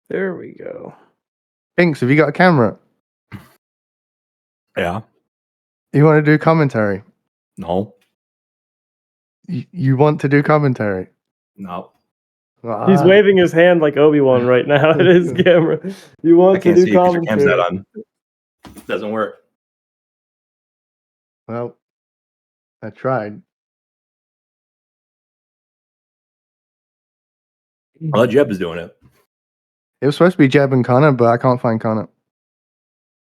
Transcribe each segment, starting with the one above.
There we go. Binks, have you got a camera? Yeah. You want to do commentary? No. You want to do commentary? No. He's waving his hand like Obi-Wan right now at his camera. You want to do commentary? Your cam's not on. Doesn't work. Well, I tried. I thought Jeb was doing it. It was supposed to be Jeb and Connor, but I can't find Connor.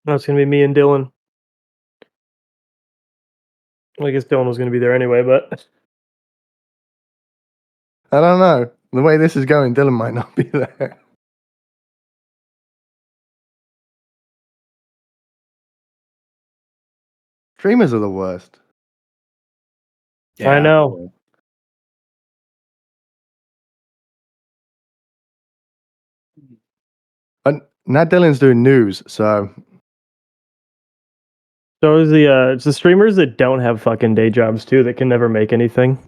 No, it's going to be me and Dylan. Well, I guess Dylan was going to be there anyway, but... I don't know. The way this is going, Dylan might not be there. Streamers are the worst. Yeah, I know. And now Dylan's doing news, so... So is it's the streamers that don't have fucking day jobs too, that can never make anything.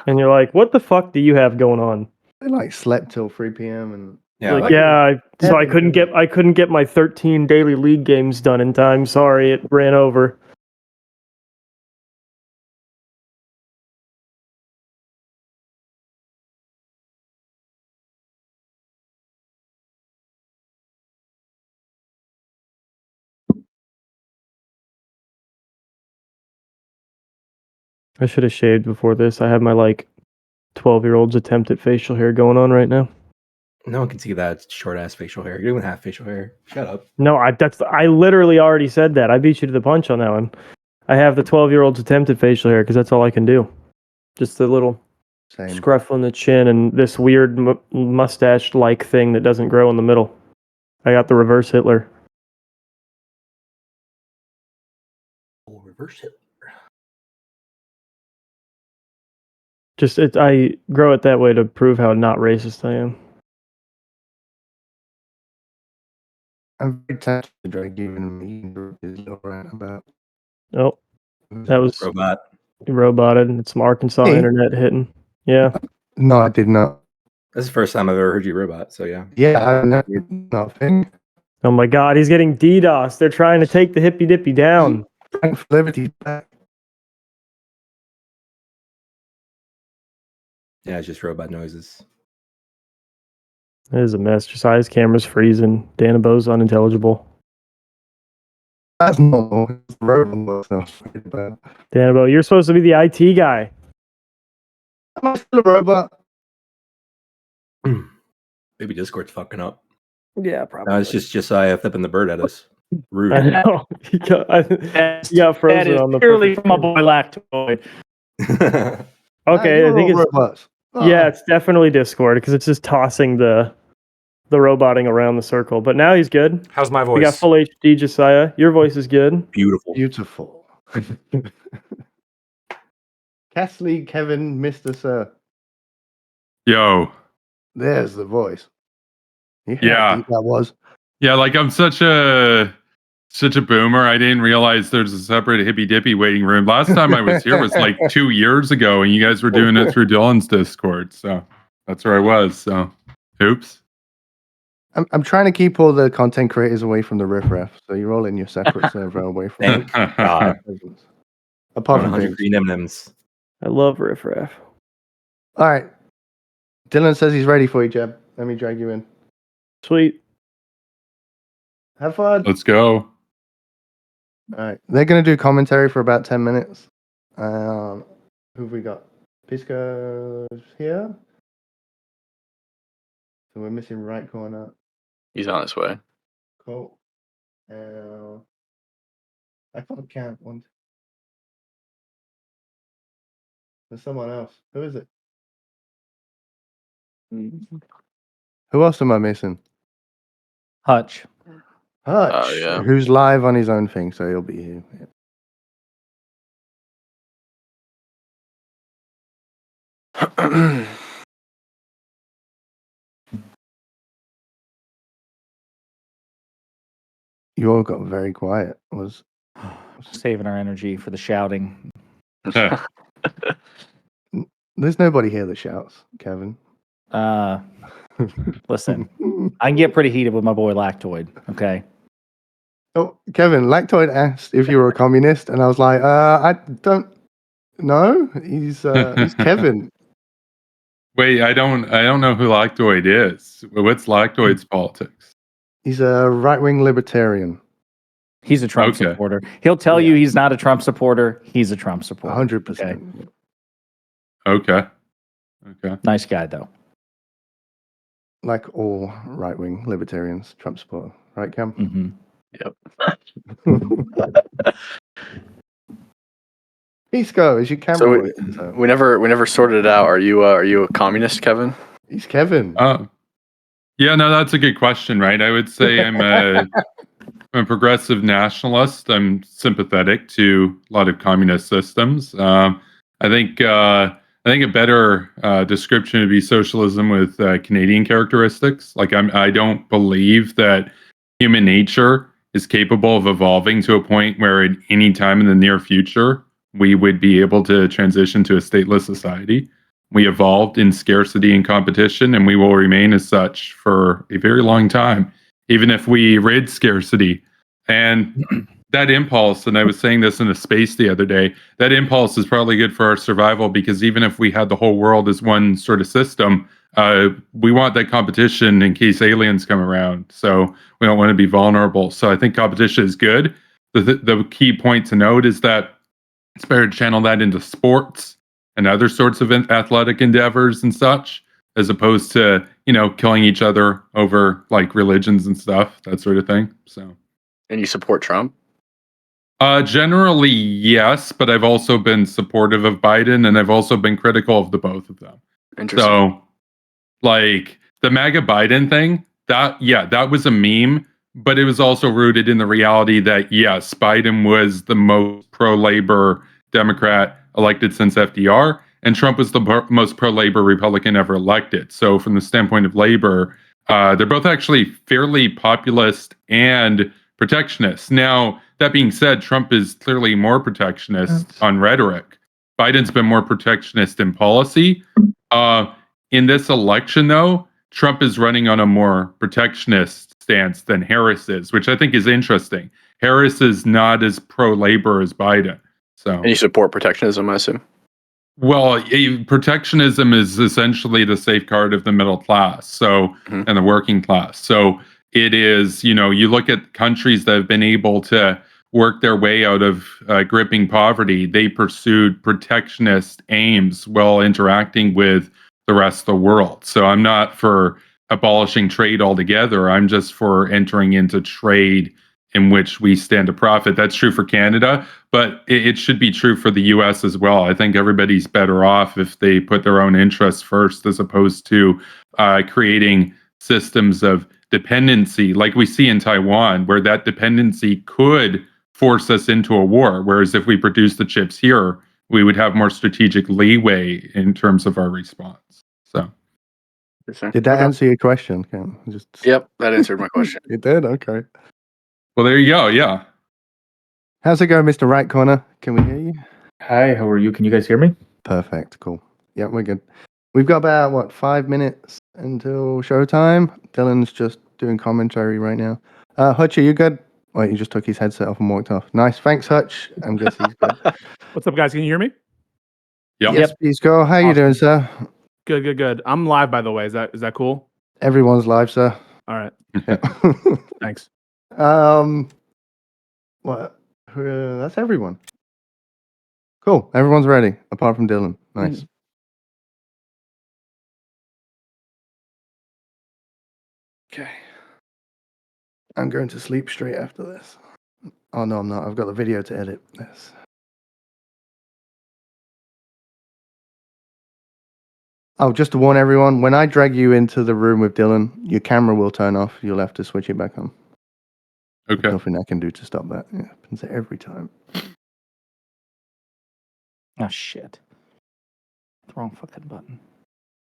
And you're like, what the fuck do you have going on? They like slept till 3 p.m. and so I couldn't get my 13 daily league games done in time. Sorry, it ran over. I should have shaved before this. I have my 12-year-old's attempt at facial hair going on right now. No one can see that short ass facial hair. You don't even have facial hair. Shut up. No, I literally already said that. I beat you to the punch on that one. I have the 12-year-old's attempt at facial hair because that's all I can do. Just the little scruff on the chin and this weird mustache-like thing that doesn't grow in the middle. I got the reverse Hitler. Oh, reverse Hitler. I grow it that way to prove how not racist I am. I'm very tempted to drag even me is right about. Oh, that was robot. You roboted. It's some Arkansas internet hitting. Yeah. No, I did not. This is the first time I've ever heard you robot, so yeah. Yeah, I know nothing. Oh my god, he's getting DDoS. They're trying to take the Hippy Dippy down. Liberty back. Yeah, it's just robot noises. It is a mess. Josiah's camera's freezing. Danabo's unintelligible. That's normal. Danabo, you're supposed to be the IT guy. Am I still a robot? Maybe Discord's fucking up. Yeah, probably. No, it's just Josiah flipping the bird at us. Rude. I know. He got frozen that is on the purely from my boy Lactoid. Okay, I think it's robots. Yeah, it's definitely Discord because it's just tossing the roboting around the circle. But now he's good. How's my voice? We got full HD, Josiah. Your voice is good. Beautiful. Castley, Kevin, Mr. Sir. Yo. There's the voice. Yeah. That was. Yeah, I'm such a boomer. I didn't realize there's a separate Hippy Dippy waiting room. Last time I was here was 2 years ago, and you guys were doing it through Dylan's Discord. So that's where I was. So, oops. I'm trying to keep all the content creators away from the riffraff. So you're all in your separate server away from. Thank God. Apart from 100 green M&Ms. I love riffraff. All right. Dylan says he's ready for you, Jeb. Let me drag you in. Sweet. Have fun. Let's go. All right. They're going to do commentary for about 10 minutes. Who have we got? Pisco's here. So we're missing right corner. He's on his way. Cool. I can't count one. There's someone else. Who is it? Who else am I missing? Hutch. Hutch, yeah. who's live on his own thing, so he'll be here. Yeah. You all got very quiet. Was saving our energy for the shouting. There's nobody here that shouts, Kevin. Listen, I can get pretty heated with my boy Lactoid. Okay. Oh, Kevin, Lactoid asked if you were a communist, and I was like, I don't know. He's Kevin. Wait, I don't know who Lactoid is. What's Lactoid's politics? He's a right-wing libertarian. He's a Trump Okay. supporter. He'll tell you he's not a Trump supporter. He's a Trump supporter. 100%. Okay. Nice guy, though. Like all right-wing libertarians, Trump supporter. Right, Cam? Mm-hmm. Pisco, is your camera So working? we never sorted it out. Are you a communist, Kevin? He's Kevin. Yeah, no, that's a good question, right? I would say I'm a progressive nationalist. I'm sympathetic to a lot of communist systems. I think a better description would be socialism with Canadian characteristics. Like I don't believe that human nature is capable of evolving to a point where at any time in the near future we would be able to transition to a stateless society. We evolved in scarcity and competition, and we will remain as such for a very long time, even if we rid scarcity. And that impulse, and I was saying this in a space the other day, that impulse is probably good for our survival, because even if we had the whole world as one sort of system, we want that competition in case aliens come around. So we don't want to be vulnerable. So I think competition is good. The key point to note is that it's better to channel that into sports and other sorts of athletic endeavors and such, as opposed to, killing each other over like religions and stuff, that sort of thing. So. And you support Trump? Generally, yes, but I've also been supportive of Biden, and I've also been critical of the both of them. Interesting. So, like the MAGA Biden thing, that was a meme, but it was also rooted in the reality that yes, Biden was the most pro-labor Democrat elected since FDR, and Trump was the most pro-labor Republican ever elected. So, from the standpoint of labor, they're both actually fairly populist and protectionist. Now, that being said, Trump is clearly more protectionist on rhetoric. Biden's been more protectionist in policy. In this election, though, Trump is running on a more protectionist stance than Harris is, which I think is interesting. Harris is not as pro-labor as Biden. So, And you support protectionism, I assume? Well, protectionism is essentially the safeguard of the middle class, and the working class. So it is, you look at countries that have been able to work their way out of gripping poverty. They pursued protectionist aims while interacting with the rest of the world. So I'm not for abolishing trade altogether. I'm just for entering into trade in which we stand to profit. That's true for Canada, but it should be true for the US as well. I think everybody's better off if they put their own interests first, as opposed to creating systems of dependency like we see in Taiwan, where that dependency could force us into a war. Whereas if we produce the chips here, we would have more strategic leeway in terms of our response. So, did that answer your question, Cam? Yep, that answered my question. It did? Okay. well, there you go. Yeah. How's it going, Mr. Right Corner? Can we hear you? Hi, how are you? Can you guys hear me? Perfect. Cool. Yeah, we're good. We've got about, 5 minutes until showtime. Dylan's just doing commentary right now. Hutch, are you good? Wait, he just took his headset off and walked off. Nice. Thanks, Hutch. I'm guessing he's good. What's up, guys? Can you hear me? Yep. Yes, please go. How you doing, sir? Good. I'm live, by the way. Is that cool? Everyone's live, sir. All right. Yeah. Thanks. What? That's everyone. Cool. Everyone's ready, apart from Dylan. Nice. Okay. I'm going to sleep straight after this. Oh, no, I'm not. I've got the video to edit. Yes. Oh, just to warn everyone, when I drag you into the room with Dylan, your camera will turn off. You'll have to switch it back on. Okay. Nothing I can do to stop that. It happens every time. Oh, shit. The wrong fucking button.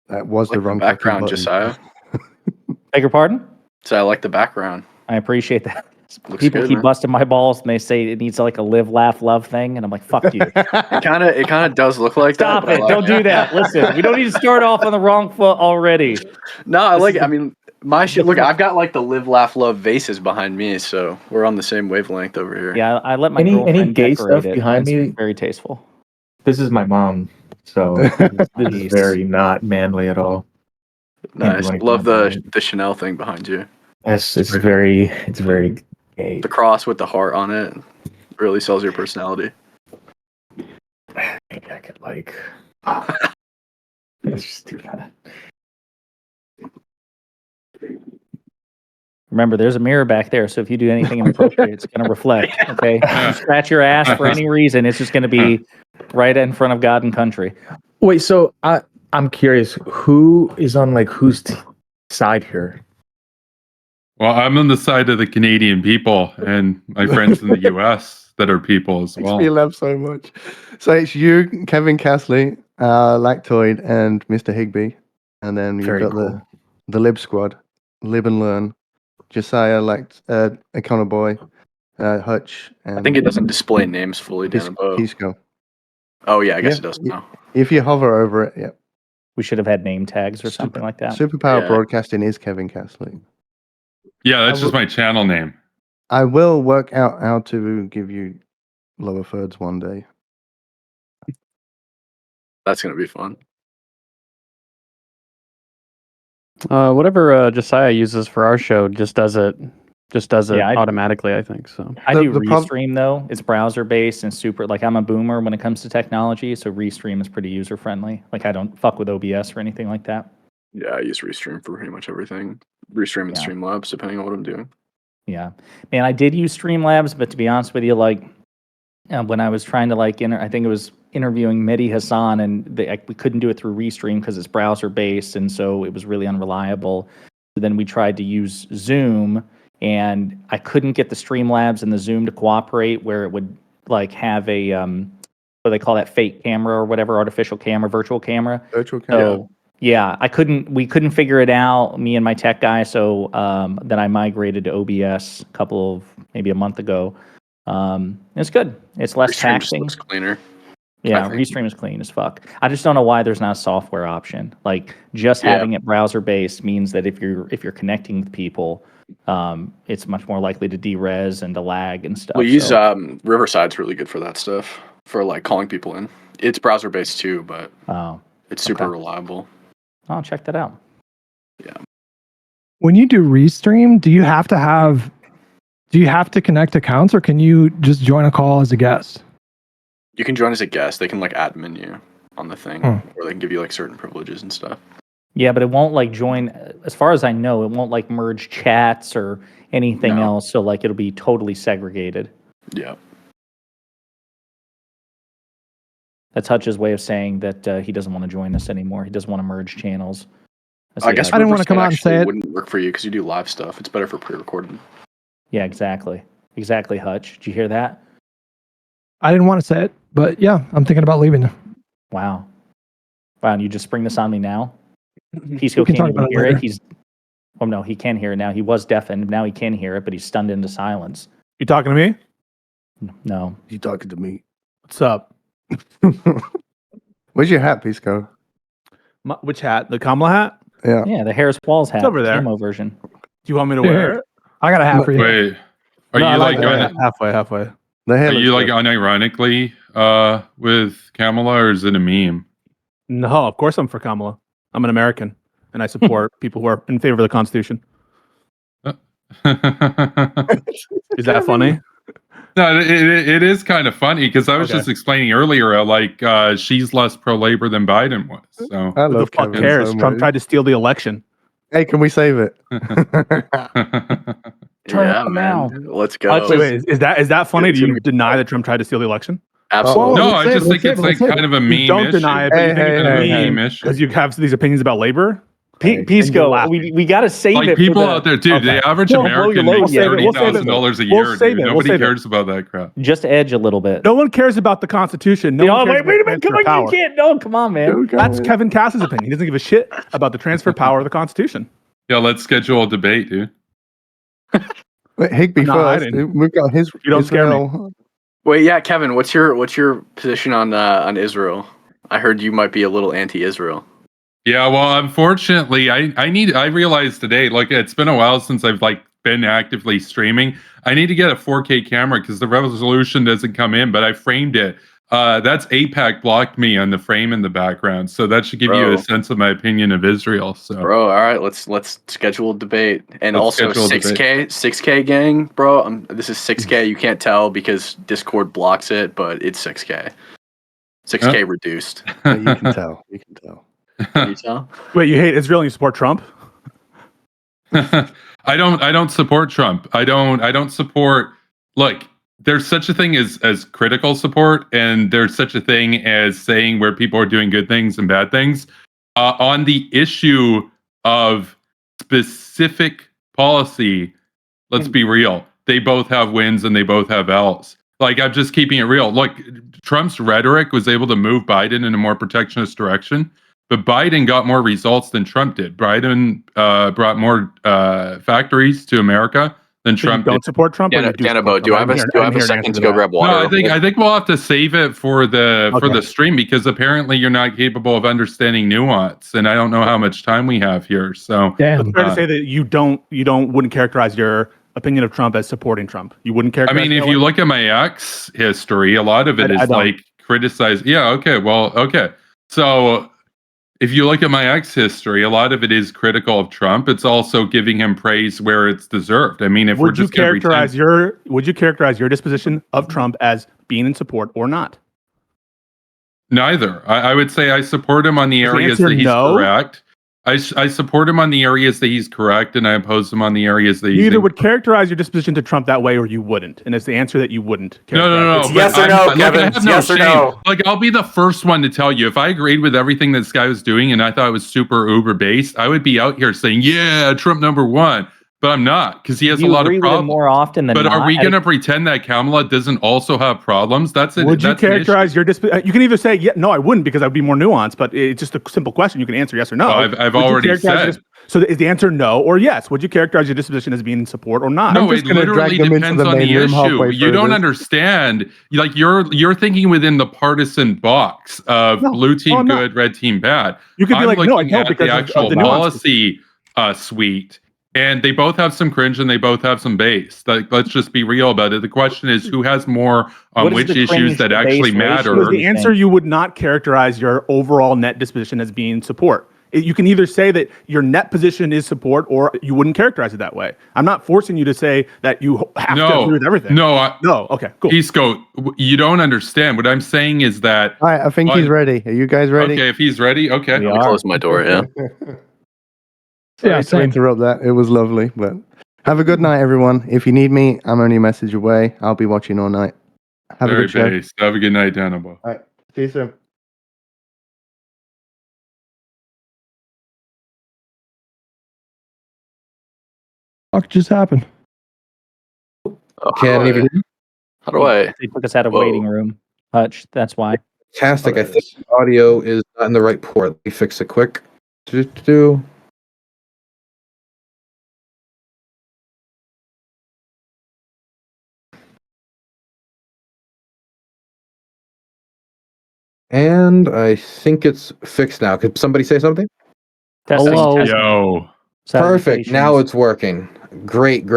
That was the Like wrong background, fucking button. Josiah. Beg your pardon? So I like the background. I appreciate that. Looks People good, keep man. busting my balls and they say it needs like a live, laugh, love thing, and I'm like, fuck you. It kind of does look like Stop that. it! Don't do that. Listen, we don't need to start off on the wrong foot already. No, I This like is it. I mean, my shit. Look, I've got like the live, laugh, love vases behind me, so we're on the same wavelength over here. Yeah, I let my Any girlfriend gay decorate stuff it. behind It's me? very tasteful. This is my mom, so this is Nice. very not manly at all. Can't do Nice. anything Love about the it. Chanel thing behind you. It's very gay. The cross with the heart on it really sells your personality. Maybe I could like. Let's just do that. Remember, there's a mirror back there, so if you do anything inappropriate, it's going to reflect. Okay, if you scratch your ass for any reason, it's just going to be right in front of God and country. Wait, so I'm curious, who is on like whose side here? Well, I'm on the side of the Canadian people and my friends in the US that are people as Makes me well. laugh so much. So it's you, Kevin Castley, Lactoid, and Mr. Higby. And then you've Very got cool. the Lib Squad, Lib and Learn, Josiah, Econo Boy, Hutch, and I think it doesn't display names fully down above. Pisco. Oh yeah, I guess Yeah, it does yeah. now. If you hover over it, yeah. We should have had name tags or something like that. Superpower Yeah. Broadcasting is Kevin Castley. Yeah, that's I just my channel name. I will work out how to give you lower thirds one day. That's gonna be fun. Whatever Josiah uses for our show just does it Yeah, automatically, I think. So I The- do the prob- Restream though. It's browser based and super. Like I'm a boomer when it comes to technology, so Restream is pretty user friendly. Like I don't fuck with OBS or anything like that. Yeah, I use Restream for pretty much everything. Restream and Yeah. Streamlabs, depending on what I'm doing. Yeah, man, I did use Streamlabs, but to be honest with you, like when I was trying to like I think it was interviewing Mehdi Hassan, and we couldn't do it through Restream because it's browser based, and so it was really unreliable. So then we tried to use Zoom, and I couldn't get the Streamlabs and the Zoom to cooperate, where it would like have a what do they call that, fake camera or whatever, artificial camera, virtual camera. Virtual camera. So yeah, we couldn't figure it out, me and my tech guy. So then I migrated to OBS maybe a month ago. It's good. It's less Restream just taxing. looks cleaner. Yeah, I think. Restream is clean as fuck. I just don't know why there's not a software option. Like just Yeah. having it browser based means that if you're connecting with people, it's much more likely to derez and to lag and stuff. We use so, Riverside's really good for that stuff, for like calling people in. It's browser based too, but oh, it's super Okay. reliable. I'll check that out. When you do Restream, do you have to connect accounts, or can you just join a call as a guest? You can join as a guest. They can like admin you on the thing, or they can give you like certain privileges and stuff. Yeah, but it won't like join. As far as I know, it won't like merge chats or anything No. else. So like it'll be totally segregated. Yeah. That's Hutch's way of saying that he doesn't want to join us anymore. He doesn't want to merge channels. I guess I didn't wanna come Riverside out and say actually it. wouldn't work for you because you do live stuff. It's better for pre-recorded. Yeah, exactly. Exactly, Hutch. Did you hear that? I didn't want to say it, but yeah, I'm thinking about leaving. Wow. Wow, and you just spring this on me now? Pisco can can't talk even about it hear it. later. Oh no, he can hear it now. He was deafened. Now he can hear it, but he's stunned into silence. You talking to me? No. You talking to me? What's up? Where's your hat, Pisco? Which hat? The Kamala hat? Yeah. Yeah, the Harris Walls hat. over there. Camo version. Do you want me to wear it? I got a hat for you. Wait, are No, I you like that. Halfway. The hair are you looks like good. unironically with Kamala, or is it a meme? No, of course I'm for Kamala. I'm an American, and I support people who are in favor of the Constitution. Is that funny? No, it is kind of funny because I was Okay. just explaining earlier, like she's less pro-labor than Biden was. So I Who the love fuck Kevin cares? so Trump much. tried to steal the election. Hey, can we save it? Yeah, man. Let's go. Wait, is that funny? It's Do you gonna be- deny that Trump tried to steal the election? Absolutely. no, let's I save just it, think let's it's save it, like let's kind of a You meme don't issue. deny it, but you think Hey, it's Kind of a hey, meme issue. because you have these opinions about labor. Pisco, laughing. we got to save it. Like for people the- out there, dude. Okay. The average Don't blow your American load makes yet. We'll save it. $30,000 a We'll year, save dude. it. We'll Nobody save it. cares about that crap. Just edge a little bit. No one cares about the Constitution. No one cares wait a about minute. Come transfer on, power. you can't. No, come on, man. That's Kevin Cass's opinion. He doesn't give a shit about the transfer power of the Constitution. Yeah, let's schedule a debate, dude. Wait, Higby I'm not first. hiding. We've got his. You don't scare me. Israel. Wait, yeah, Kevin, what's your position on Israel? I heard you might be a little anti-Israel. Yeah, well, unfortunately, I realized today, like it's been a while since I've like been actively streaming. I need to get a 4K camera because the resolution doesn't come in, but I framed it. That's APAC blocked me on the frame in the background, so that should give you a sense of my opinion of Israel. So, bro, all right, let's schedule a debate, and Let's also schedule a debate. 6K gang, bro. This is 6K. You can't tell because Discord blocks it, but it's 6K. 6K reduced. Yeah, you can tell. You can tell. Can you tell? Wait, you hate Israel and you support Trump? I don't support Trump. I don't support. Look, there's such a thing as critical support, and there's such a thing as saying where people are doing good things and bad things. On the issue of specific policy, let's be real. They both have wins and they both have L's. Like, I'm just keeping it real. Look, Trump's rhetoric was able to move Biden in a more protectionist direction, but Biden got more results than Trump did. Biden brought more factories to America than So Trump you don't did. support Trump? or you do Danabo, support do I Trump? have a second to go grab water? No, real quick? I think we'll have to save it for the stream because apparently you're not capable of understanding nuance, and I don't know how much time we have here. So It's fair to say that you wouldn't characterize your opinion of Trump as supporting Trump. You wouldn't I characterize. mean, if you look at my X history, a lot of it I is don't. like criticize. Yeah, okay. So if you look at my X history, a lot of it is critical of Trump. It's also giving him praise where it's deserved. I mean, if we're would you just gonna characterize your disposition of Trump as being in support or not? Neither. I would say I support him on the Is the areas answer that he's no? correct. I support him on the areas that he's correct, and I oppose him on the areas that You he's either would characterize your disposition to Trump that way or you wouldn't. And it's the answer that you wouldn't. No. It's but yes or I'm- no, like, Kevin. I have It's no yes or shame. no. Like, I'll be the first one to tell you if I agreed with everything this guy was doing and I thought it was super uber based, I would be out here saying, "Yeah, Trump number one." But I'm not because he has a You lot agree of with him problems. more often than But not? are we going to pretend that Kamala doesn't also have problems? Would you characterize your disposition? You can either say, yeah, no, I wouldn't because I'd be more nuanced, but it's just a simple question. You can answer yes or no. Well, I've Would you already characterize said. your So is the answer no or yes? Would you characterize your disposition as being in support or not? No, it literally depends on the issue. You don't understand. Like you're thinking within the partisan box of blue team good, red team bad. You could be like, no, I looking don't at because the of actual the nuances. policy suite, and they both have some cringe and they both have some base. Like, let's just be real about it. The question is, who has more on which issues that actually matter? So is the answer you would not characterize your overall net disposition as being support. You can either say that your net position is support or you wouldn't characterize it that way. I'm not forcing you to say that you have to agree with everything. No. Okay, cool. Isco, you don't understand. What I'm saying is that. All right, I think he's ready. Are you guys ready? Okay, if he's ready, okay. Let me close my door, yeah. Sorry to interrupt that. It was lovely, but have a good night, everyone. If you need me, I'm only a message away. I'll be watching all night. Have Very a good show. based. Have a good night, Danabo. All right, see you soon. What just happened? Can't even. How do I? They took us out of waiting room. Hutch, that's why. Fantastic. I think the audio is not in the right port. Let me fix it quick. Do. And I think it's fixed now. Could somebody say something? Hello. Yo. Perfect. Now it's working. Great.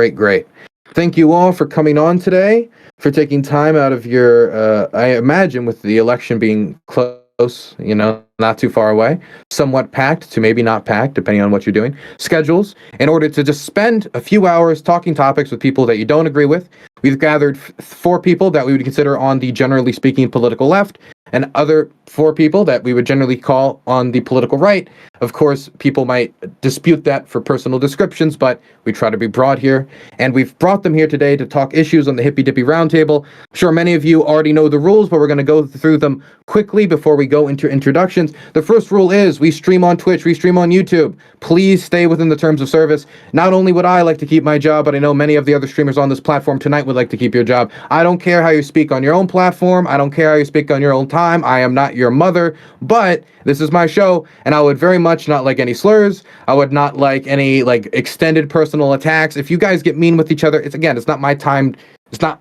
Thank you all for coming on today, for taking time out of your, I imagine with the election being close, not too far away, somewhat packed to maybe not packed, depending on what you're doing, schedules, in order to just spend a few hours talking topics with people that you don't agree with. We've gathered 4 people that we would consider on the generally speaking political left, and other 4 people that we would generally call on the political right. Of course, people might dispute that for personal descriptions, but we try to be broad here. And we've brought them here today to talk issues on the Hippy Dippy Roundtable. I'm sure many of you already know the rules, but we're going to go through them quickly before we go into introductions. The first rule is we stream on Twitch, we stream on YouTube. Please stay within the terms of service. Not only would I like to keep my job, but I know many of the other streamers on this platform tonight would like to keep your job. I don't care how you speak on your own platform. I don't care how you speak on your own time. I am not your your mother, but this is my show, and I would very much not like any slurs. I would not like any like extended personal attacks. If you guys get mean with each other, it's not my time.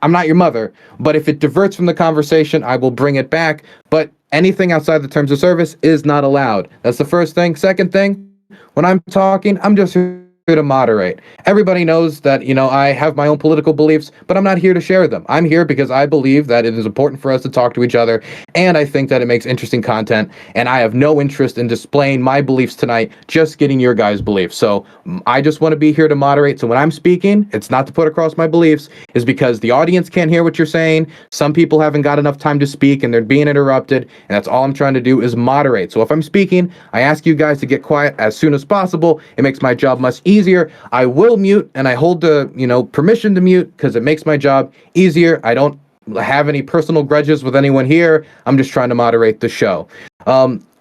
I'm not your mother, but if it diverts from the conversation, I will bring it back. But anything outside the terms of service is not allowed. That's the first thing. Second thing, when I'm talking, I'm just here to moderate. Everybody knows that, I have my own political beliefs, but I'm not here to share them. I'm here because I believe that it is important for us to talk to each other, and I think that it makes interesting content, and I have no interest in displaying my beliefs tonight, just getting your guys' beliefs. So I just want to be here to moderate. So when I'm speaking, it's not to put across my beliefs, is because the audience can't hear what you're saying. Some people haven't got enough time to speak, and they're being interrupted, and that's all I'm trying to do is moderate. So if I'm speaking, I ask you guys to get quiet as soon as possible. It makes my job much easier. I will mute, and I hold the permission to mute because it makes my job easier. I don't have any personal grudges with anyone here. I'm just trying to moderate the show.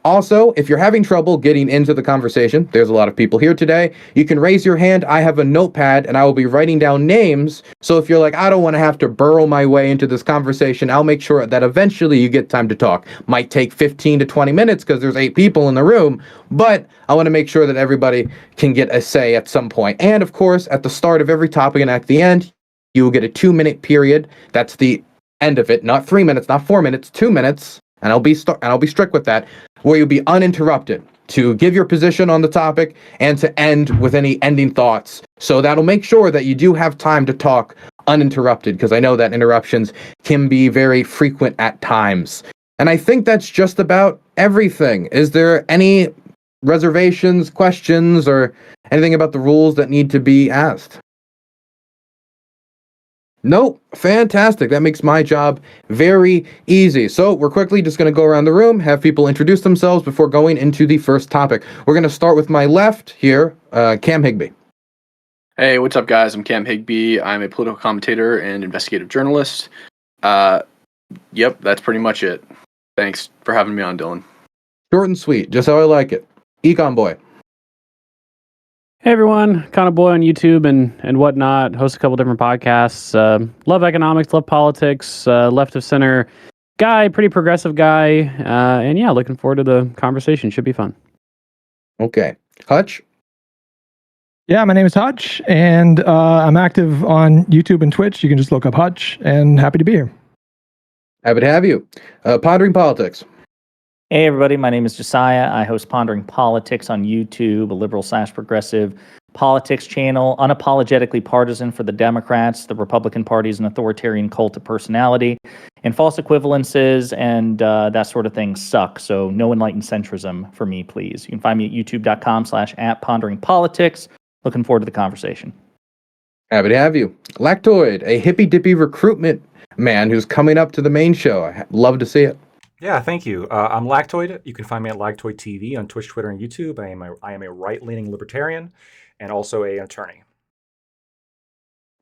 Also, if you're having trouble getting into the conversation, there's a lot of people here today. You can raise your hand. I have a notepad, and I will be writing down names. So if you're like, I don't want to have to burrow my way into this conversation, I'll make sure that eventually you get time to talk. Might take 15 to 20 minutes because there's 8 people in the room, but I want to make sure that everybody can get a say at some point. And of course, at the start of every topic and at the end, you will get a 2-minute period. That's the end of it. Not 3 minutes, not 4 minutes, 2 minutes. And I'll be strict with that, where you'll be uninterrupted to give your position on the topic and to end with any ending thoughts. So that'll make sure that you do have time to talk uninterrupted, because I know that interruptions can be very frequent at times. And I think that's just about everything. Is there any reservations, questions, or anything about the rules that need to be asked? Nope. Fantastic. That makes my job very easy. So we're quickly just going to go around the room, have people introduce themselves before going into the first topic. We're going to start with my left here, Cam Higby. Hey, what's up, guys? I'm Cam Higby. I'm a political commentator and investigative journalist. Yep, that's pretty much it. Thanks for having me on, Dylan. Short and sweet, just how I like it. Econ Boy. Hey everyone, Kind of Boy on YouTube and whatnot. Host a couple different podcasts. Love economics, love politics. Left of center guy, pretty progressive guy. And yeah, looking forward to the conversation. Should be fun. Okay, Hutch. Yeah, my name is Hutch, and I'm active on YouTube and Twitch. You can just look up Hutch, and happy to be here. Happy to have you. Pondering Politics. Hey everybody, my name is Josiah. I host Pondering Politics on YouTube, a liberal/progressive politics channel, unapologetically partisan for the Democrats. The Republican Party is an authoritarian cult of personality, and false equivalences and that sort of thing suck. So no enlightened centrism for me, please. You can find me at youtube.com/@ponderingpolitics. Looking forward to the conversation. Happy to have you. Lactoid, a Hippy Dippy recruitment man who's coming up to the main show. I love to see it. Yeah, thank you. I'm Lactoid. You can find me at Lactoid TV on Twitch, Twitter, and YouTube. I am a right-leaning libertarian and also an attorney.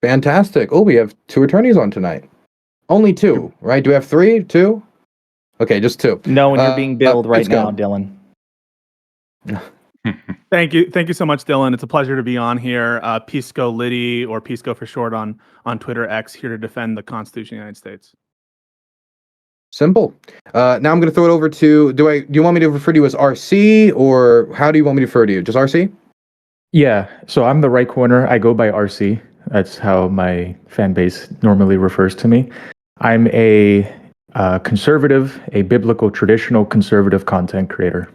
Fantastic. Oh, we have 2 attorneys on tonight. Only 2, right? Do we have 3? 2? Okay, just 2. No, and you're being billed right now, go. Dylan. Thank you so much, Dylan. It's a pleasure to be on here. Pisco Liddy, or Pisco for short on Twitter X, here to defend the Constitution of the United States. Simple. Now I'm going to throw it over to, do you want me to refer to you as RC, or how do you want me to refer to you? Just RC? Yeah, so I'm the right corner. I go by RC. That's how my fan base normally refers to me. I'm a conservative, a biblical, traditional conservative content creator.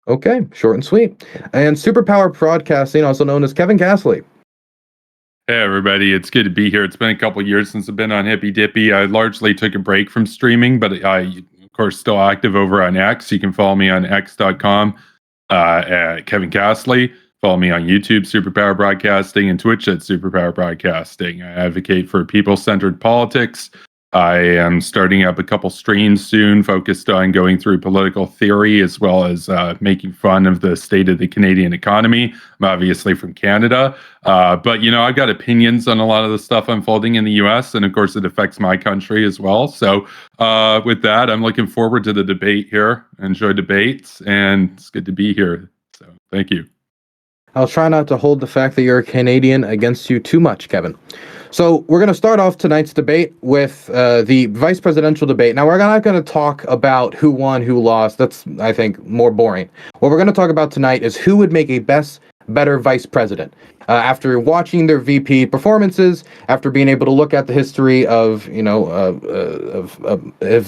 Okay, short and sweet. And Superpower Broadcasting, also known as Kevin Castley. Hey everybody, it's good to be here. It's been a couple years since I've been on Hippy Dippy. I largely took a break from streaming, but I, of course, still active over on X. You can follow me on x.com at Kevin Castley. Follow me on YouTube, Superpower Broadcasting, and Twitch at Superpower Broadcasting. I advocate for people-centered politics. I am starting up a couple streams soon focused on going through political theory as well as making fun of the state of the Canadian economy. I'm obviously from Canada, but I've got opinions on a lot of the stuff unfolding in the US, and of course it affects my country as well. So with that, I'm looking forward to the debate here. I enjoy debates, and it's good to be here. So thank you. I'll try not to hold the fact that you're a Canadian against you too much, Kevin. So we're going to start off tonight's debate with the vice presidential debate. Now, we're not going to talk about who won, who lost. That's, I think, more boring. What we're going to talk about tonight is who would make a better vice president. After watching their VP performances, after being able to look at the history of, of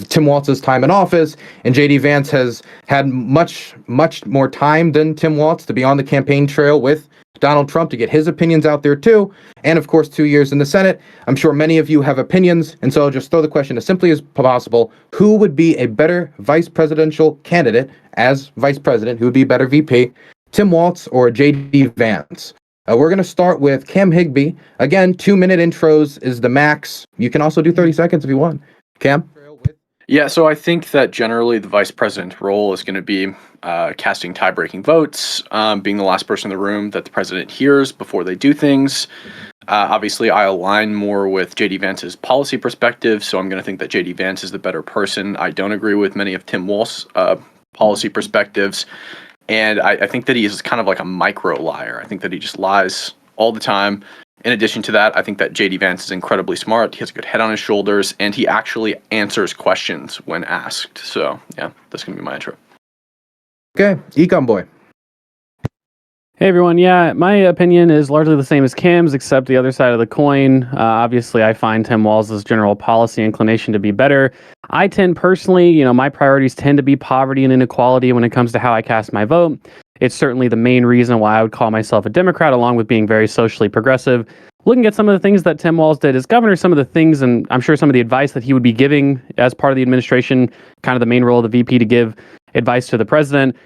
Tim Walz's time in office, and JD Vance has had much more time than Tim Walz to be on the campaign trail with Donald Trump to get his opinions out there too, and of course 2 years in the Senate. I'm sure many of you have opinions, and so I'll just throw the question as simply as possible: who would be a better vice presidential candidate as vice president? Who would be a better VP? Tim Walz or JD Vance? We're going to start with Cam Higbee. Again, 2-minute intros is the max. You can also do 30 seconds if you want. Cam? Yeah, so I think that generally the vice president role is going to be casting tie-breaking votes, being the last person in the room that the president hears before they do things. Obviously, I align more with J.D. Vance's policy perspective, so I'm going to think that J.D. Vance is the better person. I don't agree with many of Tim Walz's policy perspectives, and I think that he is kind of like a micro liar. I think that he just lies all the time. In addition to that, I think that JD Vance is incredibly smart. He has a good head on his shoulders, and he actually answers questions when asked. So, yeah, that's going to be my intro. Okay, Econ Boy. Hey everyone, yeah, my opinion is largely the same as Cam's, except the other side of the coin. Obviously, I find Tim Walz's general policy inclination to be better. I tend personally, my priorities tend to be poverty and inequality when it comes to how I cast my vote. It's certainly the main reason why I would call myself a Democrat, along with being very socially progressive. Looking at some of the things that Tim Walz did as governor, some of the things, and I'm sure some of the advice that he would be giving as part of the administration, kind of the main role of the VP to give advice to the president.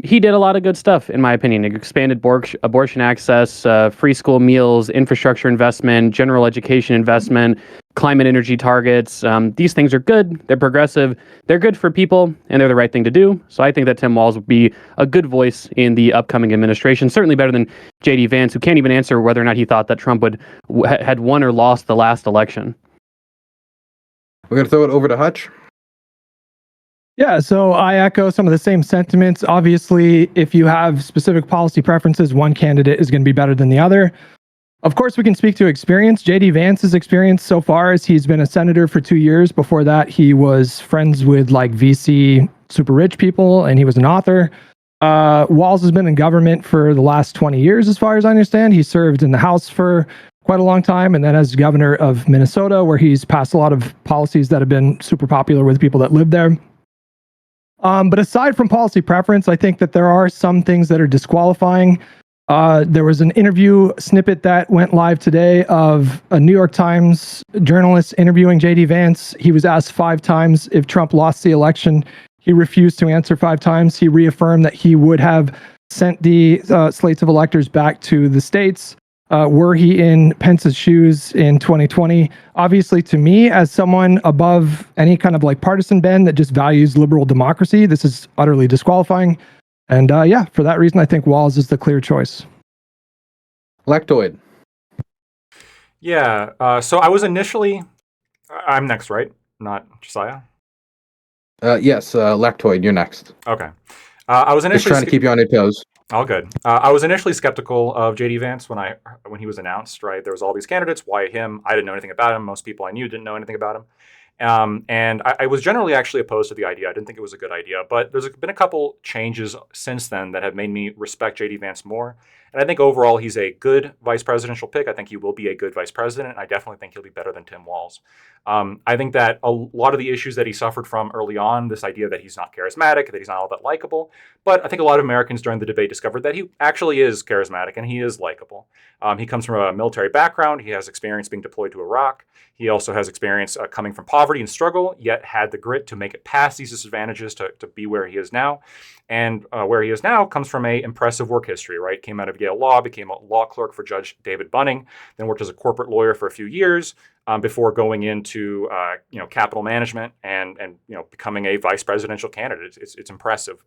He did a lot of good stuff, in my opinion. He expanded abortion access, free school meals, infrastructure investment, general education investment, climate energy targets. These things are good. They're progressive. They're good for people, and they're the right thing to do. So I think that Tim Walz would be a good voice in the upcoming administration, certainly better than J.D. Vance, who can't even answer whether or not he thought that Trump had won or lost the last election. We're going to throw it over to Hutch. Yeah, so I echo some of the same sentiments. Obviously, if you have specific policy preferences, one candidate is going to be better than the other. Of course, we can speak to experience. J.D. Vance's experience so far is he's been a senator for 2 years. Before that, he was friends with VC super rich people, and he was an author. Walz has been in government for the last 20 years, as far as I understand. He served in the House for quite a long time, and then as governor of Minnesota, where he's passed a lot of policies that have been super popular with people that live there. But aside from policy preference, I think that there are some things that are disqualifying. There was an interview snippet that went live today of a New York Times journalist interviewing J.D. Vance. He was asked 5 times if Trump lost the election. He refused to answer 5 times. He reaffirmed that he would have sent the slates of electors back to the states were he in Pence's shoes in 2020. Obviously, to me, as someone above any kind of partisan bend that just values liberal democracy, this is utterly disqualifying. And for that reason, I think Walz is the clear choice. Lactoid. Yeah, so I was initially... I'm next, right? Not Josiah? Yes, Lactoid, you're next. Okay. I was initially just trying to keep you on your toes. All good. I was initially skeptical of J.D. Vance when he was announced, right? There was all these candidates. Why him? I didn't know anything about him. Most people I knew didn't know anything about him. And I was generally actually opposed to the idea. I didn't think it was a good idea. But there's been a couple changes since then that have made me respect J.D. Vance more. And I think overall he's a good vice presidential pick. I think he will be a good vice president. I definitely think he'll be better than Tim Walz. I think that a lot of the issues that he suffered from early on, this idea that he's not charismatic, that he's not all that likable, but I think a lot of Americans during the debate discovered that he actually is charismatic and he is likable. He comes from a military background. He has experience being deployed to Iraq. He also has experience coming from poverty and struggle, yet had the grit to make it past these disadvantages to be where he is now. And where he is now comes from a impressive work history, right? Came out of Yale Law, became a law clerk for Judge David Bunning, then worked as a corporate lawyer for a few years before going into capital management and becoming a vice presidential candidate. It's impressive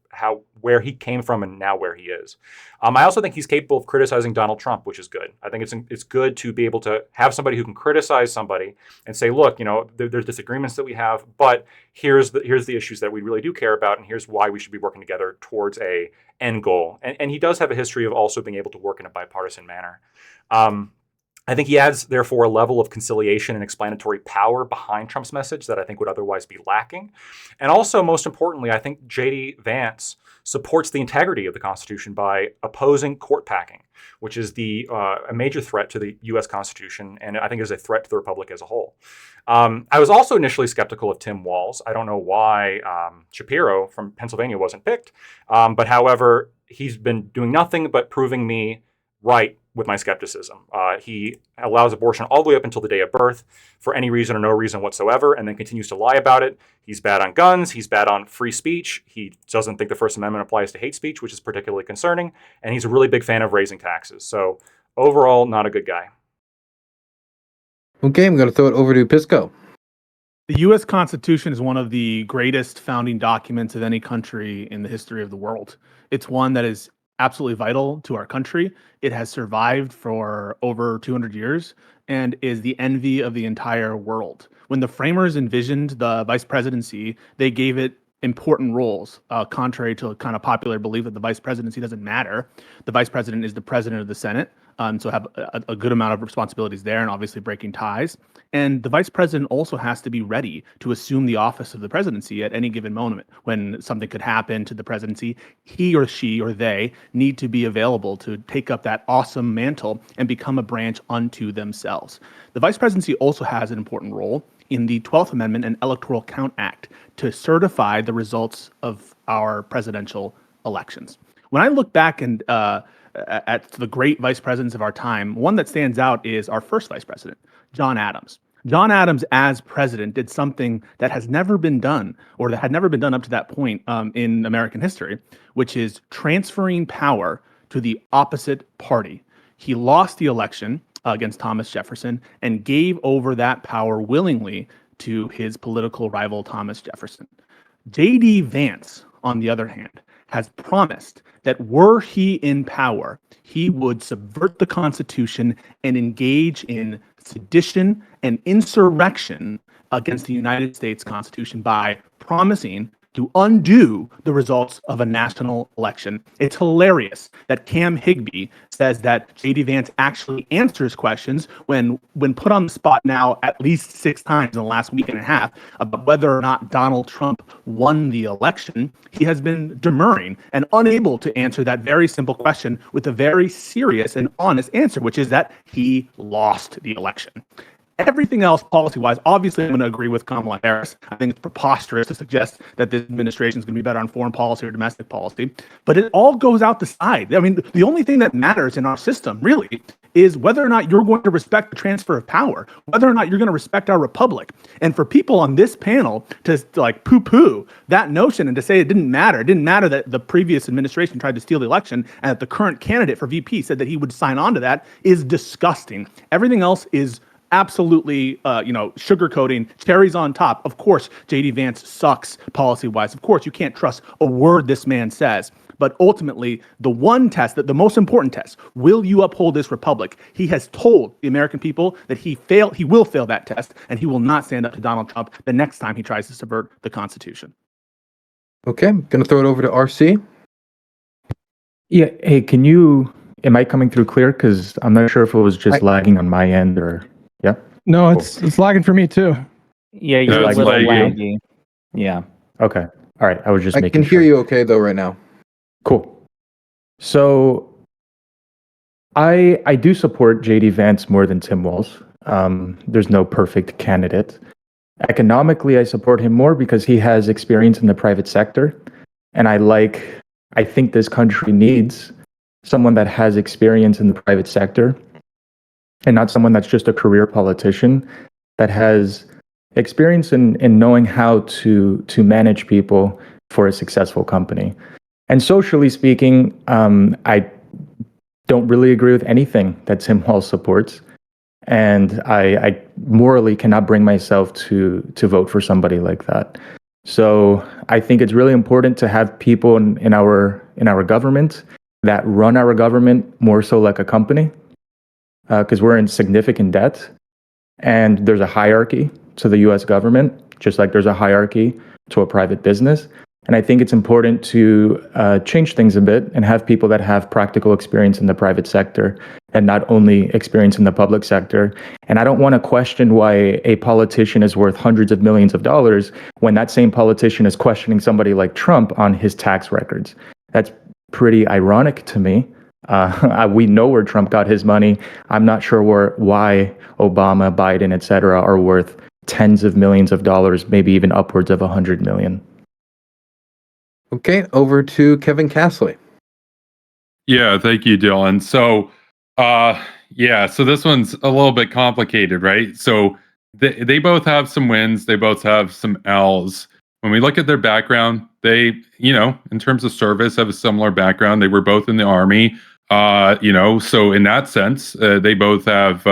where he came from and now where he is. I also think he's capable of criticizing Donald Trump, which is good. I think it's good to be able to have somebody who can criticize somebody and say, look, there's disagreements that we have, but here's the issues that we really do care about, and here's why we should be working together towards a end goal. And he does have a history of also being able to work in a bipartisan manner. I think he adds, therefore, a level of conciliation and explanatory power behind Trump's message that I think would otherwise be lacking. And also, most importantly, I think J.D. Vance supports the integrity of the Constitution by opposing court packing, which is a major threat to the U.S. Constitution, and I think is a threat to the Republic as a whole. I was also initially skeptical of Tim Walz. I don't know why Shapiro from Pennsylvania wasn't picked, but however, he's been doing nothing but proving me right with my skepticism. He allows abortion all the way up until the day of birth for any reason or no reason whatsoever, and then continues to lie about it. He's bad on guns. He's bad on free speech. He doesn't think the First Amendment applies to hate speech, which is particularly concerning. And he's a really big fan of raising taxes. So overall, not a good guy. Okay, I'm going to throw it over to Pisco. The U.S. Constitution is one of the greatest founding documents of any country in the history of the world. It's one that is absolutely vital to our country. It has survived for over 200 years and is the envy of the entire world. When the framers envisioned the vice presidency, they gave it important roles, contrary to kind of popular belief that the vice presidency doesn't matter. The vice president is the president of the Senate, so have a good amount of responsibilities there, and obviously breaking ties. And the vice president also has to be ready to assume the office of the presidency at any given moment. When something could happen to the presidency, he or she or they need to be available to take up that awesome mantle and become a branch unto themselves. The vice presidency also has an important role in the 12th Amendment and Electoral Count Act to certify the results of our presidential elections. When I look back and at the great vice presidents of our time, one that stands out is our first vice president, John Adams. John Adams, as president, did something that has never been done, or that had never been done up to that point in American history, which is transferring power to the opposite party. He lost the election against Thomas Jefferson and gave over that power willingly to his political rival, Thomas Jefferson. J.D. Vance, on the other hand, has promised that were he in power, he would subvert the Constitution and engage in sedition and insurrection against the United States Constitution by promising to undo the results of a national election. It's hilarious that Cam Higbee says that J.D. Vance actually answers questions when put on the spot now at least 6 times in the last week and a half about whether or not Donald Trump won the election. He has been demurring and unable to answer that very simple question with a very serious and honest answer, which is that he lost the election. Everything else, policy-wise, obviously I'm going to agree with Kamala Harris. I think it's preposterous to suggest that this administration is going to be better on foreign policy or domestic policy. But it all goes out the side. I mean, the only thing that matters in our system, really, is whether or not you're going to respect the transfer of power, whether or not you're going to respect our republic. And for people on this panel to like poo-poo that notion and to say it didn't matter that the previous administration tried to steal the election and that the current candidate for VP said that he would sign on to that is disgusting. Everything else is absolutely, sugarcoating, cherries on top. Of course, J.D. Vance sucks policy-wise. Of course, you can't trust a word this man says. But ultimately, the one test, the most important test, will you uphold this republic? He has told the American people that he will fail that test, and he will not stand up to Donald Trump the next time he tries to subvert the Constitution. Okay, I'm going to throw it over to RC. Yeah, hey, am I coming through clear? Because I'm not sure if it was just lagging on my end or... Yeah. No, it's lagging for me too. Yeah, you're a little laggy. Yeah. Okay. All right. I was just I making can hear you okay though right now. Cool. So I do support JD Vance more than Tim Walz. There's no perfect candidate. Economically, I support him more because he has experience in the private sector. And I think this country needs someone that has experience in the private sector and not someone that's just a career politician that has experience in knowing how to manage people for a successful company. And socially speaking, I don't really agree with anything that Tim Walz supports. And I morally cannot bring myself to vote for somebody like that. So I think it's really important to have people in our government that run our government more so like a company, because we're in significant debt, and there's a hierarchy to the U.S. government, just like there's a hierarchy to a private business. And I think it's important to change things a bit and have people that have practical experience in the private sector and not only experience in the public sector. And I don't want to question why a politician is worth hundreds of millions of dollars when that same politician is questioning somebody like Trump on his tax records. That's pretty ironic to me. We know where Trump got his money. I'm not sure why Obama, Biden, et cetera, are worth tens of millions of dollars, maybe even upwards of 100 million. Okay, over to Kevin Castley. Yeah, thank you, Dylan. So, so this one's a little bit complicated, right? So they both have some wins, they both have some L's. When we look at their background, they, in terms of service, have a similar background. They were both in the Army, so in that sense, they both have,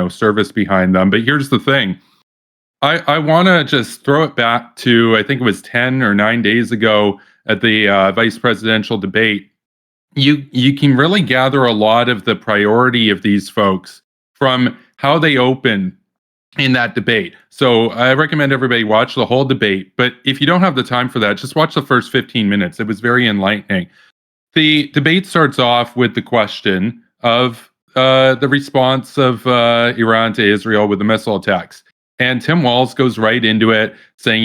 service behind them. But here's the thing. I want to just throw it back to, I think it was 10 or 9 days ago at the vice presidential debate. You can really gather a lot of the priority of these folks from how they open in that debate. So I recommend everybody watch the whole debate. But if you don't have the time for that, just watch the first 15 minutes. It was very enlightening. The debate starts off with the question of the response of Iran to Israel with the missile attacks. And Tim Walz goes right into it, saying,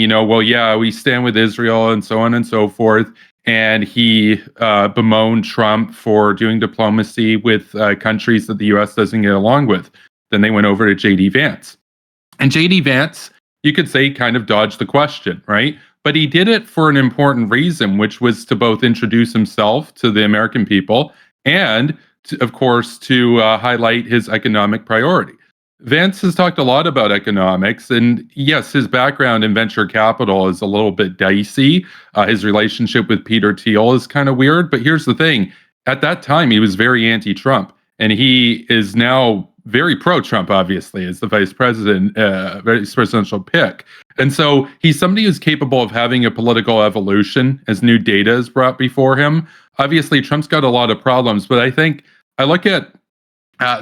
we stand with Israel and so on and so forth. And he bemoaned Trump for doing diplomacy with countries that the U.S. doesn't get along with. Then they went over to J.D. Vance. And J.D. Vance, you could say, kind of dodged the question, right? But he did it for an important reason, which was to both introduce himself to the American people and, of course, to highlight his economic priority. Vance has talked a lot about economics, and yes, his background in venture capital is a little bit dicey. His relationship with Peter Thiel is kind of weird, but here's the thing. At that time, he was very anti-Trump, and he is now very pro-Trump, obviously, as the vice presidential pick. And so he's somebody who's capable of having a political evolution as new data is brought before him. Obviously, Trump's got a lot of problems, but I think I look at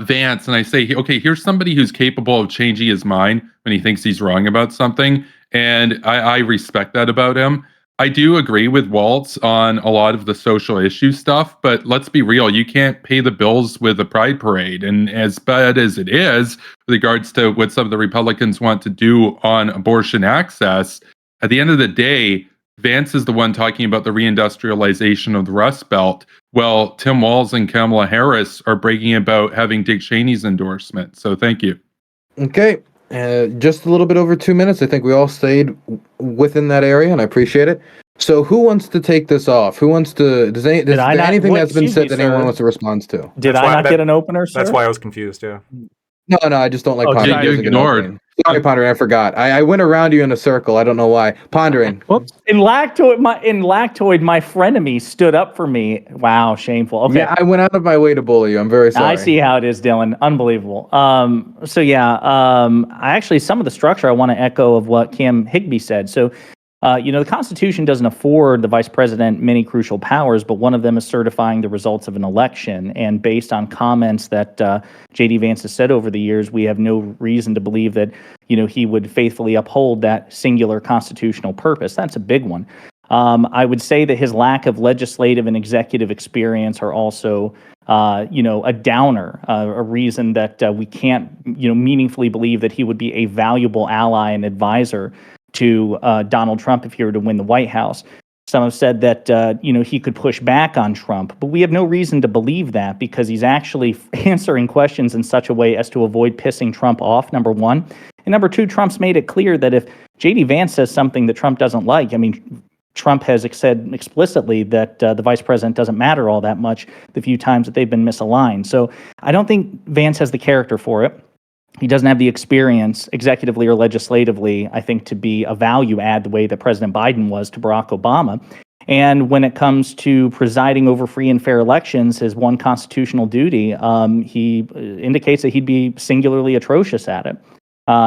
Vance and I say, okay, here's somebody who's capable of changing his mind when he thinks he's wrong about something. And I respect that about him. I do agree with Waltz on a lot of the social issue stuff, but let's be real, you can't pay the bills with a pride parade. And as bad as it is, with regards to what some of the Republicans want to do on abortion access, at the end of the day, Vance is the one talking about the reindustrialization of the Rust Belt. Well, Tim Walz and Kamala Harris are breaking about having Dick Cheney's endorsement. So thank you. Okay. Just a little bit over 2 minutes. I think we all stayed within that area, and I appreciate it. So who wants to take this off? Who wants to... Does anything that's been said that anyone wants to respond to? Did I not get an opener, sir? That's why I was confused, yeah. No, I just don't like Pondering. You ignored. Sorry, Pondering, I forgot. I went around you in a circle. I don't know why. Pondering. Whoops. In Lactoid, my frenemy stood up for me. Wow, shameful. Okay. Yeah, I went out of my way to bully you. I'm very sorry. I see how it is, Dylan. Unbelievable. Actually, some of the structure I want to echo of what Kim Higbee said. So, the Constitution doesn't afford the vice president many crucial powers, but one of them is certifying the results of an election. And based on comments that J.D. Vance has said over the years, we have no reason to believe that, he would faithfully uphold that singular constitutional purpose. That's a big one. I would say that his lack of legislative and executive experience are also, a downer, a reason that we can't, meaningfully believe that he would be a valuable ally and advisor to Donald Trump if he were to win the White House. Some have said that, he could push back on Trump, but we have no reason to believe that because he's actually answering questions in such a way as to avoid pissing Trump off, number one. And number two, Trump's made it clear that if J.D. Vance says something that Trump doesn't like, Trump has said explicitly that the vice president doesn't matter all that much the few times that they've been misaligned. So I don't think Vance has the character for it. He doesn't have the experience, executively or legislatively, I think, to be a value add the way that President Biden was to Barack Obama. And when it comes to presiding over free and fair elections, his one constitutional duty, he indicates that he'd be singularly atrocious at it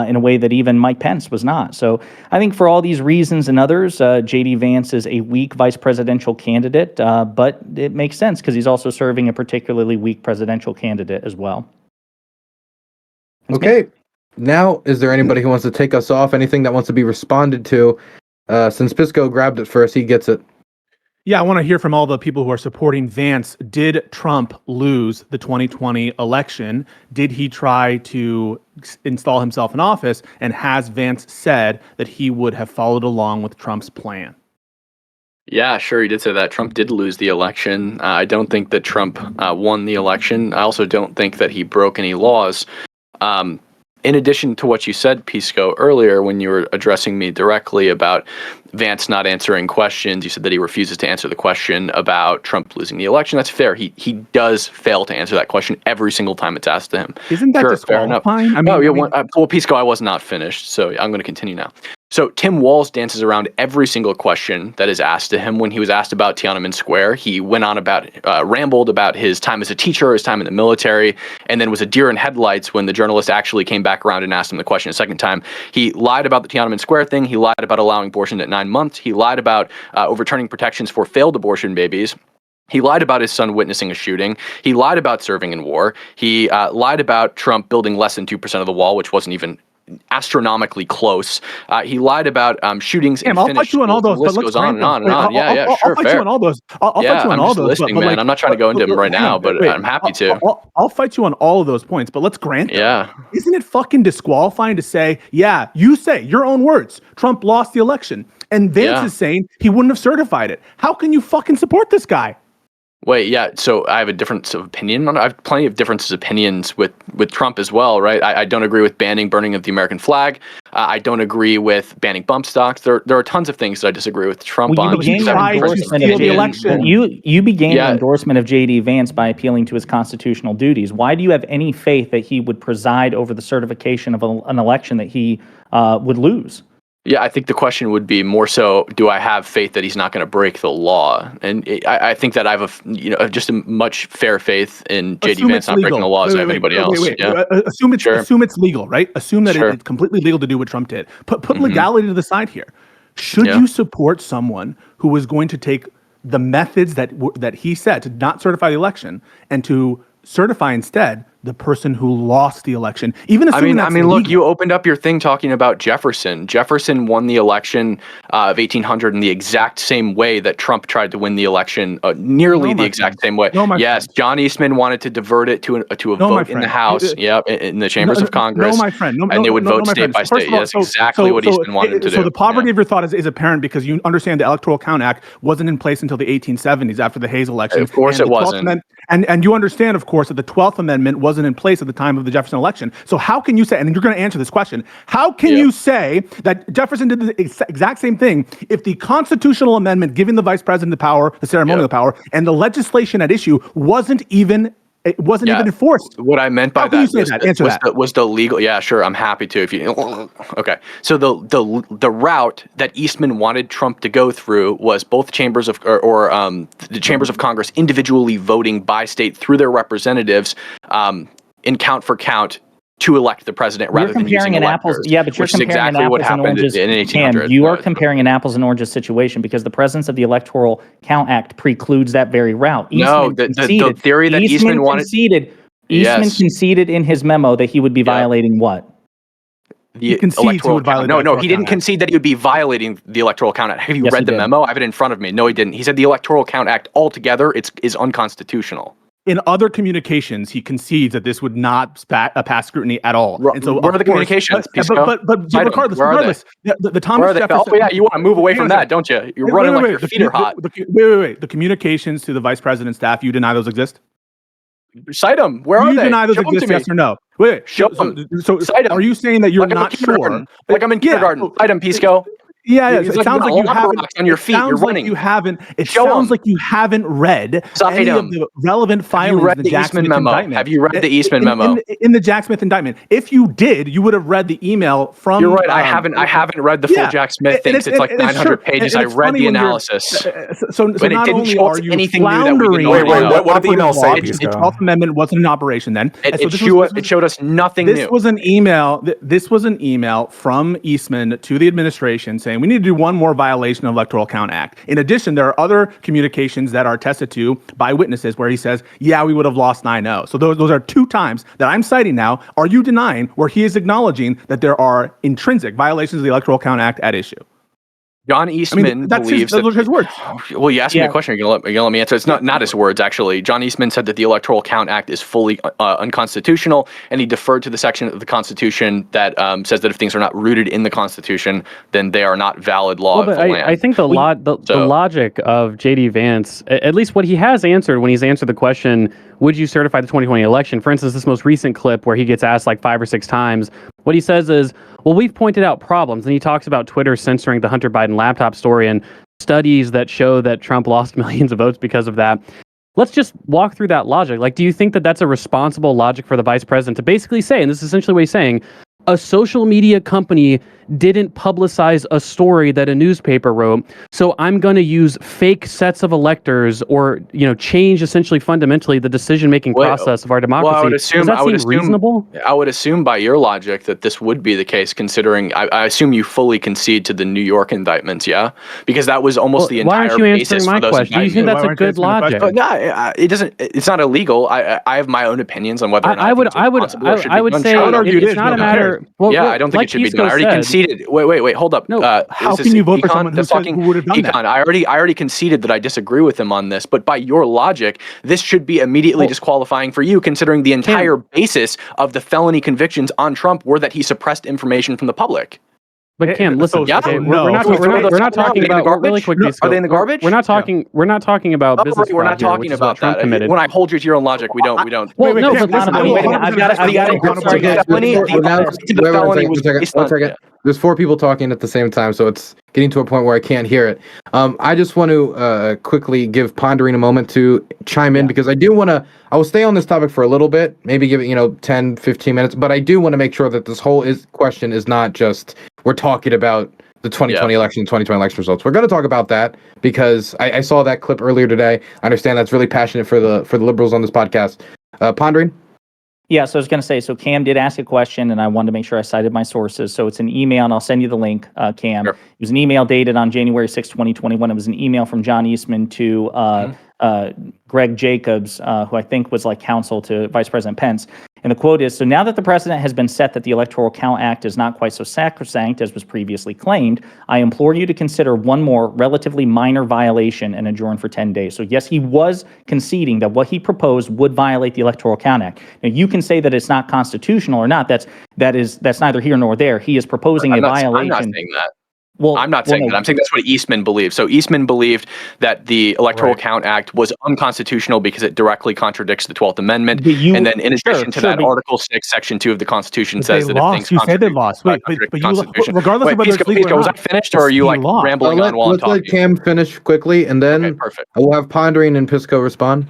in a way that even Mike Pence was not. So I think for all these reasons and others, J.D. Vance is a weak vice presidential candidate, but it makes sense because he's also serving a particularly weak presidential candidate as well. Okay. Now, is there anybody who wants to take us off? Anything that wants to be responded to? Since Pisco grabbed it first, he gets it. Yeah, I want to hear from all the people who are supporting Vance. Did Trump lose the 2020 election? Did he try to install himself in office? And has Vance said that he would have followed along with Trump's plan? Yeah, sure. He did say that Trump did lose the election. I don't think that Trump won the election. I also don't think that he broke any laws. In addition to what you said, Pisco, earlier when you were addressing me directly about Vance not answering questions, you said that he refuses to answer the question about Trump losing the election. That's fair. He does fail to answer that question every single time it's asked to him. Isn't that disqualifying? Well, Pisco, I was not finished, so I'm going to continue now. So Tim Walz dances around every single question that is asked to him. When he was asked about Tiananmen Square, he went on about, rambled about his time as a teacher, his time in the military, and then was a deer in headlights when the journalist actually came back around and asked him the question a second time. He lied about the Tiananmen Square thing. He lied about allowing abortion at 9 months. He lied about overturning protections for failed abortion babies. He lied about his son witnessing a shooting. He lied about serving in war. He lied about Trump building less than 2% of the wall, which wasn't even astronomically close. He lied about shootings. I'll fight you on all those. The list goes on and on and on. I'll fight you on all those. I'll fight you on all those. Listening, man. Like, I'm not trying to go into them right now, but I'm happy to. I'll fight you on all of those points, but let's grant them. Yeah. Isn't it fucking disqualifying to say, yeah, you say, your own words, Trump lost the election, and Vance is saying he wouldn't have certified it. How can you fucking support this guy? Wait, yeah. So I have a difference of opinion on it. I have plenty of differences of opinions with Trump as well, right? I don't agree with burning of the American flag. I don't agree with banning bump stocks. There are tons of things that I disagree with Trump on. You began the endorsement of J.D. Vance by appealing to his constitutional duties. Why do you have any faith that he would preside over the certification of an election that he would lose? Yeah, I think the question would be more so, do I have faith that he's not going to break the law? And I think that I have just a much fair faith in J.D. Vance not breaking the law as anybody else. Yeah. Assume it's legal, right? Assume that it's completely legal to do what Trump did. Put legality to the side here. Should you support someone who was going to take the methods that he said to not certify the election and to certify instead the person who lost the election? Even assuming look, you opened up your thing talking about Jefferson. Jefferson won the election of 1800 in the exact same way that Trump tried to win the election, nearly the exact same way. Yes, John Eastman wanted to divert it to a vote in the House, in the chambers of Congress. No, my friend. And they would vote state by state. That's exactly what Eastman wanted to do. So the poverty of your thought is apparent because you understand the Electoral Count Act wasn't in place until the 1870s after the Hayes election. Of course it wasn't. And you understand, of course, that the 12th Amendment wasn't in place at the time of the Jefferson election. So how can you say, and you're going to answer this question, how can you say that Jefferson did the exact same thing if the constitutional amendment giving the vice president the power, the ceremonial power, and the legislation at issue wasn't even enforced? What I meant by that was the legal. Yeah, sure. I'm happy to. If you okay. So the route that Eastman wanted Trump to go through was both chambers of the chambers of Congress individually voting by state through their representatives in count for count to elect the president rather than using electors. But you're comparing exactly what happened in 1800. You are comparing an apples and oranges situation because the presence of the Electoral Count Act precludes that very route. The theory that Eastman wanted... Eastman conceded in his memo that he would be violating what? He concedes he would violate he didn't concede that he would be violating the Electoral Count Act. Have you read the memo? I have it in front of me. No, he didn't. He said the Electoral Count Act altogether is unconstitutional. In other communications, he concedes that this would not pass scrutiny at all. And so, where are the communications? But regardless, the Thomas Jefferson. Oh yeah, you want to move away from that, don't you? You're running like your feet are hot. Wait. The communications to the vice president's staff, you deny those exist? Cite them. Where are they? You deny those exist? Yes or no? Wait. Show them. So are you saying that you're not sure? Like I'm in kindergarten. Cite them, Pisco. Yeah. It sounds like you haven't. On your feet, you're running. You haven't. It sounds like you haven't read any of the relevant filings in the Jack Smith indictment. Have you read the Eastman memo? In the Jack Smith indictment. If you did, you would have read the email from. You're right. I haven't read the full Jack Smith thing. It's like 900 pages. I read the analysis. So not only are you floundering. What did the email say? The 12th Amendment wasn't in operation then. It showed us nothing new. This was an email from Eastman to the administration saying we need to do one more violation of Electoral Count Act. In addition, there are other communications that are attested to by witnesses where he says, yeah, we would have lost 9-0. So those are two times that I'm citing now. Are you denying where he is acknowledging that there are intrinsic violations of the Electoral Count Act at issue? John Eastman believes those are his words. Well, you asked me a question. You're gonna let me answer. It's not his words, actually. John Eastman said that the Electoral Count Act is fully unconstitutional, and he deferred to the section of the Constitution that says that if things are not rooted in the Constitution, then they are not valid law Well, of but the land. I think the logic of JD Vance, at least what he has answered when he's answered the question, would you certify the 2020 election? For instance, this most recent clip where he gets asked like 5 or 6 times, what he says is, well, we've pointed out problems. And he talks about Twitter censoring the Hunter Biden laptop story and studies that show that Trump lost millions of votes because of that. Let's just walk through that logic. Like, do you think that that's a responsible logic for the vice president to basically say, and this is essentially what he's saying, a social media company didn't publicize a story that a newspaper wrote, so I'm going to use fake sets of electors or, change essentially fundamentally the decision-making process of our democracy. Well, Does that seem reasonable? I would assume by your logic that this would be the case, considering I assume you fully concede to the New York indictments, yeah? Because that was almost the entire basis for those Why aren't you answering my question? Do you think that's a good logic? But no, it doesn't. It's not illegal. I have my own opinions on whether or not I would say it's not a matter. Well, yeah, I don't think it should be done. I already conceded. Wait, hold up. No, how can you vote for someone who would have done that? I already conceded that I disagree with him on this, but by your logic, this should be immediately disqualifying for you, considering the entire basis of the felony convictions on Trump were that he suppressed information from the public. But Cam, listen. Yeah, okay, we're not talking about really quick. Are they in the garbage? We're not talking. We're not talking about business. We're not talking about Trump that. committed. When I hold you to your own logic, we don't. Well, no, but I've got it. One second. There's 4 people talking at the same time, so it's getting to a point where I can't hear it. I just want to quickly give Pondering a moment to chime in, because I will stay on this topic for a little bit, maybe give it 10, 15 minutes, but I do want to make sure that this whole question is not just we're talking about the 2020 election, 2020 election results. We're going to talk about that because I saw that clip earlier today. I understand that's really passionate for the liberals on this podcast. Pondering? Yeah, so I was going to say, so Cam did ask a question, and I wanted to make sure I cited my sources. So it's an email, and I'll send you the link, Cam. Sure. It was an email dated on January 6, 2021. It was an email from John Eastman to Greg Jacobs, who I think was like counsel to Vice President Pence. And the quote is, so now that the president has been set that the Electoral Count Act is not quite so sacrosanct as was previously claimed, I implore you to consider one more relatively minor violation and adjourn for 10 days. So yes, he was conceding that what he proposed would violate the Electoral Count Act. Now you can say that it's not constitutional or not. That's neither here nor there. He is proposing a violation. I'm not saying that. Well, I'm not saying that. I'm saying that's what Eastman believed. So Eastman believed that the Electoral Count Act was unconstitutional because it directly contradicts the 12th Amendment. And then in addition to that, Article 6, Section 2 of the Constitution says that if things say they lost. Wait, but regardless of whether it's legal or not. Was I finished, or are you like rambling on while I'm talking? Let's let Cam finish quickly, and then we'll have Pondering and Pisco respond.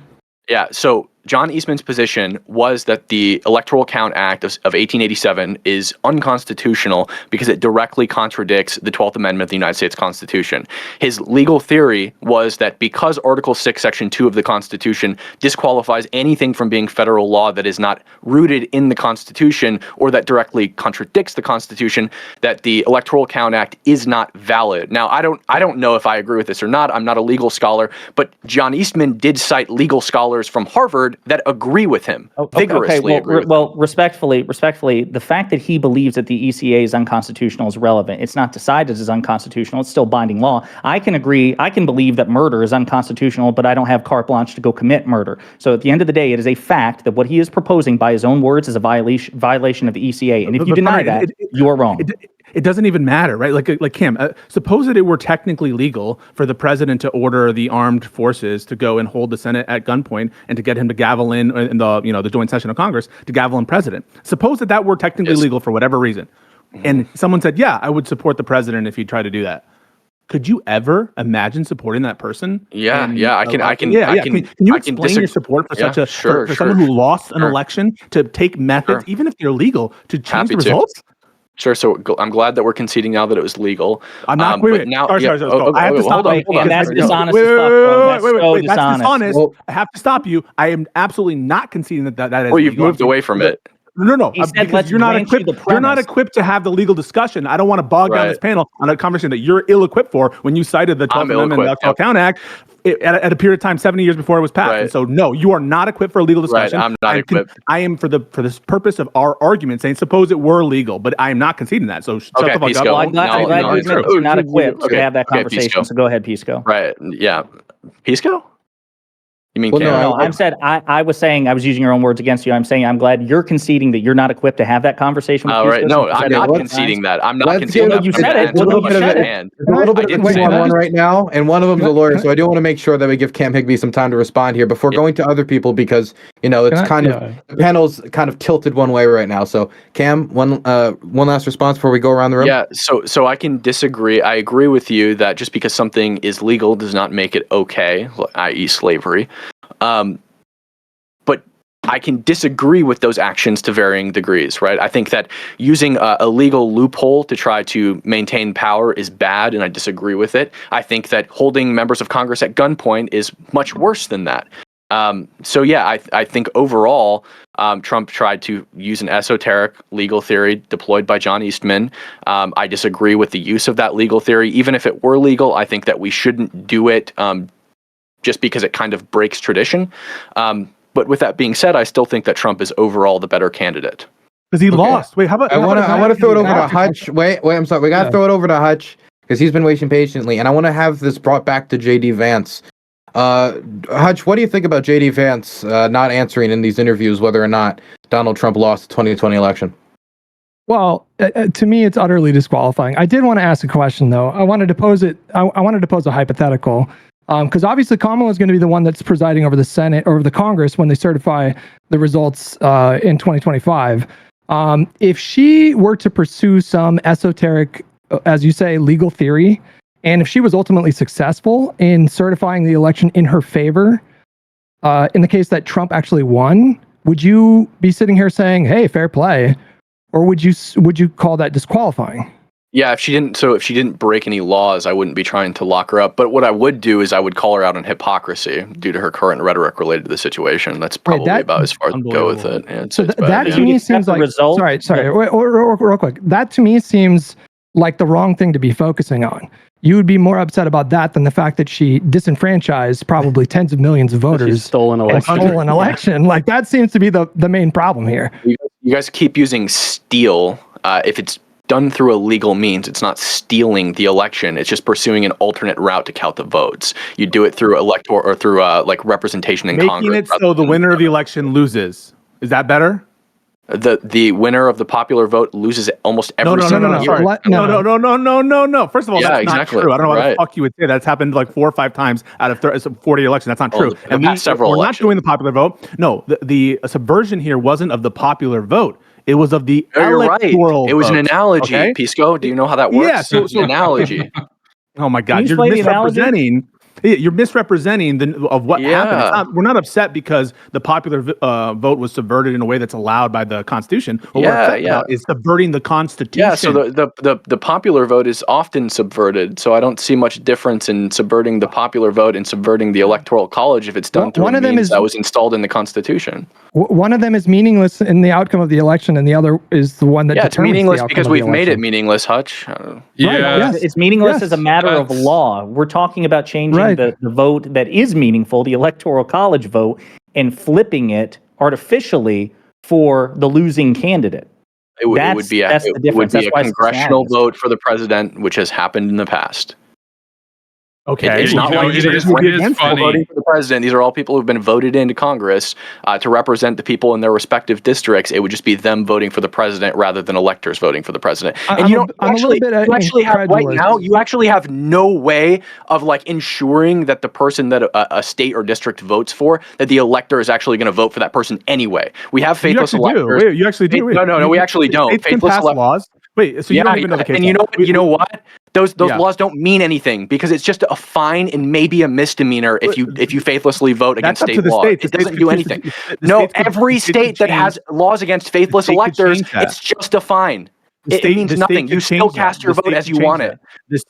Yeah, so John Eastman's position was that the Electoral Count Act of 1887 is unconstitutional because it directly contradicts the 12th Amendment of the United States Constitution. His legal theory was that because Article 6, Section 2 of the Constitution disqualifies anything from being federal law that is not rooted in the Constitution or that directly contradicts the Constitution, that the Electoral Count Act is not valid. Now, I don't know if I agree with this or not. I'm not a legal scholar, but John Eastman did cite legal scholars from Harvard that agree with him, vigorously agree with him. Respectfully, the fact that he believes that the ECA is unconstitutional is relevant. It's not decided as unconstitutional. It's still binding law. I can agree. I can believe that murder is unconstitutional, but I don't have carte blanche to go commit murder. So at the end of the day, it is a fact that what he is proposing by his own words is a violation of the ECA. And if you deny that, you are wrong. It doesn't even matter, right? Like Cam, suppose that it were technically legal for the president to order the armed forces to go and hold the Senate at gunpoint and to get him to gavel in the joint session of Congress to gavel in president. Suppose that were technically legal for whatever reason, and someone said, "Yeah, I would support the president if he tried to do that." Could you ever imagine supporting that person? Can you explain your support for for someone who lost an election to take methods, even if they're legal, to change the results? Sure. So I'm glad that we're conceding now that it was legal. I'm not. Sorry. I have to stop. That's dishonest as fuck. Wait. That's dishonest. Well, I have to stop you. I am absolutely not conceding that is. Well, you've moved away from it. No. Because you're not equipped. You're not equipped to have the legal discussion. I don't want to bog down this panel on a conversation that you're ill-equipped for when you cited the 12th Amendment Electoral Count Act. at a period of time 70 years before it was passed. Right. And so, no, you are not equipped for a legal discussion. Right, I'm not equipped. I am for this purpose of our argument saying, suppose it were legal, but I am not conceding that. So shut Okay, the fuck Pisco. up. Well, I'm glad you admit that you're not equipped to have that Okay, conversation. Pisco. So go ahead, Pisco. Right. Yeah. Pisco? You mean Well, Cam? no, No, I was saying, I was using your own words against you. I'm saying I'm glad you're conceding that you're not equipped to have that conversation with All right. Pisco. No, since you I'm said it not multiple conceding times. that. I'm not Let's conceding give that. you I'm said gonna it. answer a little the bit of question it. at hand. There's a little bit I of didn't say one that. right now, and one of them's a lawyer, so I do want to make sure that we give Cam Higby some time to respond here before going to other people because it's the panel's kind of tilted one way right now. So Cam, one last response before we go around the room. Yeah, so I can disagree. I agree with you that just because something is legal does not make it okay, i.e. slavery. But I can disagree with those actions to varying degrees, right? I think that using a legal loophole to try to maintain power is bad, and I disagree with it. I think that holding members of Congress at gunpoint is much worse than that. So yeah, I think overall, Trump tried to use an esoteric legal theory deployed by John Eastman. I disagree with the use of that legal theory. Even if it were legal, I think that we shouldn't do it just because it kind of breaks tradition. But with that being said, I still think that Trump is overall the better candidate. Because he lost. Wait, how about? I want to throw it over to Hutch. Wait, I'm sorry. We got to throw it over to Hutch because he's been waiting patiently, and I want to have this brought back to JD Vance. Hutch, what do you think about JD Vance not answering in these interviews whether or not Donald Trump lost the 2020 election? Well, to me, it's utterly disqualifying. I did want to ask a question, though. I wanted to pose it. I wanted to pose a hypothetical. Because obviously Kamala is going to be the one that's presiding over the Senate or the Congress when they certify the results in 2025. If she were to pursue some esoteric, as you say, legal theory, and if she was ultimately successful in certifying the election in her favor, in the case that Trump actually won, would you be sitting here saying, "Hey, fair play," or would you call that disqualifying? Yeah, if she didn't break any laws, I wouldn't be trying to lock her up. But what I would do is I would call her out on hypocrisy due to her current rhetoric related to the situation. That's probably about as far as I go with it. Yeah, so that to me seems like sorry, real quick. That to me seems like the wrong thing to be focusing on. You would be more upset about that than the fact that she disenfranchised probably tens of millions of voters. Stole an election. Like that seems to be the main problem here. You guys keep using steal. If it's done through a legal means, it's not stealing the election. It's just pursuing an alternate route to count the votes. You do it through electoral or through like representation in Congress. Making it so the winner of the election loses. Is that better? The winner of the popular vote loses almost every single year. No. First of all, that's not true. I don't know why the fuck you would say that. It's happened like 4 or 5 times out of 40 elections. That's not true. And we're not doing the popular vote. No, the subversion here wasn't of the popular vote. It was of the electoral vote. It was an analogy, okay? Pisco. Do you know how that works? Yeah, so it's an analogy. Oh my God, you're misrepresenting. You're misrepresenting of what happened. We're not upset because the popular vote was subverted in a way that's allowed by the Constitution. What we're upset about is subverting the Constitution. Yeah, so the popular vote is often subverted. So I don't see much difference in subverting the popular vote and subverting the Electoral College if it's done through a means that was installed in the Constitution. One of them is meaningless in the outcome of the election, and the other is the one that determines it's meaningless the outcome because we've made it meaningless, Hutch. It's meaningless as a matter of law. We're talking about changing the vote that is meaningful, the Electoral College vote, and flipping it artificially for the losing candidate. It would be a congressional vote for the president, which has happened in the past. Okay, it's not like these are just people voting for the president. These are all people who've been voted into Congress to represent the people in their respective districts. It would just be them voting for the president rather than electors voting for the president. And you actually have no way of like ensuring that the person that a state or district votes for, that the elector is actually going to vote for that person anyway. We have faithless electors. You actually do. No, we actually don't. Faithless laws. Wait, so you don't even know the case. And you know what? Those laws don't mean anything because it's just a fine and maybe a misdemeanor if you faithlessly vote against state law. It doesn't do anything. No, every state that has laws against faithless electors, it's just a fine. It means nothing. You still cast your vote as you want it.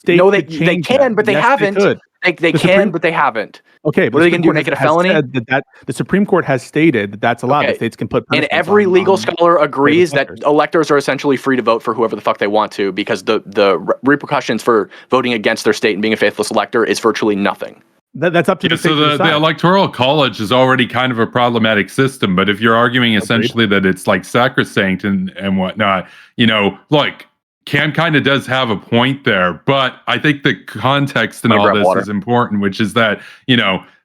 No, they can, but they haven't. They can, but they haven't. Okay, what are they going to do? Make it a felony? That the Supreme Court has stated that that's allowed. The states can put. And every legal scholar agrees that electors are essentially free to vote for whoever the fuck they want to, because the repercussions for voting against their state and being a faithless elector is virtually nothing. That's up to Yeah, the state so to the decide. electoral college is already kind of a problematic system, but if you're arguing essentially that it's like sacrosanct and whatnot, look, Cam kind of does have a point there, but I think the context in all this is important, which is that,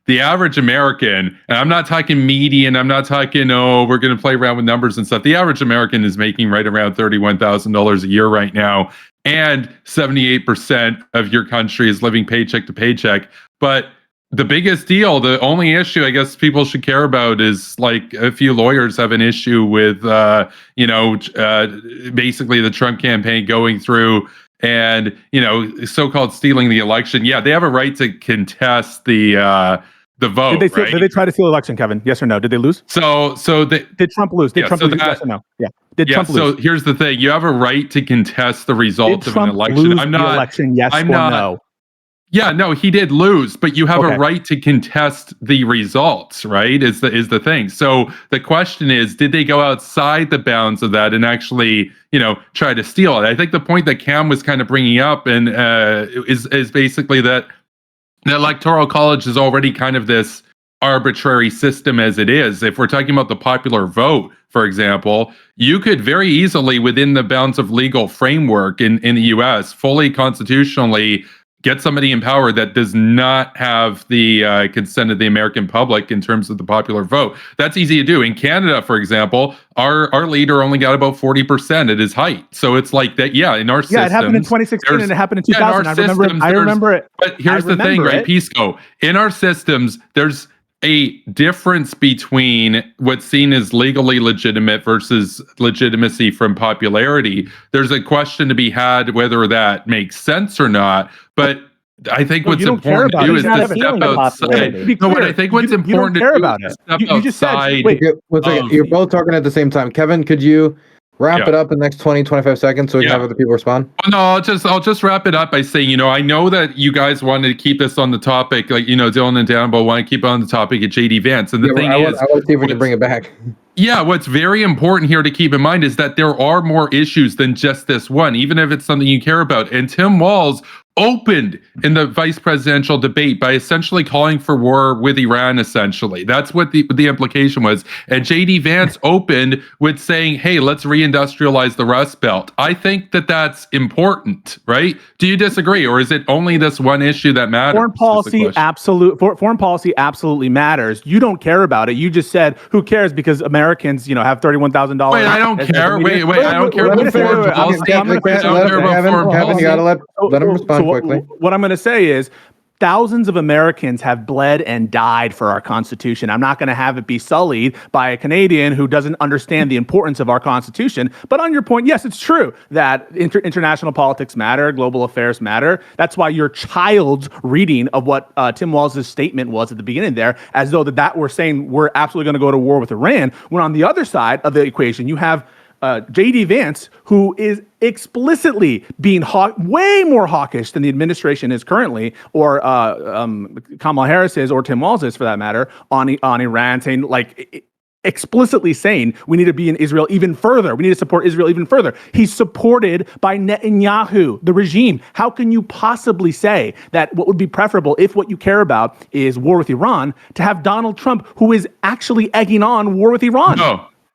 the average American, and I'm not talking median, I'm not talking, we're going to play around with numbers and stuff. The average American is making right around $31,000 a year right now, and 78% of your country is living paycheck to paycheck. But the biggest deal, the only issue I guess people should care about is like a few lawyers have an issue with, basically the Trump campaign going through and, so-called stealing the election. Yeah, they have a right to contest the vote. Did they try to steal the election, Kevin? Yes or no? Did they lose? Did Trump lose? Did Trump lose? Yes or no? Yeah. Did Trump lose? So here's the thing: you have a right to contest the result of an election. Lose the election? Yes or no? Yeah, no, he did lose, but you have a right to contest the results, right? Is the thing. So the question is, did they go outside the bounds of that and actually, try to steal it? I think the point that Cam was kind of bringing up and is basically that the electoral college is already kind of this arbitrary system as it is. If we're talking about the popular vote, for example, you could very easily, within the bounds of legal framework in the US, fully constitutionally get somebody in power that does not have the consent of the American public in terms of the popular vote. That's easy to do. In Canada, for example, our leader only got about 40% at his height. So it's like that. Yeah, in our systems. Yeah, it happened in 2016 and it happened in 2000. I remember it. But here's the thing, right, Pisco? In our systems, there's a difference between what's seen as legally legitimate versus legitimacy from popularity. There's a question to be had whether that makes sense or not. But I think what's important to do is to step outside. No, what I think what's important to do is step outside. Wait, you're both talking at the same time. Kevin, could you wrap it up in the next 20-25 seconds so we can have other people respond? No, I'll just wrap it up by saying, I know that you guys wanted to keep this on the topic, like, Dylan and Downbow want to keep on the topic of JD Vance. And the thing is, I want to see if we can bring it back. Yeah, what's very important here to keep in mind is that there are more issues than just this one, even if it's something you care about. And Tim Walz opened in the vice presidential debate by essentially calling for war with Iran, essentially. That's what the implication was. And JD Vance opened with saying, hey, let's reindustrialize the Rust Belt. I think that that's important, right? Do you disagree? Or is it only this one issue that matters? Foreign policy absolutely matters. You don't care about it. You just said, who cares? Because Americans, have $31,000. Wait, I don't care. Wait, I don't care about foreign policy. Kevin, you gotta let him respond quickly. What I'm going to say is thousands of Americans have bled and died for our Constitution. I'm not going to have it be sullied by a Canadian who doesn't understand the importance of our Constitution. But on your point, yes, it's true that international politics matter, global affairs matter. That's why your child's reading of what Tim Walz's statement was at the beginning there, as though that we're saying we're absolutely going to go to war with Iran, when on the other side of the equation, you have JD Vance, who is explicitly being way more hawkish than the administration is currently, or Kamala Harris is, or Tim Walz is for that matter, on Iran, saying explicitly saying we need to be in Israel even further. We need to support Israel even further. He's supported by Netanyahu, the regime. How can you possibly say that what would be preferable, if what you care about is war with Iran, to have Donald Trump, who is actually egging on war with Iran?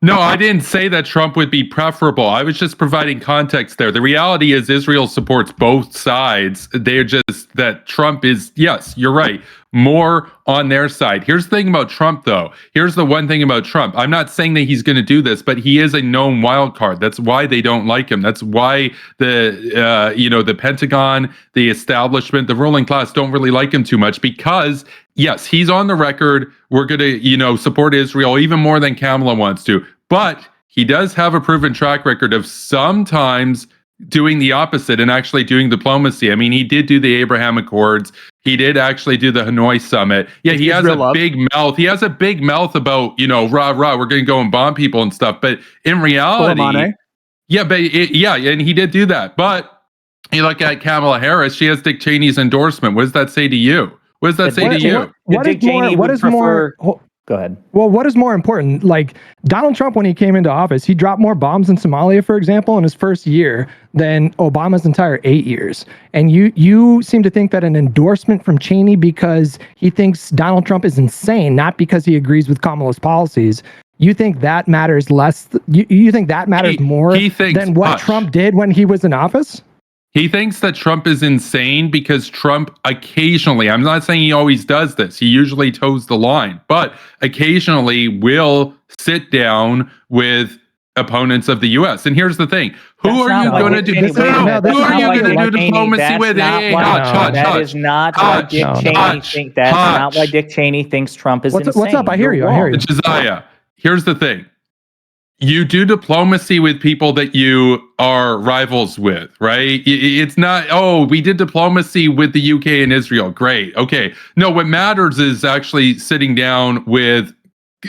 No, I didn't say that Trump would be preferable. I was just providing context there. The reality is Israel supports both sides. They're just that Trump is, yes, you're right, more on their side. Here's the thing about Trump, though. Here's the one thing about Trump. I'm not saying that he's going to do this, but he is a known wild card. That's why they don't like him. That's why the Pentagon, the establishment, the ruling class don't really like him too much, because yes, he's on the record. We're going to, support Israel even more than Kamala wants to. But he does have a proven track record of sometimes doing the opposite and actually doing diplomacy. I mean, he did do the Abraham Accords. He did actually do the Hanoi Summit. Yeah, he has a big mouth. He has a big mouth about, rah, we're going to go and bomb people and stuff. But in reality, and he did do that. But you look at Kamala Harris, she has Dick Cheney's endorsement. What does that say to you? What does that say to you? What is more? Go ahead. Well, what is more important? Like Donald Trump, when he came into office, he dropped more bombs in Somalia, for example, in his first year than Obama's entire 8 years. And you seem to think that an endorsement from Cheney because he thinks Donald Trump is insane, not because he agrees with Kamala's policies. You think that matters less? You think that matters more than what Trump did when he was in office? He thinks that Trump is insane because Trump occasionally, I'm not saying he always does this, he usually toes the line, but occasionally will sit down with opponents of the U.S. And here's the thing. Who are you going to do diplomacy with? That is not why Dick Cheney thinks. That's not why Dick Cheney thinks Trump is insane. What's up? I hear you. Josiah, here's the thing. You do diplomacy with people that you are rivals with, right? It's not, oh, we did diplomacy with the UK and Israel. Great. Okay. No, what matters is actually sitting down with,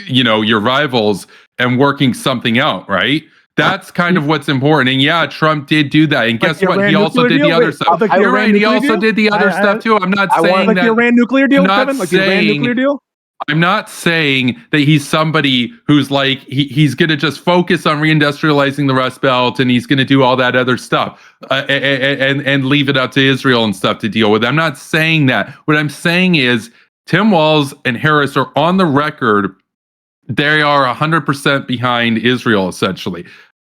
your rivals and working something out, right? That's kind of what's important. And yeah, Trump did do that. And guess what? He also did the other stuff. You're right. He also did the other stuff too. I'm not saying that. Like your Iran nuclear deal, Kevin? Like your Iran nuclear deal? I'm not saying that he's somebody who's like, he's going to just focus on reindustrializing the Rust Belt and he's going to do all that other stuff and leave it up to Israel and stuff to deal with. I'm not saying that. What I'm saying is Tim Walz and Harris are on the record. They are 100% behind Israel, essentially.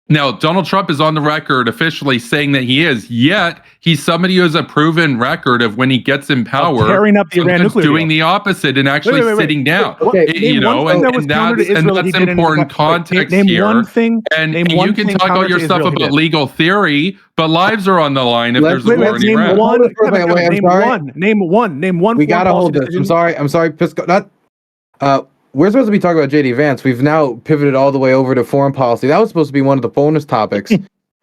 Now, Donald Trump is on the record officially saying that he is, yet he's somebody who has a proven record of when he gets in power, tearing up the Iran nuclear doing the opposite and actually sitting down. Okay, and that's important context name here. One thing, and you can talk all your stuff about legal theory, but lives are on the line if there's a war in Iran. Name one. We gotta hold this. I'm sorry, Pisco. We're supposed to be talking about JD Vance. We've now pivoted all the way over to foreign policy. That was supposed to be one of the bonus topics.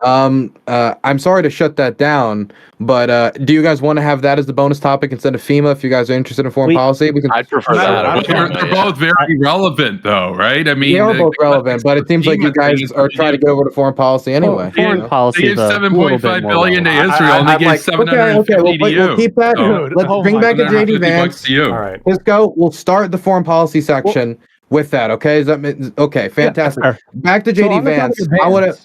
I'm sorry to shut that down, but do you guys want to have that as the bonus topic instead of FEMA if you guys are interested in foreign policy? I'd prefer that. They're both very relevant, though, right? I mean, they are both relevant, but it seems like you guys are trying to go over to foreign policy anyway. Foreign policy. They gave $7.5 billion to Israel, and they gave $750 to you. We'll keep that. Let's bring back a JD Vance. All right, let's go. We'll start the foreign policy section with that. Okay, is that okay? Fantastic. Back to JD Vance. I want to.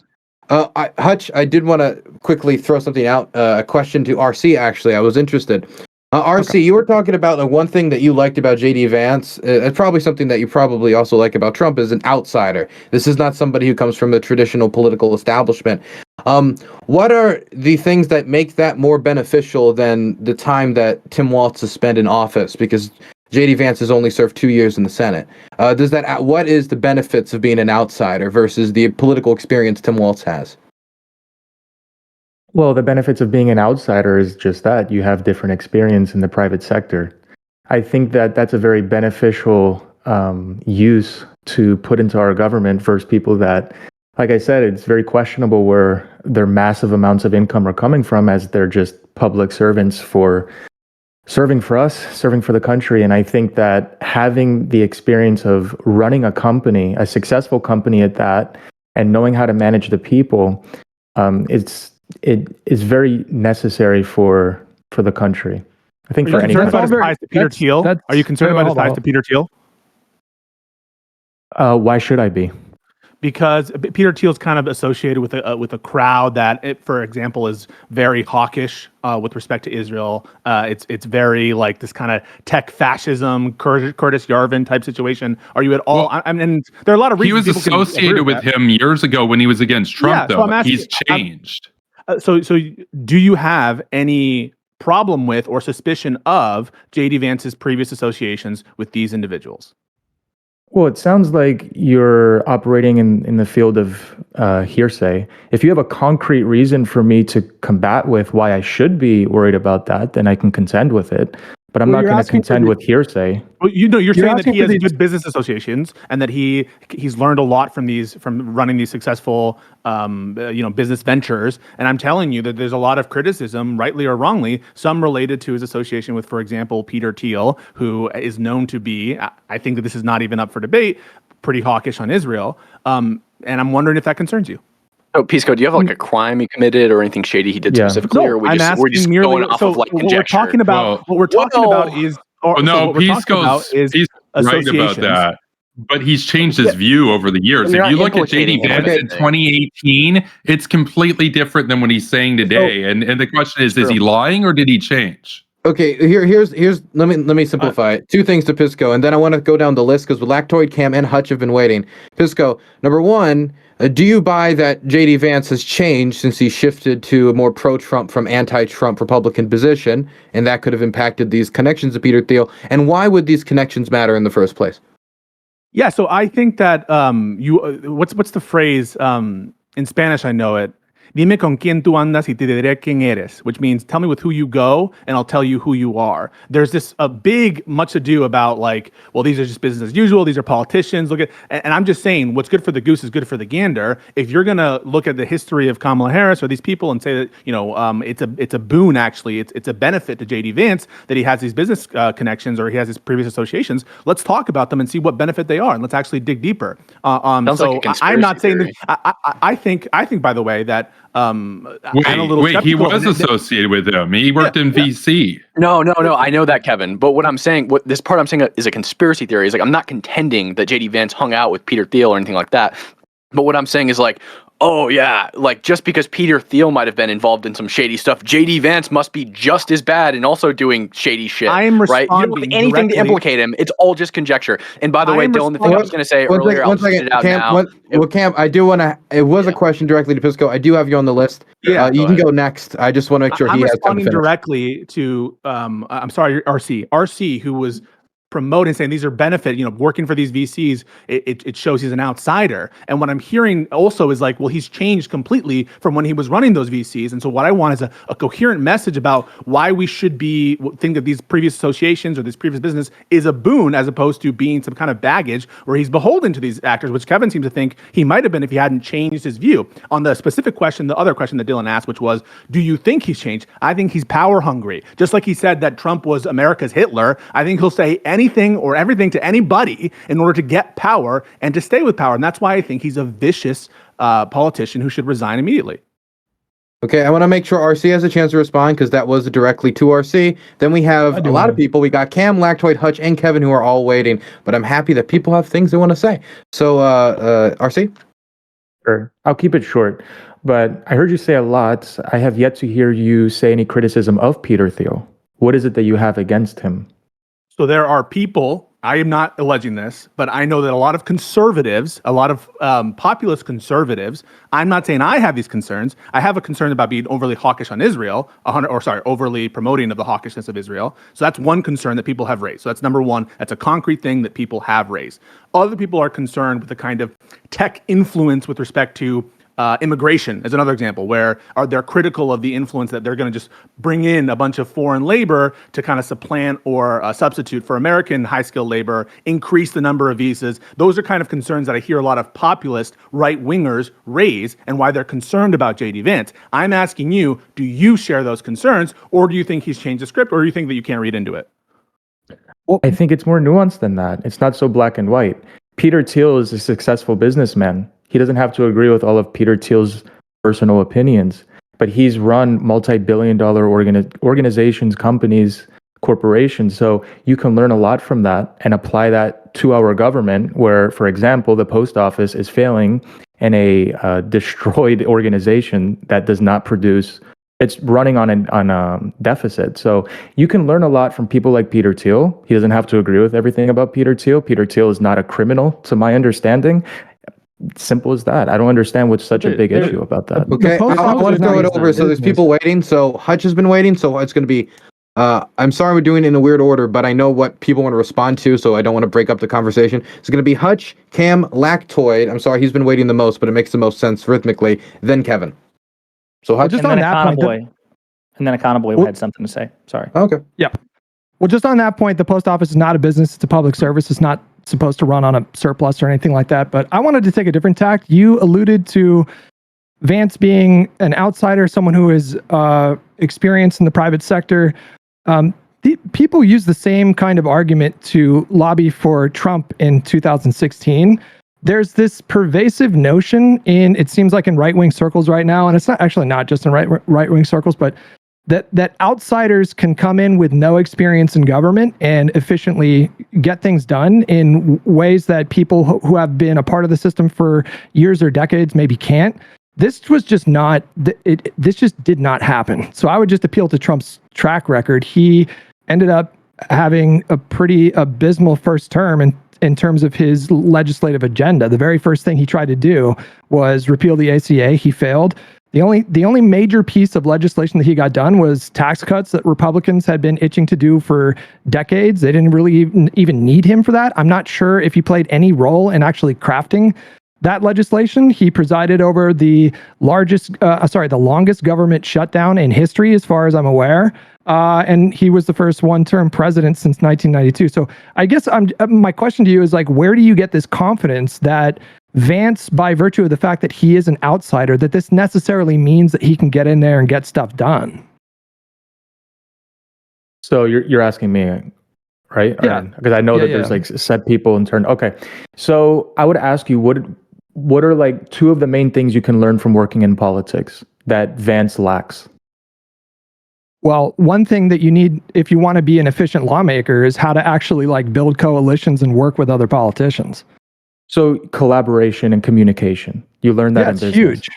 Hutch, I did want to quickly throw something out, a question to RC, actually. I was interested. RC, you were talking about one thing that you liked about JD Vance. It's probably something that you probably also like about Trump is an outsider. This is not somebody who comes from the traditional political establishment. What are the things that make that more beneficial than the time that Tim Walz has spent in office? Because JD Vance has only served 2 years in the Senate. What is the benefits of being an outsider versus the political experience Tim Walz has? Well, the benefits of being an outsider is just that you have different experience in the private sector. I think that that's a very beneficial use to put into our government versus people that, like I said, it's very questionable where their massive amounts of income are coming from, as they're just public servants for serving for us, serving for the country. And I think that having the experience of running a company, a successful company at that, and knowing how to manage the people, it is very necessary for the country. I think for any country. Are you concerned about his ties to Peter Thiel? Why should I be? Because Peter Thiel's kind of associated with a crowd that, for example, is very hawkish with respect to Israel. It's very like this kind of tech fascism, Curtis Yarvin type situation. Are you at all? Well, I mean, there are a lot of reasons. He was associated with him years ago when he was against Trump, though. So he's changed. So do you have any problem with or suspicion of JD Vance's previous associations with these individuals? Well, it sounds like you're operating in the field of hearsay. If you have a concrete reason for me to combat with why I should be worried about that, then I can contend with it. But I'm not going to contend with hearsay. Well, you're saying that he has good business associations and that he's learned a lot from running these successful business ventures. And I'm telling you that there's a lot of criticism, rightly or wrongly, some related to his association with, for example, Peter Thiel, who is known to be, I think that this is not even up for debate, pretty hawkish on Israel. And I'm wondering if that concerns you. Oh, Pisco, do you have like a crime he committed or anything shady he did specifically, or we're just going off of like conjecture? What we're talking about is Pisco's right about that. But he's changed his view over the years. You're If you not look at JD implicating him Vance or in anything. 2018, it's completely different than what he's saying today. And the question is he lying or did he change? Okay, here's let me simplify it. Two things to Pisco, and then I want to go down the list because Lactoid, Cam, and Hutch have been waiting. Pisco, number one, do you buy that JD Vance has changed since he shifted to a more pro-Trump from anti-Trump Republican position, and that could have impacted these connections to Peter Thiel? And why would these connections matter in the first place? Yeah, so I think that what's the phrase in Spanish? I know it. Dime con quién tú andas y te diré quién eres, which means tell me with who you go and I'll tell you who you are. There's this much ado about like, well, these are just business as usual. These are politicians. And I'm just saying what's good for the goose is good for the gander. If you're going to look at the history of Kamala Harris or these people and say that, it's a boon, actually, it's a benefit to JD Vance that he has these business connections or he has his previous associations, let's talk about them and see what benefit they are. And let's actually dig deeper. Sounds like a conspiracy I'm not saying theory. that, I think, by the way, that I'm a little Wait, he skeptical. was associated with him. He worked in VC. No, I know that, Kevin. But what I'm saying, this part I'm saying is a conspiracy theory. Is like I'm not contending that JD Vance hung out with Peter Thiel or anything like that. But what I'm saying is like, oh yeah, like just because Peter Thiel might have been involved in some shady stuff, JD Vance must be just as bad and also doing shady shit. I'm right? You don't have responding anything directly. to implicate him. It's all just conjecture. And by the way, Dylan, the thing I was going to say earlier, I'll just get it out now. Cam, I do want to. It was a question directly to Pisco. I do have you on the list. Yeah, you can go next. I just want to make sure I'm he has time to responding finish. directly to I'm sorry, RC, who was promoting, saying these are benefit, working for these VCs, it shows he's an outsider. And what I'm hearing also is like, well, he's changed completely from when he was running those VCs. And so what I want is a coherent message about why we should think that these previous associations or this previous business is a boon as opposed to being some kind of baggage where he's beholden to these actors, which Kevin seems to think he might have been if he hadn't changed his view. On the specific question, the other question that Dylan asked, which was, do you think he's changed? I think he's power hungry. Just like he said that Trump was America's Hitler, I think he'll say anything or everything to anybody in order to get power and to stay with power. And that's why I think he's a vicious politician who should resign immediately. Okay, I want to make sure RC has a chance to respond because that was directly to RC. Then we have a lot of people. We got Cam, Lactoid, Hutch, and Kevin who are all waiting. But I'm happy that people have things they want to say. So, RC? Sure. I'll keep it short. But I heard you say a lot. I have yet to hear you say any criticism of Peter Thiel. What is it that you have against him? So there are people, I am not alleging this, but I know that a lot of conservatives, a lot of populist conservatives, I'm not saying I have these concerns. I have a concern about being overly hawkish on Israel, overly promoting of the hawkishness of Israel. So that's one concern that people have raised. So that's number one. That's a concrete thing that people have raised. Other people are concerned with the kind of tech influence with respect to immigration is another example where they're critical of the influence that they're going to just bring in a bunch of foreign labor to kind of supplant or substitute for American high-skilled labor, increase the number of visas. Those are kind of concerns that I hear a lot of populist right-wingers raise and why they're concerned about JD Vance. I'm asking you, do you share those concerns or do you think he's changed the script or do you think that you can't read into it? Well, I think it's more nuanced than that. It's not so black and white. Peter Thiel is a successful businessman. He doesn't have to agree with all of Peter Thiel's personal opinions, but he's run multi-billion-dollar organizations, companies, corporations. So you can learn a lot from that and apply that to our government where, for example, the post office is failing in a destroyed organization that does not produce. It's running on a deficit. So you can learn a lot from people like Peter Thiel. He doesn't have to agree with everything about Peter Thiel. Peter Thiel is not a criminal, to my understanding. Simple as that. I don't understand what's such a big issue about that. Okay, I want to throw it over. So there's people waiting. So Hutch has been waiting. So it's going to be, I'm sorry we're doing it in a weird order, but I know what people want to respond to, so I don't want to break up the conversation. It's going to be Hutch, Cam, Lactoid. I'm sorry, he's been waiting the most, but it makes the most sense rhythmically. Then Kevin. So Hutch. Just on that point. And then Econoboy had something to say. Sorry. Okay. Yeah. Well, just on that point, the post office is not a business. It's a public service. It's not supposed to run on a surplus or anything like that. But I wanted to take a different tact. You alluded to Vance being an outsider, someone who is experienced in the private sector. People use the same kind of argument to lobby for Trump in 2016. There's this pervasive notion it seems like in right-wing circles right now, and it's not just in right-wing circles, but that outsiders can come in with no experience in government and efficiently get things done in ways that people who have been a part of the system for years or decades maybe can't. This was just not, this just did not happen. So I would just appeal to Trump's track record. He ended up having a pretty abysmal first term in terms of his legislative agenda. The very first thing he tried to do was repeal the ACA. He failed. The only major piece of legislation that he got done was tax cuts that Republicans had been itching to do for decades. They didn't really even need him for that. I'm not sure if he played any role in actually crafting that legislation. He presided over the longest government shutdown in history, as far as I'm aware. And he was the first one-term president since 1992. So I guess my question to you is, like, where do you get this confidence that Vance, by virtue of the fact that he is an outsider, that this necessarily means that he can get in there and get stuff done? So you're asking me, right? Yeah. Because I know that there's like set people in turn. Okay. So I would ask you, what are like two of the main things you can learn from working in politics that Vance lacks? Well, one thing that you need if you want to be an efficient lawmaker is how to actually like build coalitions and work with other politicians. So collaboration and communication. You learn that in business. Huge.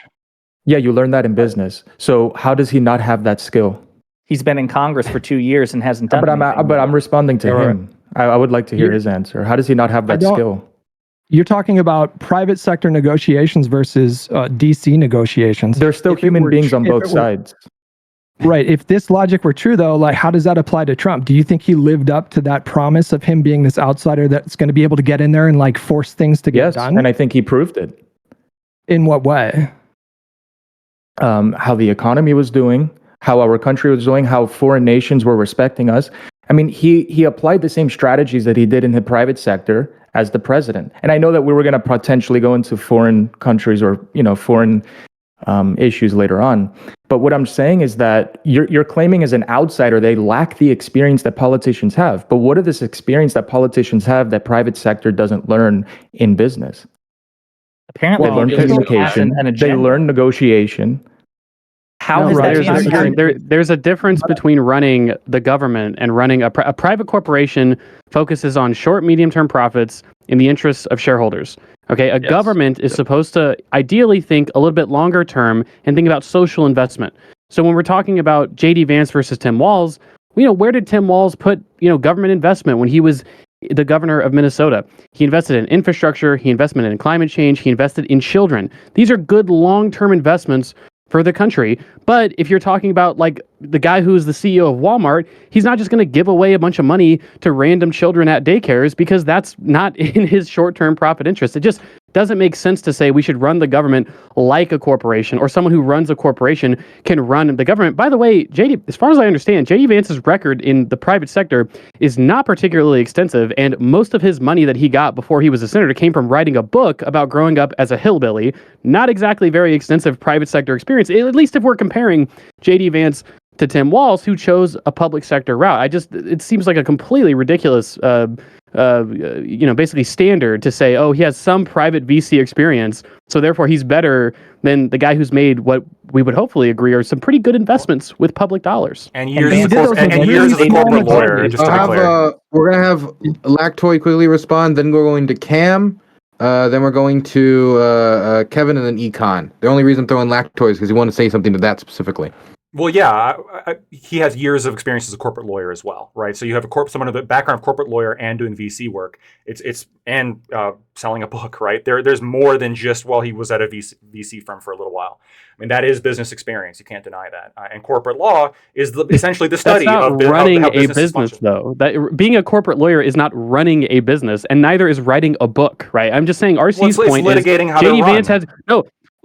Yeah, you learn that in business. So how does he not have that skill? He's been in Congress for 2 years and hasn't done anything. But I'm responding to him. I would like to hear his answer. How does he not have that skill? You're talking about private sector negotiations versus DC negotiations. There's still human beings on both sides. Right. If this logic were true, though, like, how does that apply to Trump? Do you think he lived up to that promise of him being this outsider that's going to be able to get in there and like force things to get done? And I think he proved it. In what way? How the economy was doing, how our country was doing, how foreign nations were respecting us. I mean, he applied the same strategies that he did in the private sector as the president. And I know that we were going to potentially go into foreign countries or, foreign issues later on. But what I'm saying is that you're claiming as an outsider, they lack the experience that politicians have. But what is this experience that politicians have that private sector doesn't learn in business? Apparently, they learn communication, they learn negotiation. There's a difference between running the government and running a private corporation. Focuses on short, medium-term profits in the interests of shareholders. Okay, a government is supposed to ideally think a little bit longer term and think about social investment. So when we're talking about J.D. Vance versus Tim Walz, where did Tim Walz put government investment when he was the governor of Minnesota? He invested in infrastructure, he invested in climate change, he invested in children. These are good long-term investments for the country. But if you're talking about like the guy who's the CEO of Walmart, he's not just going to give away a bunch of money to random children at daycares because that's not in his short-term profit interest. It just doesn't make sense to say we should run the government like a corporation, or someone who runs a corporation can run the government. By the way, as far as I understand, JD Vance's record in the private sector is not particularly extensive, and most of his money that he got before he was a senator came from writing a book about growing up as a hillbilly. Not exactly very extensive private sector experience, at least if we're comparing JD Vance to Tim Walz, who chose a public sector route. It seems like a completely ridiculous basically standard to say, oh, he has some private VC experience, so therefore he's better than the guy who's made what we would hopefully agree are some pretty good investments with public dollars. And years as a corporate lawyer, just to be clear. We're going to have Lactoy quickly respond, then we're going to Cam, then we're going to Kevin, and then Econ. The only reason I'm throwing Lactoy is because you want to say something to that specifically. Well, yeah, he has years of experience as a corporate lawyer as well, right? So you have someone with a background of corporate lawyer and doing VC work. It's selling a book, right? There's more than just he was at a VC firm for a little while. I mean, that is business experience. You can't deny that. And corporate law is essentially the study of running how a business, though. That being a corporate lawyer is not running a business, and neither is writing a book, right? I'm just saying RC's point is JD Vance has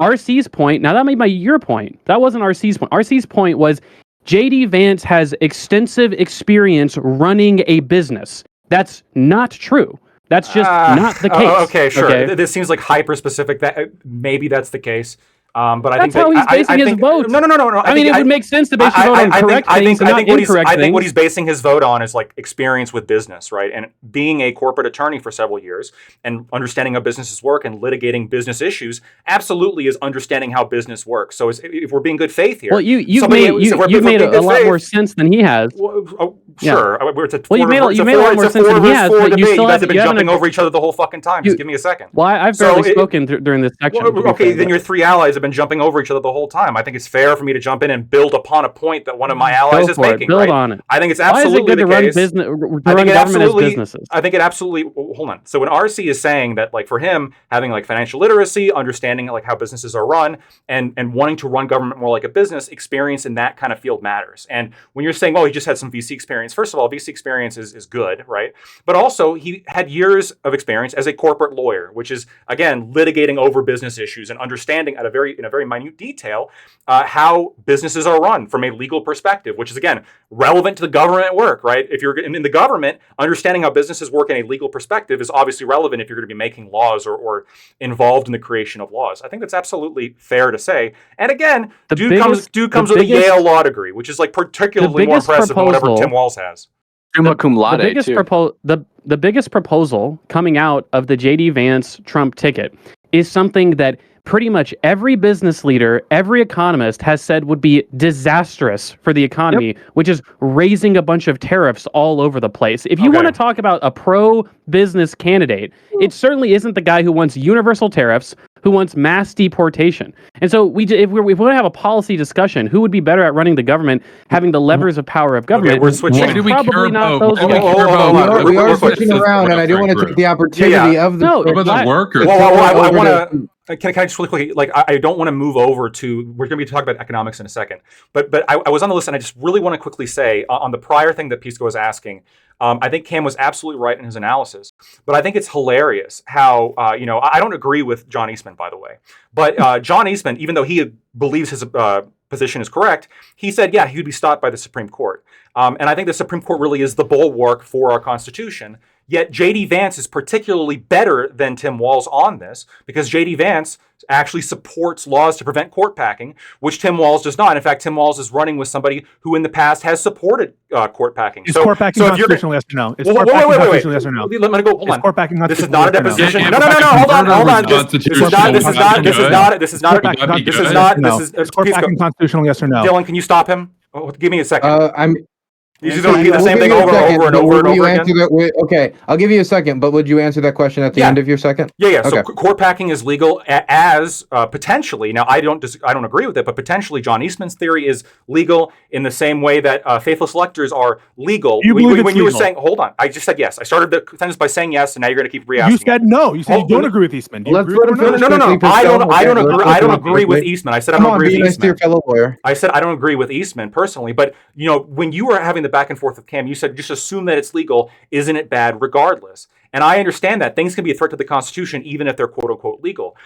RC's point, now that made your point. That wasn't RC's point. RC's point was JD Vance has extensive experience running a business. That's not true. That's just not the case. Okay, sure. Okay. This seems like hyper specific. That maybe that's the case. But I That's think how that, he's basing his vote. No. I mean, it would make sense to base your vote on correct things and not incorrect I think what things. he's basing his vote on is like experience with business, right? And being a corporate attorney for several years and understanding how businesses work and litigating business issues absolutely is understanding how business works. So if we're being good faith here, Well, you've made a lot more sense than he has. Well, Yeah. sure. You made a lot more sense than he has, but you still guys have been haven't jumping over each other the whole fucking time. Just give me a second. Well, I've barely spoken during this section. Well, okay, then your three allies have been jumping over each other the whole time. I think it's fair for me to jump in and build upon a point that one of my allies is making. Build right? on it. I think it's absolutely the case. Run government as businesses. I think it absolutely. Hold on. So when RC is saying that, like for him, having like financial literacy, understanding like how businesses are run, and wanting to run government more like a business, experience in that kind of field matters. And when you're saying, well, he just had some VC experience. First of all, VC experience is good, right? But also he had years of experience as a corporate lawyer, which is again litigating over business issues and understanding in a very minute detail how businesses are run from a legal perspective, which is again relevant to the government at work, right? If you're in the government, understanding how businesses work in a legal perspective is obviously relevant if you're going to be making laws or involved in the creation of laws. I think that's absolutely fair to say. And again, dude comes with a Yale law degree, which is like particularly more impressive than whatever Tim Walz has. Summa cum laude, the biggest proposal coming out of the JD Vance Trump ticket is something that pretty much every business leader, every economist has said would be disastrous for the economy, which is raising a bunch of tariffs all over the place. If you want to talk about a pro-business candidate, it certainly isn't the guy who wants universal tariffs, who wants mass deportation. And so if we want to have a policy discussion, who would be better at running the government, having the levers of power of government? Okay, we're switching. Why do we care about? We are switching around, and I do want to take the opportunity of the. What about the workers? I want to. Can I just really quickly, like, I don't want to move over to, we're going to be talking about economics in a second, but I was on the list and I just really want to quickly say on the prior thing that Pisco was asking, I think Cam was absolutely right in his analysis, but I think it's hilarious how, I don't agree with John Eastman, by the way, but John Eastman, even though he believes his position is correct, he said, yeah, he would be stopped by the Supreme Court. And I think the Supreme Court really is the bulwark for our Constitution. Yet J.D. Vance is particularly better than Tim Walz on this because J.D. Vance actually supports laws to prevent court packing, which Tim Walz does not. In fact, Tim Walz is running with somebody who in the past has supported court packing. Is court packing constitutional, yes or no? Is court packing constitutional, yes or no? Let me go. Hold on. Court packing this is not a deposition. No. No. Hold on. This is not. Is court packing constitutional, yes or no? Dylan, can you stop him? Give me a second. You're just going to repeat the same thing over and over again? Okay, I'll give you a second, but would you answer that question at the end of your second? Yeah. Okay. So court packing is legal as potentially. Now, I don't agree with it, but potentially John Eastman's theory is legal in the same way that faithless electors are legal. You believe it's when you were legal? saying, hold on, I just said yes. I started the sentence by saying yes, and now you're going to keep re-asking. You said no. You said you don't agree with Eastman. Do you agree with him or not? No. I don't agree with Eastman. I said I don't agree with Eastman. Your fellow lawyer. I said I don't agree with Eastman personally, but when you were having the back and forth with Cam, you said just assume that it's legal. Isn't it bad regardless? And I understand that things can be a threat to the Constitution even if they're quote unquote legal.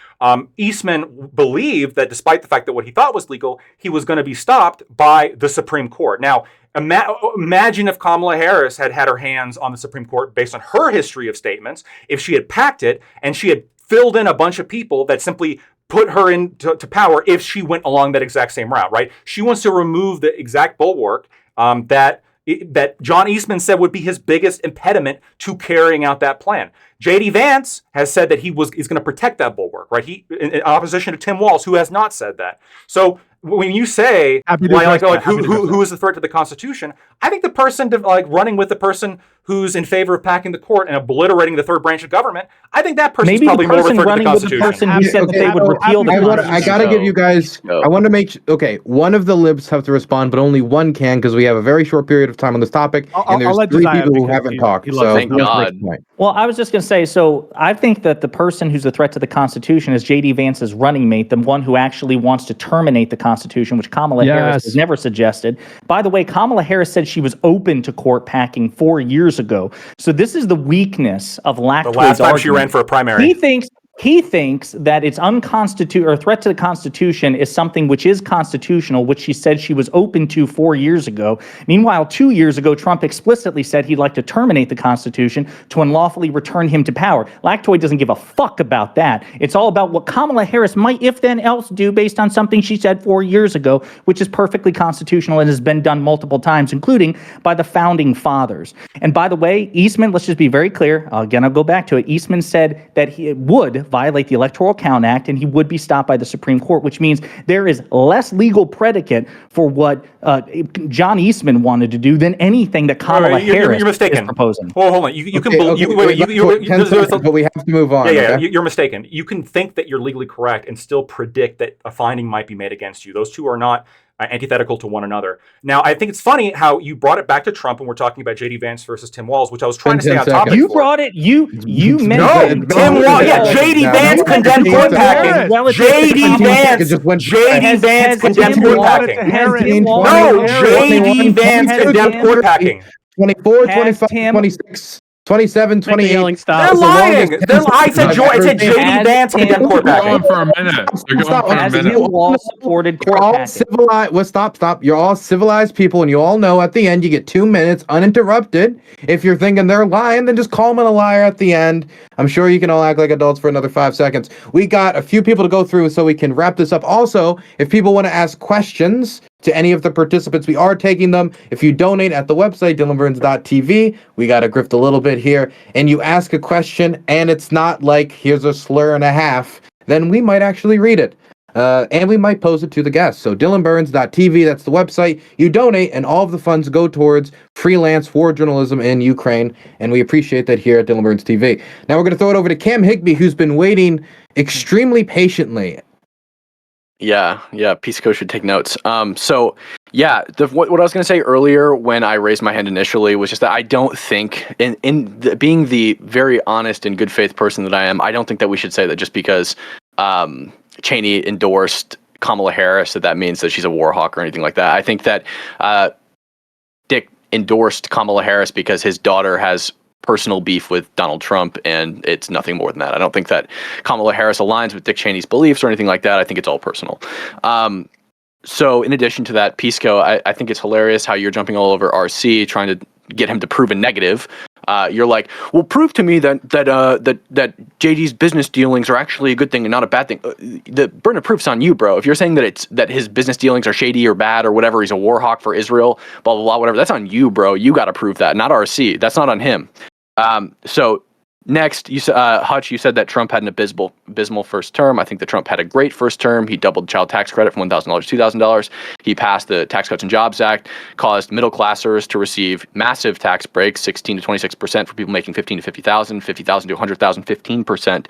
Eastman believed that despite the fact that what he thought was legal, he was going to be stopped by the Supreme Court. Now, imagine if Kamala Harris had her hands on the Supreme Court based on her history of statements, if she had packed it and she had filled in a bunch of people that simply put her into power if she went along that exact same route, right? She wants to remove the exact bulwark that John Eastman said would be his biggest impediment to carrying out that plan. J.D. Vance has said that is going to protect that bulwark, right? He, in opposition to Tim Walz, who has not said that. So when you say who is the threat to the Constitution, I think the person running with the person who's in favor of packing the court and obliterating the third branch of government, I think that person is probably more of a threat to the Constitution. Maybe the person who said that they would repeal the Constitution. I gotta give you guys. I want to make one of the libs have to respond, but only one can because we have a very short period of time on this topic, and there's 3 people who haven't talked. So thank God. Well, I was just going to say, so I think that the person who's a threat to the Constitution is J.D. Vance's running mate, the one who actually wants to terminate the Constitution, which Kamala Harris has never suggested. By the way, Kamala Harris said she was open to court packing 4 years ago. So this is the weakness of Lactoid's The last time argument. she ran for a primary. He thinks that it's unconstitutional or threat to the Constitution is something which is constitutional, which she said she was open to 4 years ago. Meanwhile, 2 years ago, Trump explicitly said he'd like to terminate the Constitution to unlawfully return him to power. Lactoid doesn't give a fuck about that. It's all about what Kamala Harris might, if then else, do based on something she said 4 years ago, which is perfectly constitutional and has been done multiple times, including by the founding fathers. And by the way, Eastman, let's just be very clear. Again, I'll go back to it. Eastman said that he would violate the Electoral Count Act and he would be stopped by the Supreme Court, which means there is less legal predicate for what John Eastman wanted to do than anything that Kamala Harris is proposing. Well, hold on. You can but we have to move on. Yeah, you're mistaken. You can think that you're legally correct and still predict that a finding might be made against you. Those two are not antithetical to one another. Now, I think it's funny how you brought it back to Trump when we're talking about J.D. Vance versus Tim Walz, which I was trying to stay on topic. You brought it. You mentioned Tim Walz. Yeah, J.D. Vance condemned court packing. J.D. Vance condemned court packing. No, J.D. Vance condemned court packing. 24, 25, 26. 27, 28. They're lying. I said J.D. Vance condemned court packing. For a minute. Supported court packing. Civilized. Well, stop. You're all civilized people, and you all know at the end you get 2 minutes uninterrupted. If you're thinking they're lying, then just call them a liar at the end. I'm sure you can all act like adults for another 5 seconds. We got a few people to go through so we can wrap this up. Also, if people want to ask questions to any of the participants, we are taking them. If you donate at the website, dylanburns.tv, we got to grift a little bit here, and you ask a question, and it's not like, here's a slur and a half, then we might actually read it. And we might pose it to the guests. So dylanburns.tv, that's the website. You donate, and all of the funds go towards freelance war journalism in Ukraine, and we appreciate that here at Dylan Burns TV. Now we're going to throw it over to Cam Higbee, who's been waiting extremely patiently. Yeah, Peace Coach should take notes. What I was going to say earlier when I raised my hand initially was just that I don't think, being the very honest and good faith person that I am, I don't think that we should say that just because Cheney endorsed Kamala Harris that means that she's a war hawk or anything like that. I think that Dick endorsed Kamala Harris because his daughter has personal beef with Donald Trump, and it's nothing more than that. I don't think that Kamala Harris aligns with Dick Cheney's beliefs or anything like that. I think it's all personal. So in addition to that, Pisco, I think it's hilarious how you're jumping all over RC, trying to get him to prove a negative. You're like, well, prove to me that JD's business dealings are actually a good thing and not a bad thing. The burden of proof's on you, bro. If you're saying that his business dealings are shady or bad or whatever, he's a war hawk for Israel, blah blah blah, whatever. That's on you, bro. You got to prove that, not RC. That's not on him. So next, Hutch, you said that Trump had an abysmal first term. I think that Trump had a great first term. He doubled child tax credit from $1,000 to $2,000. He passed the Tax Cuts and Jobs Act, caused middle classers to receive massive tax breaks, 16 to 26% for people making 15 to 50,000, 50,000 to 100,000, 15%.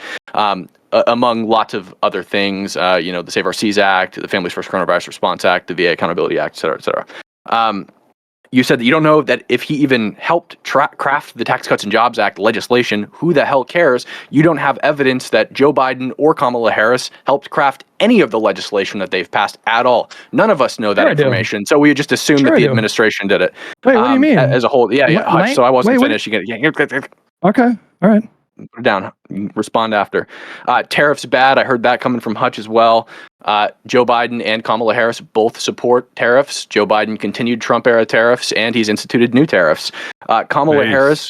Among lots of other things, the Save Our Seas Act, the Families First Coronavirus Response Act, the VA Accountability Act, et cetera. You said that you don't know that if he even helped craft the Tax Cuts and Jobs Act legislation, who the hell cares? You don't have evidence that Joe Biden or Kamala Harris helped craft any of the legislation that they've passed at all. None of us know that information. So we just assume that the administration did it. Wait, what do you mean? As a whole, Hutch, so I wasn't finished. Okay, all right. Put it down. Respond after. Tariffs bad. I heard that coming from Hutch as well. Joe Biden and Kamala Harris both support tariffs. Joe Biden continued Trump-era tariffs, and he's instituted new tariffs. Kamala Harris,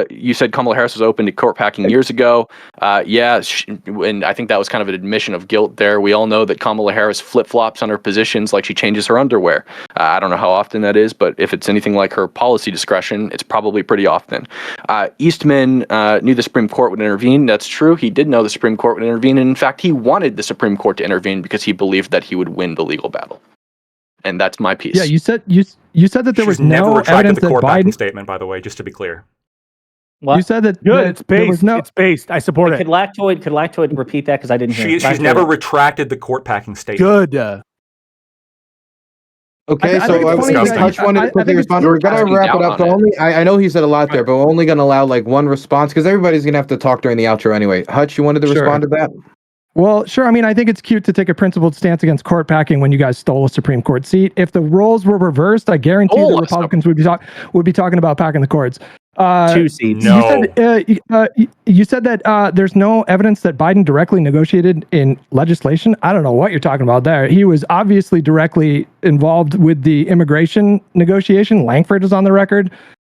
you said Kamala Harris was open to court packing years ago. And I think that was kind of an admission of guilt there. We all know that Kamala Harris flip-flops on her positions like she changes her underwear. I don't know how often that is, but if it's anything like her policy discretion, it's probably pretty often. Eastman knew the Supreme Court would intervene. That's true. He did know the Supreme Court would intervene. And in fact, he wanted the Supreme Court to intervene because he believed that he would win the legal battle. And that's my piece. Yeah, you said that there was never no retracted evidence the court that packing Biden statement, by the way, just to be clear. What? You said that good. It's based. It's based. I support it. Could Lactoid repeat that because I didn't hear. She's never retracted the court packing statement. Good. Okay, Hutch wanted to quickly respond. We're going to wrap it up. I know he said a lot there, but we're only going to allow like one response because everybody's going to have to talk during the outro anyway. Hutch, you wanted to respond to that? Well, sure. I mean, I think it's cute to take a principled stance against court packing when you guys stole a Supreme Court seat. If the roles were reversed, I guarantee the Republicans would be talking about packing the courts. 2 seats. No. You said that there's no evidence that Biden directly negotiated in legislation. I don't know what you're talking about there. He was obviously directly involved with the immigration negotiation. Langford is on the record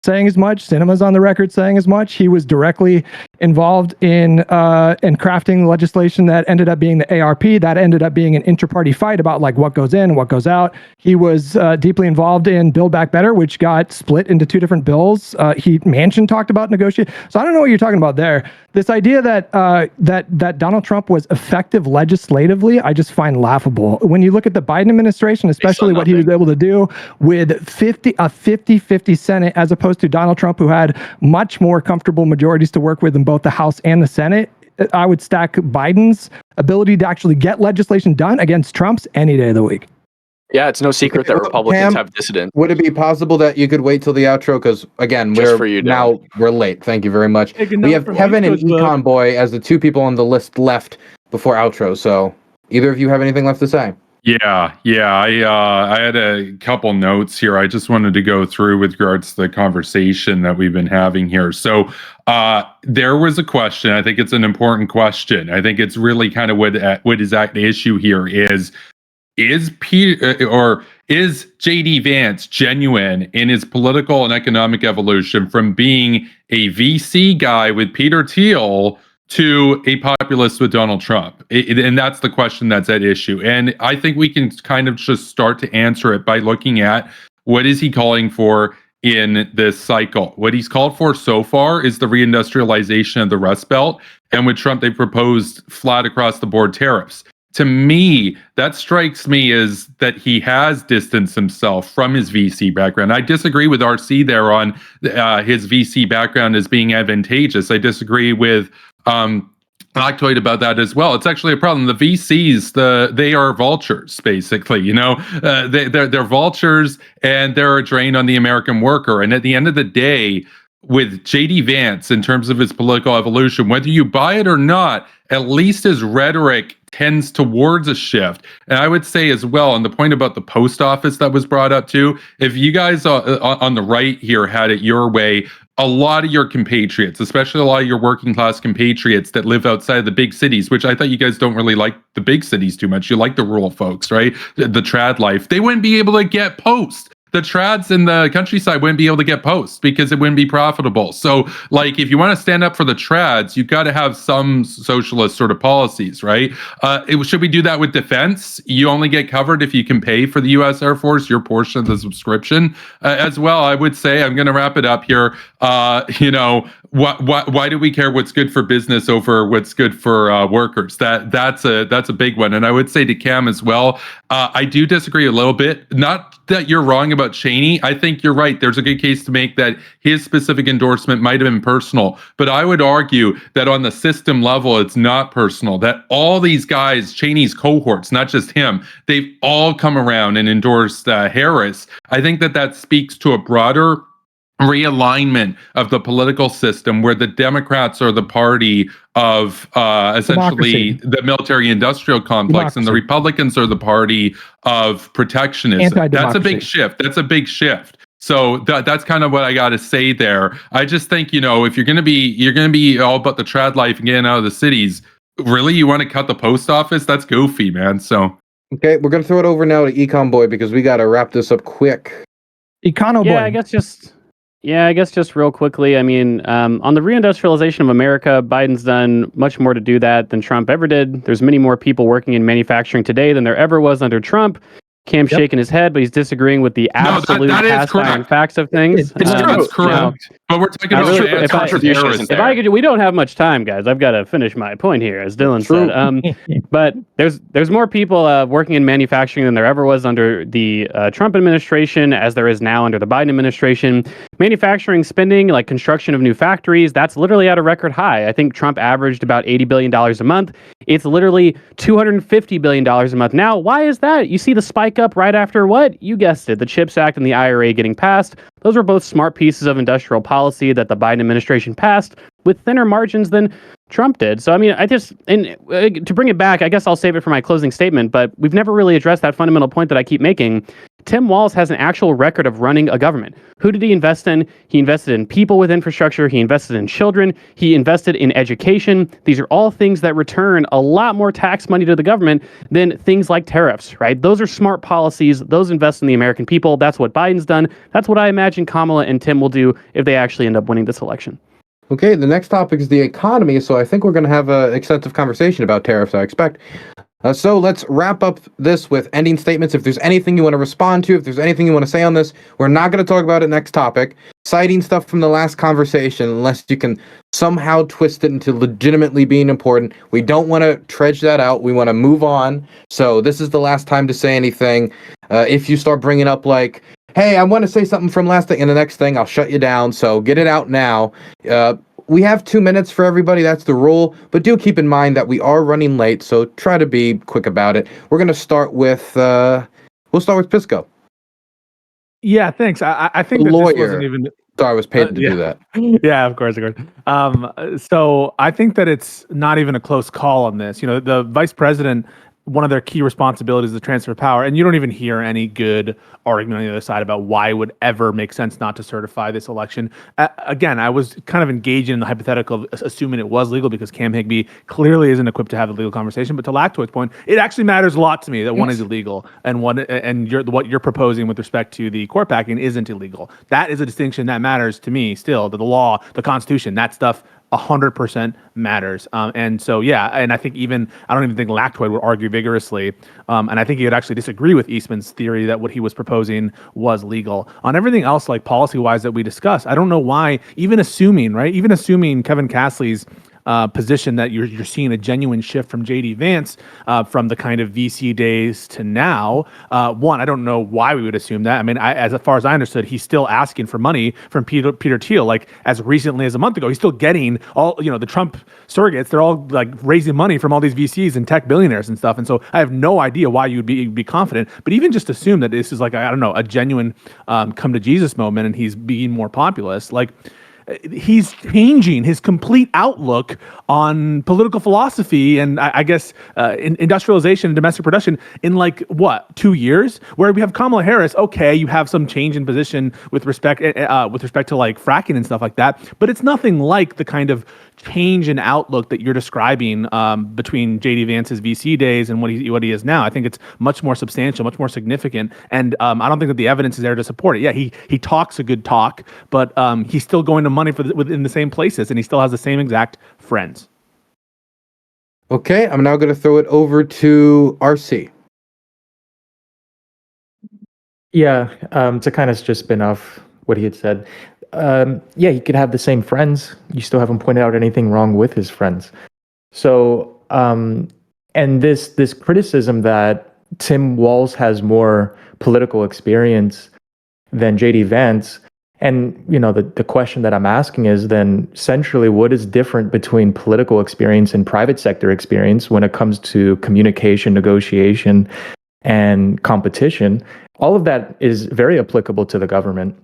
saying as much. Sinema's on the record saying as much. He was directly involved in crafting legislation that ended up being the ARP. That ended up being an inter-party fight about like what goes in and what goes out. He was deeply involved in Build Back Better, which got split into 2 different bills. Manchin talked about negotiate. So I don't know what you're talking about there. This idea that that Donald Trump was effective legislatively, I just find laughable. When you look at the Biden administration, especially what he was able to do with a 50-50 Senate, as opposed to Donald Trump, who had much more comfortable majorities to work with in both the House and the Senate, I would stack Biden's ability to actually get legislation done against Trump's any day of the week. Yeah, it's no secret that Republicans have dissidents. Would it be possible that you could wait till the outro? Because again, we're late. Thank you very much. We have Kevin and Econ Boy as the 2 people on the list left before outro. So either of you have anything left to say? Yeah. I had a couple notes here. I just wanted to go through with regards to the conversation that we've been having here. So there was a question. I think it's an important question. I think it's really kind of what is at the issue here is Peter or is JD Vance genuine in his political and economic evolution from being a VC guy with Peter Thiel to a populist with Donald Trump? And that's the question that's at issue. And I think we can kind of just start to answer it by looking at what is he calling for in this cycle. What he's called for so far is the reindustrialization of the Rust Belt. And with Trump, they proposed flat across the board tariffs. To me, that strikes me as that he has distanced himself from his VC background. I disagree with RC there on his VC background as being advantageous. I disagree with Octoid about that as well. It's actually a problem. The VCs, they are vultures, basically. They're vultures, and they're a drain on the American worker. And at the end of the day, with JD Vance, in terms of his political evolution, whether you buy it or not, at least his rhetoric tends towards a shift. And I would say as well, on the point about the post office that was brought up too, if you guys on the right here had it your way, a lot of your compatriots, especially a lot of your working class compatriots that live outside of the big cities, which I thought you guys don't really like the big cities too much. You like the rural folks, right? The trad life. They wouldn't be able to get post. The trads in the countryside wouldn't be able to get posts because it wouldn't be profitable. So, like, if you want to stand up for the trads, you've got to have some socialist sort of policies, right? Should we do that with defense? You only get covered if you can pay for the U.S. Air Force, your portion of the subscription as well. I would say, I'm going to wrap it up here. Why do we care what's good for business over what's good for workers? That's a big one. And I would say to Cam as well, I do disagree a little bit. Not that you're wrong about Cheney. I think you're right. There's a good case to make that his specific endorsement might have been personal. But I would argue that on the system level, it's not personal. That all these guys, Cheney's cohorts, not just him, they've all come around and endorsed Harris. I think that speaks to a broader realignment of the political system where the Democrats are the party of essentially the military-industrial complex, and the Republicans are the party of protectionism. That's a big shift. So that's kind of what I got to say there. I just think, if you're going to be all about the trad life and getting out of the cities, really, you want to cut the post office? That's goofy, man. So okay, we're going to throw it over now to Econ Boy because we got to wrap this up quick. Econo Boy. I guess just real quickly, I mean, on the reindustrialization of America, Biden's done much more to do that than Trump ever did. There's many more people working in manufacturing today than there ever was under Trump. Cam's shaking his head, but he's disagreeing with the absolute cast iron facts of things. It's true. That's correct. But we're talking about contributions. We don't have much time, guys. I've got to finish my point here, as Dylan said. But there's more people working in manufacturing than there ever was under the Trump administration, as there is now under the Biden administration. Manufacturing spending, like construction of new factories, that's literally at a record high. I think Trump averaged about $80 billion a month. It's literally $250 billion a month. Now, why is that? You see the spike up right after what? You guessed it, the CHIPS Act and the IRA getting passed. Those were both smart pieces of industrial policy that the Biden administration passed with thinner margins than Trump did. So, I mean, to bring it back, I guess I'll save it for my closing statement, but we've never really addressed that fundamental point that I keep making. Tim Walz has an actual record of running a government. Who did he invest in? He invested in people with infrastructure. He invested in children. He invested in education. These are all things that return a lot more tax money to the government than things like tariffs, right? Those are smart policies. Those invest in the American people. That's what Biden's done. That's what I imagine Kamala and Tim will do if they actually end up winning this election. Okay, the next topic is the economy, so I think we're going to have an extensive conversation about tariffs, I expect. So let's wrap up this with ending statements. If there's anything you want to respond to, if there's anything you want to say on this, we're not going to talk about it next topic. Citing stuff from the last conversation, unless you can somehow twist it into legitimately being important. We don't want to trudge that out. We want to move on. So this is the last time to say anything. If you start bringing up like, hey, I want to say something from last thing and the next thing, I'll shut you down. So get it out now. We have 2 minutes for everybody. That's the rule. But do keep in mind that we are running late, so try to be quick about it. We're going to start with, we'll start with Pisco. Yeah, thanks. I think The that lawyer. this wasn't even. Sorry, I was paid to do that. Yeah, of course. So I think that it's not even a close call on this. You know, the vice president, one of their key responsibilities is the transfer of power, and you don't even hear any good argument on the other side about why it would ever make sense not to certify this election. Again, I was kind of engaging in the hypothetical, assuming it was legal because Cam Higbee clearly isn't equipped to have a legal conversation. But to Lactoid's point, it actually matters a lot to me that one is illegal and what you're proposing with respect to the court packing isn't illegal. That is a distinction that matters to me still. The law, the Constitution, that stuff 100% matters. And so, yeah, and I think I don't even think Lactoid would argue vigorously. And I think he would actually disagree with Eastman's theory that what he was proposing was legal. On everything else, like policy-wise that we discussed, I don't know why, even assuming Kevin Cassidy's position that you're seeing a genuine shift from JD Vance from the kind of VC days to now. One, I don't know why we would assume that. I mean, as far as I understood, he's still asking for money from Peter Thiel. Like as recently as a month ago, he's still getting all the Trump surrogates. They're all like raising money from all these VCs and tech billionaires and stuff. And so I have no idea why you'd be confident. But even just assume that this is like a genuine come to Jesus moment, and he's being more populist. Like, he's changing his complete outlook on political philosophy and I guess industrialization and domestic production in 2 years. Where we have Kamala Harris, okay, you have some change in position with respect to like fracking and stuff like that, but it's nothing like the kind of change in outlook that you're describing between JD Vance's VC days and what he is now. I think it's much more substantial, much more significant, and I don't think that the evidence is there to support it. Yeah, he talks a good talk, but he's still going to money within the same places, and he still has the same exact friends. Okay, I'm now going to throw it over to RC. Yeah, to kind of just spin off what he had said. Yeah, he could have the same friends. You still haven't pointed out anything wrong with his friends. So, and this criticism that Tim Walz has more political experience than JD Vance, and the question that I'm asking is then centrally, what is different between political experience and private sector experience when it comes to communication, negotiation, and competition? All of that is very applicable to the government.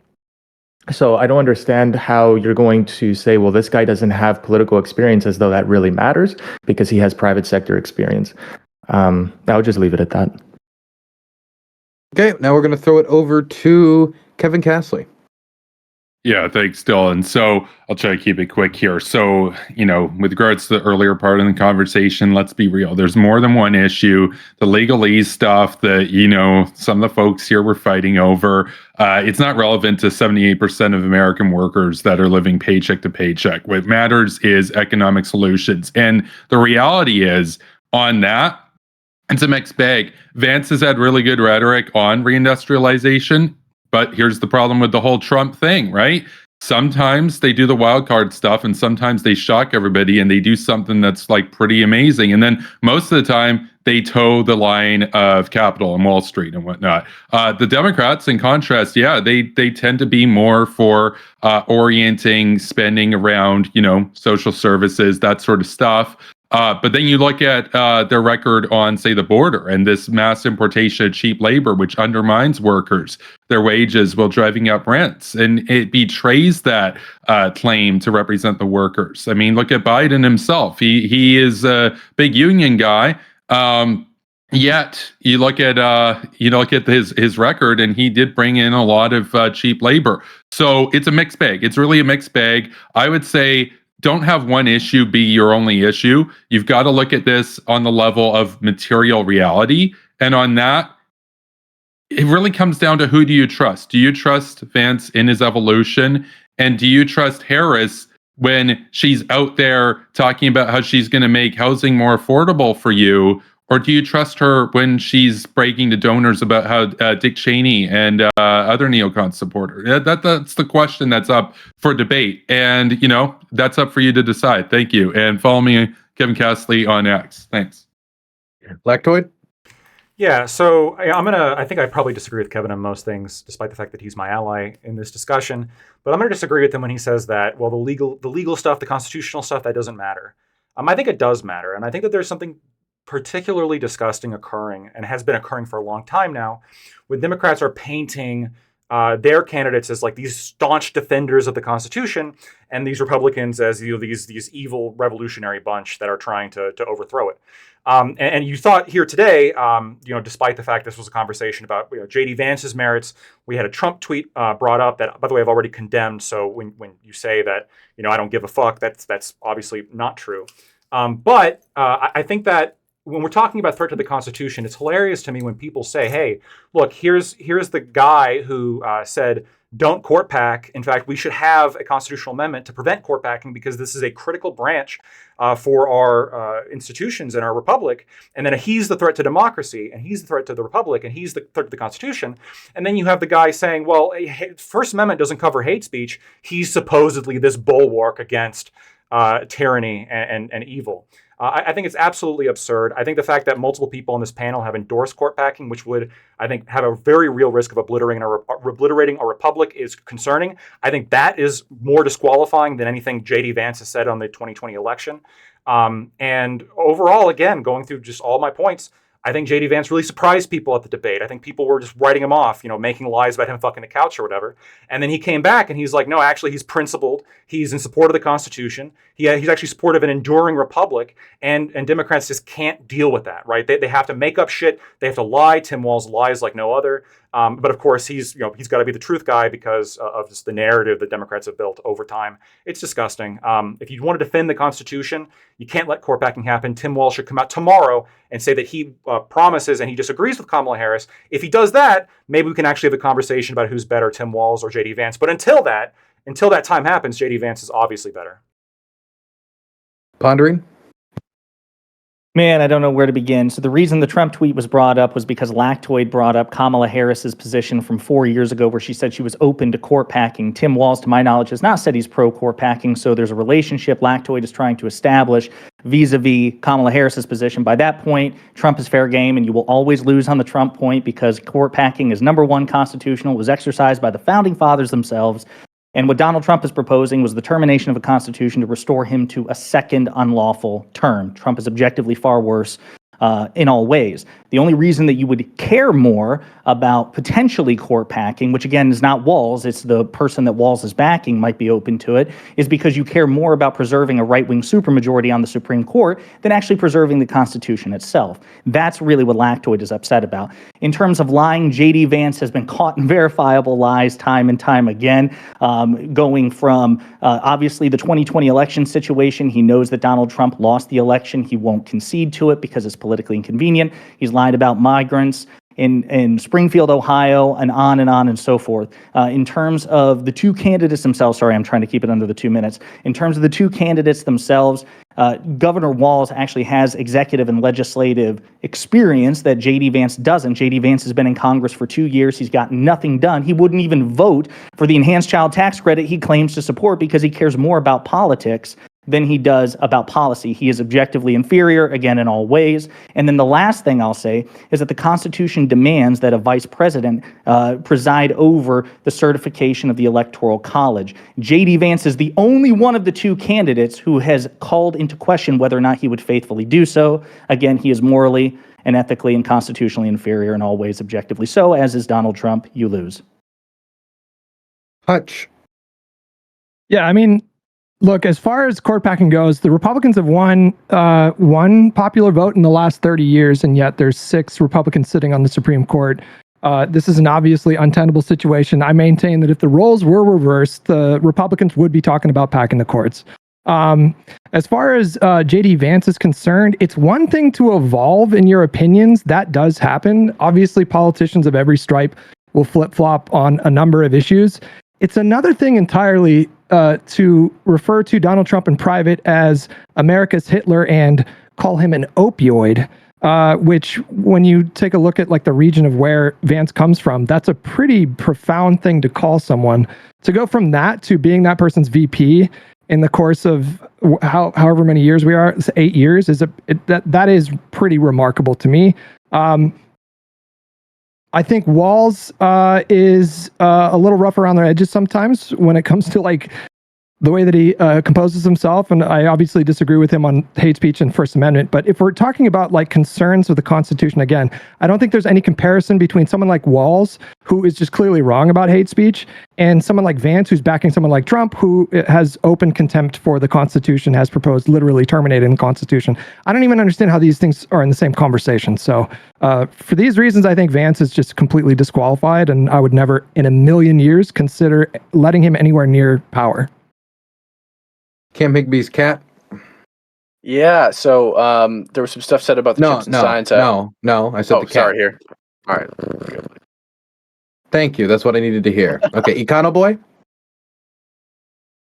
So I don't understand how you're going to say, well, this guy doesn't have political experience, as though that really matters because he has private sector experience. I'll just leave it at that. Okay, now we're going to throw it over to Kevin Castley. Yeah, thanks, Dylan. So I'll try to keep it quick here. So, with regards to the earlier part of the conversation, let's be real. There's more than one issue. The legalese stuff that, some of the folks here were fighting over, it's not relevant to 78% of American workers that are living paycheck to paycheck. What matters is economic solutions. And the reality is, on that, it's a mixed bag. Vance has had really good rhetoric on reindustrialization. But here's the problem with the whole Trump thing, right? Sometimes they do the wild card stuff and sometimes they shock everybody and they do something that's like pretty amazing. And then most of the time they toe the line of capital and Wall Street and whatnot. The Democrats, in contrast, they tend to be more for orienting spending around, social services, that sort of stuff. But then you look at their record on, say, the border and this mass importation of cheap labor, which undermines workers, their wages while driving up rents. And it betrays that claim to represent the workers. I mean, look at Biden himself. He is a big union guy. Yet you look at his record, and he did bring in a lot of cheap labor. So it's a mixed bag. It's really a mixed bag. I would say don't have one issue be your only issue. You've got to look at this on the level of material reality, and on that, it really comes down to who do you trust? Do you trust Vance in his evolution, and do you trust Harris when she's out there talking about how she's going to make housing more affordable for you? Or do you trust her when she's bragging to donors about how Dick Cheney and other neocons support her? That's the question that's up for debate. And, that's up for you to decide. Thank you. And follow me, Kevin Castley, on X. Thanks. Lactoid? Yeah, so I think I probably disagree with Kevin on most things, despite the fact that he's my ally in this discussion. But I'm going to disagree with him when he says that, well, the legal stuff, the constitutional stuff, that doesn't matter. I think it does matter. And I think that there's something particularly disgusting occurring, and has been occurring for a long time now, when Democrats are painting their candidates as like these staunch defenders of the Constitution, and these Republicans as these evil revolutionary bunch that are trying to overthrow it. And you thought here today, despite the fact this was a conversation about J.D. Vance's merits, we had a Trump tweet brought up that, by the way, I've already condemned. So when you say that I don't give a fuck, that's obviously not true. But I think that when we're talking about threat to the Constitution, it's hilarious to me when people say, "Hey, look, here's the guy who said don't court pack. In fact, we should have a constitutional amendment to prevent court packing because this is a critical branch for our institutions and our republic. And then he's the threat to democracy, and he's the threat to the republic, and he's the threat to the Constitution." And then you have the guy saying, "Well, First Amendment doesn't cover hate speech. He's supposedly this bulwark against tyranny and evil." I think it's absolutely absurd. I think the fact that multiple people on this panel have endorsed court packing, which would, I think, have a very real risk of obliterating our republic, is concerning. I think that is more disqualifying than anything J.D. Vance has said on the 2020 election. And overall, again, going through just all my points, I think J.D. Vance really surprised people at the debate. I think people were just writing him off, making lies about him fucking the couch or whatever. And then he came back and he's like, no, actually, he's principled. He's in support of the Constitution. He's actually supportive of an enduring republic. And Democrats just can't deal with that, right? They have to make up shit. They have to lie. Tim Walz lies like no other. But of course, he's got to be the truth guy because of just the narrative that Democrats have built over time. It's disgusting. If you want to defend the Constitution, you can't let court packing happen. Tim Walz should come out tomorrow and say that he promises and he disagrees with Kamala Harris. If he does that, maybe we can actually have a conversation about who's better, Tim Walz or J.D. Vance. But until that time happens, J.D. Vance is obviously better. Pondering? Man, I don't know where to begin. So the reason the Trump tweet was brought up was because Lactoid brought up Kamala Harris's position from 4 years ago where she said she was open to court packing. Tim Walz, to my knowledge, has not said he's pro-court packing, so there's a relationship Lactoid is trying to establish vis-a-vis Kamala Harris's position. By that point, Trump is fair game, and you will always lose on the Trump point because court packing is number one constitutional, was exercised by the founding fathers themselves. And what Donald Trump is proposing was the termination of a constitution to restore him to a second unlawful term. Trump is objectively far worse in all ways. The only reason that you would care more about potentially court packing, which again is not Walz, it's the person that Walz is backing might be open to it, is because you care more about preserving a right-wing supermajority on the Supreme Court than actually preserving the Constitution itself. That's really what Lactoid is upset about. In terms of lying, J.D. Vance has been caught in verifiable lies time and time again, going from obviously the 2020 election situation. He knows that Donald Trump lost the election. He won't concede to it because it's politically inconvenient. He's lied about migrants in Springfield, Ohio, and on and so forth. In terms of the two candidates themselves, sorry, I'm trying to keep it under the 2 minutes. In terms of the two candidates themselves, Governor Walz actually has executive and legislative experience that J.D. Vance doesn't. J.D. Vance has been in Congress for 2 years. He's gotten nothing done. He wouldn't even vote for the enhanced child tax credit he claims to support because he cares more about politics than he does about policy. He is objectively inferior, again, in all ways. And then the last thing I'll say is that the Constitution demands that a vice president preside over the certification of the Electoral College. J.D. Vance is the only one of the two candidates who has called into question whether or not he would faithfully do so. Again, he is morally and ethically and constitutionally inferior in all ways, objectively so, as is Donald Trump. You lose. Hutch. Yeah, I mean, Look, as far as court packing goes, the Republicans have won one popular vote in the last 30 years, and yet there's 6 Republicans sitting on the Supreme Court. This is an obviously untenable situation. I maintain that if the roles were reversed, the Republicans would be talking about packing the courts. As far as J.D. Vance is concerned, it's one thing to evolve in your opinions. That does happen. Obviously, politicians of every stripe will flip-flop on a number of issues. It's another thing entirely to refer to Donald Trump in private as America's Hitler and call him an opioid, which when you take a look at like the region of where Vance comes from, that's a pretty profound thing to call someone. To go from that to being that person's VP in the course of however many years we are, 8 years, that is pretty remarkable to me. I think Walz is a little rough around the edges sometimes when it comes to like the way that he composes himself, and I obviously disagree with him on hate speech and First Amendment. But if we're talking about like concerns with the Constitution, again, I don't think there's any comparison between someone like Walz, who is just clearly wrong about hate speech, and someone like Vance, who's backing someone like Trump, who has open contempt for the Constitution, has proposed literally terminating the Constitution. I don't even understand how these things are in the same conversation. So for these reasons, I think Vance is just completely disqualified, and I would never in a million years consider letting him anywhere near power. Cam Higby's cat. Yeah, so there was some stuff said about the Chips and Science Act. No, I said the cat. Sorry, here. All right. Thank you. That's what I needed to hear. Okay, Econo Boy?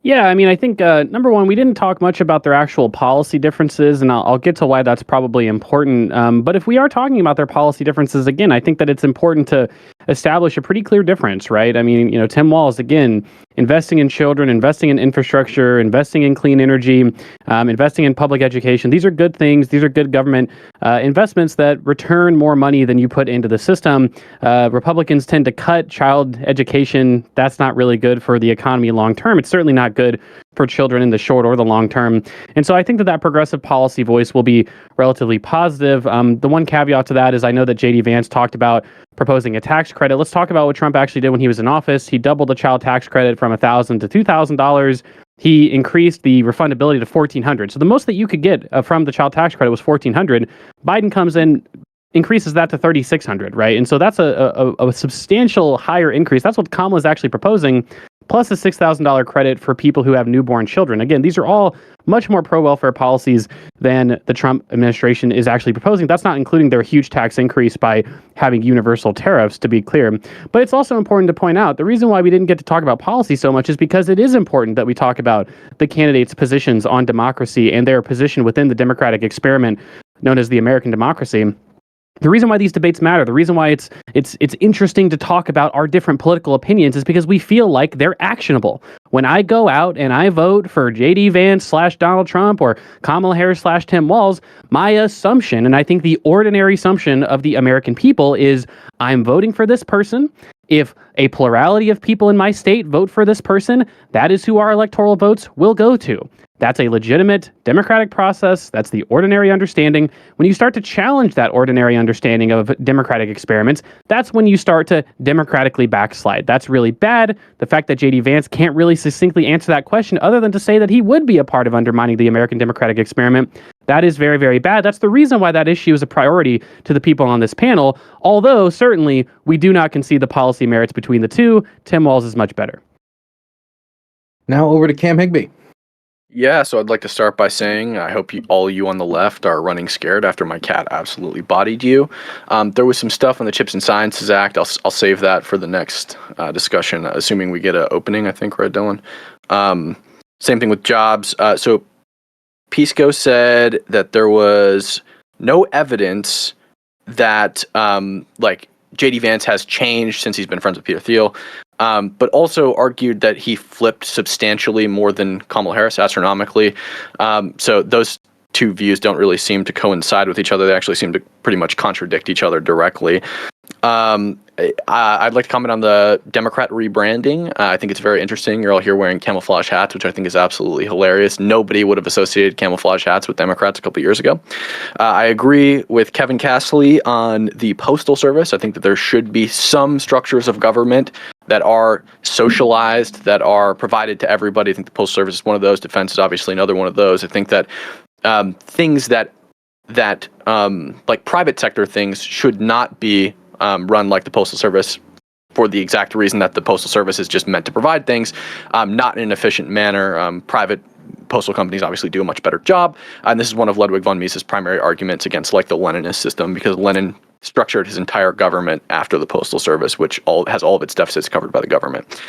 Yeah, I mean, I think, number one, we didn't talk much about their actual policy differences, and I'll get to why that's probably important. But if we are talking about their policy differences, again, I think that it's important to establish a pretty clear difference, right? I mean, Tim Walz, again, investing in children, investing in infrastructure, investing in clean energy, investing in public education. These are good things. These are good government investments that return more money than you put into the system. Republicans tend to cut child education. That's not really good for the economy long term. It's certainly not good for children in the short or the long term. And so I think that progressive policy voice will be relatively positive. The one caveat to that is I know that J.D. Vance talked about proposing a tax credit. Let's talk about what Trump actually did when he was in office. He doubled the child tax credit from $1,000 to $2,000. He increased the refundability to $1,400. So the most that you could get from the child tax credit was $1,400. Biden comes in, increases that to $3,600, right? And so that's a substantial higher increase. That's what Kamala is actually proposing, plus a $6,000 credit for people who have newborn children. Again, these are all much more pro-welfare policies than the Trump administration is actually proposing. That's not including their huge tax increase by having universal tariffs, to be clear. But it's also important to point out, the reason why we didn't get to talk about policy so much is because it is important that we talk about the candidates' positions on democracy and their position within the democratic experiment known as the American democracy. The reason why these debates matter, the reason why it's interesting to talk about our different political opinions is because we feel like they're actionable. When I go out and I vote for J.D. Vance / Donald Trump or Kamala Harris / Tim Walz, my assumption, and I think the ordinary assumption of the American people is I'm voting for this person. If a plurality of people in my state vote for this person, that is who our electoral votes will go to. That's a legitimate democratic process. That's the ordinary understanding. When you start to challenge that ordinary understanding of democratic experiments, that's when you start to democratically backslide. That's really bad. The fact that J.D. Vance can't really succinctly answer that question other than to say that he would be a part of undermining the American democratic experiment, that is very, very bad. That's the reason why that issue is a priority to the people on this panel, although certainly we do not concede the policy merits between the two. Tim Walz is much better. Now over to Cam Higby. Yeah, so I'd like to start by saying I hope all you on the left are running scared after my cat absolutely bodied you. There was some stuff on the Chips and Sciences Act. I'll save that for the next discussion, assuming we get an opening, I think, right, Dylan? Same thing with jobs. So Pisco said that there was no evidence that J.D. Vance has changed since he's been friends with Peter Thiel, but also argued that he flipped substantially more than Kamala Harris, astronomically. So those two views don't really seem to coincide with each other. They actually seem to pretty much contradict each other directly. I'd like to comment on the Democrat rebranding. I think it's very interesting. You're all here wearing camouflage hats, which I think is absolutely hilarious. Nobody would have associated camouflage hats with Democrats a couple years ago. I agree with Kevin Castley on the Postal Service. I think that there should be some structures of government that are socialized, that are provided to everybody. I think the Postal Service is one of those. Defense is obviously another one of those. I think that things that like private sector things should not be run like the Postal Service, for the exact reason that the Postal Service is just meant to provide things, not in an efficient manner. Private postal companies obviously do a much better job, and this is one of Ludwig von Mises' primary arguments against like the Leninist system, because Lenin structured his entire government after the Postal Service, which has all of its deficits covered by the government.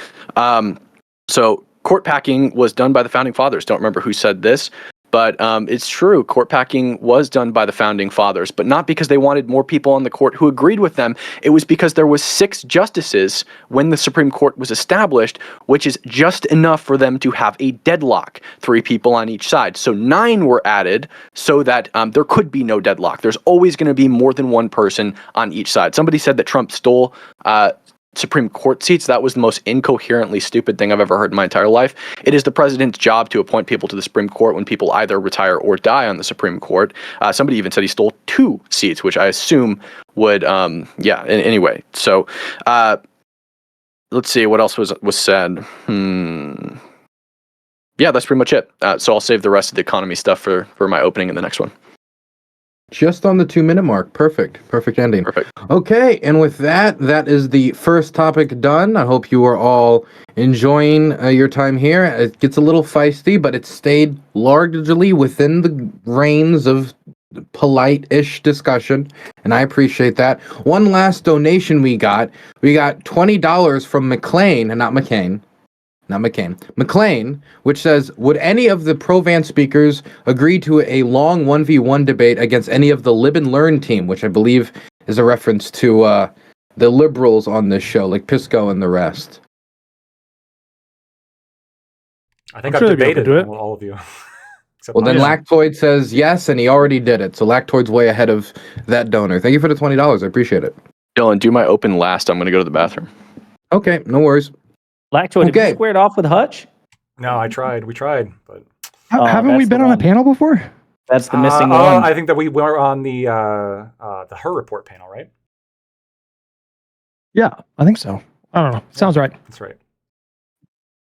So court packing was done by the Founding Fathers. Don't remember who said this, but it's true. Court packing was done by the Founding Fathers, but not because they wanted more people on the court who agreed with them. It was because there was 6 justices when the Supreme Court was established, which is just enough for them to have a deadlock, 3 people on each side. So 9 were added so that there could be no deadlock. There's always going to be more than one person on each side. Somebody said that Trump stole Supreme Court seats. That was the most incoherently stupid thing I've ever heard in my entire life. It is the president's job to appoint people to the Supreme Court when people either retire or die on the Supreme Court. Somebody even said he stole 2 seats, which I assume would, anyway. So let's see what else was said. Yeah, that's pretty much it. So I'll save the rest of the economy stuff for my opening in the next one. Just on the 2-minute mark. Perfect ending. Perfect. Okay, and with that is the first topic done. I hope you are all enjoying your time here. It gets a little feisty, but it stayed largely within the reins of polite-ish discussion, and I appreciate that. One last donation we got $20 from McLean, and not McCain, which says, would any of the Pro-Van speakers agree to a long 1v1 debate against any of the Live and Learn team, which I believe is a reference to the liberals on this show, like Pisco and the rest. I think I've debated with all of you. Well, then Lactoid says yes, and he already did it. So Lactoid's way ahead of that donor. Thank you for the $20. I appreciate it. Dylan, do my open last. I'm going to go to the bathroom. Okay, no worries. Lactoid, have you squared off with Hutch? No, I tried. We tried, but haven't we been on a panel before? That's the missing one. I think that we were on the Her Report panel, right? Yeah, I think so. I don't know. Sounds right. That's right.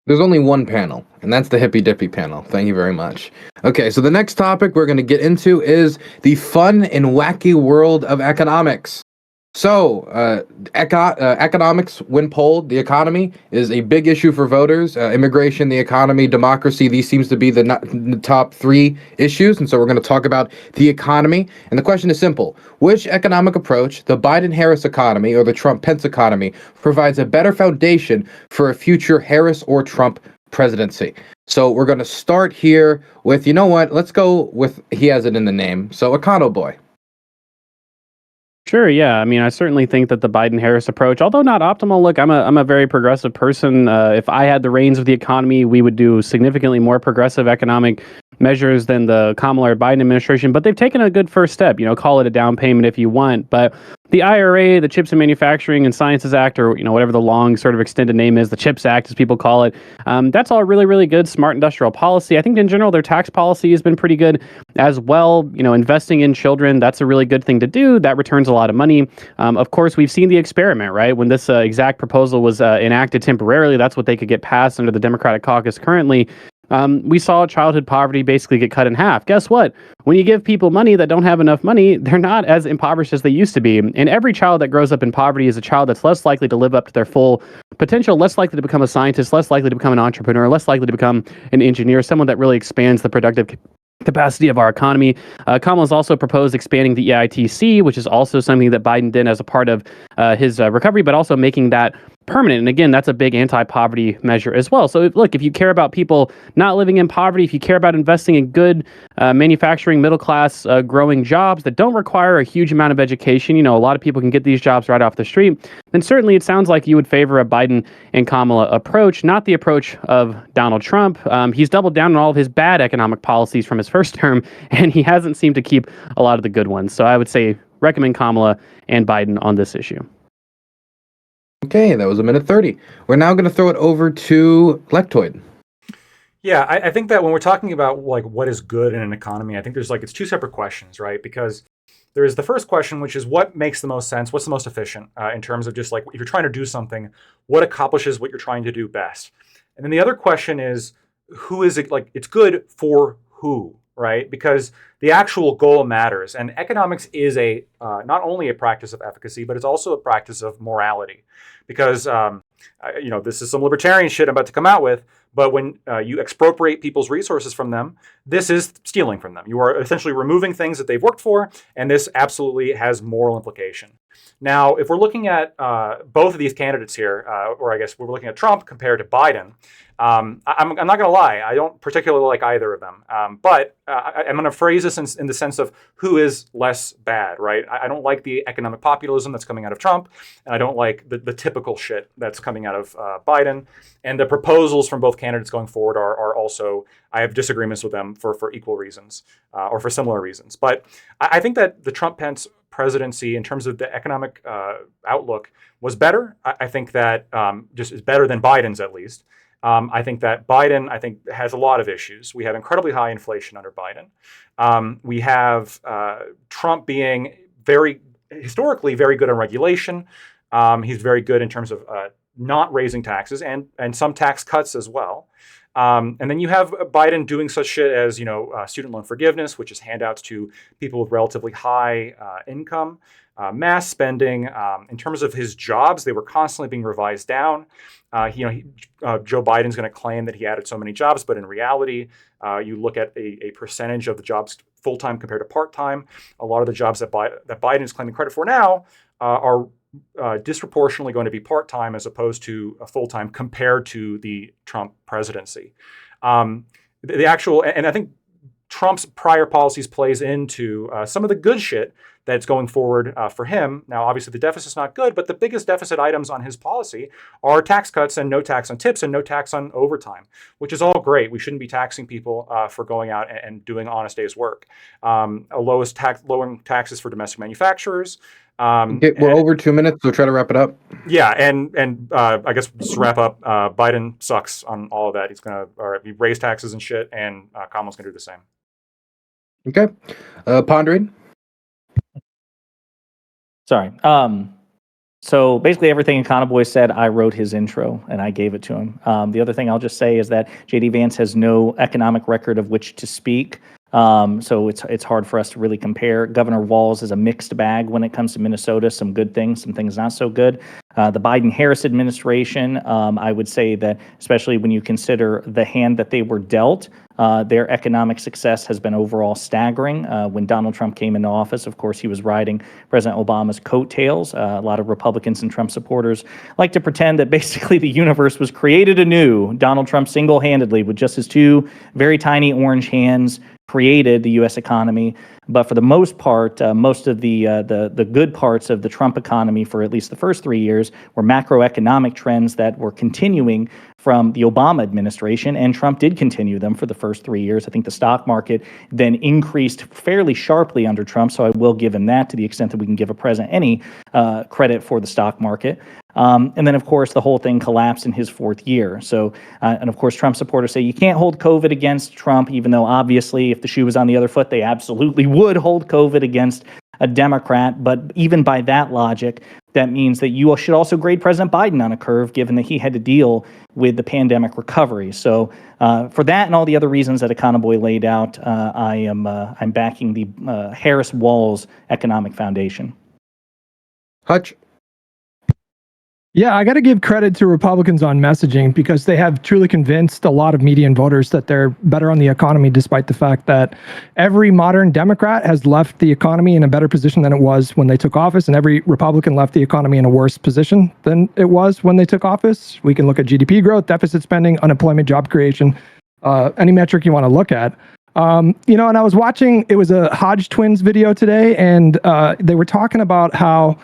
There's only one panel, and that's the Hippy Dippy panel. Thank you very much. Okay, so the next topic we're going to get into is the fun and wacky world of economics. So, economics, when polled, the economy is a big issue for voters. Immigration, the economy, democracy, these seems to be the top 3 issues. And so we're going to talk about the economy. And the question is simple. Which economic approach, the Biden-Harris economy or the Trump-Pence economy, provides a better foundation for a future Harris or Trump presidency? So we're going to start here with, you know what, let's go with, he has it in the name. So, Econo Boy. Sure, yeah. I mean, I certainly think that the Biden-Harris approach, although not optimal, look, I'm a very progressive person. If I had the reins of the economy, we would do significantly more progressive economic measures than the Kamala or Biden administration. But they've taken a good first step. Call it a down payment if you want. But the IRA, the Chips and Manufacturing and Sciences Act, or whatever the long sort of extended name is, the CHIPS Act, as people call it, that's all really, really good, smart industrial policy. I think in general their tax policy has been pretty good as well. Investing in children, that's a really good thing to do. That returns a lot of money. Of course, we've seen the experiment, right? When this exact proposal was enacted temporarily, that's what they could get passed under the Democratic caucus currently. We saw childhood poverty basically get cut in half. Guess what? When you give people money that don't have enough money, they're not as impoverished as they used to be. And every child that grows up in poverty is a child that's less likely to live up to their full potential, less likely to become a scientist, less likely to become an entrepreneur, less likely to become an engineer, someone that really expands the productive capacity of our economy. Kamala's also proposed expanding the EITC, which is also something that Biden did as a part of his recovery, but also making that permanent. And again, that's a big anti-poverty measure as well. So look, if you care about people not living in poverty, if you care about investing in good manufacturing, middle-class growing jobs that don't require a huge amount of education, a lot of people can get these jobs right off the street, then certainly it sounds like you would favor a Biden and Kamala approach, not the approach of Donald Trump. He's doubled down on all of his bad economic policies from his first term, and he hasn't seemed to keep a lot of the good ones. So I would say recommend Kamala and Biden on this issue. Okay, that was 1:30. We're now going to throw it over to Lectoid. Yeah, I think that when we're talking about like what is good in an economy, I think there's it's 2 separate questions, right? Because There is the first question, which is what makes the most sense? What's the most efficient in terms of just like if you're trying to do something, what accomplishes what you're trying to do best? And then the other question is who is it like it's good for who, right? Because the actual goal matters. And economics is a not only a practice of efficacy, but it's also a practice of morality. Because this is some libertarian shit I'm about to come out with. But when you expropriate people's resources from them, this is stealing from them. You are essentially removing things that they've worked for, and this absolutely has moral implication. Now, if we're looking at both of these candidates here, or I guess we're looking at Trump compared to Biden, I'm not going to lie, I don't particularly like either of them. But I'm going to phrase this in the sense of who is less bad, right? I don't like the economic populism that's coming out of Trump, and I don't like the typical shit that's coming out of Biden. And the proposals from both candidates going forward are also, I have disagreements with them for equal reasons or for similar reasons. But I think that the Trump-Pence presidency in terms of the economic outlook was better. I think that just is better than Biden's at least. I think that Biden, has a lot of issues. We have incredibly high inflation under Biden. We have Trump being historically very good on regulation. He's very good in terms of not raising taxes and some tax cuts as well. And then you have Biden doing such shit as, student loan forgiveness, which is handouts to people with relatively high income, mass spending. In terms of his jobs, they were constantly being revised down. Joe Biden's going to claim that he added so many jobs, but in reality, you look at a percentage of the jobs full-time compared to part-time. A lot of the jobs that Biden is claiming credit for now are disproportionately going to be part-time as opposed to full-time compared to the Trump presidency. And I think Trump's prior policies plays into some of the good shit that's going forward for him. Now, obviously, the deficit's not good, but the biggest deficit items on his policy are tax cuts and no tax on tips and no tax on overtime, which is all great. We shouldn't be taxing people for going out and doing honest day's work. Lowering taxes for domestic manufacturers. We're over 2 minutes, so try to wrap it up. Yeah, and I guess just to wrap up, Biden sucks on all of that. He's going to raise taxes and shit, and Kamala's going to do the same. Okay. Pondering. Sorry. So basically everything Econoboy said, I wrote his intro and I gave it to him. The other thing I'll just say is that JD Vance has no economic record of which to speak. So it's hard for us to really compare. Governor Walz is a mixed bag when it comes to Minnesota. Some good things, some things not so good. The Biden-Harris administration, I would say that especially when you consider the hand that they were dealt, their economic success has been overall staggering. When Donald Trump came into office, of course, he was riding President Obama's coattails. A lot of Republicans and Trump supporters like to pretend that basically the universe was created anew. Donald Trump single-handedly, with just his two very tiny orange hands, created the U.S. economy. But for the most part, most of the good parts of the Trump economy for at least the first 3 years were macroeconomic trends that were continuing from the Obama administration, and Trump did continue them for the first 3 years. I think the stock market then increased fairly sharply under Trump, so I will give him that to the extent that we can give a president any credit for the stock market. And then, of course, the whole thing collapsed in his fourth year. So, and of course, Trump supporters say you can't hold COVID against Trump, even though obviously if the shoe was on the other foot, they absolutely would hold COVID against a Democrat. But even by that logic, that means that you should also grade President Biden on a curve, given that he had to deal with the pandemic recovery. So for that and all the other reasons that Econoboy laid out, I'm backing the Harris-Walz Economic Foundation. Hutch. Yeah, I got to give credit to Republicans on messaging because they have truly convinced a lot of median voters that they're better on the economy, despite the fact that every modern Democrat has left the economy in a better position than it was when they took office, and every Republican left the economy in a worse position than it was when they took office. We can look at GDP growth, deficit spending, unemployment, job creation, any metric you want to look at. And I was watching, it was a Hodge Twins video today, and they were talking about how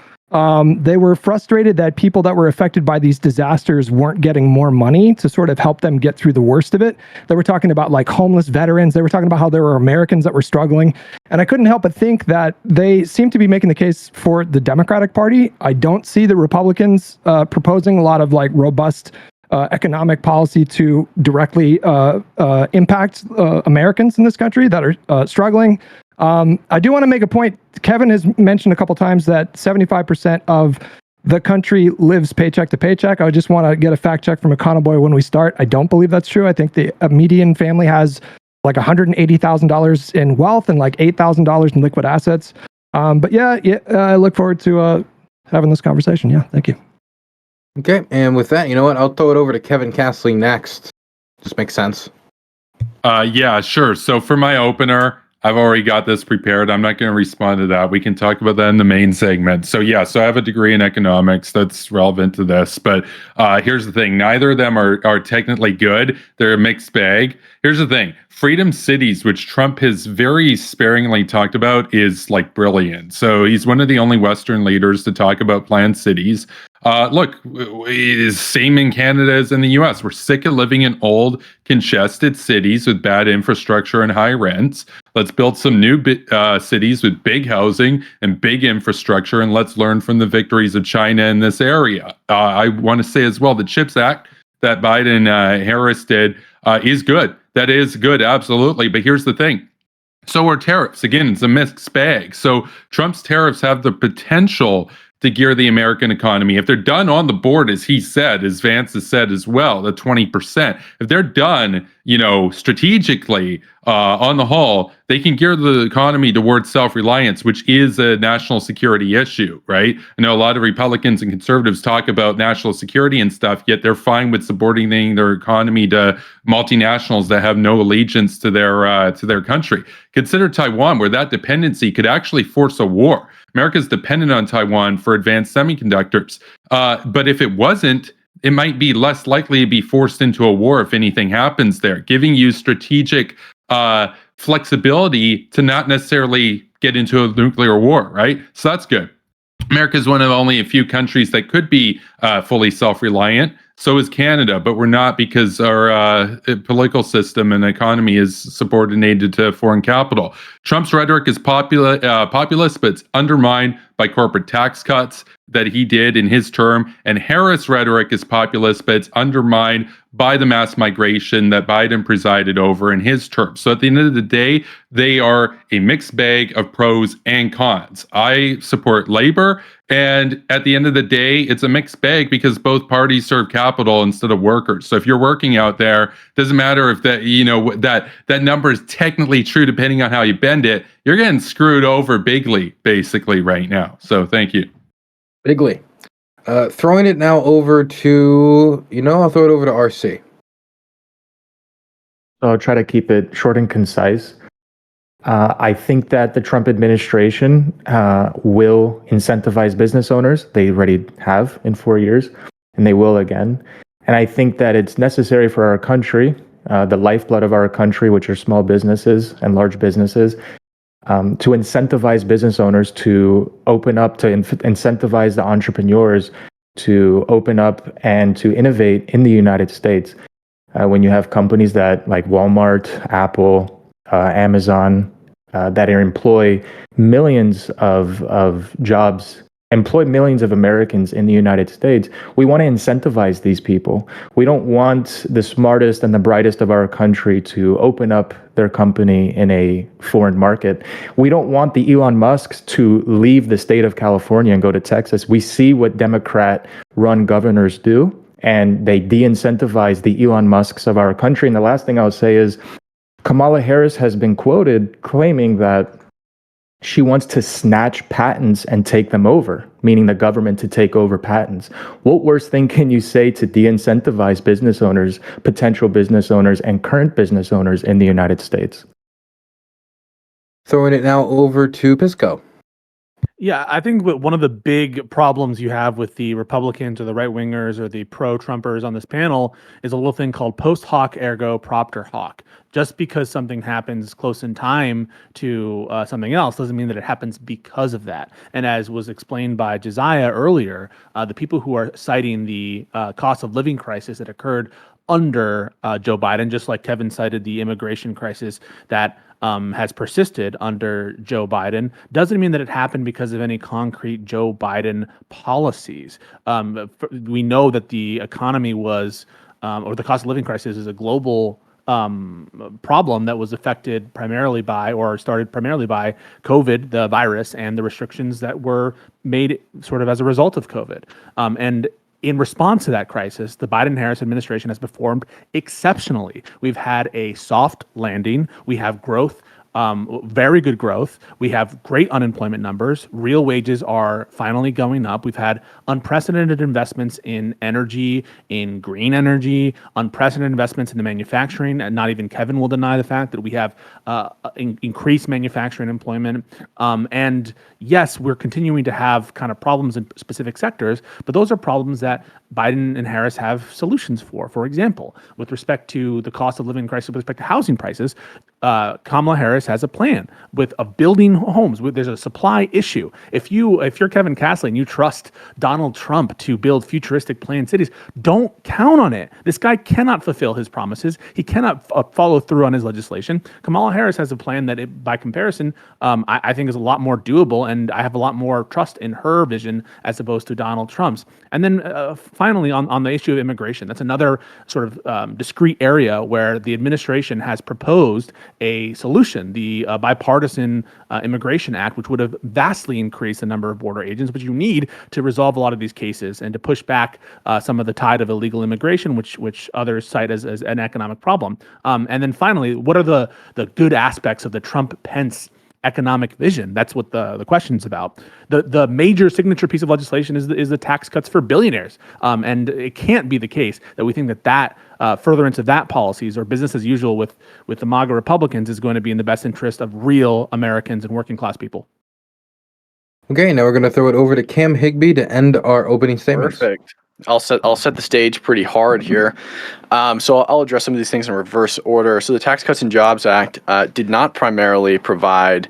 they were frustrated that people that were affected by these disasters weren't getting more money to sort of help them get through the worst of it. They were talking about like homeless veterans. They were talking about how there were Americans that were struggling. And I couldn't help but think that they seem to be making the case for the Democratic Party. I don't see the Republicans proposing a lot of like robust economic policy to directly impact Americans in this country that are struggling. I do want to make a point. Kevin has mentioned a couple times that 75% of the country lives paycheck to paycheck. I just want to get a fact check from Econoboy when we start. I don't believe that's true. I think a median family has like $180,000 in wealth and like $8,000 in liquid assets. But yeah, I look forward to having this conversation. Yeah, thank you. Okay, and with that, you know what? I'll throw it over to Kevin Castley next. Just makes sense. Yeah, sure. So for my opener, I've already got this prepared. I'm not going to respond to that. We can talk about that in the main segment. So yeah, so I have a degree in economics that's relevant to this. But here's the thing: neither of them are technically good. They're a mixed bag. Here's the thing: Freedom Cities, which Trump has very sparingly talked about, is like brilliant. So he's one of the only Western leaders to talk about planned cities. Look, same in Canada as in the US. We're sick of living in old, congested cities with bad infrastructure and high rents. Let's build some new cities with big housing and big infrastructure, and let's learn from the victories of China in this area. I want to say as well, the CHIPS Act that Biden Harris did is good. That is good, absolutely. But here's the thing. So are tariffs. Again, it's a mixed bag. So Trump's tariffs have the potential to gear the American economy. If they're done on the board, as he said, as Vance has said as well, the 20%, if they're done, strategically on the whole, they can gear the economy towards self-reliance, which is a national security issue, right? I know a lot of Republicans and conservatives talk about national security and stuff, yet they're fine with subordinating their economy to multinationals that have no allegiance to their country. Consider Taiwan, where that dependency could actually force a war. America's dependent on Taiwan for advanced semiconductors. But if it wasn't, it might be less likely to be forced into a war if anything happens there, giving you strategic flexibility to not necessarily get into a nuclear war, right? So that's good. America is one of only a few countries that could be fully self-reliant. So is Canada, but we're not because our political system and economy is subordinated to foreign capital. Trump's rhetoric is populist, but it's undermined by corporate tax cuts that he did in his term. And Harris' rhetoric is populist, but it's undermined by the mass migration that Biden presided over in his term. So at the end of the day, they are a mixed bag of pros and cons. I support labor, and at the end of the day, it's a mixed bag because both parties serve capital instead of workers. So if you're working out there, doesn't matter if that number is technically true, depending on how you bend it, you're getting screwed over bigly, basically, right now. So thank you. Bigly. Throwing it now over to, I'll throw it over to RC. So I'll try to keep it short and concise. I think that the Trump administration will incentivize business owners. They already have in 4 years, and they will again. And I think that it's necessary for our country, the lifeblood of our country, which are small businesses and large businesses, to incentivize business owners to open up, to incentivize the entrepreneurs to open up and to innovate in the United States. When you have companies that like Walmart, Apple, Amazon, that employ millions of jobs, employ millions of Americans in the United States, we want to incentivize these people. We don't want the smartest and the brightest of our country to open up their company in a foreign market. We don't want the Elon Musks to leave the state of California and go to Texas. We see what Democrat-run governors do, and they de-incentivize the Elon Musks of our country. And the last thing I'll say is Kamala Harris has been quoted claiming that she wants to snatch patents and take them over, meaning the government to take over patents. What worse thing can you say to de-incentivize business owners, potential business owners, and current business owners in the United States? Throwing it now over to Pisco. Yeah, I think one of the big problems you have with the Republicans or the right-wingers or the pro-Trumpers on this panel is a little thing called post hoc ergo propter hoc. Just because something happens close in time to something else doesn't mean that it happens because of that. And as was explained by Josiah earlier, the people who are citing the cost of living crisis that occurred under Joe Biden, just like Kevin cited the immigration crisis that has persisted under Joe Biden, doesn't mean that it happened because of any concrete Joe Biden policies. We know that the economy was, or the cost of living crisis is a global problem that was affected primarily by, or started primarily by, COVID, the virus, and the restrictions that were made sort of as a result of COVID. And in response to that crisis, the Biden-Harris administration has performed exceptionally. We've had a soft landing. We have growth, very good growth. We have great unemployment numbers. Real wages are finally going up. We've had unprecedented investments in energy, in green energy, unprecedented investments in the manufacturing. And not even Kevin will deny the fact that we have increased manufacturing employment. And yes, we're continuing to have kind of problems in specific sectors, but those are problems that Biden and Harris have solutions for. For example, with respect to the cost of living crisis, with respect to housing prices, Kamala Harris has a plan of building homes. There's a supply issue. If you're Kevin Castle and you trust Donald Trump to build futuristic planned cities, don't count on it. This guy cannot fulfill his promises. He cannot follow through on his legislation. Kamala Harris has a plan that, by comparison, I think is a lot more doable, and I have a lot more trust in her vision as opposed to Donald Trump's. And then finally, on the issue of immigration, that's another sort of discrete area where the administration has proposed a solution, the bipartisan Immigration Act, which would have vastly increased the number of border agents, which you need to resolve a lot of these cases and to push back some of the tide of illegal immigration, which others cite as an economic problem. And then finally, what are the good aspects of the Trump-Pence economic vision? That's what the question's about. The major signature piece of legislation is the tax cuts for billionaires. And it can't be the case that we think that furtherance of that policies or business as usual with the MAGA Republicans is going to be in the best interest of real Americans and working class people. Okay, now we're going to throw it over to Cam Higbee to end our opening statements. Perfect. I'll set the stage pretty hard here. So I'll address some of these things in reverse order. So the Tax Cuts and Jobs Act did not primarily provide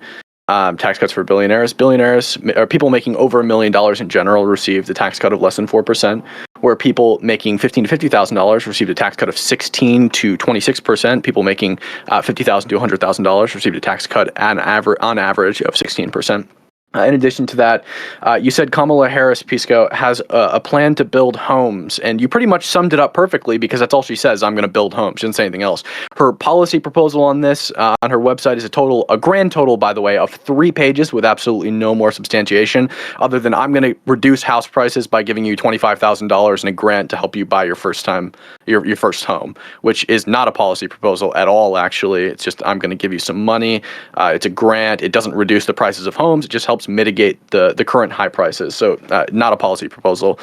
tax cuts for billionaires. Billionaires, or people making over $1 million in general, received a tax cut of less than 4%, where people making $15,000 to $50,000 received a tax cut of 16 to 26%. People making $50,000 to $100,000 received a tax cut on average of 16%. In addition to that, you said Kamala Harris, Pisco, has a plan to build homes, and you pretty much summed it up perfectly because that's all she says, I'm going to build homes. She didn't say anything else. Her policy proposal on this on her website is a grand total, by the way, of 3 pages with absolutely no more substantiation other than I'm going to reduce house prices by giving you $25,000 in a grant to help you buy your first home, which is not a policy proposal at all, actually. It's just I'm going to give you some money. It's a grant. It doesn't reduce the prices of homes. It just helps mitigate the current high prices. So not a policy proposal.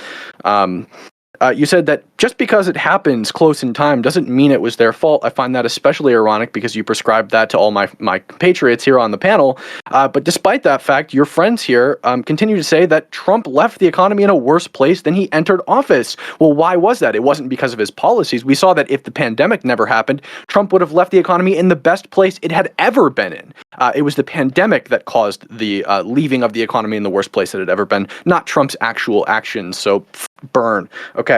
You said that just because it happens close in time doesn't mean it was their fault. I find that especially ironic because you prescribed that to all my compatriots here on the panel. But despite that fact, your friends here continue to say that Trump left the economy in a worse place than he entered office. Well, why was that? It wasn't because of his policies. We saw that if the pandemic never happened, Trump would have left the economy in the best place it had ever been in. It was the pandemic that caused the leaving of the economy in the worst place it had ever been, not Trump's actual actions. So burn. Okay.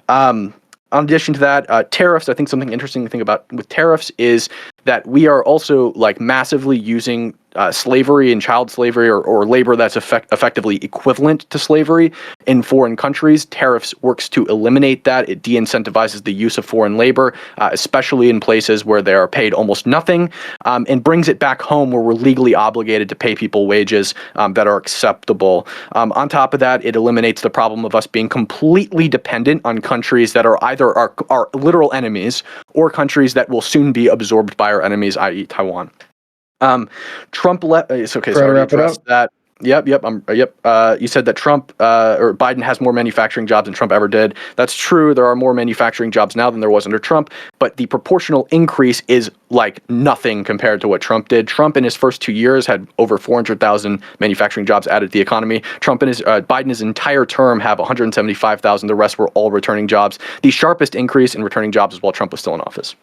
In addition to that, tariffs, I think something interesting to think about with tariffs is that we are also massively using slavery and child slavery or labor that's effectively equivalent to slavery in foreign countries. Tariffs works to eliminate that. It de-incentivizes the use of foreign labor, especially in places where they are paid almost nothing, and brings it back home where we're legally obligated to pay people wages that are acceptable. On top of that, it eliminates the problem of us being completely dependent on countries that are either our literal enemies or countries that will soon be absorbed by our enemies, i.e. Taiwan. Trump left. It's okay. So I addressed that. Yep. You said that Trump or Biden has more manufacturing jobs than Trump ever did. That's true. There are more manufacturing jobs now than there was under Trump, but the proportional increase is like nothing compared to what Trump did. Trump in his first 2 years had over 400,000 manufacturing jobs added to the economy. Biden his entire term have 175,000. The rest were all returning jobs. The sharpest increase in returning jobs is while Trump was still in office.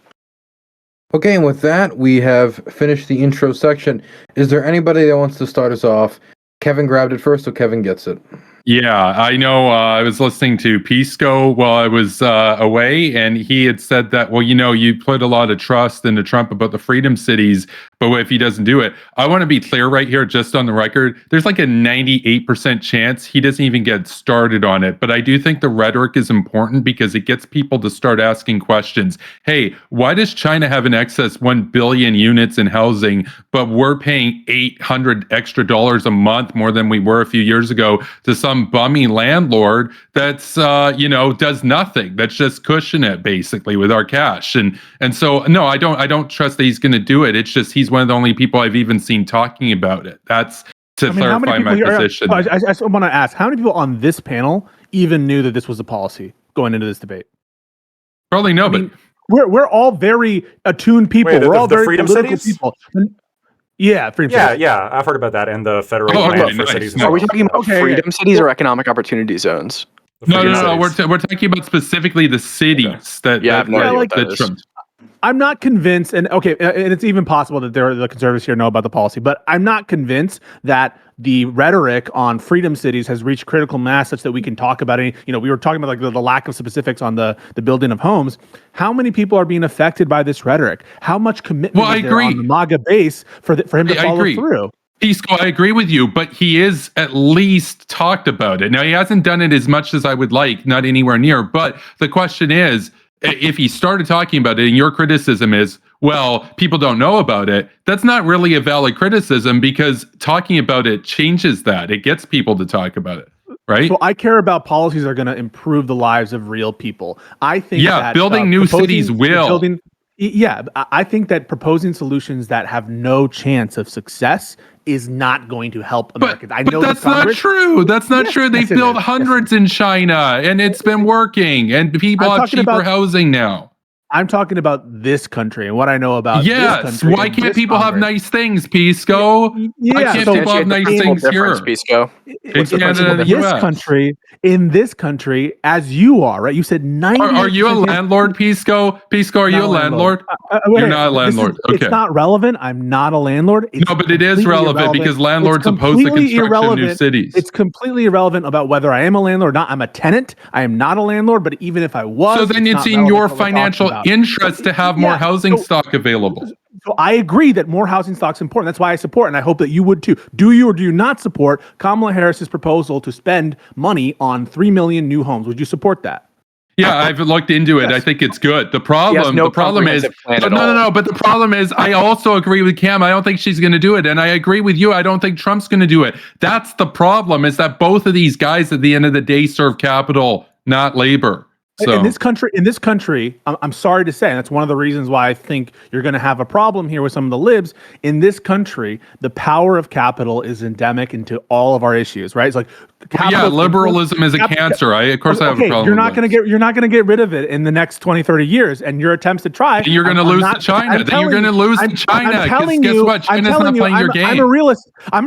Okay, and with that, we have finished the intro section. Is there anybody that wants to start us off? Kevin grabbed it first, so Kevin gets it. Yeah, I know. I was listening to Pisco while I was away, and he had said that, well, you put a lot of trust into Trump about the freedom cities, but if he doesn't do it, I want to be clear right here, just on the record, there's like a 98% chance he doesn't even get started on it. But I do think the rhetoric is important because it gets people to start asking questions. Hey, why does China have an excess 1 billion units in housing, but we're paying $800 extra a month more than we were a few years ago to some bummy landlord that's does nothing, that's just cushion it basically with our cash, and so no, I don't trust that he's going to do it. It's just he's one of the only people I've even seen talking about it. That's to clarify my position. I just want to ask, how many people on this panel even knew that this was a policy going into this debate? Probably nobody. We're all very attuned people. Wait, we're all the very freedom political cities? people. Yeah, freedom cities. Yeah, I've heard about that, and the federal okay, plan for nice. cities. Are we talking about freedom cities or economic opportunity zones? No. We're talking about specifically the cities that I'm not convinced, and it's even possible that the conservatives here know about the policy, but I'm not convinced that the rhetoric on freedom cities has reached critical mass such that we can talk about any. We were talking about like the lack of specifics on the building of homes. How many people are being affected by this rhetoric? How much commitment is there on the MAGA base for him to follow through? Pisco, I agree with you, but he is at least talked about it. Now, he hasn't done it as much as I would like, not anywhere near. But the question is, if he started talking about it and your criticism is, well, people don't know about it, that's not really a valid criticism because talking about it changes that. It gets people to talk about it, right? So I care about policies that are going to improve the lives of real people. I think building new cities will. I think that proposing solutions that have no chance of success is not going to help Americans. But that's not true. That's not true. They've built hundreds in China, and it's been working, and people have cheaper housing now. I'm talking about this country and what I know about this country. Why can't people have nice things, Pisco? Why can't people have nice things here? Pisco? In Canada and the US. In this country, as you are, right? You said 90. Are you a landlord, Pisco? Pisco, are you a landlord? You're not a landlord. Okay. It's not relevant. I'm not a landlord. No, but it is relevant because landlords oppose the construction of new cities. It's completely irrelevant about whether I am a landlord or not. I'm a tenant. I am not a landlord, but even if I was, so then it's in your financial interest to have more housing stock available. So I agree that more housing stock is important. That's why I support, and I hope that you would too. Do you or do you not support Kamala Harris's proposal to spend money on 3 million new homes? Would you support that? Yeah, I've looked into it. I think it's good. The problem is, But the problem is, I also agree with Cam. I don't think she's going to do it, and I agree with you. I don't think Trump's going to do it. That's the problem. Is that both of these guys, at the end of the day, serve capital, not labor. So. In this country, I'm sorry to say, and that's one of the reasons why I think you're going to have a problem here with some of the libs. In this country, the power of capital is endemic into all of our issues, right? It's like liberalism is a cancer. I have a problem. You're not going to get rid of it in the next 20, 30 years, and your attempts to try. And you're going to lose to China. You're going to lose to China. Guess what? China's not playing your game. I'm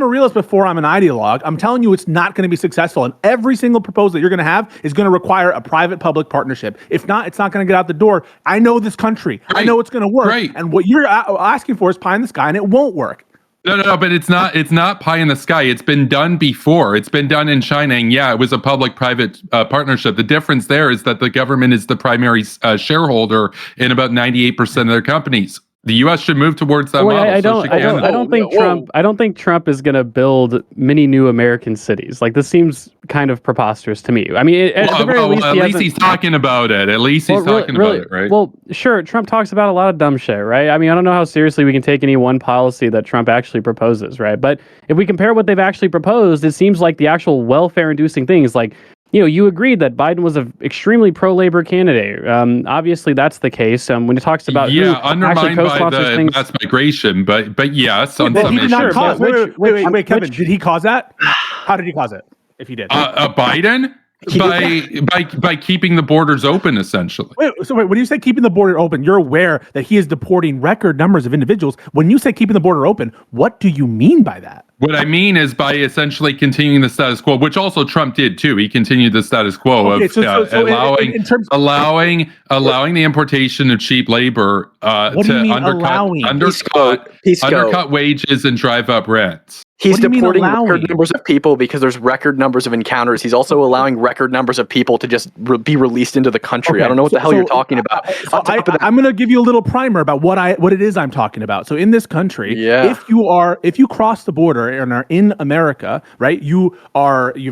a realist before I'm an ideologue. I'm telling you, it's not going to be successful, and every single proposal that you're going to have is going to require a private-public partnership. If not, it's not going to get out the door. I know this country. Right. I know it's going to work. Right. And what you're asking for is pie in the sky, and it won't work. No, but it's not pie in the sky. It's been done before. It's been done in China, and it was a public-private partnership. The difference there is that the government is the primary shareholder in about 98% of their companies. The U.S. should move towards that model. I don't think Trump is going to build many new American cities. Like, this seems kind of preposterous to me. I mean, at least he's talking about it. At least he's talking about it, right? Well, sure. Trump talks about a lot of dumb shit, right? I mean, I don't know how seriously we can take any one policy that Trump actually proposes, right? But if we compare what they've actually proposed, it seems like the actual welfare-inducing things, like, you agreed that Biden was an extremely pro-labor candidate. Obviously, that's the case. When he talks about undermined by the mass migration, but yes, on some issues. Wait, Kevin, did he cause that? How did he cause it? If he did, Biden. By keeping the borders open, essentially. Wait, when you say keeping the border open, you're aware that he is deporting record numbers of individuals. When you say keeping the border open, what do you mean by that? What I mean is by essentially continuing the status quo, which also Trump did too. He continued the status quo of allowing the importation of cheap labor to undercut wages and drive up rents. He's What do you mean deporting allowing? record numbers of people because there's record numbers of encounters. He's also allowing record numbers of people to just be released into the country. Okay, I don't know what the hell you're talking about. I'm going to give you a little primer about what it is I'm talking about. So in this country, Yeah. if you cross the border and are in America, right? You've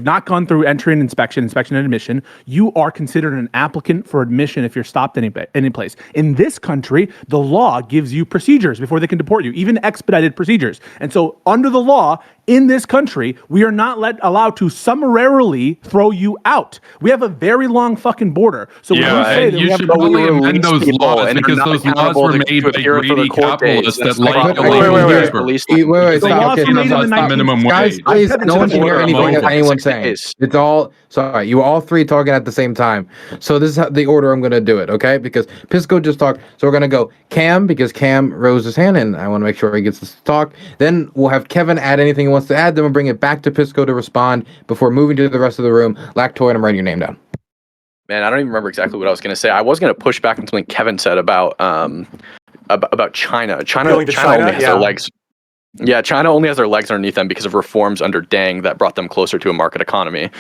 not gone through entry and inspection and admission. You are considered an applicant for admission if you're stopped any place. In this country, the law gives you procedures before they can deport you, even expedited procedures. And so under the law, in this country, we are not allowed to summarily throw you out. We have a very long fucking border. So when we say that you we have should probably amend those laws because those laws were made by greedy capitalists that like illegal labor. Wait, The laws were made in the the minimum Guys, wage. please, Kevin, no one can hear anything Kevin, anyone's 60 saying. days. It's all sorry. You all three talking at the same time. So this is the order I'm going to do it, okay? Because Pisco just talked. So we're going to go Cam because Cam rose his hand, and I want to make sure he gets to talk. Then we'll have Kevin add anything he wants to add. Then we'll bring it back to Pisco to respond before moving to the rest of the room. Lactoid, I'm writing your name down. Man, I don't even remember exactly what I was going to say. I was going to push back on something Kevin said about China. China only has their legs. Yeah, China only has their legs underneath them because of reforms under Deng that brought them closer to a market economy.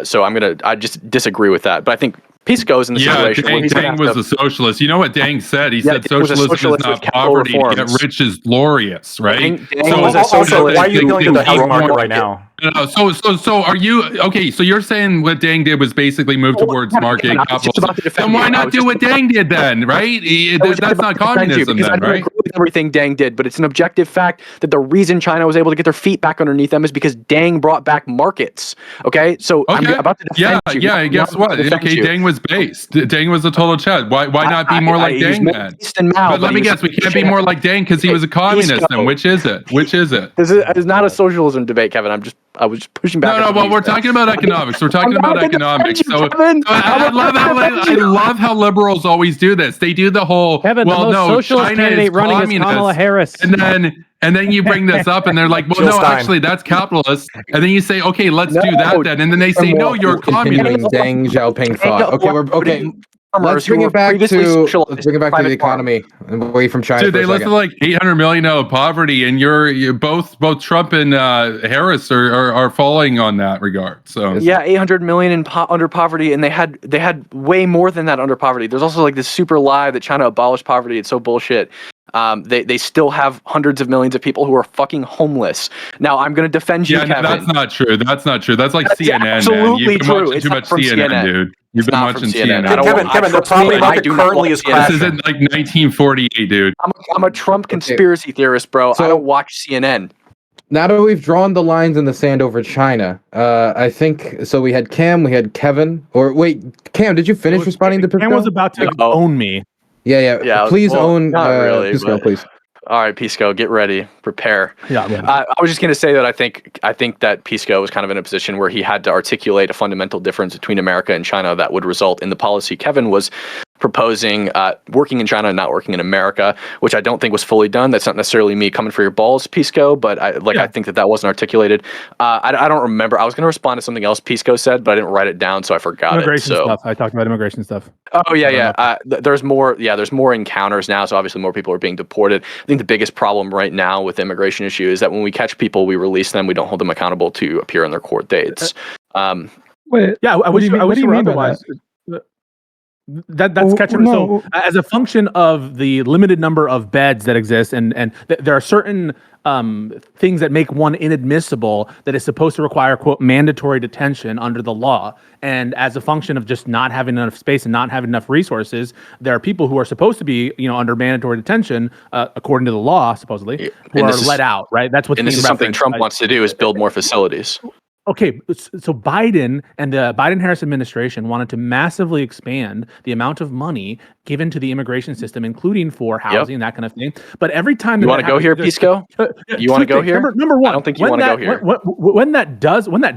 So I just disagree with that. But I think Pisco is in the situation where he's Deng was a socialist. You know what Deng said? He said socialism is not poverty, get rich is glorious, right? Deng was a socialist. Why are you appealing to the housing market right now? So are you okay? So you're saying what Deng did was basically move towards market capitalism? Then why not do what Deng did then, right? That's not communism then, right? Everything Deng did, but it's an objective fact that the reason China was able to get their feet back underneath them is because Deng brought back markets. Okay, so I'm about to defend you. Yeah. Guess what? Okay, Deng was based. Deng was a total Chad. Why not be more like Deng then? But let me guess, we can't be more like Deng because he was a communist. Then which is it? This is not a socialism debate, Kevin. I was just pushing back. No. Well, we're talking about economics. We're talking about economics. So I love how liberals always do this. They do the whole Kevin, well, the most no, socialist China candidate is running is communist. Kamala Harris. And then you bring this up, and they're like, "Well, no, actually, that's capitalist." And then you say, "Okay, let's do that then." And then they say, "No, you're a communist." Deng Xiaoping thought. Okay. Let's bring it back to the economy and away from China. Dude, they listed like 800 million out of poverty, and you're both Trump and Harris are falling on that regard. So yeah, 800 million under poverty, and they had way more than that under poverty. There's also like this super lie that China abolished poverty. It's so bullshit. They still have hundreds of millions of people who are fucking homeless. Now I'm going to defend you, Kevin. No, that's not true. That's like that's CNN. Absolutely man. You've been true. watching too much CNN, dude. You've been watching CNN. Kevin, the property market currently is crashing. This isn't like 1948, dude. I'm a Trump conspiracy theorist, bro. So, I don't watch CNN. Now that we've drawn the lines in the sand over China, I think so. We had Cam, we had Kevin. Or wait, Cam, did you finish responding to Pisco? Cam was about to own me. Yeah. Please own Pisco, please. All right, Pisco, get ready, prepare. Yeah. I was just going to say that I think that Pisco was kind of in a position where he had to articulate a fundamental difference between America and China that would result in the policy Kevin was proposing, working in China and not working in America, which I don't think was fully done. That's not necessarily me coming for your balls, Pisco, but I think that wasn't articulated. I don't remember. I was going to respond to something else Pisco said, but I didn't write it down, so I forgot immigration it. Stuff. I talked about immigration stuff. Oh yeah. There's more. Yeah, there's more encounters now, so obviously more people are being deported. I think the biggest problem right now with the immigration issue is that when we catch people, we release them. We don't hold them accountable to appear on their court dates. Wait. Yeah, what do you mean by that? That's catching. No. So as a function of the limited number of beds that exist, and there are certain things that make one inadmissible that is supposed to require, quote, mandatory detention under the law. And as a function of just not having enough space and not having enough resources, there are people who are supposed to be, under mandatory detention, according to the law, supposedly, who are let out, right? That's what's and this is something Trump wants to do, is build more facilities. Okay, so Biden and the Biden-Harris administration wanted to massively expand the amount of money given to the immigration system, incling for housing and that kind of thing. But every time you want to go here, Pisco, you want to go here? Number one, I don't think you want to go here. When that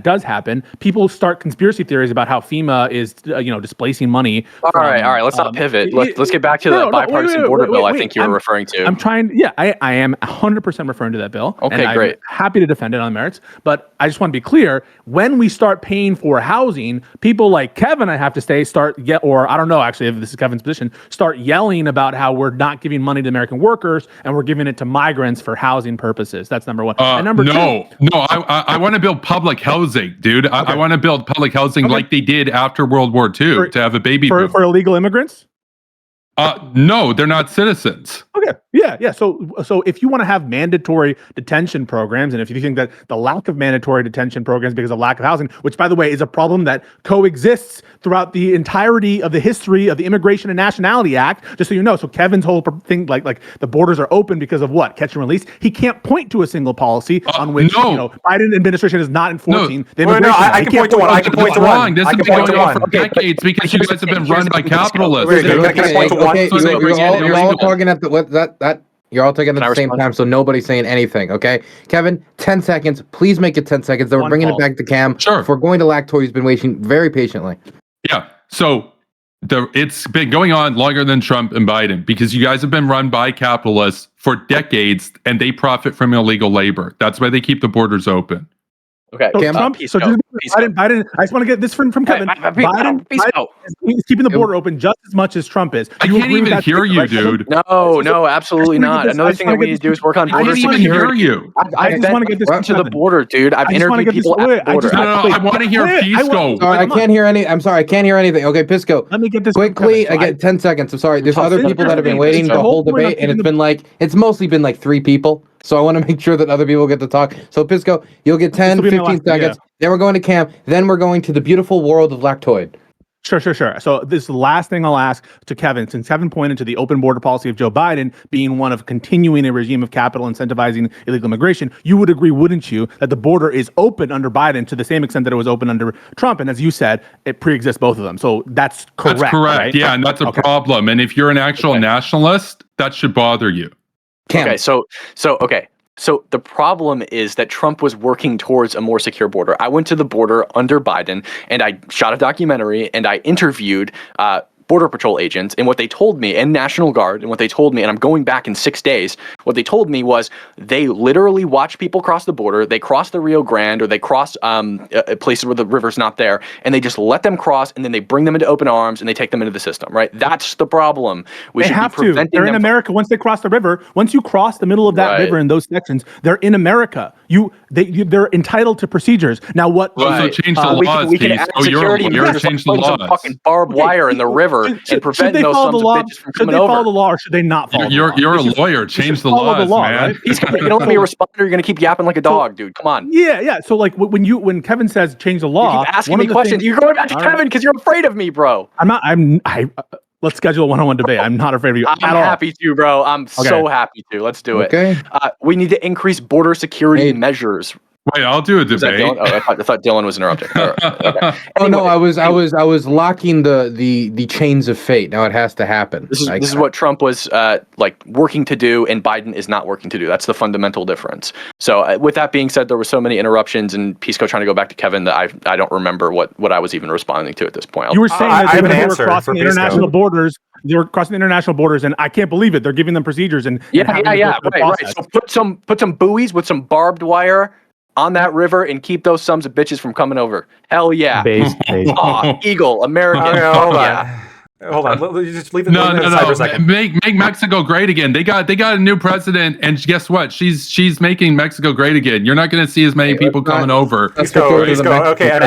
does happen, people start conspiracy theories about how FEMA is, displacing money. All right. Let's not pivot. Let's get back to the bipartisan border bill. I think you were referring to. I'm trying. Yeah, I am 100% referring to that bill. Okay, and great. I'm happy to defend it on merits, but I just want to be clear. where when we start paying for housing, people like Kevin, I have to say, or I don't know, actually, if this is Kevin's position, start yelling about how we're not giving money to American workers and we're giving it to migrants for housing purposes. That's number one. And number two. I want to build public housing, dude. I want to build public housing like they did after World War II to have a baby boom. For illegal immigrants? No, they're not citizens. Okay. Yeah. So if you want to have mandatory detention programs, and if you think that the lack of mandatory detention programs because of lack of housing, which by the way is a problem that coexists throughout the entirety of the history of the Immigration and Nationality Act, just so you know. So Kevin's whole thing, like the borders are open because of what? Catch and release. He can't point to a single policy on which Biden administration is not enforcing the immigration. I can point to one. I can point to one. This has been going on for decades because you guys have been run by capitalists. You're all talking at you're all talking at the same time, so nobody's saying anything. Okay, Kevin, 10 seconds. Please make it 10 seconds. Then we're bringing it back to Cam. Sure. If we're going to Lactoid, he's been waiting very patiently. Yeah. So it's been going on longer than Trump and Biden because you guys have been run by capitalists for decades, and they profit from illegal labor. That's why they keep the borders open. Okay. So Trump, Biden, I just want to get this from Kevin. Biden is keeping the border open just as much as Trump is. I can't even hear you, dude. No, absolutely not. Another thing that we need to do is work on border security. I can't even hear you. I just want to get this to the border, dude. I've interviewed people at the border. I want to hear Pisco. Sorry, I can't hear any. I'm sorry, I can't hear anything. Okay, Pisco. Let me get this quickly. I get 10 seconds. I'm sorry. There's other people that have been waiting the whole debate, and it's mostly been like 3 people. So I want to make sure that other people get to talk. So Pisco, you'll get 10, 15 seconds. Then we're going to Cam. Then we're going to the beautiful world of Lactoid. Sure. So this is the last thing I'll ask to Kevin, since Kevin pointed to the open border policy of Joe Biden being one of continuing a regime of capital incentivizing illegal immigration. You would agree, wouldn't you, that the border is open under Biden to the same extent that it was open under Trump? And as you said, it pre-exists both of them. So that's correct. That's correct. Right? Yeah, and that's a problem. And if you're an actual nationalist, that should bother you. Cam. Okay, so the problem is that Trump was working towards a more secure border. I went to the border under Biden, and I shot a documentary, and I interviewed Border Patrol agents, and what they told me, and National Guard, and what they told me, and I'm going back in 6 days, what they told me was they literally watch people cross the border, they cross the Rio Grande, or they cross places where the river's not there, and they just let them cross, and then they bring them into open arms, and they take them into the system, right? That's the problem. They have to. They're in America once they cross the river. Once you cross the middle of that river in those sections, they're in America. They're entitled to procedures. Now what? So change the laws, we can add security you're change the laws. Some fucking barbed wire in the river and prevent those sons of bitches from coming over. Should they follow the law or should they not follow the law? You're a lawyer. Change the laws, man. Right? You don't let me respond, or you're going to keep yapping like a dog, dude. Come on. Yeah. So like when Kevin says change the law, you keep asking me questions. You're going back to Kevin because you're afraid of me, bro. I'm not. Let's schedule a one-on-one debate. I'm not afraid of you. I'm happy to, bro. I'm so happy to. Let's do it. Okay. We need to increase border security measures. Wait, I'll do a debate. I thought Dylan was interrupting. Okay. Oh no, I was locking the chains of fate. Now it has to happen. This is what Trump was working to do, and Biden is not working to do. That's the fundamental difference. So with that being said, there were so many interruptions, and Pisco trying to go back to Kevin that I don't remember what I was even responding to at this point. You were saying that they were crossing the international borders. They were crossing the international borders, and I can't believe it. They're giving them procedures and right. So put some buoys with some barbed wire on that river and keep those sons of bitches from coming over. Hell yeah. Eagle, American. Hold on. Just leave it No. for a second. Make Mexico great again. They got a new president, and guess what? She's making Mexico great again. You're not going to see as many people coming over. Let's go. Okay, an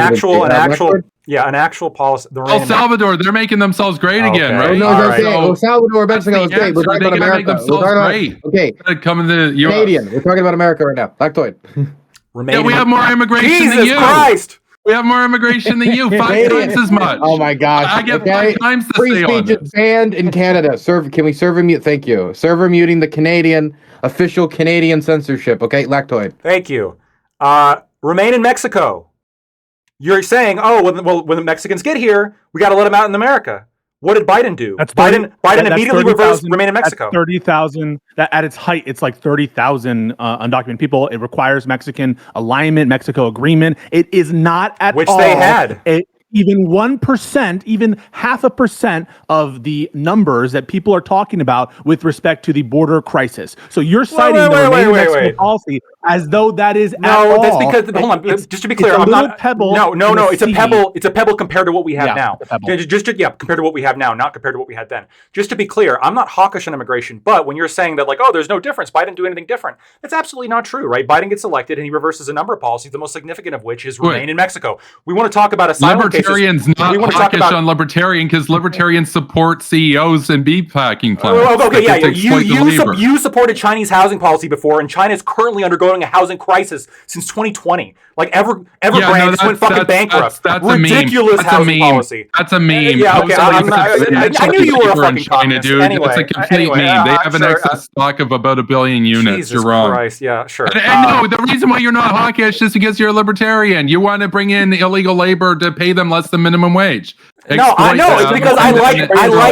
actual policy. El Salvador, they're making themselves great again, right? No, El Salvador, Mexico is great. We're talking about America. Coming to the US. Canadian. We're talking about America right now. Lactoid. Yeah, we have more immigration than you. Jesus Christ! We have more immigration than you, 5 times as much. Oh my gosh! I get 5 times the free speech is banned in Canada. Can we server mute? Thank you. Server muting the Canadian official Canadian censorship. Okay, Lactoid. Thank you. Remain in Mexico. You're saying, when the Mexicans get here, we got to let them out in America. What did Biden do? Biden immediately reversed remain in Mexico. 30,000. That at its height, it's like 30,000 undocumented people. It requires Mexican alignment, Mexico agreement. It is not at which all. They had. Even 1%, even 0.5% of the numbers that people are talking about with respect to the border crisis. So you're citing the Mexico policy. as though that is No, at that's all. because hold on. Just to be clear, it's a I'm little not. pebble. No. It's a sea. pebble. It's a pebble compared to what we have Yeah, now. a pebble. Compared to what we have now, not compared to what we had then. Just to be clear, I'm not hawkish on immigration, but when you're saying that, like, oh, there's no difference, Biden didn't do anything different, that's absolutely not true, right? Biden gets elected and he reverses a number of policies, the most significant of which is remain in Mexico. We want to talk about asylum Libertarians cases. not We want to talk hawkish about on libertarian because libertarians support CEOs and beef packing plants. Okay, yeah. To exploit the labor. You supported Chinese housing policy before, and China is currently undergoing a housing crisis since 2020. Like Evergrande just went fucking bankrupt. That's ridiculous a housing meme. policy. That's a meme. Yeah, okay. I knew you were a fucking in China, communist. dude. Anyway, It's a complete meme. They have an excess stock of about 1 billion units. Jesus You're wrong. Christ. Yeah, sure. And no, the reason why you're not hawkish is because you're a libertarian. You want to bring in illegal labor to pay them less than minimum wage. No, I know. It's because I like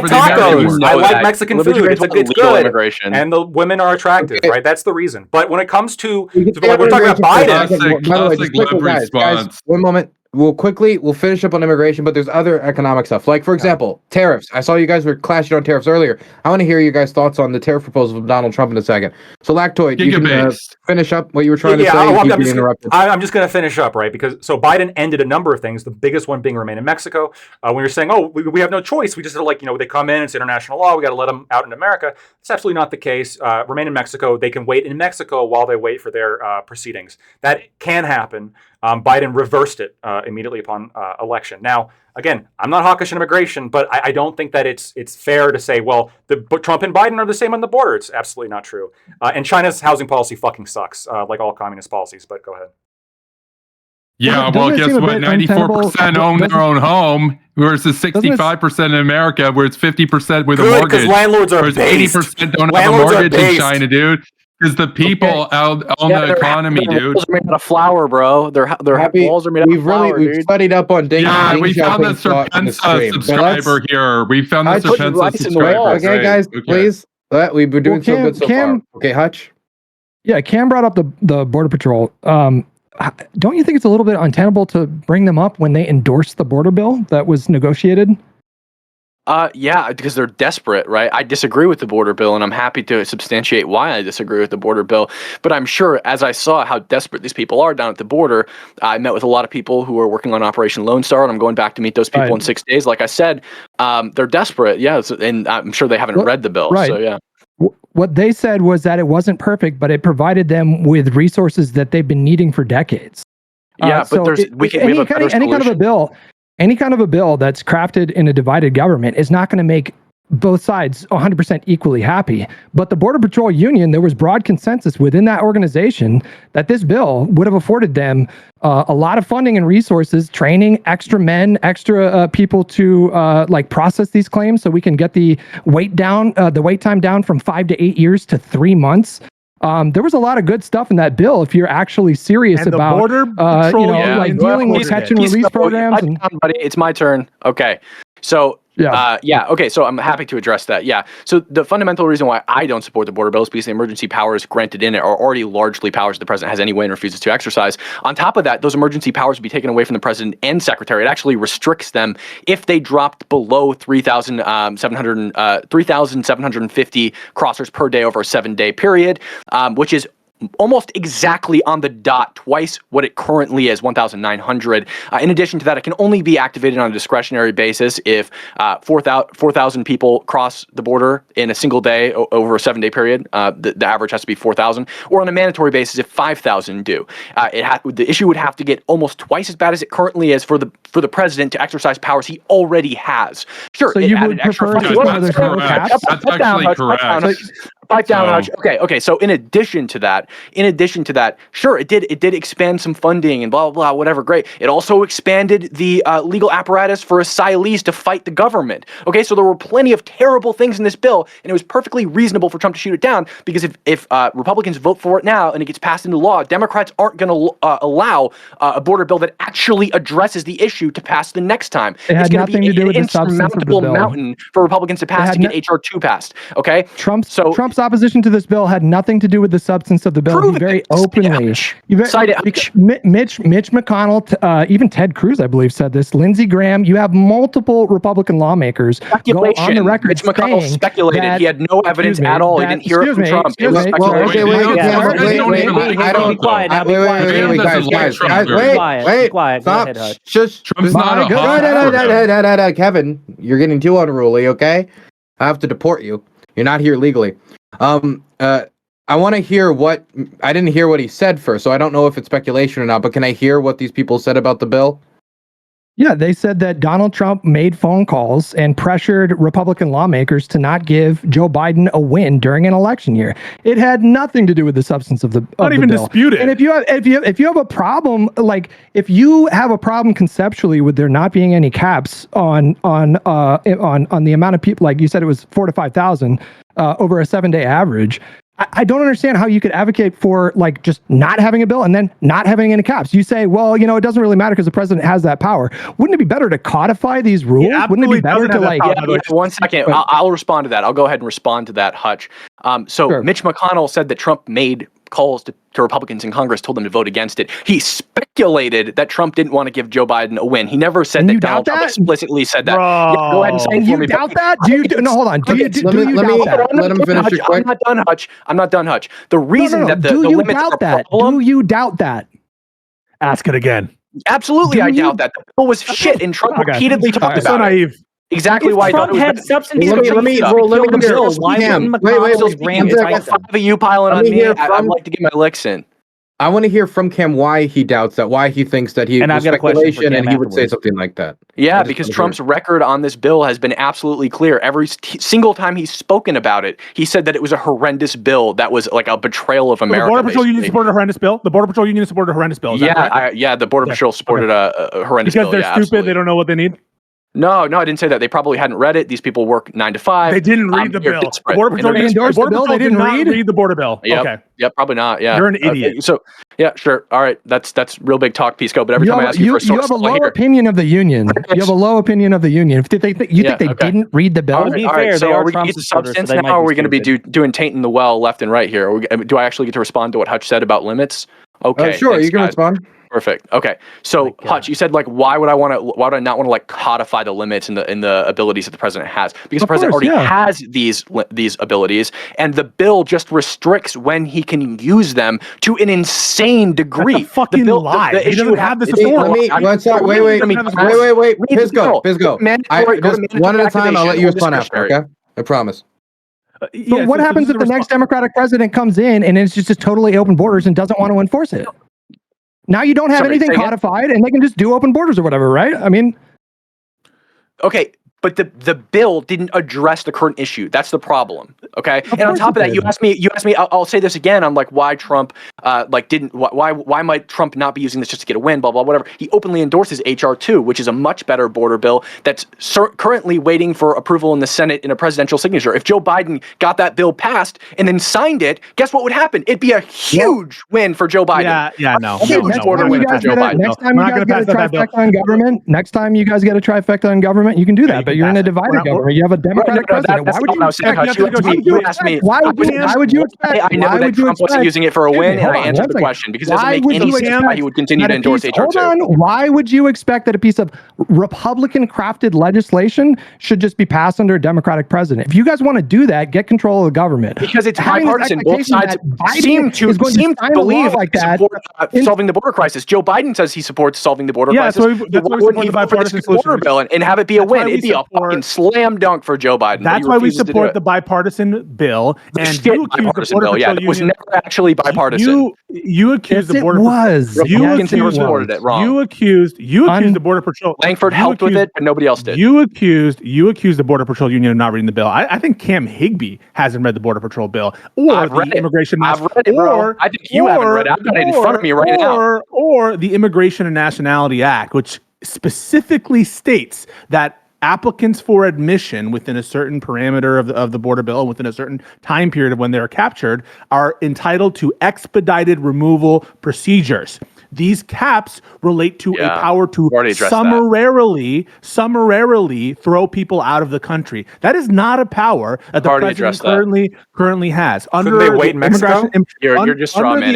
tacos. I like Mexican food. It's good. Immigration. And the women are attractive, right? That's the reason. But when it comes to we're talking about Biden. Classic lib response. 1 moment. We'll finish up on immigration, but there's other economic stuff. Like, for example, tariffs. I saw you guys were clashing on tariffs earlier. I want to hear you guys' thoughts on the tariff proposal of Donald Trump in a second. So, Lactoid, you can finish up what you were trying to say. I'm just going to finish up, right? Because Biden ended a number of things, the biggest one being remain in Mexico. When you're saying, oh, we have no choice, we just they come in, it's international law, we got to let them out in America. It's absolutely not the case. Remain in Mexico. They can wait in Mexico while they wait for their proceedings. That can happen. Biden reversed it immediately upon election. Now, again, I'm not hawkish on immigration, but I don't think that it's fair to say, well, Trump and Biden are the same on the border. It's absolutely not true. And China's housing policy fucking sucks, like all communist policies. But go ahead. Yeah, well, guess what? 94% own their own home, versus 65% in America, where it's 50% with a mortgage. Because landlords are based. 80% don't have a mortgage in China, dude. Because the people out on the economy, dude. Walls are made out of flour, bro. Their walls are made out of flour. We've studied up on Ding. Yeah, we found the Serpensa subscriber here. We found the Serpensa subscriber. Okay, guys, please. We've been doing so good so far. Okay, Hutch. Yeah, Cam brought up the Border Patrol. Don't you think it's a little bit untenable to bring them up when they endorsed the border bill that was negotiated? Yeah, because they're desperate, right? I disagree with the border bill, and I'm happy to substantiate why I disagree with the border bill. But I'm sure, as I saw how desperate these people are down at the border, I met with a lot of people who are working on Operation Lone Star, and I'm going back to meet those people in 6 days. Like I said, they're desperate, and I'm sure they haven't read the bill. Right. So yeah. What they said was that it wasn't perfect, but it provided them with resources that they've been needing for decades. Yeah, but we have a better any kind of a bill. Any kind of a bill that's crafted in a divided government is not going to make both sides 100% equally happy. But the Border Patrol Union, there was broad consensus within that organization that this bill would have afforded them a lot of funding and resources, training, extra men, extra people to process these claims, so we can get the wait time down from 5 to 8 years to 3 months. There was a lot of good stuff in that bill if you're actually serious about Border Patrol, dealing with catch and release programs. Buddy, it's my turn. Okay. So okay, so I'm happy to address that. Yeah. So the fundamental reason why I don't support the border bill is because the emergency powers granted in it are already largely powers the president has anyway and refuses to exercise. On top of that, those emergency powers would be taken away from the president and secretary. It actually restricts them if they dropped below 3,750 crossers per day over a 7-day period, which is almost exactly on the dot, twice what it currently is, 1,900. In addition to that, it can only be activated on a discretionary basis if 4,000 people cross the border in a single day over a 7-day period. The average has to be 4,000, or on a mandatory basis if 5,000 do. The issue would have to get almost twice as bad as it currently is for the president to exercise powers he already has. Sure, so you would prefer That's actually correct. Pipe down, Hutch. Okay. So in addition to that, sure, it did expand some funding and blah blah blah, whatever. Great. It also expanded the legal apparatus for asylees to fight the government. Okay, so there were plenty of terrible things in this bill, and it was perfectly reasonable for Trump to shoot it down because if Republicans vote for it now and it gets passed into law, Democrats aren't going to allow a border bill that actually addresses the issue to pass the next time. It's going to be an insurmountable mountain for Republicans to pass to get HR 2 passed. Okay, Trump's opposition to this bill had nothing to do with the substance of the bill. Prove He very it. openly. Cite it. Mitch McConnell, even Ted Cruz, I believe, said this. Lindsey Graham. You have multiple Republican lawmakers go on the record Mitch McConnell saying speculated. that, He had no evidence at all. He didn't hear it from Trump. It was speculation. Wait, stop. Just Trump's not a hot Kevin, you're getting too unruly, okay? I have to deport you. You're not here legally. I want to hear what I didn't hear what he said first, so I don't know if it's speculation or not, but can I hear what these people said about the bill? Yeah, they said that Donald Trump made phone calls and pressured Republican lawmakers to not give Joe Biden a win during an election year. It had nothing to do with the substance of the bill. Not even disputed. And if you have a problem, like if you have a problem conceptually with there not being any caps on the amount of people, like you said, it was 4,000 to 5,000 over a 7-day average. I don't understand how you could advocate for like just not having a bill and then not having any caps. You say, well, it doesn't really matter because the president has that power. Wouldn't it be better to codify these rules? Wouldn't it be better to like? Yeah, 1 second. I'll respond to that. I'll go ahead and respond to that, Hutch. Sure. Mitch McConnell said that Trump made calls to Republicans in Congress, told them to vote against it. He speculated that Trump didn't want to give Joe Biden a win. He never said that Donald Trump explicitly said that. Yeah, go ahead and say it for me. You doubt that? Hold on. Do you doubt that? Let him finish your question. I'm not done, Hutch. The reason that the limits are a problem. Do you doubt that? Ask it again. Absolutely, I doubt that. The bill was shit, and Trump repeatedly talked about so naive. Exactly why Trump had substance. Let me Why wouldn't McConnell five of you piling on me? I'd like to get my licks in. I want to hear from Cam why he doubts that, why he thinks that he was speculation and he would say something like that. Yeah, because Trump's record on this bill has been absolutely clear. Every single time he's spoken about it, he said that it was a horrendous bill that was like a betrayal of America. The Border Patrol Union supported a horrendous bill? The Border Patrol Union supported a horrendous bill. Yeah, the Border Patrol supported a horrendous bill. Because they're stupid, absolutely. They don't know what they need? No, I didn't say that. They probably hadn't read it. These people work 9 to 5. They didn't read the bill. The Border Patrol endorsed the bill. They didn't read the border bill. Yep. Okay. Yep, probably not. Yeah. You're an idiot. Okay. So, yeah, sure. All right. That's real big talk, Pisco. But every time I ask you for a source, you have a low opinion of the union. You have a low opinion of the union. If they think they didn't read the bill. All right. So are we going to get to substance now, or are we going to be doing tainting the well left and right here? Do I actually get to respond to what Hutch said about limits? Okay. Sure, you can respond. Perfect. Okay. So, Hutch, you said like, why would I not want to like codify the limits and the abilities that the president has? Because the president already has these abilities, and the bill just restricts when he can use them to an insane degree. That's a fucking lie. He doesn't have this authority. Wait. Pisco. Just one at a time. I'll let you respond after. Okay. I promise. But what happens if the next Democratic president comes in and it's just totally open borders and doesn't want to enforce it? Now you don't have anything codified, and they can just do open borders or whatever, right? I mean, okay, but the bill didn't address the current issue. That's the problem. Okay, and on top of that, you asked me. I'll say this again. I'm like, why Trump why might Trump not be using this just to get a win? Blah blah whatever. He openly endorses HR 2, which is a much better border bill that's currently waiting for approval in the Senate in a presidential signature. If Joe Biden got that bill passed and then signed it, guess what would happen? It'd be a huge win for Joe Biden. No. Huge border win for Joe Biden. Next time you guys get a trifecta on government, you can do that. But you're in a divided government. You have a Democratic president. Why would you expect? I know that Trump wasn't using it for a win, and I answered the question because it doesn't make any sense why he would continue to endorse HR 2. Why would you expect that a piece of Republican-crafted legislation should just be passed under a Democratic president? If you guys want to do that, get control of the government. Because it's bipartisan. Both sides seem to believe like that solving the border crisis. Joe Biden says he supports solving the border crisis. So that's why we support the bipartisan border bill and have it be a win. It'd be a fucking slam dunk for Joe Biden. That's why we support the bipartisan bill. And you accuse the Border Patrol it was never actually bipartisan. You accused the Border Patrol. Republicans supported it wrong. You accused the Border Patrol. Langford helped with it, but nobody else did. You accused the Border Patrol Union of not reading the bill. I think Cam Higbee hasn't read the Border Patrol bill or the immigration. I've read it, bro. I think you haven't read it. I've got it in front of me right now. Or the Immigration and Nationality Act, which specifically states that applicants for admission within a certain parameter of the border bill and within a certain time period of when they're captured are entitled to expedited removal procedures. These caps relate to a Yeah, power to already addressed that. summarily throw people out of the country. That is not a power that the Already president addressed that. currently has. Couldn't they wait in Mexico? You're just straw manning.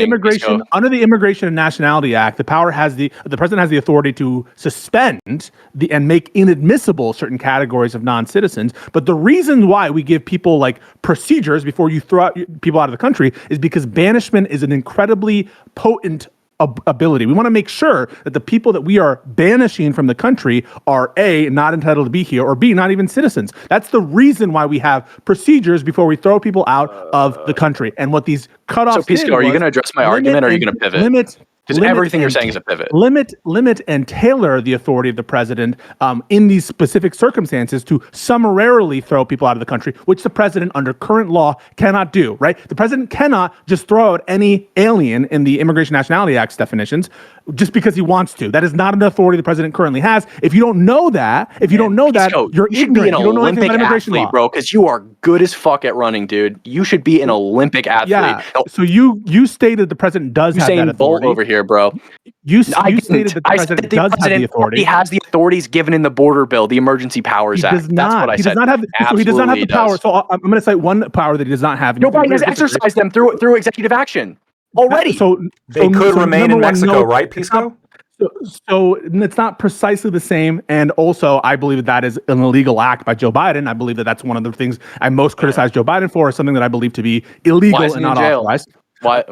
Under the Immigration and Nationality Act, the president has the authority to suspend and make inadmissible certain categories of non-citizens. But the reason why we give people like procedures before you throw people out of the country is because banishment is an incredibly potent ability. We want to make sure that the people that we are banishing from the country are A, not entitled to be here, or B, not even citizens. That's the reason why we have procedures before we throw people out of the country. And what these cutoffs So, Pisco, are you going to address my argument, or are you going to pivot? Because everything you're saying is a pivot. Limit and tailor the authority of the president in these specific circumstances to summarily throw people out of the country, which the president under current law cannot do, right? The president cannot just throw out any alien in the Immigration Nationality Act's definitions just because he wants to. That is not an authority the president currently has. If you don't know that, you're you should be ignorant. an You don't know anything Olympic about immigration athlete, law. bro, because you are good as fuck at running, dude. You should be an Olympic athlete. Yeah. So you stated the president does have that Usain Bolt authority. over here, bro. You stated that the president does have the authority. He has the authorities given in the border bill, the Emergency Powers He Act. does That's not. what I He said. does not have. So he does not have the Absolutely power. does. So I'm going to cite one power that he does not have. Joe Biden has exercised them through executive action already. They could remain in Mexico, right, Pisco? So it's not precisely the same. And also, I believe that is an illegal act by Joe Biden. I believe that that's one of the things I most criticize Joe Biden for, is something that I believe to be illegal and not authorized. Why?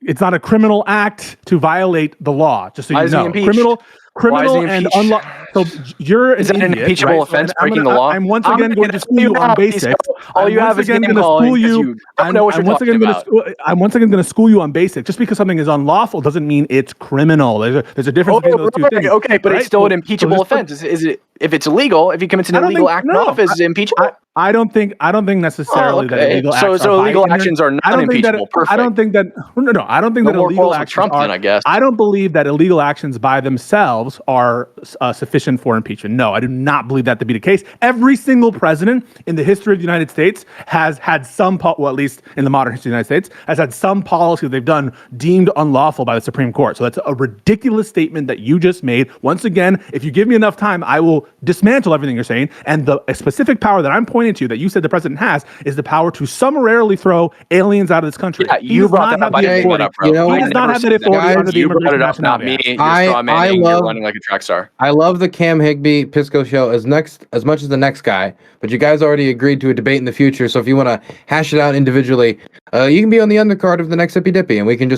It's not a criminal act to violate the law. Just so Why you is he know, impeached? criminal Why is he and impeached? unlawful. So you're Is that an idiot, impeachable right? offense, I'm breaking gonna- the law? I'm once again going to That's school all you you on have, basics. Pisco. All I'm you have once is again name gonna calling school 'cause you. you don't know what you're talking about. I'm once again going to school you on basics. Just because something is unlawful doesn't mean it's criminal. There's a difference between those two things. Okay, but right? it's still an So impeachable just- offense. Is it? If it's illegal, if he commits an illegal act in office, is it impeachable? I don't think necessarily that illegal acts so are illegal violent. actions are I don't think that. non-impeachable. Perfect. I don't think that. No. I don't think No that more illegal quarrels with actions Trump are. then, I guess. I don't believe that illegal actions by themselves are sufficient for impeachment. No, I do not believe that to be the case. Every single president in the history of the United States has had some, well, at least in the modern history of the United States, has had some policy that they've done deemed unlawful by the Supreme Court. So that's a ridiculous statement that you just made. Once again, if you give me enough time, I will dismantle everything you're saying. And the specific power that I'm pointing to that you said the president has is the power to summarily throw aliens out of this country. Yeah, He you does brought not that have up. I the didn't bring that authority. up, bro. He does not have that authority under the You brought Immigration it up, not Nationality me. Act. You're straw manning. You're running like a track star. I love the Cam Higbee Pisco show as much as the next guy, but you guys already agreed to a debate in the future. So if you want to hash it out individually, you can be on the undercard of the next Hippy Dippy, and we can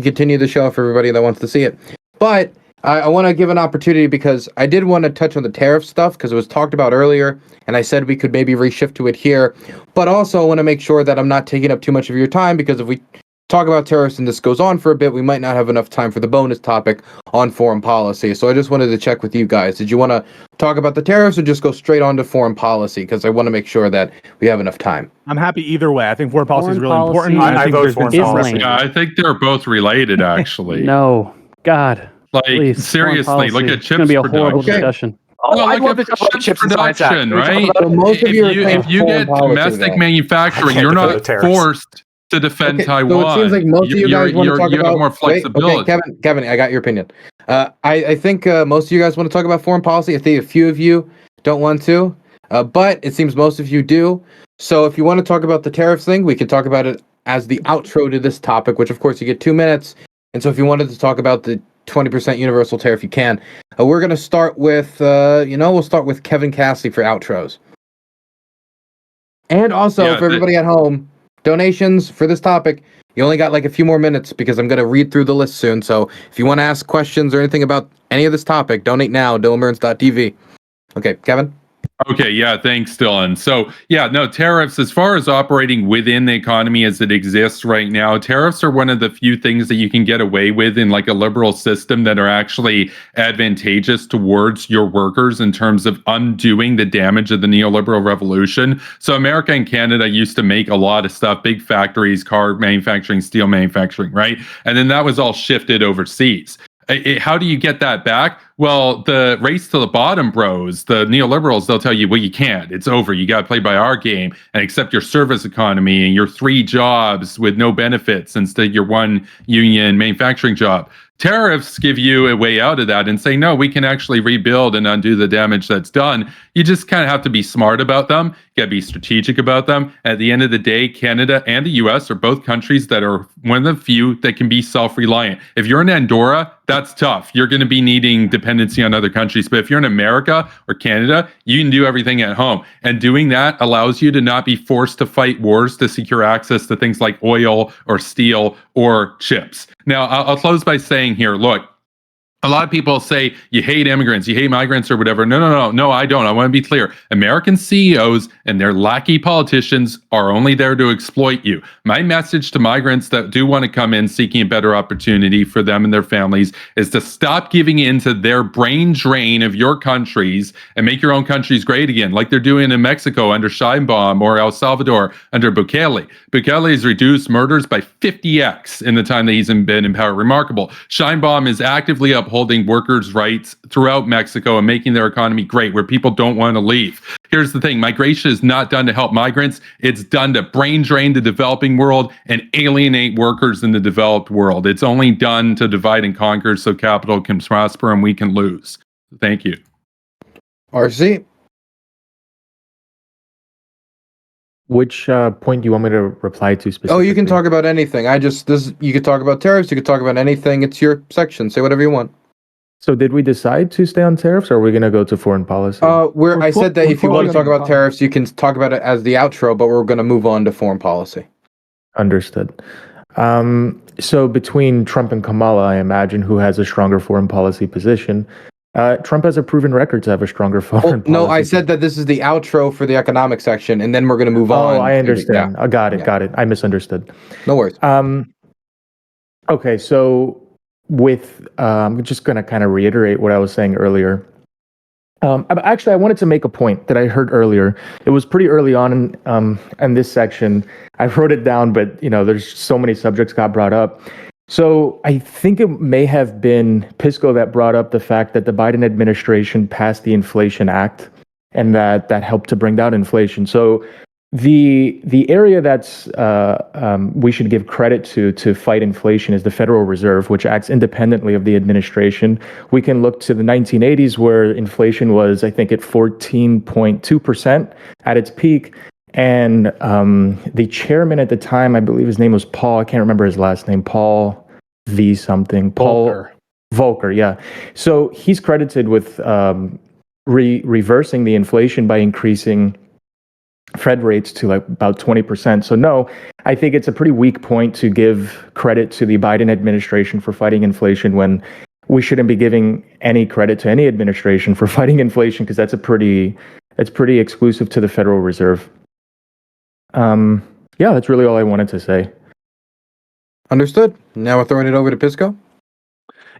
continue the show for everybody that wants to see it. But I want to give an opportunity because I did want to touch on the tariff stuff because it was talked about earlier, and I said we could maybe reshift to it here. But also I want to make sure that I'm not taking up too much of your time, because if we talk about tariffs and this goes on for a bit, we might not have enough time for the bonus topic on foreign policy. So I just wanted to check with you guys. Did you want to talk about the tariffs or just go straight on to foreign policy? Because I want to make sure that we have enough time. I'm happy either way. I think foreign policy is really important. I think vote there's foreign been some policy. Yeah, I think they're both related, actually. No, God, Like, please. seriously, look at It's chips going to be a horrible production. discussion. No, I'd look love to at talk about chips chips and science act. production, Can we talk right? about So most of you are saying If you foreign get policy domestic then. manufacturing, I you're can't defend not the tariffs. forced to defend Okay, Taiwan. so it seems like most of you guys want to talk you about have more flexibility. Wait, okay, Kevin, I got your opinion. I think most of you guys want to talk about foreign policy. I think a few of you don't want to, but it seems most of you do. So if you want to talk about the tariffs thing, we can talk about it as the outro to this topic, which of course you get 2 minutes. And so if you wanted to talk about the 20% universal tariff, you can. We're going to start with, we'll start with Kevin Cassidy for outros. And also, for everybody at home, donations for this topic, you only got like a few more minutes because I'm going to read through the list soon. So if you want to ask questions or anything about any of this topic, donate now, dylanburns.tv. Okay, Kevin? Okay, yeah, thanks, Dylan. So, yeah, no, tariffs, as far as operating within the economy as it exists right now, tariffs are one of the few things that you can get away with in like a liberal system that are actually advantageous towards your workers in terms of undoing the damage of the neoliberal revolution. So America and Canada used to make a lot of stuff, big factories, car manufacturing, steel manufacturing, right? And then that was all shifted overseas. How do you get that back? Well, the race to the bottom bros, the neoliberals, they'll tell you, well, you can't. It's over. You got to play by our game and accept your service economy and your 3 jobs with no benefits instead of your 1 union manufacturing job. Tariffs give you a way out of that and say, no, we can actually rebuild and undo the damage that's done. You just kind of have to be smart about them. You got to be strategic about them. At the end of the day, Canada and the US are both countries that are one of the few that can be self-reliant. If you're in Andorra, that's tough. You're going to be needing dependency on other countries. But if you're in America or Canada, you can do everything at home. And doing that allows you to not be forced to fight wars to secure access to things like oil or steel or chips. Now, I'll close by saying here, look, a lot of people say you hate immigrants, you hate migrants or whatever. No, I don't. I want to be clear. American CEOs and their lackey politicians are only there to exploit you. My message to migrants that do want to come in seeking a better opportunity for them and their families is to stop giving in to their brain drain of your countries and make your own countries great again, like they're doing in Mexico under Sheinbaum or El Salvador under Bukele. Bukele has reduced murders by 50x in the time that he's been in power. Remarkable. Sheinbaum is actively upholding workers' rights throughout Mexico and making their economy great, where people don't want to leave. Here's the thing. Migration is not done to help migrants. It's done to brain drain the developing world and alienate workers in the developed world. It's only done to divide and conquer so capital can prosper and we can lose. Thank you. RC? Which point do you want me to reply to specifically? Oh, you can talk about anything. You could talk about tariffs. You could talk about anything. It's your section. Say whatever you want. So did we decide to stay on tariffs, or are we going to go to foreign policy? I said that if you want to talk about tariffs, you can talk about it as the outro, but we're going to move on to foreign policy. Understood. So between Trump and Kamala, I imagine who has a stronger foreign policy position. Trump has a proven record to have a stronger foreign policy. No, I said that this is the outro for the economic section, and then we're going to move on. Oh, I understand. I got it. I misunderstood. No worries. Okay, so with I'm just going to kind of reiterate what I was saying earlier. Actually, I wanted to make a point that I heard earlier. It was pretty early on in this section. I wrote it down, but there's so many subjects got brought up. So I think it may have been Pisco that brought up the fact that the Biden administration passed the Inflation Act, and that helped to bring down inflation. So the area that's we should give credit to fight inflation is the Federal Reserve, which acts independently of the administration. We can look to the 1980s, where inflation was, I think, at 14.2% at its peak. And the chairman at the time, I believe his name was Paul, I can't remember his last name, Paul V something. Volcker, yeah. So he's credited with reversing the inflation by increasing Fed rates to like about 20%. So no, I think it's a pretty weak point to give credit to the Biden administration for fighting inflation when we shouldn't be giving any credit to any administration for fighting inflation, because it's pretty exclusive to the Federal Reserve. Yeah, that's really all I wanted to say. Understood. Now we're throwing it over to Pisco.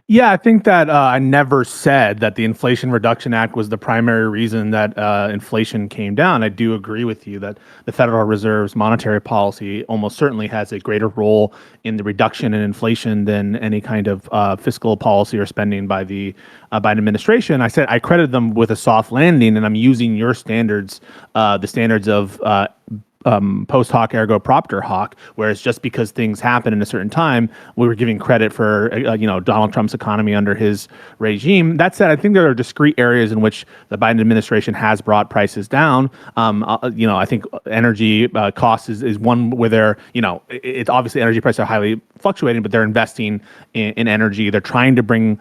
Yeah, I think that I never said that the Inflation Reduction Act was the primary reason that inflation came down. I do agree with you that the Federal Reserve's monetary policy almost certainly has a greater role in the reduction in inflation than any kind of fiscal policy or spending by the Biden administration. I said I credited them with a soft landing, and I'm using your standards, the standards of post hoc ergo propter hoc, whereas just because things happen in a certain time, we were giving credit for Donald Trump's economy under his regime. That said, I think there are discrete areas in which the Biden administration has brought prices down. I think energy costs is one where they're it's obviously energy prices are highly fluctuating, but they're investing in energy. They're trying to bring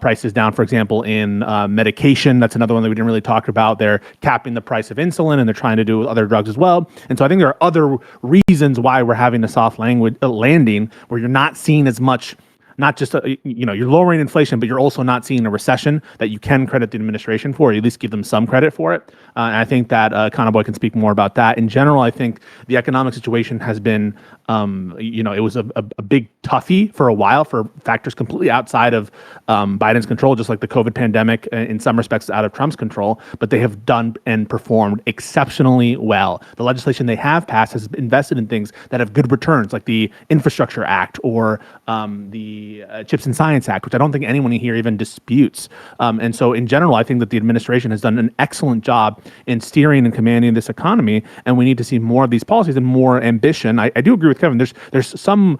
prices down, for example, in medication. That's another one that we didn't really talk about. They're capping the price of insulin, and they're trying to do other drugs as well. And so I think there are other reasons why we're having a soft landing, where you're not seeing as much, not just, you're lowering inflation, but you're also not seeing a recession that you can credit the administration for, or at least give them some credit for it. And I think that Conaboy can speak more about that. In general, I think the economic situation has been, it was a big toughie for a while for factors completely outside of Biden's control, just like the COVID pandemic in some respects out of Trump's control, but they have done and performed exceptionally well. The legislation they have passed has invested in things that have good returns, like the Infrastructure Act or the Chips and Science Act, which I don't think anyone here even disputes. And so in general, I think that the administration has done an excellent job in steering and commanding this economy, and we need to see more of these policies and more ambition. I do agree with Kevin. There's some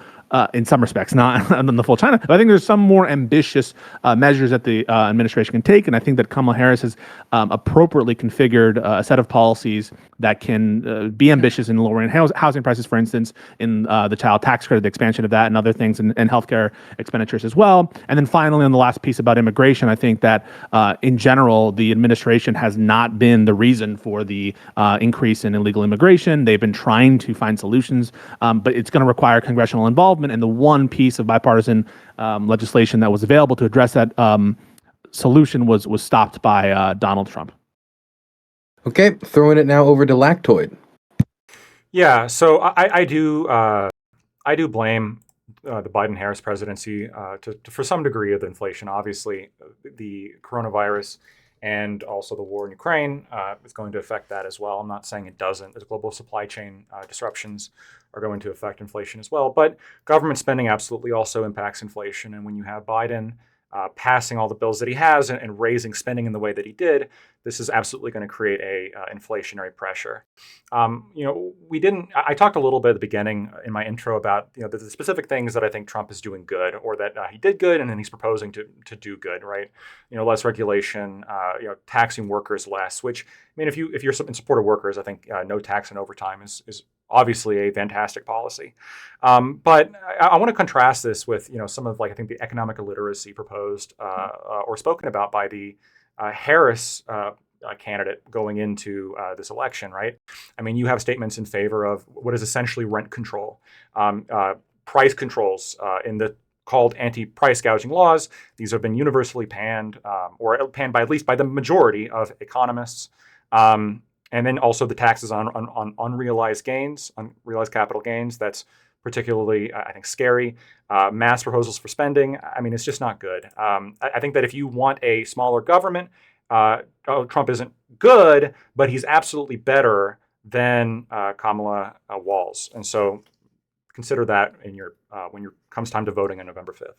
in some respects, not than the full China. But I think there's some more ambitious measures that the administration can take, and I think that Kamala Harris has appropriately configured a set of policies that can be ambitious in lowering housing prices, for instance, in the child tax credit, the expansion of that, and other things, and healthcare expenditures as well. And then finally, on the last piece about immigration, I think that in general, the administration has not been the reason for the increase in illegal immigration. They've been trying to find solutions, but it's going to require congressional involvement. And the one piece of bipartisan legislation that was available to address that solution was stopped by Donald Trump. Okay, throwing it now over to Lactoid. Yeah, so I do blame the Biden-Harris presidency for some degree of the inflation. Obviously, the coronavirus and also the war in Ukraine is going to affect that as well. I'm not saying it doesn't. The global supply chain disruptions are going to affect inflation as well. But government spending absolutely also impacts inflation. And when you have Biden passing all the bills that he has and raising spending in the way that he did, this is absolutely going to create a inflationary pressure. I talked a little bit at the beginning in my intro about the specific things that I think Trump is doing good, or that he did good, and then he's proposing to do good, right? Less regulation, taxing workers less. Which, I mean, if you're in support of workers, I think no tax and overtime is obviously a fantastic policy. But I want to contrast this with some of I think the economic illiteracy proposed or spoken about by the Harris candidate going into this election, right? I mean, you have statements in favor of what is essentially rent control, price controls in the called anti-price gouging laws. These have been universally panned, or panned by at least by the majority of economists. And then also the taxes on unrealized gains, unrealized capital gains. That's particularly, I think, scary. Mass proposals for spending. I mean, it's just not good. I think that if you want a smaller government, Trump isn't good, but he's absolutely better than Kamala Walz. And so consider that in your when it comes time to voting on November 5th.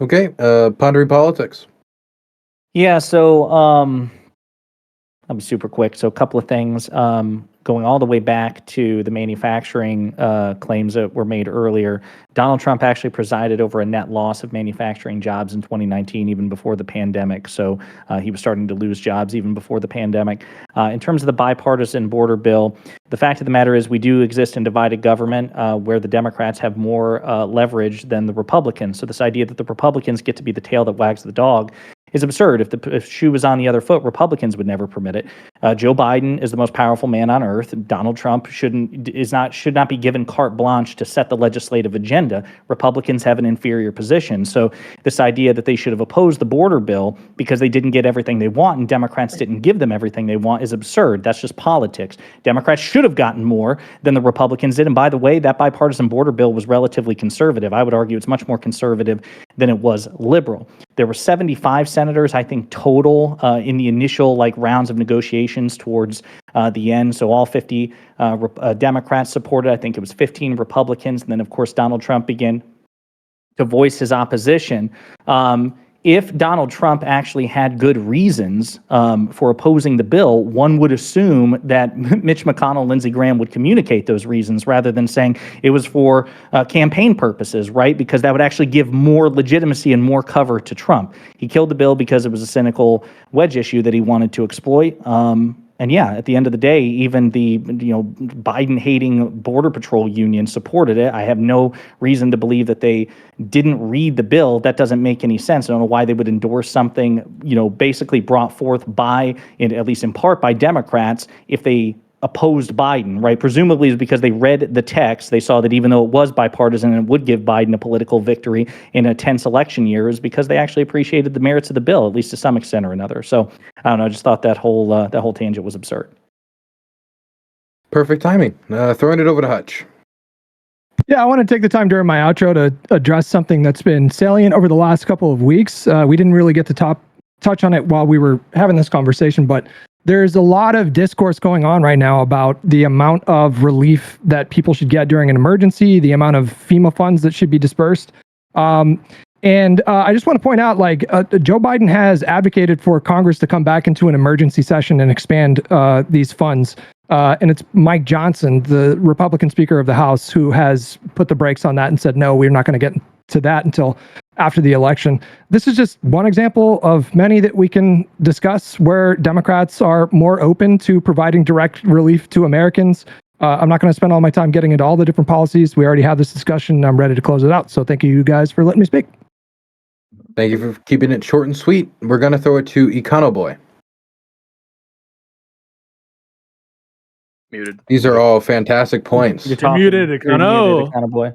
Okay, pondering politics. Yeah, so I'll be super quick. So a couple of things. Going all the way back to the manufacturing claims that were made earlier, Donald Trump actually presided over a net loss of manufacturing jobs in 2019, even before the pandemic. So he was starting to lose jobs even before the pandemic. In terms of the bipartisan border bill, the fact of the matter is we do exist in divided government where the Democrats have more leverage than the Republicans. So this idea that the Republicans get to be the tail that wags the dog is absurd. If the shoe was on the other foot, Republicans would never permit it. Joe Biden is the most powerful man on earth. Donald Trump should not be given carte blanche to set the legislative agenda. Republicans have an inferior position. So this idea that they should have opposed the border bill because they didn't get everything they want and Democrats didn't give them everything they want is absurd. That's just politics. Democrats should have gotten more than the Republicans did. And by the way, that bipartisan border bill was relatively conservative. I would argue it's much more conservative than it was liberal. There were 75 senators, I think, total in the initial rounds of negotiations towards the end. So all 50 Democrats supported. I think it was 15 Republicans. And then, of course, Donald Trump began to voice his opposition. If Donald Trump actually had good reasons for opposing the bill, one would assume that Mitch McConnell and Lindsey Graham would communicate those reasons rather than saying it was for campaign purposes, right? Because that would actually give more legitimacy and more cover to Trump. He killed the bill because it was a cynical wedge issue that he wanted to exploit. And yeah, at the end of the day, even the Biden-hating Border Patrol union supported it. I have no reason to believe that they didn't read the bill. That doesn't make any sense. I don't know why they would endorse something, basically brought forth by, at least in part, by Democrats if they opposed Biden, right? Presumably it's because they read the text. They saw that even though it was bipartisan and it would give Biden a political victory in a tense election year, is because they actually appreciated the merits of the bill, at least to some extent or another. So I don't know. I just thought that whole tangent was absurd. Perfect timing. Throwing it over to Hutch. Yeah, I want to take the time during my outro to address something that's been salient over the last couple of weeks. We didn't really get to touch on it while we were having this conversation, but there's a lot of discourse going on right now about the amount of relief that people should get during an emergency, the amount of FEMA funds that should be dispersed. And I just want to point out, Joe Biden has advocated for Congress to come back into an emergency session and expand these funds. And it's Mike Johnson, the Republican Speaker of the House, who has put the brakes on that and said, no, we're not going to get to that until after the election. This is just one example of many that we can discuss where Democrats are more open to providing direct relief to Americans. I'm not going to spend all my time getting into all the different policies. We already had this discussion, and I'm ready to close it out. So thank you guys for letting me speak. Thank you for keeping it short and sweet. We're going to throw it to Econo Boy. Muted. These are all fantastic points. You're muted, You're Econo. muted, Econo boy.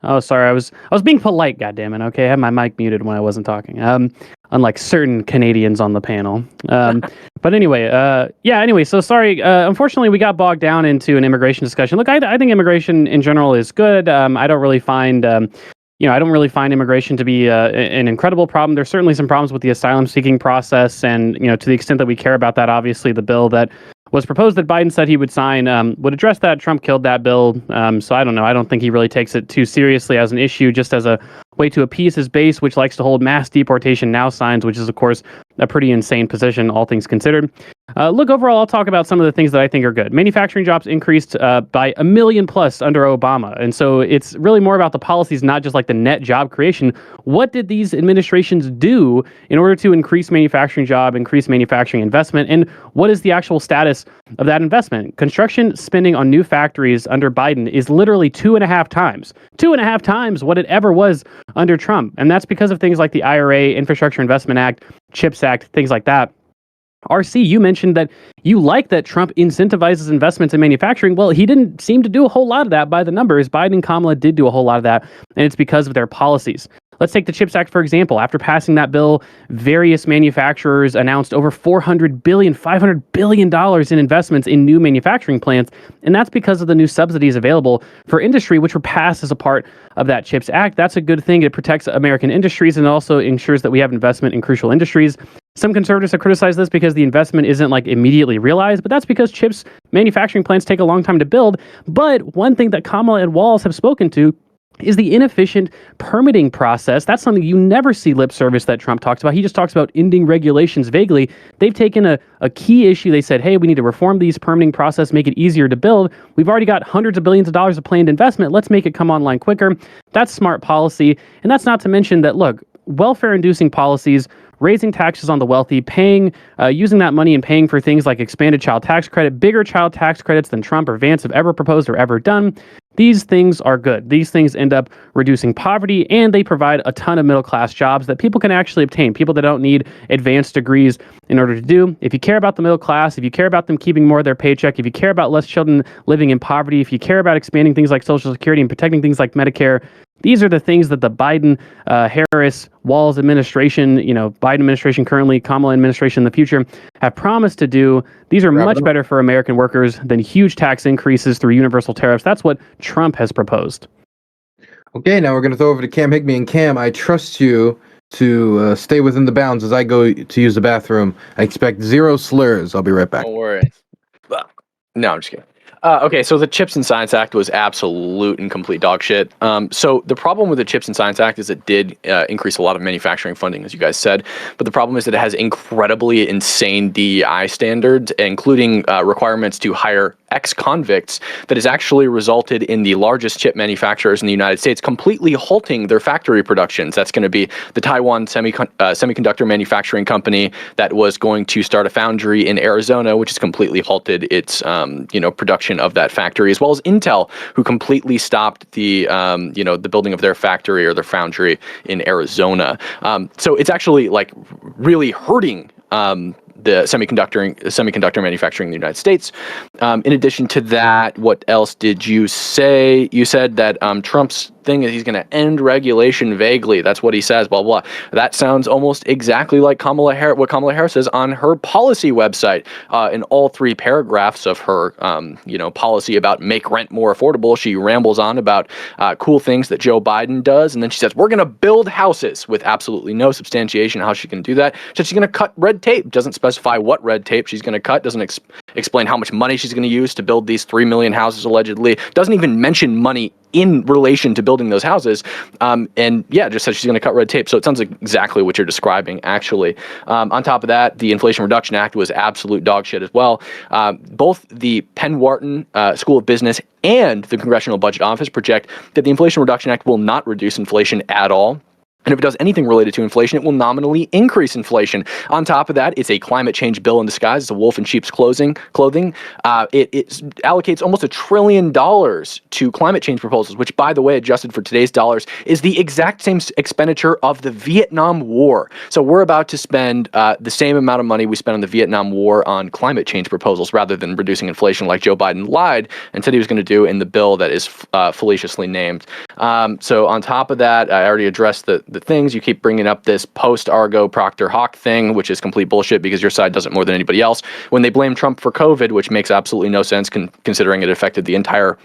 Oh, sorry. I was being polite. Goddammit. Okay, I had my mic muted when I wasn't talking. Unlike certain Canadians on the panel. But anyway, yeah. Anyway, so sorry. Unfortunately, we got bogged down into an immigration discussion. Look, I think immigration in general is good. I don't really find. I don't really find immigration to be an incredible problem. There's certainly some problems with the asylum seeking process, and to the extent that we care about that, obviously the bill that was proposed that Biden said he would sign would address that. Trump killed that bill. So I don't know. I don't think he really takes it too seriously as an issue, just as a way to appease his base, which likes to hold mass deportation now signs, which is, of course, a pretty insane position, all things considered. Look, overall, I'll talk about some of the things that I think are good. Manufacturing jobs increased by 1 million plus under Obama. And so it's really more about the policies, not just like the net job creation. What did these administrations do in order to increase manufacturing job, increase manufacturing investment? And what is the actual status of that investment? Construction spending on new factories under Biden is literally 2.5 times what it ever was under Trump. And that's because of things like the IRA, Infrastructure Investment Act, CHIPS Act, things like that. RC, you mentioned that you like that Trump incentivizes investments in manufacturing. Well, he didn't seem to do a whole lot of that by the numbers. Biden and Kamala did do a whole lot of that, and it's because of their policies. Let's take the CHIPS Act, for example. After passing that bill, various manufacturers announced over $500 billion in investments in new manufacturing plants. And that's because of the new subsidies available for industry, which were passed as a part of that CHIPS Act. That's a good thing. It protects American industries and also ensures that we have investment in crucial industries. Some conservatives have criticized this because the investment isn't like immediately realized, but that's because chips manufacturing plants take a long time to build. But one thing that Kamala and Walz have spoken to is the inefficient permitting process. That's something you never see lip service that Trump talks about. He just talks about ending regulations vaguely. They've taken a key issue. They said, hey, we need to reform these permitting process, make it easier to build. We've already got hundreds of billions of dollars of planned investment. Let's make it come online quicker. That's smart policy. And that's not to mention that, look, welfare-inducing policies, raising taxes on the wealthy, using that money and paying for things like expanded child tax credit, bigger child tax credits than Trump or Vance have ever proposed or ever done. These things are good. These things end up reducing poverty, and they provide a ton of middle-class jobs that people can actually obtain, people that don't need advanced degrees in order to do. If you care about the middle class, if you care about them keeping more of their paycheck, if you care about less children living in poverty, if you care about expanding things like Social Security and protecting things like Medicare, these are the things that the Biden, Harris, Walz administration, Biden administration currently, Kamala administration in the future, have promised to do. These are much better for American workers than huge tax increases through universal tariffs. That's what Trump has proposed. Okay, now we're going to throw over to Cam Higby. And Cam, I trust you to stay within the bounds as I go to use the bathroom. I expect 0 slurs. I'll be right back. Don't worry. No, I'm just kidding. Okay, so the Chips and Science Act was absolute and complete dog shit. So the problem with the Chips and Science Act is it did increase a lot of manufacturing funding, as you guys said. But the problem is that it has incredibly insane DEI standards, including requirements to hire ex-convicts, that has actually resulted in the largest chip manufacturers in the United States completely halting their factory productions. That's going to be the Taiwan Semiconductor Manufacturing Company that was going to start a foundry in Arizona, which has completely halted its production of that factory, as well as Intel, who completely stopped the the building of their factory or their foundry in Arizona. So it's actually like really hurting the semiconductor manufacturing in the United States. In addition to that, what else did you say? You said that Trump's thing is he's going to end regulation vaguely. That's what he says, blah, blah. That sounds almost exactly like what Kamala Harris says on her policy website. In all 3 paragraphs of her, policy about make rent more affordable, she rambles on about cool things that Joe Biden does. And then she says, we're going to build houses with absolutely no substantiation how she can do that. So she's going to cut red tape. Doesn't specify what red tape she's going to cut. Doesn't explain how much money she's going to use to build these 3 million houses allegedly. Doesn't even mention money in relation to building those houses. And yeah, just says she's going to cut red tape. So it sounds like exactly what you're describing, actually. On top of that, the Inflation Reduction Act was absolute dog shit as well. Both the Penn Wharton School of Business and the Congressional Budget Office project that the Inflation Reduction Act will not reduce inflation at all. And if it does anything related to inflation, it will nominally increase inflation. On top of that, it's a climate change bill in disguise. It's a wolf in sheep's clothing. It allocates almost $1 trillion to climate change proposals, which, by the way, adjusted for today's dollars, is the exact same expenditure of the Vietnam War. So we're about to spend the same amount of money we spent on the Vietnam War on climate change proposals rather than reducing inflation like Joe Biden lied and said he was going to do in the bill that is fallaciously named. So on top of that, I already addressed the things. You keep bringing up this post-Argo Proctor Hawk thing, which is complete bullshit because your side does it more than anybody else. When they blame Trump for COVID, which makes absolutely no sense considering it affected the entire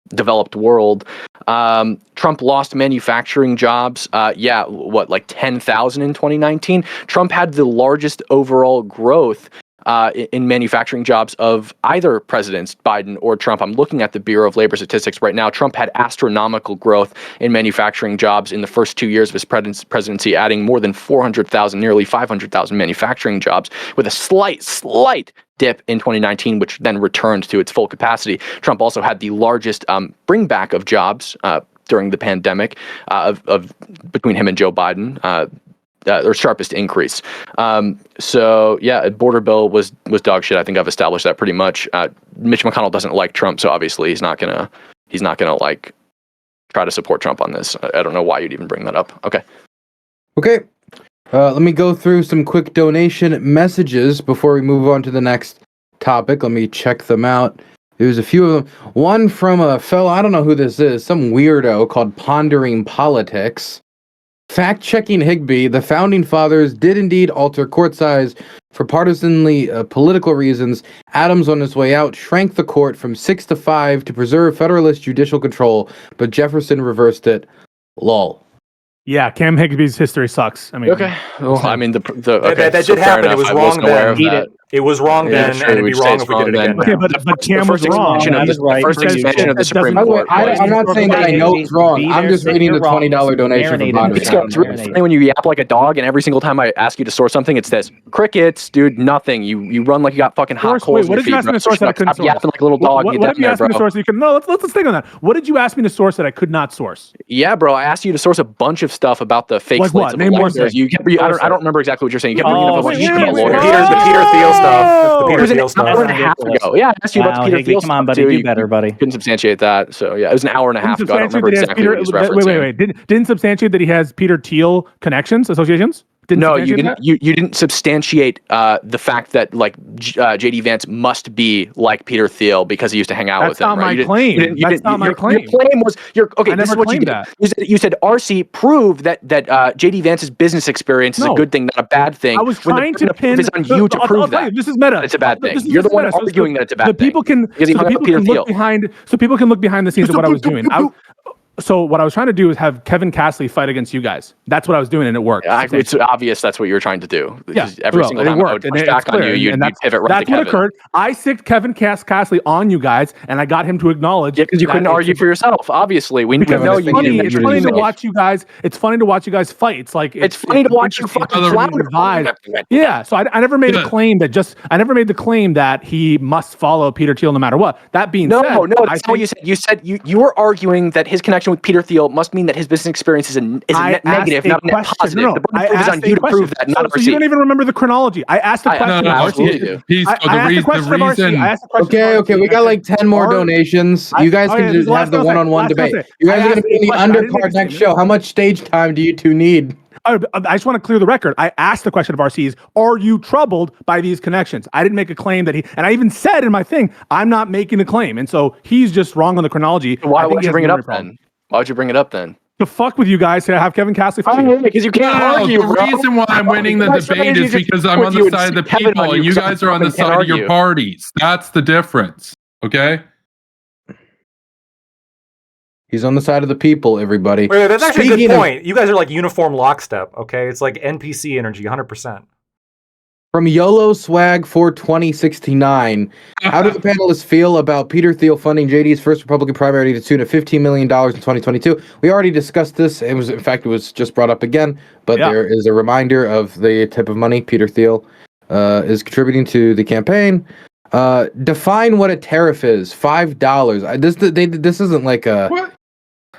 developed world. Trump lost manufacturing jobs. Like 10,000 in 2019? Trump had the largest overall growth in manufacturing jobs of either presidents, Biden or Trump. I'm looking at the Bureau of Labor Statistics right now. Trump had astronomical growth in manufacturing jobs in the first 2 years of his presidency, adding more than 400,000, nearly 500,000 manufacturing jobs, with a slight dip in 2019, which then returned to its full capacity. Trump also had the largest bring back of jobs during the pandemic of between him and Joe Biden. Or sharpest increase. Border bill was dog shit. I think I've established that pretty much. Mitch McConnell doesn't like Trump, so obviously he's not gonna like try to support Trump on this. I don't know why you'd even bring that up. Okay. Let me go through some quick donation messages before we move on to the next topic. Let me check them out. There's a few of them. One from a fellow, I don't know who this is, some weirdo called Pondering Politics. Fact-checking Higbee, the founding fathers did indeed alter court size for partisanly political reasons. Adams, on his way out, shrank the court from 6 to 5 to preserve Federalist judicial control, but Jefferson reversed it. Lol. Yeah, Cam Higbee's history sucks. I mean, okay. Well, I mean, that did happen. It was wrong then. It was wrong then, and it'd be wrong if we did it again. Okay, but Cam was wrong. The first expansion of the Supreme Court. I'm not saying that I know it's wrong. I'm just reading the $20 donation from Bonner. It's really funny when you yap like a dog, and every single time I ask you to source something, it says crickets, dude. Nothing. You run like you got fucking hot coals. What did you ask me to source that I couldn't source? Yapping like a little dog. What did you ask me to source that you could? No, let's stick on that. What did you ask me to source that I could not source? Yeah, bro. I asked you to source a bunch of stuff about the fake slates. Name more things. I don't remember exactly what you're saying. You kept bringing up a bunch of the Peter Thiel stuff. It was an hour and a half ago. Yeah, I asked you about the Peter Thiel stuff. Come on, buddy, do better, buddy. Couldn't substantiate that. So yeah, it was an hour and a half ago. I don't remember exactly what he was referencing. Wait. Didn't substantiate that he has Peter Thiel connections, associations? No, you didn't. You didn't substantiate the fact that like J.D. Vance must be like Peter Thiel because he used to hang out with him. That's not my claim. That's not my claim. Your claim was okay. This is what you did. You said RC proved that J.D. Vance's business experience is a good thing, not a bad thing. I was trying to pin it on you to prove that. This is meta. It's a bad thing. You're the one arguing that it's a bad thing. People can look behind the scenes of what I was doing. So what I was trying to do is have Kevin Castley fight against you guys. That's what I was doing, and it worked. It's obvious that's what you were trying to do. Yeah, every single time I would push back on you, you'd pivot right to Kevin. That's what occurred. I sicked Kevin Castley on you guys, and I got him to acknowledge. Yeah, because you couldn't argue for yourself. Obviously, we know you. It's funny to watch you guys. It's funny to watch you guys fight. It's like it's funny to watch you fucking flounder. Yeah. So I never made a claim that I never made the claim that he must follow Peter Thiel no matter what. That being said, no, that's not what you said. You said you were arguing that his connection with Peter Thiel must mean that his business experience is a net negative, not a net positive. No, the burden is on you to prove that, not so you don't even remember the chronology. I asked the question. Okay, we got like 10 more donations. You guys can just have the one-on-one debate. You guys are going to be in the undercard next show. How much stage time do you two need? I just want to clear the record. I asked the question of RC's, are you troubled by these connections? I didn't make a claim that and I even said in my thing, I'm not making a claim. And so he's just wrong on the chronology. Why would you bring it up then? Why would you bring it up then? To fuck with you guys to have Kevin Castley fight. Because you can't argue, the reason why I'm winning the debate is because I'm on the side of the people and you guys are on the side of your parties. That's the difference. Okay? He's on the side of the people, everybody. Wait, that's actually a good point. You guys are like uniform lockstep, okay? It's like NPC energy, 100%. From YOLO Swag 42069, how do the panelists feel about Peter Thiel funding JD's first Republican primary to the tune of $15 million in 2022? We already discussed this. It was just brought up again, but there is a reminder of the type of money Peter Thiel is contributing to the campaign. Define what a tariff is. $5. This isn't like a. What?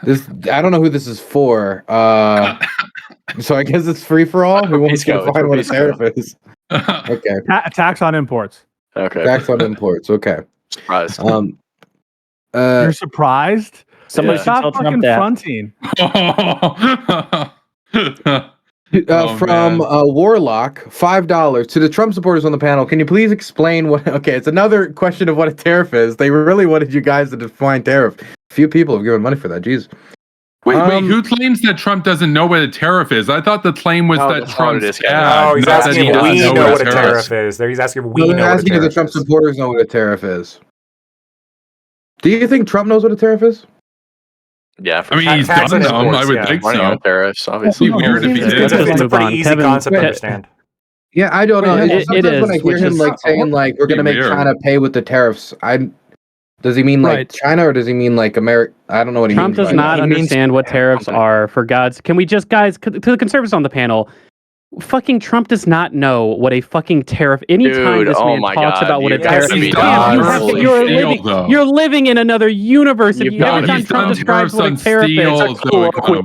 This I don't know who this is for. So I guess it's free for all. Who wants to define what a tariff is? Okay. Tax on imports. Okay. Tax on imports. Okay. Surprised. You're surprised? Somebody should tell Trump that. Fronting. From Warlock, $5 to the Trump supporters on the panel. Can you please explain what? Okay, it's another question of what a tariff is. They really wanted you guys to define tariff. Few people have given money for that. Jeez. Wait, who claims that Trump doesn't know what a tariff is? I thought the claim was that Trump's bad. No, he's asking if we know what a tariff is. He's asking if we know what a tariff is. Asking if the Trump supporters know what a tariff is. Do you think Trump knows what a tariff is? Yeah, I mean, he's done them. I would think so. Tariffs, obviously. It'd be weird if he did. It's a pretty easy concept to understand. Yeah, I don't know. It is, when I hear him like saying like we're gonna make China pay with the tariffs, does he mean like China or does he mean like America? I don't know what he means. Trump does not understand what tariffs are. For God's, can we just guys to the conservatives on the panel? Fucking Trump does not know what a fucking tariff. Anytime this man talks about what a tariff is, you're living in another universe. Every time Trump describes what a tariff is,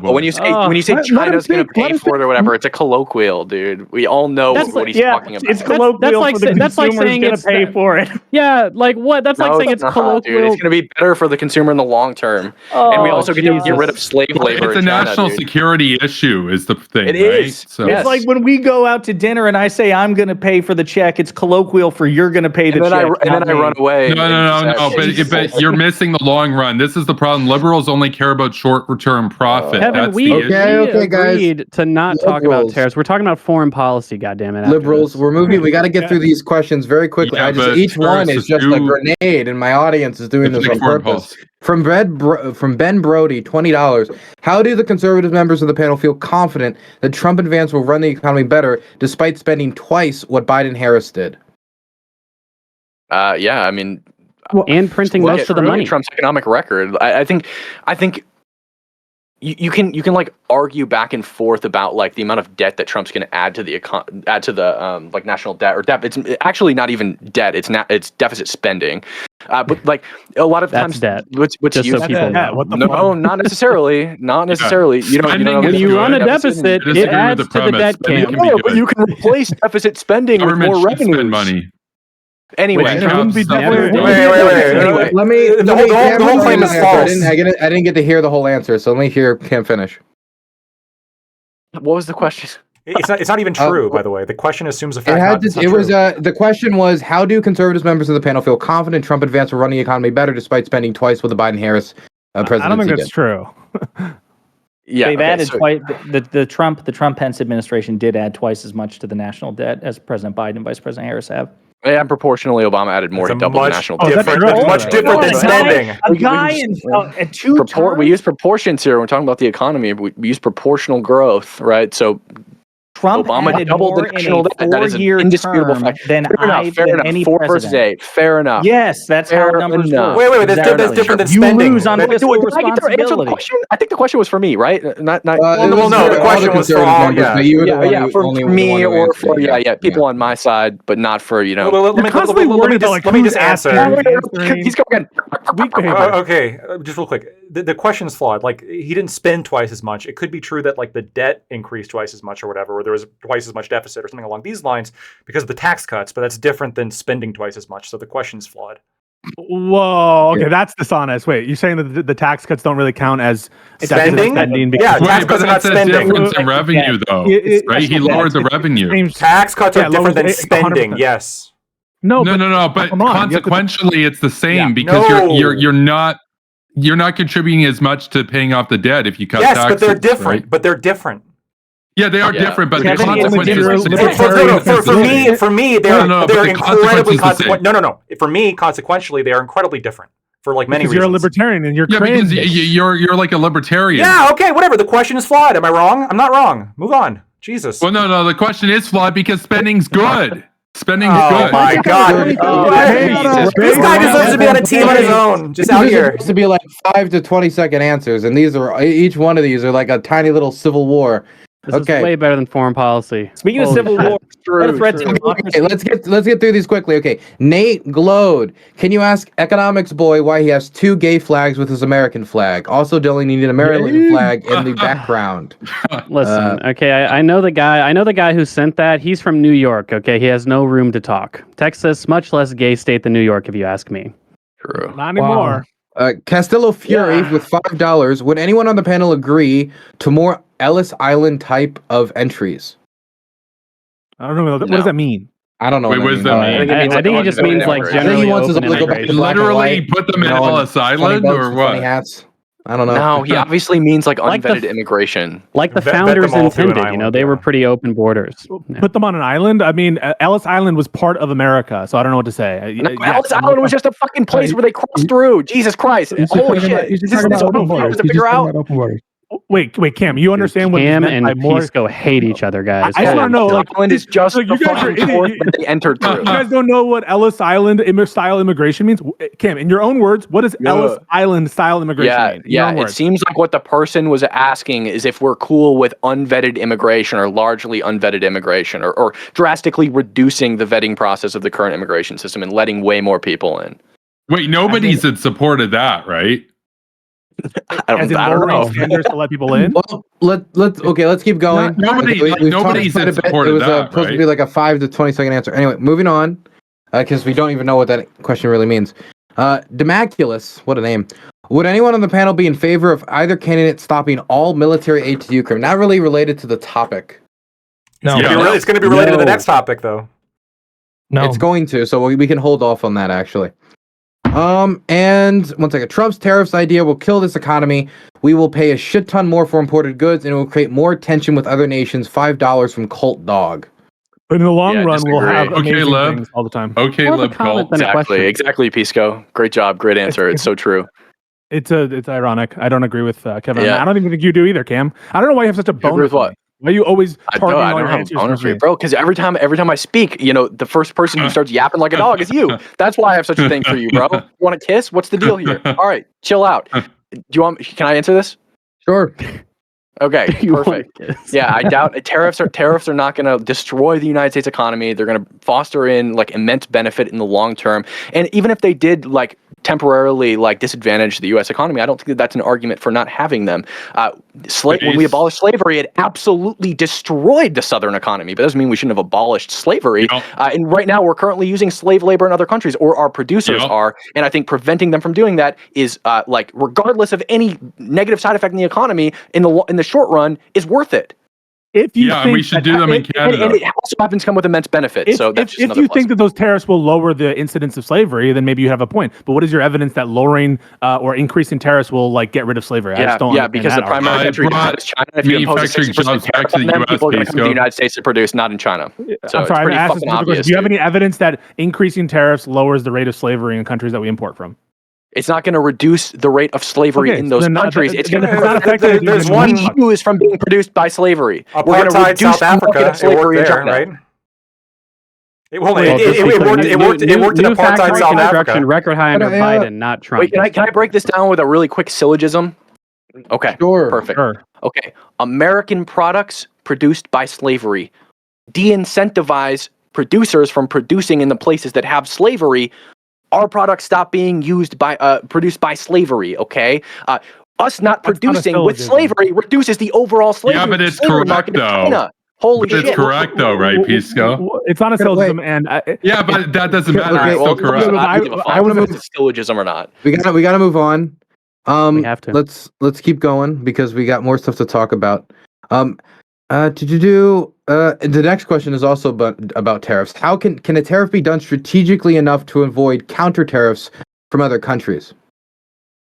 when you say China's going to pay for it or whatever, it's a colloquial, dude. We all know what he's talking about. It's colloquial. That's like saying it's going to pay for it. Yeah, like what? That's like saying it's colloquial. Dude, it's going to be better for the consumer in the long term, and we also get to get rid of slave labor. It's a national security issue, is the thing. It is. So it's like when we go out to dinner and I say I'm going to pay for the check, it's colloquial for you're going to pay the check. And then I run away. No. But you're missing the long run. This is the problem. Liberals only care about short-term profit. Kevin, we agreed to not talk about tariffs. We're talking about foreign policy. Goddammit. Liberals, we're moving. We got to get through these questions very quickly. Each one is just a grenade, and my audience is doing this on purpose. From Ben Brody, $20. How do the conservative members of the panel feel confident that Trump and Vance will run the economy better despite spending twice what Biden-Harris did? Yeah, I mean, and printing most of the money. Trump's economic record. I think you can like argue back and forth about like the amount of debt that Trump's going to add to the like national debt or debt. It's actually not even debt. It's deficit spending. But like a lot of times, what's used? So people know. No, not necessarily. Not necessarily. You know, when you run a deficit, it adds to the debt camp. No, but you can replace deficit spending with more revenue. Money. Anyway, wait. Let me. The whole claim is false. I didn't get to hear the whole answer, so let me hear Cam finish. What was the question? It's not even true, by the way. The question assumes a fact. The question was, how do conservative members of the panel feel confident Trump and Vance will run the economy better despite spending twice what the Biden-Harris presidency? I don't think that's true. Yeah, they've added twice. The Trump-Pence administration did add twice as much to the national debt as President Biden and Vice President Harris have. Yeah, proportionally, Obama added more to double the national debt. Much different than spending. A guy and two terms? We use proportions here when we're talking about the economy. We use proportional growth, right? So Trump Obama doubled the national debt. That is an indisputable fact. Fair enough. Any 4 versus 8. Fair enough. Yes, that's how numbers work. Wait. That's different than spending. You lose on fiscal responsibility. I think the question was for me, right? Not. Well, no. The question was for all. Yeah, for me or for people on my side, but not for Let me just answer. He's going again. Okay, just real quick. The question's flawed. Like he didn't spend twice as much. It could be true that like the debt increased twice as much or whatever, or there was twice as much deficit or something along these lines because of the tax cuts. But that's different than spending twice as much. So the question's flawed. Whoa. Okay, that's dishonest. Wait, you're saying that the tax cuts don't really count as spending? Because tax cuts are not spending. Difference in revenue, though, right? He lowered the revenue. Tax cuts are different than spending. 100%. Yes. No. But consequentially, it's the same because you're not contributing as much to paying off the debt if you cut taxes. Yes, but they're different. Right? But they're different. Yeah, they are different, but the for me, they're incredibly consequential. No. For me, consequentially, they are incredibly different for like many reasons. You're a libertarian and you're because you're like a libertarian. Yeah, okay, whatever. The question is flawed. Am I wrong? I'm not wrong. Move on. Jesus. Well, no. The question is flawed because spending's good. Spending's Oh good. my God! This guy deserves to be on a team on his own, just out here. It to be like 5 to 20-second answers, and these are each one of these are like a tiny little civil war. This is way better than foreign policy. Speaking of Holy civil shit. war, what a threat to democracy. Okay, let's get through these quickly. Okay, Nate glowed. Can you ask Economics Boy why he has 2 gay flags with his American flag? Also, Dylan, you need a Maryland flag in the background. Listen, okay, I know the guy. I know the guy who sent that. He's from New York. Okay, he has no room to talk. Texas, much less gay state than New York, if you ask me. True. Not anymore. Castillo Fury with $5. Would anyone on the panel agree to more Ellis Island type of entries? I don't know. What does that mean? I don't know. Wait, what does that mean? I think he just means like generally open immigration. Literally put them in Ellis Island or what? Hats. I don't know. No, he obviously means like Like the unvetted immigration. Like the Vet founders them all through an intended, you know, island, they yeah. were pretty open borders. Yeah. Put them on an island? I mean, Ellis Island was part of America, so I don't know what to say. No, Ellis Island was just a fucking place where they crossed through. Jesus Christ. Holy shit. He's This just is talking about so open hard borders. to He's figure just talking out. about open borders. Wait, Cam, you understand what Cam is meant by and more? Pisco hate each other, guys. I just want to know, like, Island is just so the you guys are fucking port that they entered through. You guys don't know what Ellis Island style immigration means? Cam, in your own words, what does Ellis Island style immigration mean? In your own It words. seems like what the person was asking is if we're cool with unvetted immigration or largely unvetted immigration or drastically reducing the vetting process of the current immigration system and letting way more people in. Wait, nobody's had supported that, right? I As in don't lowering know. standards to let people in? Well, let's keep going. Nobody's talked had quite a bit. supported It was that, supposed to be right? like a 5 to 20-second answer. Anyway, moving on, because we don't even know what that question really means. Demaculus, what a name. Would anyone on the panel be in favor of either candidate stopping all military aid to Ukraine? Not really related to the topic. No, It's going to be related to the next topic, though. no. It's going to, so we can hold off on that actually. And one second. Trump's tariffs idea will kill this economy. We will pay a shit ton more for imported goods, and it will create more tension with other nations. $5 from Cult Dog. But in the long run, we'll disagree. have Okay, amazing Lib. things all the time. Okay, More of a Lib comment Cult. than a question. Exactly, Pisco. Great job, great answer. It's so true. It's ironic. I don't agree with Kevin. Yeah. I don't even think you do either, Cam. I don't know why you have such a agree boner. with for what? me. Why are you always I targeting all don't your have a answers boner for for you, me? bro. Because every time I speak, the first person who starts yapping like a dog is you. That's why I have such a thing for you, bro. You want to kiss? What's the deal here? All right, chill out. Do you want? Can I answer this? Sure. Okay, You want perfect. kids. Yeah, I doubt tariffs are not going to destroy the United States economy. They're going to foster in like immense benefit in the long term. And even if they did like temporarily like disadvantage the U.S. economy, I don't think that that's an argument for not having them. When we abolished slavery, it absolutely destroyed the Southern economy. But that doesn't mean we shouldn't have abolished slavery. Yep. And right now, we're currently using slave labor in other countries, or our producers Yep. are. And I think preventing them from doing that is like regardless of any negative side effect in the economy in the short run is worth it. If you Yeah, think and we should do them in Canada. And it also happens to come with immense benefit. So that's just if another you plus. think that those tariffs will lower the incidence of slavery, then maybe you have a point. But what is your evidence that lowering or increasing tariffs will like get rid of slavery? I just don't understand because the that primary argument. country to do that is China. If you impose a manufacturing 60% jobs back tariff to on the them, US, people are going to come to the Pisco. United States to produce, not in China. So I'm it's sorry, pretty I asked a fucking specific question. obvious. Do you have dude. any evidence that increasing tariffs lowers the rate of slavery in countries that we import from? It's not going to reduce the rate of slavery Okay, in so those then not- countries. It's then going if it's not affected, to there's then one- fuck. Jews from being produced by slavery. We're going to Apartheid reduce South the market Africa. of It worked slavery in there, China. right? It Well, worked. just It because worked. new- It worked. It worked in new apartheid factory South construction, Africa. record high under But, Biden, not Trump. Wait, can I break this down with a really quick syllogism? Okay, Sure. perfect. Sure. Okay, American products produced by slavery de-incentivize producers from producing in the places that have slavery. Our products stop being produced by slavery. Okay, us not That's not a producing with syllogism. slavery reduces the overall slavery. Yeah, but it's slavery correct, market in though. China. Holy But shit! it's correct though, right, Pisco? It's not a syllogism, and Yeah, but that doesn't matter. Okay, It's well, still correct. I don't give a fuck I if was- it's a syllogism or not. We gotta move on. We have to. Let's keep going because we got more stuff to talk about. The next question is also about tariffs. How can a tariff be done strategically enough to avoid counter tariffs from other countries?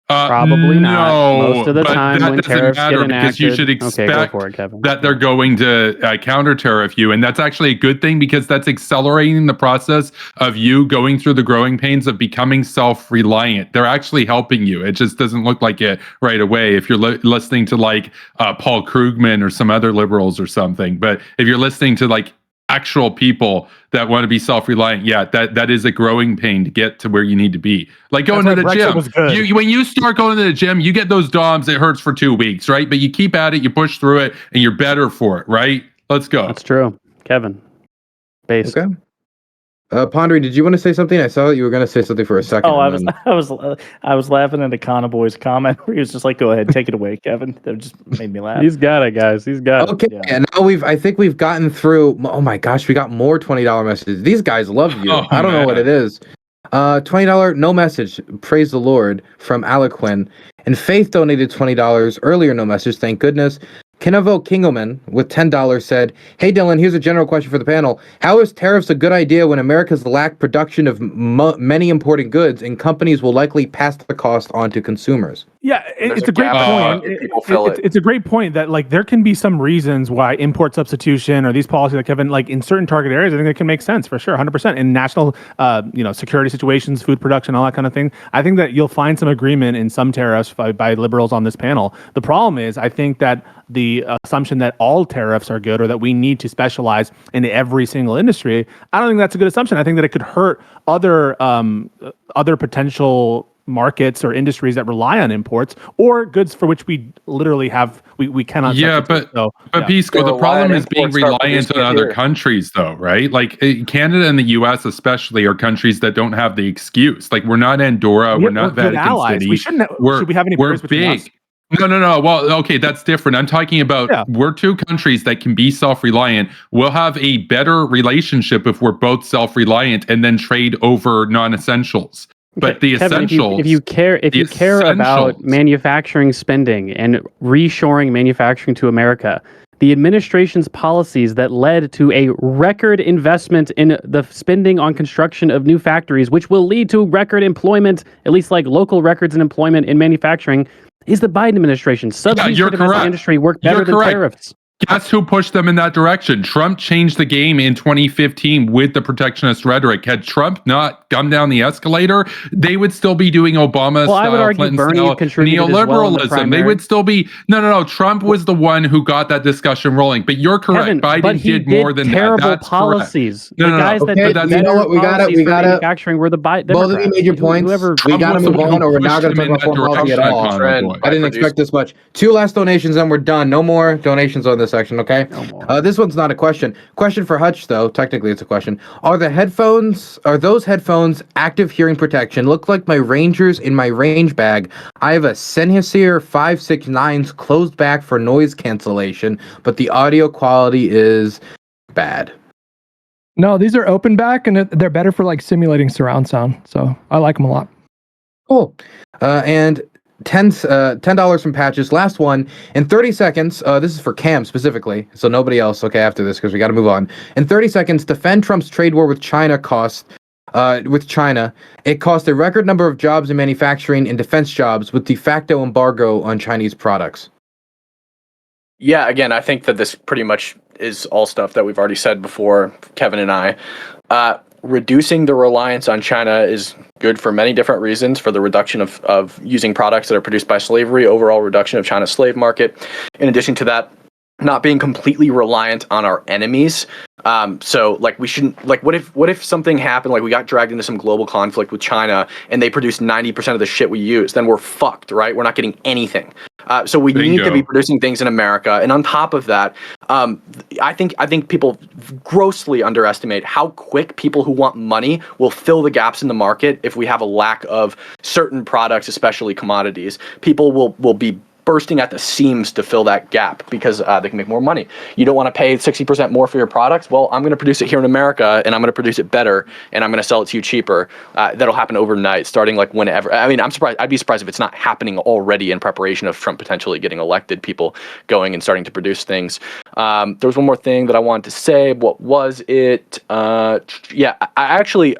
Probably not. No, Most of the but time that when doesn't tariffs get matter enacted, because you should okay, go expect for it, Kevin. that they're going to counter tariff you, and that's actually a good thing because that's accelerating the process of you going through the growing pains of becoming self-reliant. They're actually helping you. It just doesn't look like it right away if you're listening to like Paul Krugman or some other liberals or something. But if you're listening to like actual people that want to be self-reliant, that is a growing pain to get to where you need to be. Like going to the gym. When you start going to the gym, you get those DOMs, it hurts for 2 weeks, right? But you keep at it, you push through it, and you're better for it, right? Let's go. That's true. Kevin. Based. Okay. Pondry, did you want to say something? I saw that you were going to say something for a second. Oh, I was laughing at a Kana Boy's comment where he was just like, "Go ahead, take it away, Kevin." That just made me laugh. He's got it, guys. He's got it. Okay, and now I think we've gotten through. Oh my gosh, we got more $20 messages. These guys love you. Oh, I don't know what man. it is. $20 no message. Praise the Lord from Alequin. And Faith donated $20 earlier. No message. Thank goodness. Kinavo Kingelman with $10 said, "Hey Dylan, here's a general question for the panel. How is tariffs a good idea when America's lack production of many imported goods and companies will likely pass the cost on to consumers?" Yeah, it's a great gap point. and people fill it. It's a great point that like there can be some reasons why import substitution or these policies that Kevin like in certain target areas, I think it can make sense for sure, 100%. In national, security situations, food production, all that kind of thing, I think that you'll find some agreement in some tariffs by liberals on this panel. The problem is, I think that the assumption that all tariffs are good or that we need to specialize in every single industry, I don't think that's a good assumption. I think that it could hurt other potential markets or industries that rely on imports or goods for which we literally we cannot. But Pisco, the problem is being reliant on other countries, though, right? Like Canada and the U.S. especially are countries that don't have the excuse. Like we're not Andorra, we're not Vatican City. We shouldn't. Should we have any? We're big. No. Well, okay, that's different. I'm talking about we're two countries that can be self-reliant. We'll have a better relationship if we're both self-reliant and then trade over non-essentials. But the Kevin, essentials, if you care about manufacturing spending and reshoring manufacturing to America, the administration's policies that led to a record investment in the spending on construction of new factories, which will lead to record employment, at least like local records and employment in manufacturing, is the Biden administration. Subsidies for the domestic industry work better than tariffs. Guess who pushed them in that direction? Trump changed the game in 2015 with the protectionist rhetoric. Had Trump not come down the escalator, they would still be doing Obama style, I would argue Clinton Bernie style contributed as well in the neoliberalism. They primary. would still be no. Trump was the one who got that discussion rolling. But you're correct. Kevin, Biden but he did more than terrible that. That's policies. No, the guys that okay, did you know what? We gotta manufacturing were the both of you made your points. Whoever, we gotta move on, or we're not gonna talk about foreign policy at all. I didn't expect this much. 2 last donations and we're done. No more donations on this section, okay? No more. This one's not a question. Question for Hutch, though. Technically, it's a question. Are those headphones active hearing protection? Look like my Rangers in my range bag. I have a Sennheiser 569s closed back for noise cancellation, but the audio quality is bad. No, these are open back and they're better for like simulating surround sound. So I like them a lot. Cool. And $10 from Patches. Last one. In 30 seconds, this is for Cam specifically, so nobody else, okay, after this, because we got to move on. In 30 seconds, defend Trump's trade war with China It cost a record number of jobs in manufacturing and defense jobs with de facto embargo on Chinese products. Yeah, again, I think that this pretty much is all stuff that we've already said before, Kevin and I. Reducing the reliance on China is good for many different reasons, for the reduction of using products that are produced by slavery, overall reduction of China's slave market. In addition to that, not being completely reliant on our enemies. So like we shouldn't, like what if something happened, like we got dragged into some global conflict with China and they produce 90% of the shit we use, then we're fucked, right? We're not getting anything. So we need to be producing things in America. And on top of that, I think people grossly underestimate how quick people who want money will fill the gaps in the market if we have a lack of certain products, especially commodities. People will be bursting at the seams to fill that gap because they can make more money. You don't want to pay 60% more for your products? Well, I'm going to produce it here in America, and I'm going to produce it better, and I'm going to sell it to you cheaper. That'll happen overnight, starting like whenever. I mean, I'm surprised. I'd be surprised if it's not happening already in preparation of Trump potentially getting elected, people going and starting to produce things. There was one more thing that I wanted to say. What was it? I actually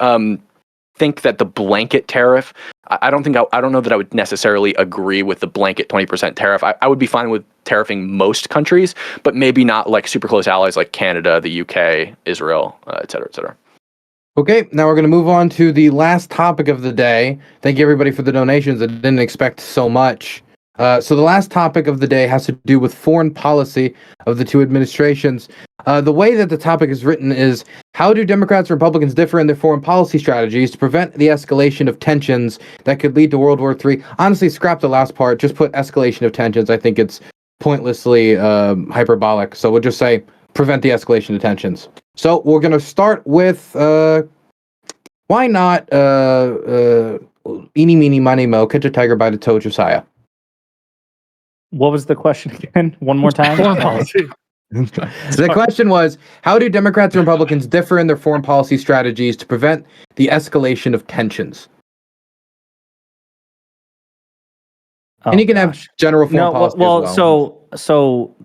think that the blanket tariff, I don't know that I would necessarily agree with the blanket 20% tariff. I would be fine with tariffing most countries, but maybe not like super close allies like Canada, the UK, Israel, et cetera, et cetera. Okay, now we're going to move on to the last topic of the day. Thank you everybody for the donations. I didn't expect so much. So the last topic of the day has to do with foreign policy of the two administrations. The way that the topic is written is, how do Democrats and Republicans differ in their foreign policy strategies to prevent the escalation of tensions that could lead to World War III? Honestly, scrap the last part. Just put escalation of tensions. I think it's pointlessly hyperbolic. So we'll just say prevent the escalation of tensions. So we're going to start with, why not, eeny, meeny, miny, mo, catch a tiger by the toe, Josiah. What was the question again? One more time. Foreign policy. The question was, how do Democrats and Republicans differ in their foreign policy strategies to prevent the escalation of tensions? And you can have general foreign policy as well.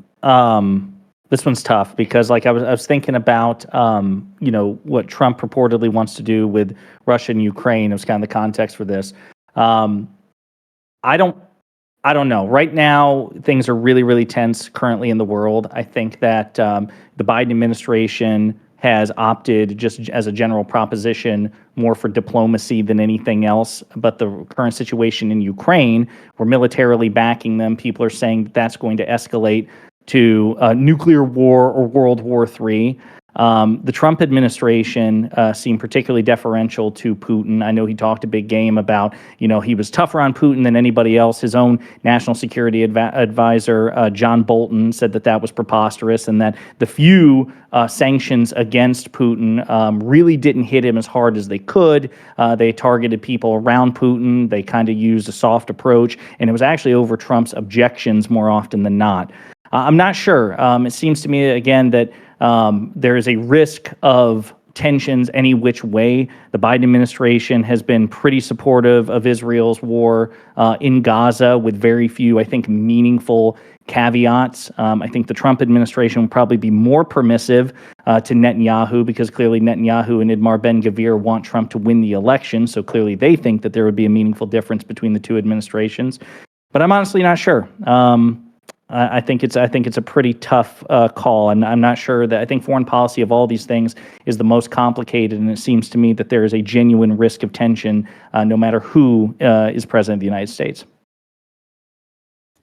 This one's tough because, like, I was thinking about, what Trump purportedly wants to do with Russia and Ukraine. It was kind of the context for this. I don't know. Right now, things are really, really tense currently in the world. I think that the Biden administration has opted, just as a general proposition, more for diplomacy than anything else. But the current situation in Ukraine, we're militarily backing them. People are saying that that's going to escalate to nuclear war or World War III. The Trump administration seemed particularly deferential to Putin. I know he talked a big game about, he was tougher on Putin than anybody else. His own national security advisor, John Bolton, said that was preposterous and that the few sanctions against Putin really didn't hit him as hard as they could. They targeted people around Putin. They kind of used a soft approach, and it was actually over Trump's objections more often than not. I'm not sure. It seems to me, again, that there is a risk of tensions any which way. The Biden administration has been pretty supportive of Israel's war in Gaza with very few, I think, meaningful caveats. I think the Trump administration will probably be more permissive to Netanyahu because clearly Netanyahu and Itamar Ben-Gvir want Trump to win the election. So clearly they think that there would be a meaningful difference between the two administrations. But I'm honestly not sure. I think it's a pretty tough call, and I'm not sure that I think foreign policy of all these things is the most complicated, and it seems to me that there is a genuine risk of tension no matter who is president of the United States.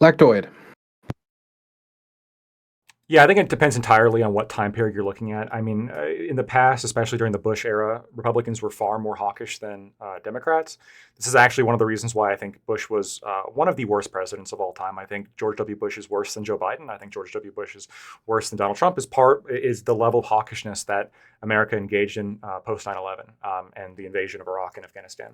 Lectoid. Yeah, I think it depends entirely on what time period you're looking at. I mean, in the past, especially during the Bush era, Republicans were far more hawkish than Democrats. This is actually one of the reasons why I think Bush was one of the worst presidents of all time. I think George W. Bush is worse than Joe Biden. I think George W. Bush is worse than Donald Trump. Is the level of hawkishness that America engaged in post 9/11 and the invasion of Iraq and Afghanistan.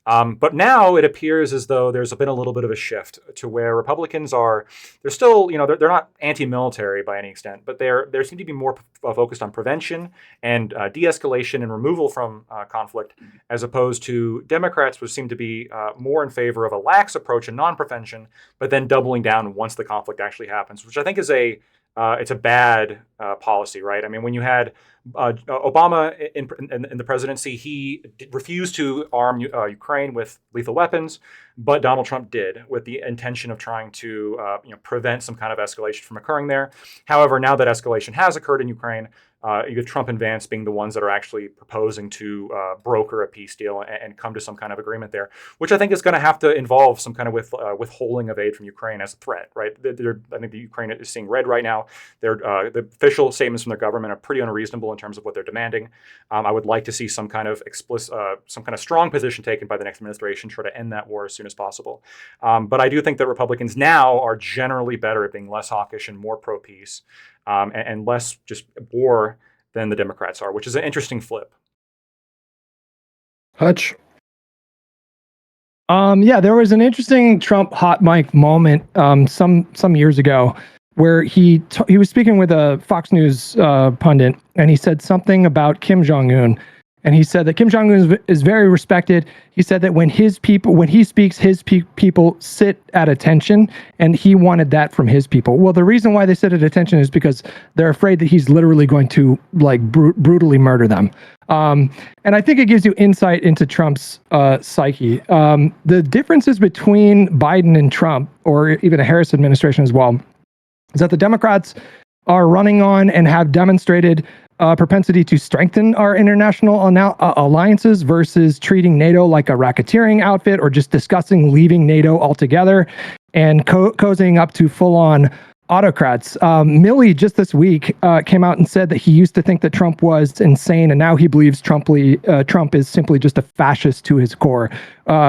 But now it appears as though there's been a little bit of a shift to where Republicans they're still, they're not anti-military by any extent, but they seem to be more focused on prevention and de-escalation and removal from conflict, as opposed to Democrats, which seem to be more in favor of a lax approach and non-prevention, but then doubling down once the conflict actually happens, which I think is it's a bad policy, right? I mean, when you had Obama in the presidency, he refused to arm Ukraine with lethal weapons, but Donald Trump did, with the intention of trying to prevent some kind of escalation from occurring there. However, now that escalation has occurred in Ukraine, you get Trump and Vance being the ones that are actually proposing to broker a peace deal and come to some kind of agreement there, which I think is going to have to involve some kind of withholding of aid from Ukraine as a threat, right? I think the Ukraine is seeing red right now. The official statements from their government are pretty unreasonable in terms of what they're demanding. I would like to see some kind of strong position taken by the next administration to try to end that war as soon as possible. But I do think that Republicans now are generally better at being less hawkish and more pro-peace. And less just war than the Democrats are, which is an interesting flip. Hutch. Yeah, there was an interesting Trump hot mic moment some years ago where he was speaking with a Fox News pundit, and he said something about Kim Jong-un. And he said that Kim Jong-un is very respected. He said that when he speaks, his people sit at attention, and he wanted that from his people. Well, the reason why they sit at attention is because they're afraid that he's literally going to brutally murder them. And I think it gives you insight into Trump's psyche. The differences between Biden and Trump, or even a Harris administration as well, is that the Democrats are running on and have demonstrated propensity to strengthen our international alliances versus treating NATO like a racketeering outfit or just discussing leaving NATO altogether. and cozying up to full-on autocrats. Milley just this week came out and said that he used to think that Trump was insane, and now he believes Trump is simply just a fascist to his core,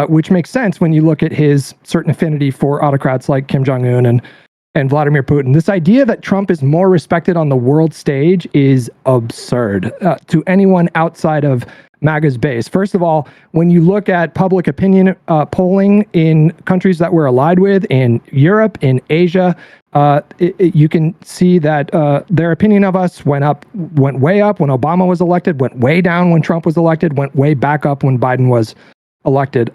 which makes sense when you look at his certain affinity for autocrats like Kim Jong-un and Vladimir Putin. This idea that Trump is more respected on the world stage is absurd to anyone outside of MAGA's base. First of all, when you look at public opinion polling in countries that we're allied with, in Europe, in Asia, you can see that their opinion of us went way up when Obama was elected, went way down when Trump was elected, went way back up when Biden was elected.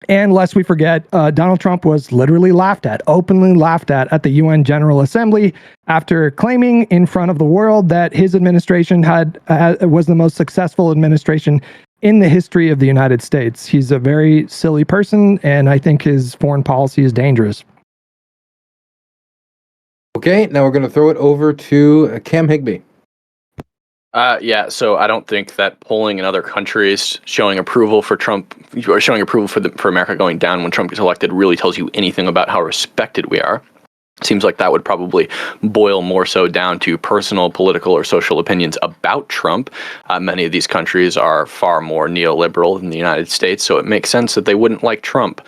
And lest we forget, Donald Trump was literally openly laughed at the UN General Assembly after claiming in front of the world that his administration was the most successful administration in the history of the United States. He's a very silly person, and I think his foreign policy is dangerous. Okay, now we're going to throw it over to Cam Higbee. Yeah, so I don't think that polling in other countries showing approval for Trump or showing approval for America going down when Trump gets elected really tells you anything about how respected we are. Seems like that would probably boil more so down to personal, political, or social opinions about Trump. Many of these countries are far more neoliberal than the United States, so it makes sense that they wouldn't like Trump.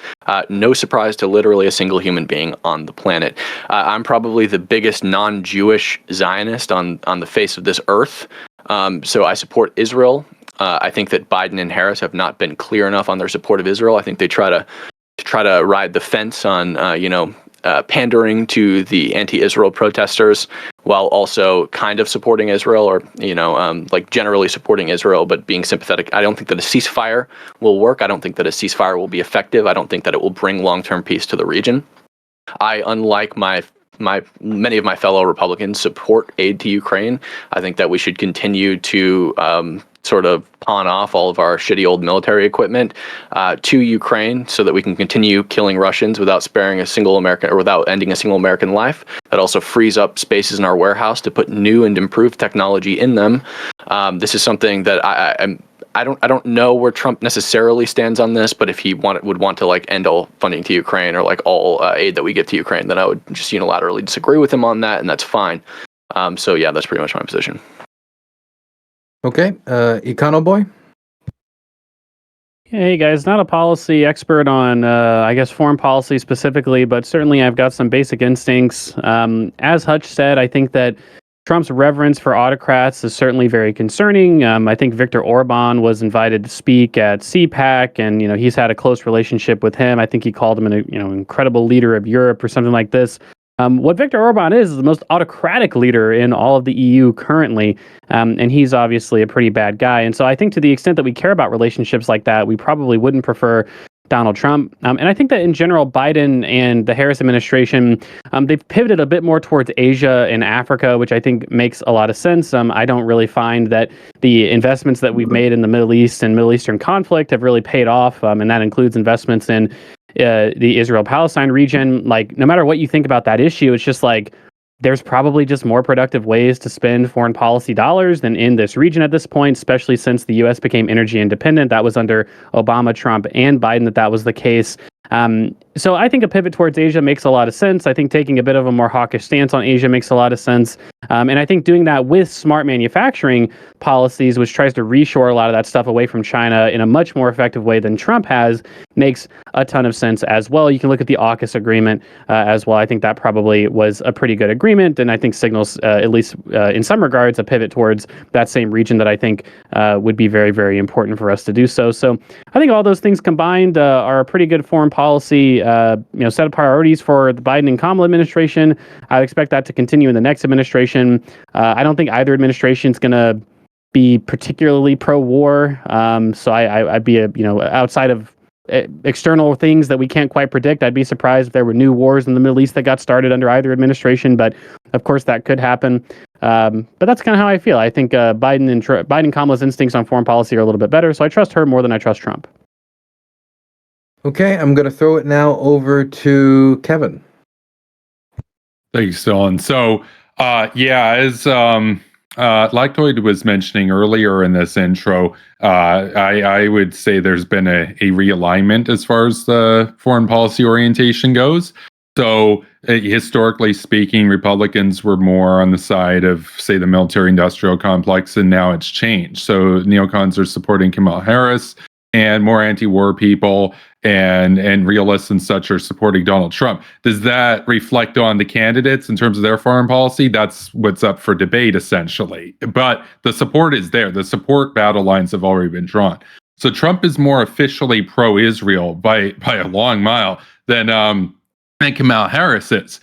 No surprise to literally a single human being on the planet. I'm probably the biggest non-Jewish Zionist on the face of this earth. So I support Israel. I think that Biden and Harris have not been clear enough on their support of Israel. I think they try to ride the fence on, pandering to the anti-Israel protesters while also kind of supporting Israel or, like generally supporting Israel, but being sympathetic. I don't think that a ceasefire will work. I don't think that a ceasefire will be effective. I don't think that it will bring long-term peace to the region. Unlike many of my fellow Republicans, support aid to Ukraine. I think that we should continue to sort of pawn off all of our shitty old military equipment to Ukraine so that we can continue killing Russians without sparing a single American or without ending a single American life. That also frees up spaces in our warehouse to put new and improved technology in them. This is something that I don't know where Trump necessarily stands on this, but if he would want to like end all funding to Ukraine or like all aid that we give to Ukraine, then I would just unilaterally disagree with him on that, and that's fine. So yeah, that's pretty much my position. Okay, Econo Boy. Hey guys, not a policy expert on, I guess, foreign policy specifically, but certainly I've got some basic instincts. As Hutch said, I think that Trump's reverence for autocrats is certainly very concerning. I think Viktor Orban was invited to speak at CPAC, and he's had a close relationship with him. I think he called him an incredible leader of Europe or something like this. What Viktor Orban is the most autocratic leader in all of the EU currently, and he's obviously a pretty bad guy. And so I think to the extent that we care about relationships like that, we probably wouldn't prefer Donald Trump. And I think that in general, Biden and the Harris administration, they've pivoted a bit more towards Asia and Africa, which I think makes a lot of sense. I don't really find that the investments that we've made in the Middle East and Middle Eastern conflict have really paid off, and that includes investments in the Israel-Palestine region. Like, no matter what you think about that issue, it's just like there's probably just more productive ways to spend foreign policy dollars than in this region at this point, especially since the U.S. became energy independent. That was under Obama, Trump, and Biden that was the case. So I think a pivot towards Asia makes a lot of sense. I think taking a bit of a more hawkish stance on Asia makes a lot of sense. And I think doing that with smart manufacturing policies, which tries to reshore a lot of that stuff away from China in a much more effective way than Trump has, makes a ton of sense as well. You can look at the AUKUS agreement as well. I think that probably was a pretty good agreement, and I think signals, at least in some regards, a pivot towards that same region that I think would be very, very important for us to do so. So I think all those things combined are a pretty good foreign policy set of priorities for the Biden and Kamala administration. I expect that to continue in the next administration. I don't think either administration is going to be particularly pro-war. So I'd be outside of external things that we can't quite predict. I'd be surprised if there were new wars in the Middle East that got started under either administration, but of course that could happen. But that's kind of how I feel. I think Biden and Kamala's instincts on foreign policy are a little bit better, so I trust her more than I trust Trump. Okay, I'm going to throw it now over to Kevin. Thanks, Dylan. So, as Lactoid was mentioning earlier in this intro, I would say there's been a realignment as far as the foreign policy orientation goes. So, historically speaking, Republicans were more on the side of, say, the military-industrial complex, and now it's changed. So, neocons are supporting Kamala Harris, and more anti-war people and realists and such are supporting Donald Trump. Does that reflect on the candidates in terms of their foreign policy? That's what's up for debate, essentially. But the support is there. The support battle lines have already been drawn. So Trump is more officially pro-Israel by a long mile than Kamala Harris is.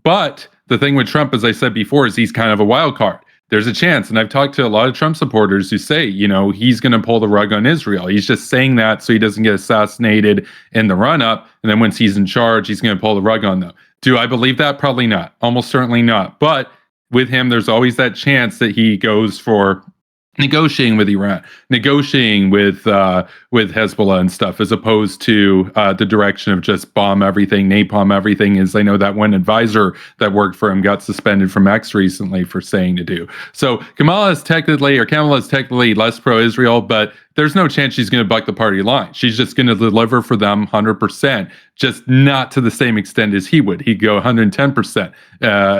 But the thing with Trump, as I said before, is he's kind of a wild card. There's a chance, and I've talked to a lot of Trump supporters who say, he's going to pull the rug on Israel. He's just saying that so he doesn't get assassinated in the run-up, and then once he's in charge, he's going to pull the rug on them. Do I believe that? Probably not. Almost certainly not. But with him, there's always that chance that he goes for negotiating with Iran, negotiating with Hezbollah and stuff, as opposed to the direction of just bomb everything, napalm everything, as I know that one advisor that worked for him got suspended from X recently for saying to do. So Kamala is technically less pro-Israel, but there's no chance she's going to buck the party line. She's just going to deliver for them 100%, just not to the same extent as he would. He'd go 110%.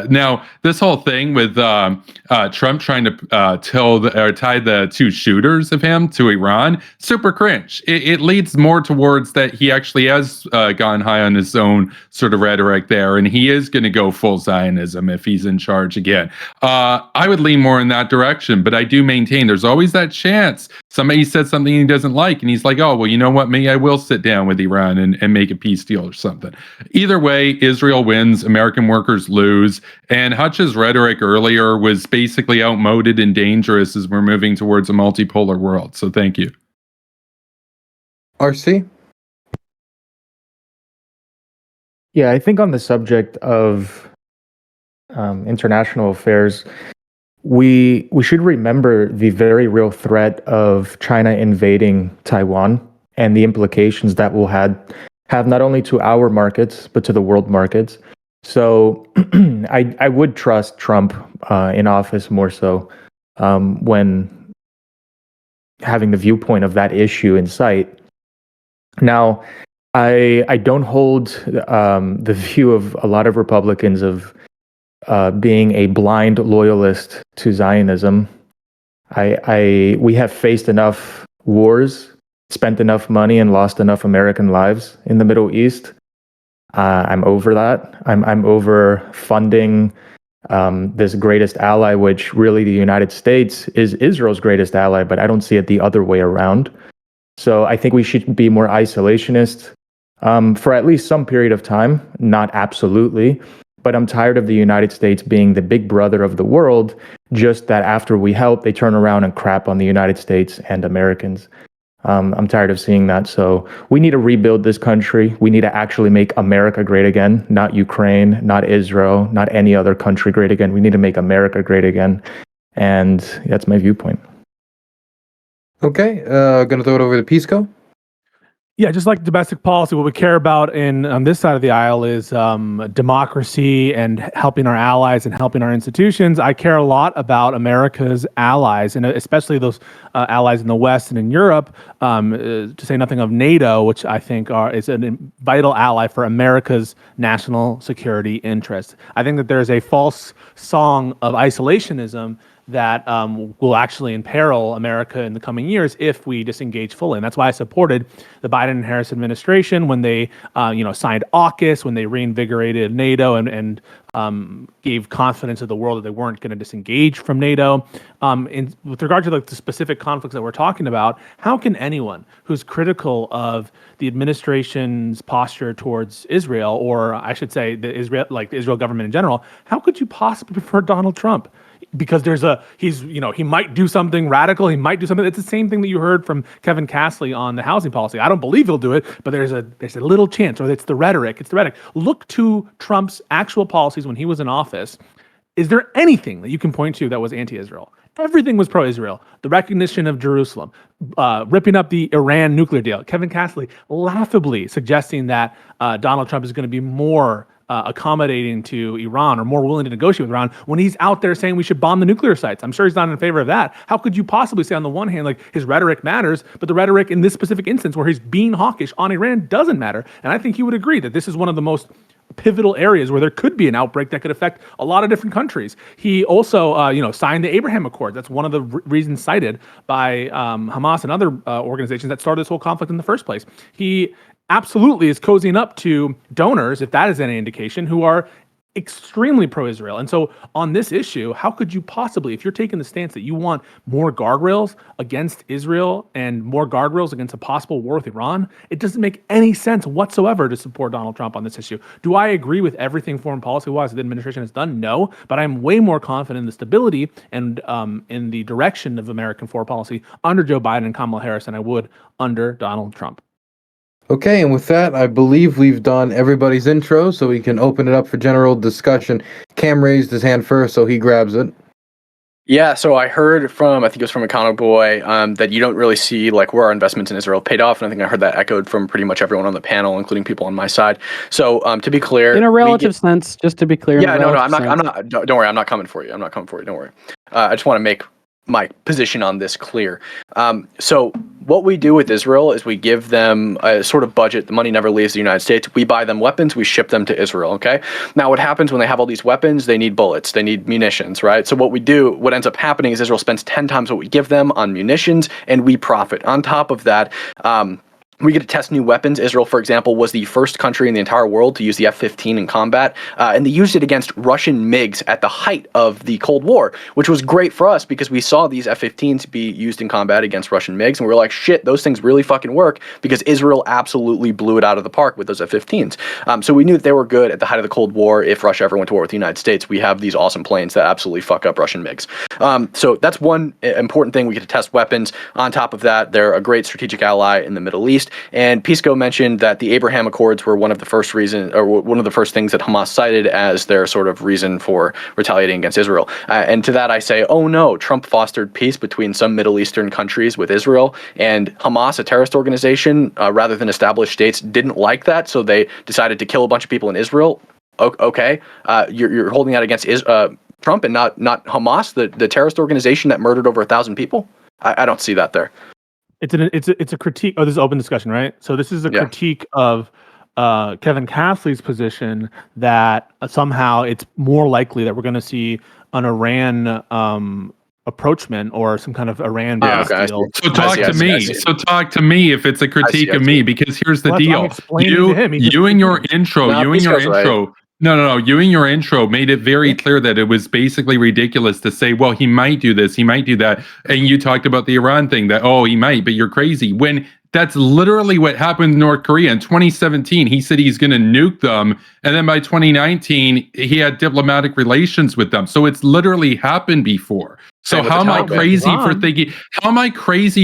Now, this whole thing with Trump trying to tie the two shooters of him to Iran, super cringe. It leads more towards that he actually has gone high on his own sort of rhetoric there, and he is going to go full Zionism if he's in charge again. I would lean more in that direction, but I do maintain there's always that chance somebody says something he doesn't like, and he's like, oh, well, you know what? Maybe I will sit down with Iran and make a peace deal or something. Either way, Israel wins, American workers lose, and Hutch's rhetoric earlier was basically outmoded and dangerous as we're moving towards a multipolar world. So thank you. RC? Yeah, I think on the subject of international affairs, we should remember the very real threat of China invading Taiwan and the implications that will have not only to our markets, but to the world markets. So I would trust Trump in office more so when having the viewpoint of that issue in sight. Now, I don't hold the view of a lot of Republicans of being a blind loyalist to Zionism. We have faced enough wars, spent enough money, and lost enough American lives in the Middle East. I'm over that. I'm over funding this greatest ally, which really the United States is Israel's greatest ally, but I don't see it the other way around. So I think we should be more isolationist for at least some period of time, not absolutely. But I'm tired of the United States being the big brother of the world, just that after we help, they turn around and crap on the United States and Americans. I'm tired of seeing that. So we need to rebuild this country. We need to actually make America great again, not Ukraine, not Israel, not any other country great again. We need to make America great again. And that's my viewpoint. Okay, gonna throw it over to Pisco. Yeah, just like domestic policy, what we care about on this side of the aisle is democracy and helping our allies and helping our institutions. I care a lot about America's allies, and especially those allies in the West and in Europe, to say nothing of NATO, which I think is a vital ally for America's national security interests. I think that there's a false song of isolationism that will actually imperil America in the coming years if we disengage fully. And that's why I supported the Biden and Harris administration when they signed AUKUS, when they reinvigorated NATO and gave confidence to the world that they weren't going to disengage from NATO. With regard to the specific conflicts that we're talking about, how can anyone who's critical of the administration's posture towards Israel, or I should say the Israel government in general, how could you possibly prefer Donald Trump? Because he might do something radical. He might do something. It's the same thing that you heard from Kevin Castley on the housing policy. I don't believe he'll do it, but there's a little chance, or it's the rhetoric. Look to Trump's actual policies when he was in office. Is there anything that you can point to that was anti-Israel? Everything was pro-Israel. The recognition of Jerusalem, ripping up the Iran nuclear deal. Kevin Castley laughably suggesting that Donald Trump is going to be more accommodating to Iran or more willing to negotiate with Iran when he's out there saying we should bomb the nuclear sites? I'm sure he's not in favor of that. How could you possibly say on the one hand, like his rhetoric matters, but the rhetoric in this specific instance where he's being hawkish on Iran doesn't matter? And I think he would agree that this is one of the most pivotal areas where there could be an outbreak that could affect a lot of different countries. He also, signed the Abraham Accord. That's one of the reasons cited by Hamas and other organizations that started this whole conflict in the first place. He absolutely is cozying up to donors, if that is any indication, who are extremely pro-Israel. And so on this issue, how could you possibly, if you're taking the stance that you want more guardrails against Israel and more guardrails against a possible war with Iran, it doesn't make any sense whatsoever to support Donald Trump on this issue. Do I agree with everything foreign policy-wise that the administration has done? No, but I'm way more confident in the stability and in the direction of American foreign policy under Joe Biden and Kamala Harris than I would under Donald Trump. Okay, and with that, I believe we've done everybody's intro, so we can open it up for general discussion. Cam raised his hand first, so he grabs it. Yeah, so I heard from, I think it was from Econo Boy, that you don't really see like where our investments in Israel paid off, and I think I heard that echoed from pretty much everyone on the panel, including people on my side. So to be clear, in a relative sense, just to be clear. Yeah, no, I'm not. Don't worry, I'm not coming for you. Don't worry. I just want to make my position on this clear. So what we do with Israel is we give them a sort of budget. The money never leaves the United States. We buy them weapons. We ship them to Israel. Okay. Now what happens when they have all these weapons? They need bullets. They need munitions, right? So what ends up happening is Israel spends 10 times what we give them on munitions, and we profit. On top of that, we get to test new weapons. Israel, for example, was the first country in the entire world to use the F-15 in combat, and they used it against Russian MiGs at the height of the Cold War, which was great for us because we saw these F-15s be used in combat against Russian MiGs, and we were like, shit, those things really fucking work, because Israel absolutely blew it out of the park with those F-15s. So we knew that they were good at the height of the Cold War. If Russia ever went to war with the United States, we have these awesome planes that absolutely fuck up Russian MiGs. So that's one important thing. We get to test weapons. On top of that, they're a great strategic ally in the Middle East. And Pisco mentioned that the Abraham Accords were one of the first things that Hamas cited as their sort of reason for retaliating against Israel. And to that I say, oh no, Trump fostered peace between some Middle Eastern countries with Israel, and Hamas, a terrorist organization, rather than established states, didn't like that, so they decided to kill a bunch of people in Israel. Okay, you're holding that against Trump and not Hamas, the terrorist organization that murdered over 1,000 people? I don't see that there. It's a critique. Oh, this is open discussion, right? So this is a critique of Kevin Castley's position that somehow it's more likely that we're going to see an Iran approachment or some kind of Iran-based deal. So talk to me. So talk to me if it's a critique of me, because here's the deal. You in your intro. You in your intro made it very clear that it was basically ridiculous to say, well, he might do this, he might do that. And you talked about the Iran thing that, oh, he might, but you're crazy. When that's literally what happened in North Korea. In 2017, he said he's going to nuke them. And then by 2019, he had diplomatic relations with them. So it's literally happened before. So how am I crazy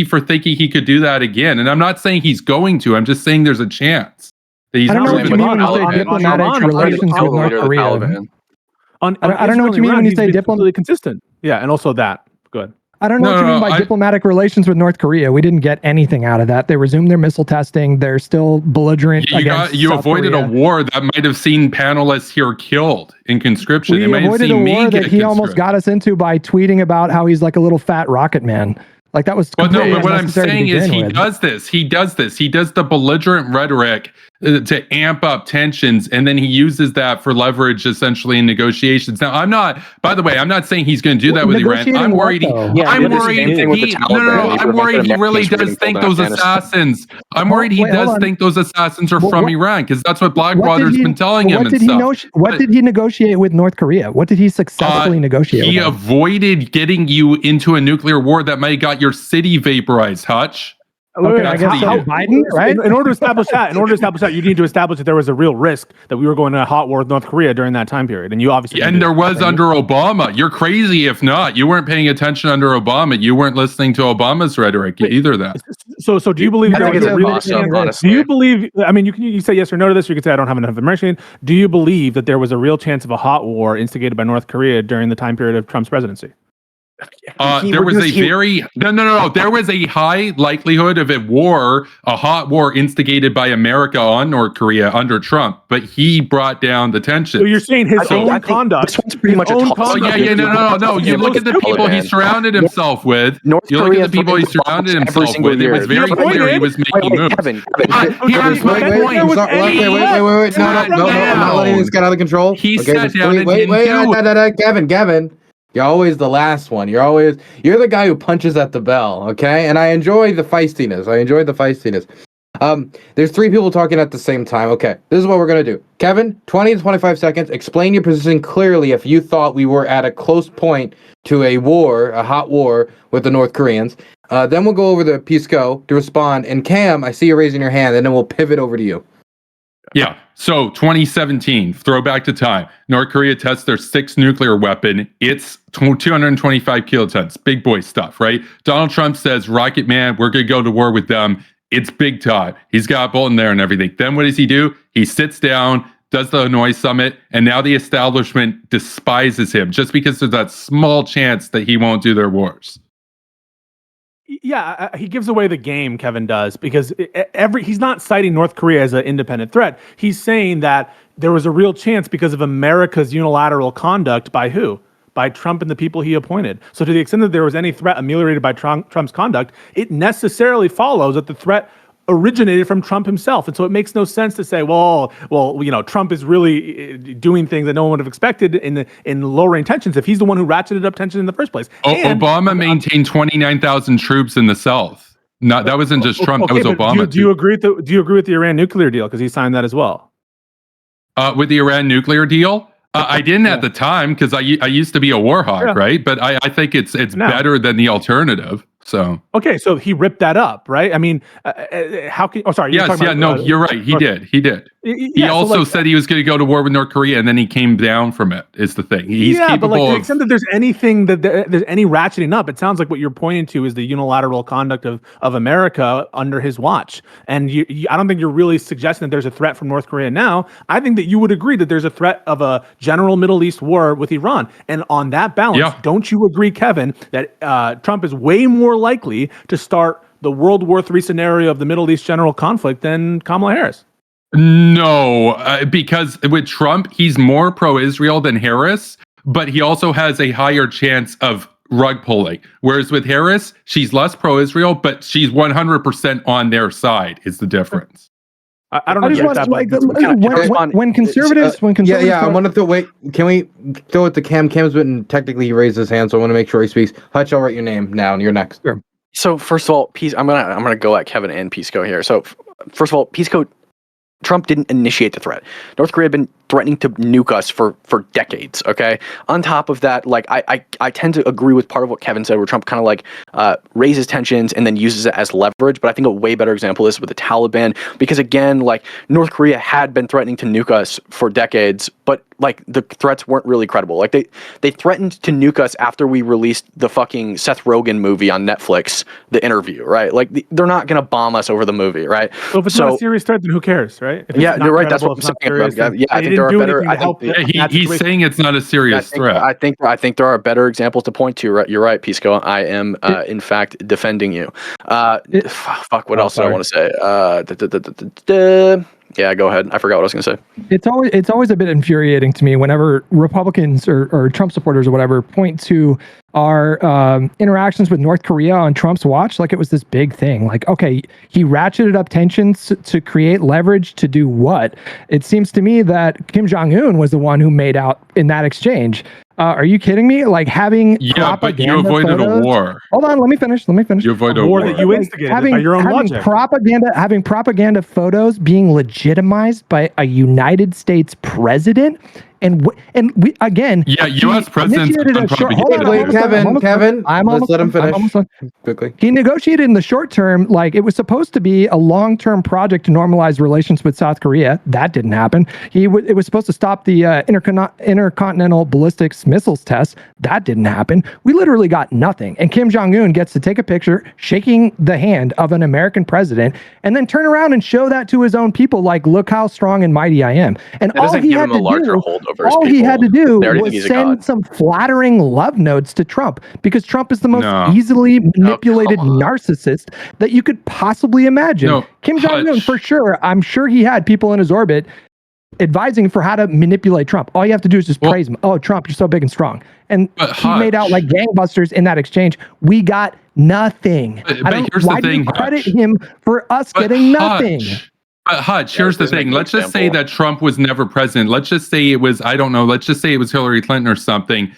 for thinking he could do that again? And I'm not saying he's going to. I'm just saying there's a chance. I don't know what you mean when you say diplomatic relations with North Korea. I don't know what you mean when you say diplomatic. Consistent. Yeah, and also that. Good. I don't know what you mean by diplomatic relations with North Korea. We didn't get anything out of that. They resumed their missile testing. They're still belligerent against You South avoided Korea. a war that might have seen panelists here killed in conscription. We it might avoided have a seen war me that get he almost got us into by tweeting about how he's like a little fat rocket man. Like that was. But no, but what I'm unnecessary to saying is begin with. He does the belligerent rhetoric to amp up tensions, and then he uses that for leverage essentially in negotiations. Now, I'm not saying he's going to do that with Iran. I'm worried. I'm worried he really does think those assassins. I'm worried he does think those assassins are from Iran, because that's what Blackwater's been telling him. What did he negotiate with North Korea? What did he successfully negotiate? He avoided getting you into a nuclear war that might have got your city vaporized, Hutch. Okay, I guess so. Biden, right? In order to establish that, you need to establish that there was a real risk that we were going to a hot war with North Korea during that time period, and you obviously. And there was under Obama. You're crazy if not. You weren't paying attention under Obama. You weren't listening to Obama's rhetoric either. Then. So do you believe there was a real chance? Do you believe? I mean, you say yes or no to this. You could say I don't have enough information. Do you believe that there was a real chance of a hot war instigated by North Korea during the time period of Trump's presidency? There was There was a high likelihood of a hot war instigated by America on North Korea under Trump, but he brought down the tension. So you're saying his own conduct. This one's pretty much a toss. Oh yeah. No. You look at the people he surrounded himself with. North You look Korea at the people he surrounded himself with. It was very clear he was making moves. Kevin. Here's my point. Wait. No, I'm not letting this get out of control. He sat down and didn't do it. Kevin. You're always the last one. You're the guy who punches at the bell, okay? And I enjoy the feistiness. There's three people talking at the same time. Okay, this is what we're going to do. Kevin, 20 to 25 seconds. Explain your position clearly if you thought we were at a close point to a hot war with the North Koreans. Then we'll go over to Pisco to respond. And Cam, I see you raising your hand, and then we'll pivot over to you. Yeah. So 2017, throwback to time. North Korea tests their sixth nuclear weapon. It's 225 kilotons. Big boy stuff, right? Donald Trump says, Rocket Man, we're going to go to war with them. It's big time. He's got Bolton there and everything. Then what does he do? He sits down, does the Hanoi summit, and now the establishment despises him just because there's that small chance that he won't do their wars. Yeah, he gives away the game, Kevin does, because he's not citing North Korea as an independent threat. He's saying that there was a real chance because of America's unilateral conduct by who? By Trump and the people he appointed. So to the extent that there was any threat ameliorated by Trump's conduct, it necessarily follows that the threat originated from Trump himself. And so it makes no sense to say, well, Trump is really doing things that no one would have expected in lowering tensions if he's the one who ratcheted up tension in the first place. Obama maintained 29,000 troops in the South. That wasn't just Trump. That was Obama. Do you agree with the Iran nuclear deal? Because he signed that as well. With the Iran nuclear deal? I didn't at the time because I used to be a war hawk, right? But I think it's better than the alternative. So okay, so he ripped that up, right? I mean, how can? Oh, sorry. You're right. He did. He also said he was going to go to war with North Korea, and then he came down from it. Is the thing? He's capable but to the extent that there's anything there's any ratcheting up, it sounds like what you're pointing to is the unilateral conduct of America under his watch. And I don't think you're really suggesting that there's a threat from North Korea now. I think that you would agree that there's a threat of a general Middle East war with Iran. And on that balance, don't you agree, Kevin, that Trump is way more likely to start the World War III scenario of the Middle East general conflict than Kamala Harris? No, because with Trump, he's more pro-Israel than Harris, but he also has a higher chance of rug pulling. Whereas with Harris, she's less pro-Israel, but she's 100% on their side is the difference. I don't know that. When conservatives, I want to wait. Can we throw it to Cam? Cam's been technically he raised his hand, so I want to make sure he speaks. Hutch, I'll write your name now, and you're next. Sure. So first of all, I'm gonna go at Kevin and Pisco here. So first of all, Pisco, Trump didn't initiate the threat. North Korea had been threatening to nuke us for decades, okay? On top of that, I tend to agree with part of what Kevin said, where Trump kind of raises tensions and then uses it as leverage, but I think a way better example is with the Taliban, because again, North Korea had been threatening to nuke us for decades, but the threats weren't really credible. They threatened to nuke us after we released the fucking Seth Rogen movie on Netflix, The Interview, right? They're not gonna bomb us over the movie, right? So if it's not a serious threat, then who cares, right? Yeah, you're right. That's what I'm saying. I think there are better. He's saying it's not a serious threat. I think there are better examples to point to. You're right, Pisco. I am in fact defending you. Fuck. What else did I want to say? Yeah, go ahead. I forgot what I was going to say. It's always a bit infuriating to me whenever Republicans or Trump supporters or whatever point to our interactions with North Korea on Trump's watch like it was this big thing. Okay, he ratcheted up tensions to create leverage to do what? It seems to me that Kim Jong-un was the one who made out in that exchange. Are you kidding me? Having but you avoided photos. A war. Hold on, let me finish. You avoided a war that you instigated by your own logic. Having propaganda photos being legitimized by a United States president. And we again. Yeah, U.S. presidents. Kevin. Let's let him finish quickly. He negotiated in the short term, it was supposed to be a long-term project to normalize relations with South Korea. That didn't happen. It was supposed to stop the intercontinental ballistics missiles test. That didn't happen. We literally got nothing. And Kim Jong-un gets to take a picture, shaking the hand of an American president, and then turn around and show that to his own people. Look how strong and mighty I am. And it doesn't give him a larger hold verse all he people. had to do They already think was he's a send god. some flattering love notes to Trump, because Trump is the most No. easily manipulated come on. narcissist that you could possibly imagine. No, Kim Jong-un, Hutch. for sure, I'm sure he had people in his orbit advising for how to manipulate Trump. All you have to do is just praise him. Oh, Trump, you're so big and strong. And But he made out Hutch. like gangbusters in that exchange. We got nothing. But I don't, here's the why do you thing, credit Hutch. him for us But getting nothing? Hutch, Yeah, here's the please make thing. an Let's just say example. that Trump was never president. Let's just say it was, I don't know, let's just say it was Hillary Clinton or something.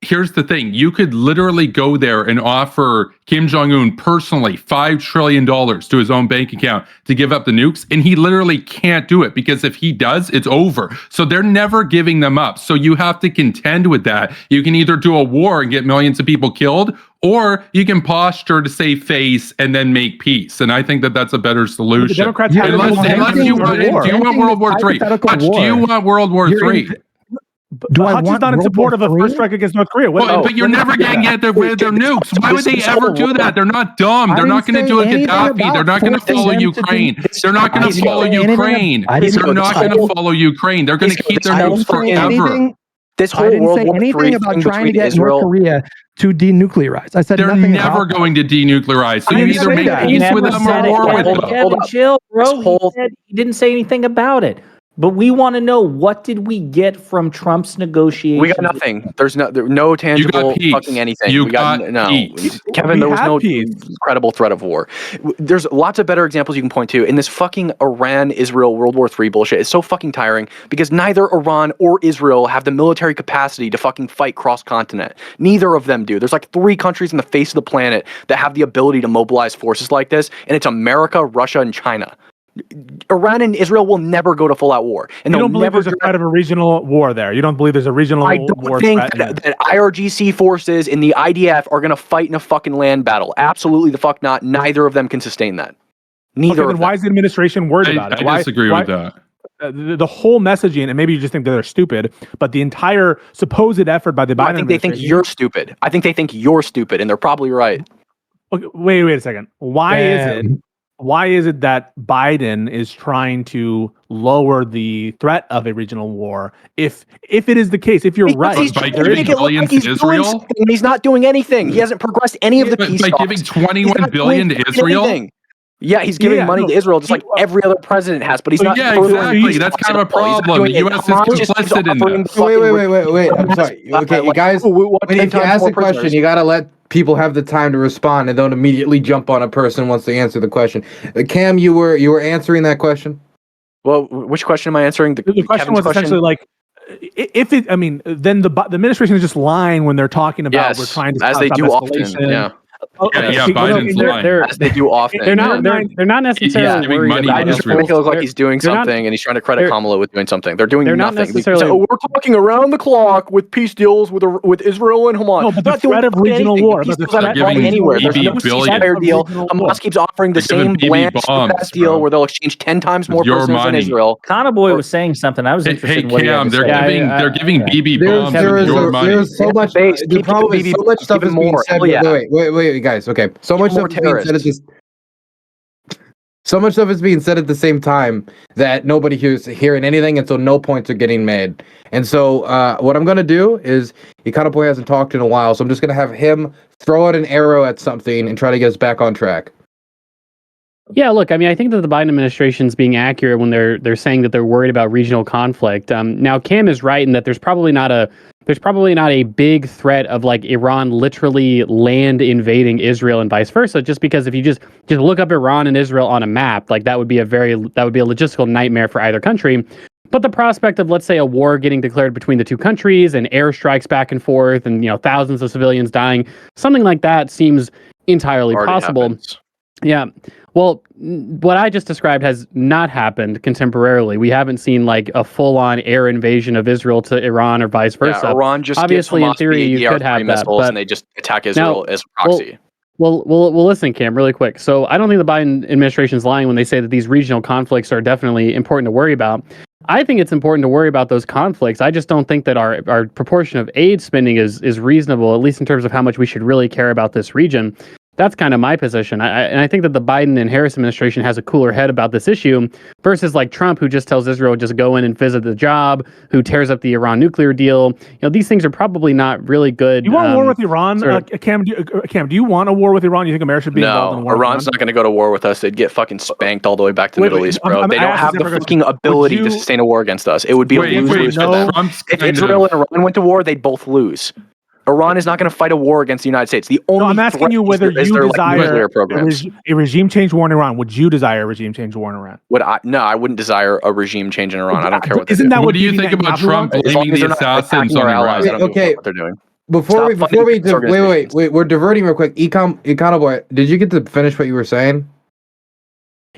Here's the thing. You could literally go there and offer Kim Jong-un personally $5 trillion to his own bank account to give up the nukes, and he literally can't do it, because if he does, it's over. So they're never giving them up. So you have to contend with that. You can either do a war and get millions of people killed, or you can posture to save face and then make peace. And I think that that's a better solution. The Democrats Yeah, have Unless you want, do you want World War III? Hutch, do you want World War III? Do I Hutch is want not in World support War of a first III? strike against North Korea. But you're never going to get rid of their nukes. Why would they ever do that? They're not dumb. They're not going to do a Gaddafi. They're not going to follow Ukraine. They're not going to follow Ukraine. They're not going to follow Ukraine. They're going to keep their nukes forever. This I whole didn't World say War III anything about thing trying to between get North Israel. Korea to denuclearize. I said They're nothing never about that. going to denuclearize. So I you didn't either say make that. peace Never with them said or it, war Kevin. with them. Kevin, chill, bro. He didn't say anything about it. But we want to know, what did we get from Trump's negotiations? We got nothing. There's no tangible peace. fucking anything. You we got no. peace. Kevin, We there was had no peace. credible threat of war. There's lots of better examples you can point to. In this fucking Iran-Israel World War III bullshit, it's so fucking tiring, because neither Iran or Israel have the military capacity to fucking fight cross-continent. Neither of them do. There's like 3 countries on the face of the planet that have the ability to mobilize forces like this, and it's America, Russia, and China. Iran and Israel will never go to full-out war, and You they'll don't believe never there's a threat of a regional war there. You don't believe there's a regional I don't war think threat. that IRGC forces and the IDF are going to fight in a fucking land battle. Absolutely the fuck not. Neither of them can sustain that. Neither Okay, of then why is the administration worried about it? I Why- disagree why- with that. The whole messaging, and maybe you just think that they're stupid, but the entire supposed effort by the Biden I think they think administration. you're stupid. I think they think you're stupid, and they're probably right. Okay, wait a second. Why is it that Biden is trying to lower the threat of a regional war? If it is the case, if you're Because right, he's trying to make it look like he's doing something, and he's not doing anything. He hasn't progressed any of the peace By talks. giving He's 21 not billion doing to Israel? anything. Yeah, he's giving money to Israel just like every other president has, but he's not. Yeah, furthering exactly. peace That's talks kind of a at all. He's not problem. doing The it. US is Hamas just keeps complicit in offering this. Wait. I'm sorry. Okay, you guys, we want when 10 if you times ask more a question, prisoners. you gotta let people have the time to respond and don't immediately jump on a person once they answer the question. Cam, you were answering that question. Well, which question am I answering? The question Kevin's was essentially like, if it, I mean, then the administration is just lying when they're talking about Yes, we're trying to as stop they do often. escalation. Yeah. Yeah, people don't- Biden's they're- lying. As they do often. They're not necessarily giving worried money about to I just Israel. make it look like he's doing They're not- something, and he's trying to credit they're- Kamala with doing something. They're doing they're not nothing. necessarily- So, we're talking around the clock with peace deals with Israel and Hamas. No, but They're the not doing threat of fucking regional anything. war, The peace but the deals haven't threat gone of anywhere. There's BB no billion. ceasefire deal. Regional war. Hamas keeps offering the They're giving same BB bland, bombs, stupid-ass deal bro. where they'll exchange 10 times more With your prisoners in money. Israel. Boy was saying something. I was Hey, interested in what he had Cam, to they're say. giving I- they're giving BB There's bombs there with is your a- money. there's so Yeah, much. base. The Keep problem is BB so much stuff even is being more. said. Hell yeah. Wait, guys. Okay, so much More stuff is being said at this. So much stuff is being said at the same time that nobody hears hearing anything, and so no points are getting made. And so what I'm gonna do is, Econoboy hasn't talked in a while, so I'm just gonna have him throw out an arrow at something and try to get us back on track. Yeah, look, I mean, I think that the Biden administration's being accurate when they're saying that they're worried about regional conflict. Now, Cam is right in that there's probably not a big threat of like Iran literally land invading Israel and vice versa. Just because if you just look up Iran and Israel on a map, like that would be a logistical nightmare for either country. But the prospect of, let's say, a war getting declared between the two countries and airstrikes back and forth, and thousands of civilians dying, something like that seems entirely Already possible. happens. Yeah. Well, what I just described has not happened contemporarily. We haven't seen like a full-on air invasion of Israel to Iran or vice versa. Yeah, Iran just Obviously, gives in theory, Hamas you could BDR-3 have that, missiles, but and they just attack Israel as a proxy. Well, listen, Cam, really quick. So I don't think the Biden administration is lying when they say that these regional conflicts are definitely important to worry about. I think it's important to worry about those conflicts. I just don't think that our proportion of aid spending is reasonable, at least in terms of how much we should really care about this region. That's kind of my position. And I think that the Biden and Harris administration has a cooler head about this issue versus like Trump, who just tells Israel just go in and visit the job, who tears up the Iran nuclear deal. These things are probably not really good. You want war with Iran? Cam, do you want a war with Iran? You think America should be involved in a war? Iran's not going to go to war with us. They'd get fucking spanked all the way back to the Middle East, bro. They don't have the fucking ability to sustain a war against us. It would be a lose-lose for them. If Israel and Iran went to war, they'd both lose. Iran is not going to fight a war against the United States. The only I'm asking you whether you desire a regime change war in Iran. Would you desire a regime change war in Iran? No, I wouldn't desire a regime change in Iran. I don't care what they do. What do you think about Trump blaming the assassins on Iran? Okay, what they're doing. Before we wait, we're diverting real quick. Boy, did you get to finish what you were saying?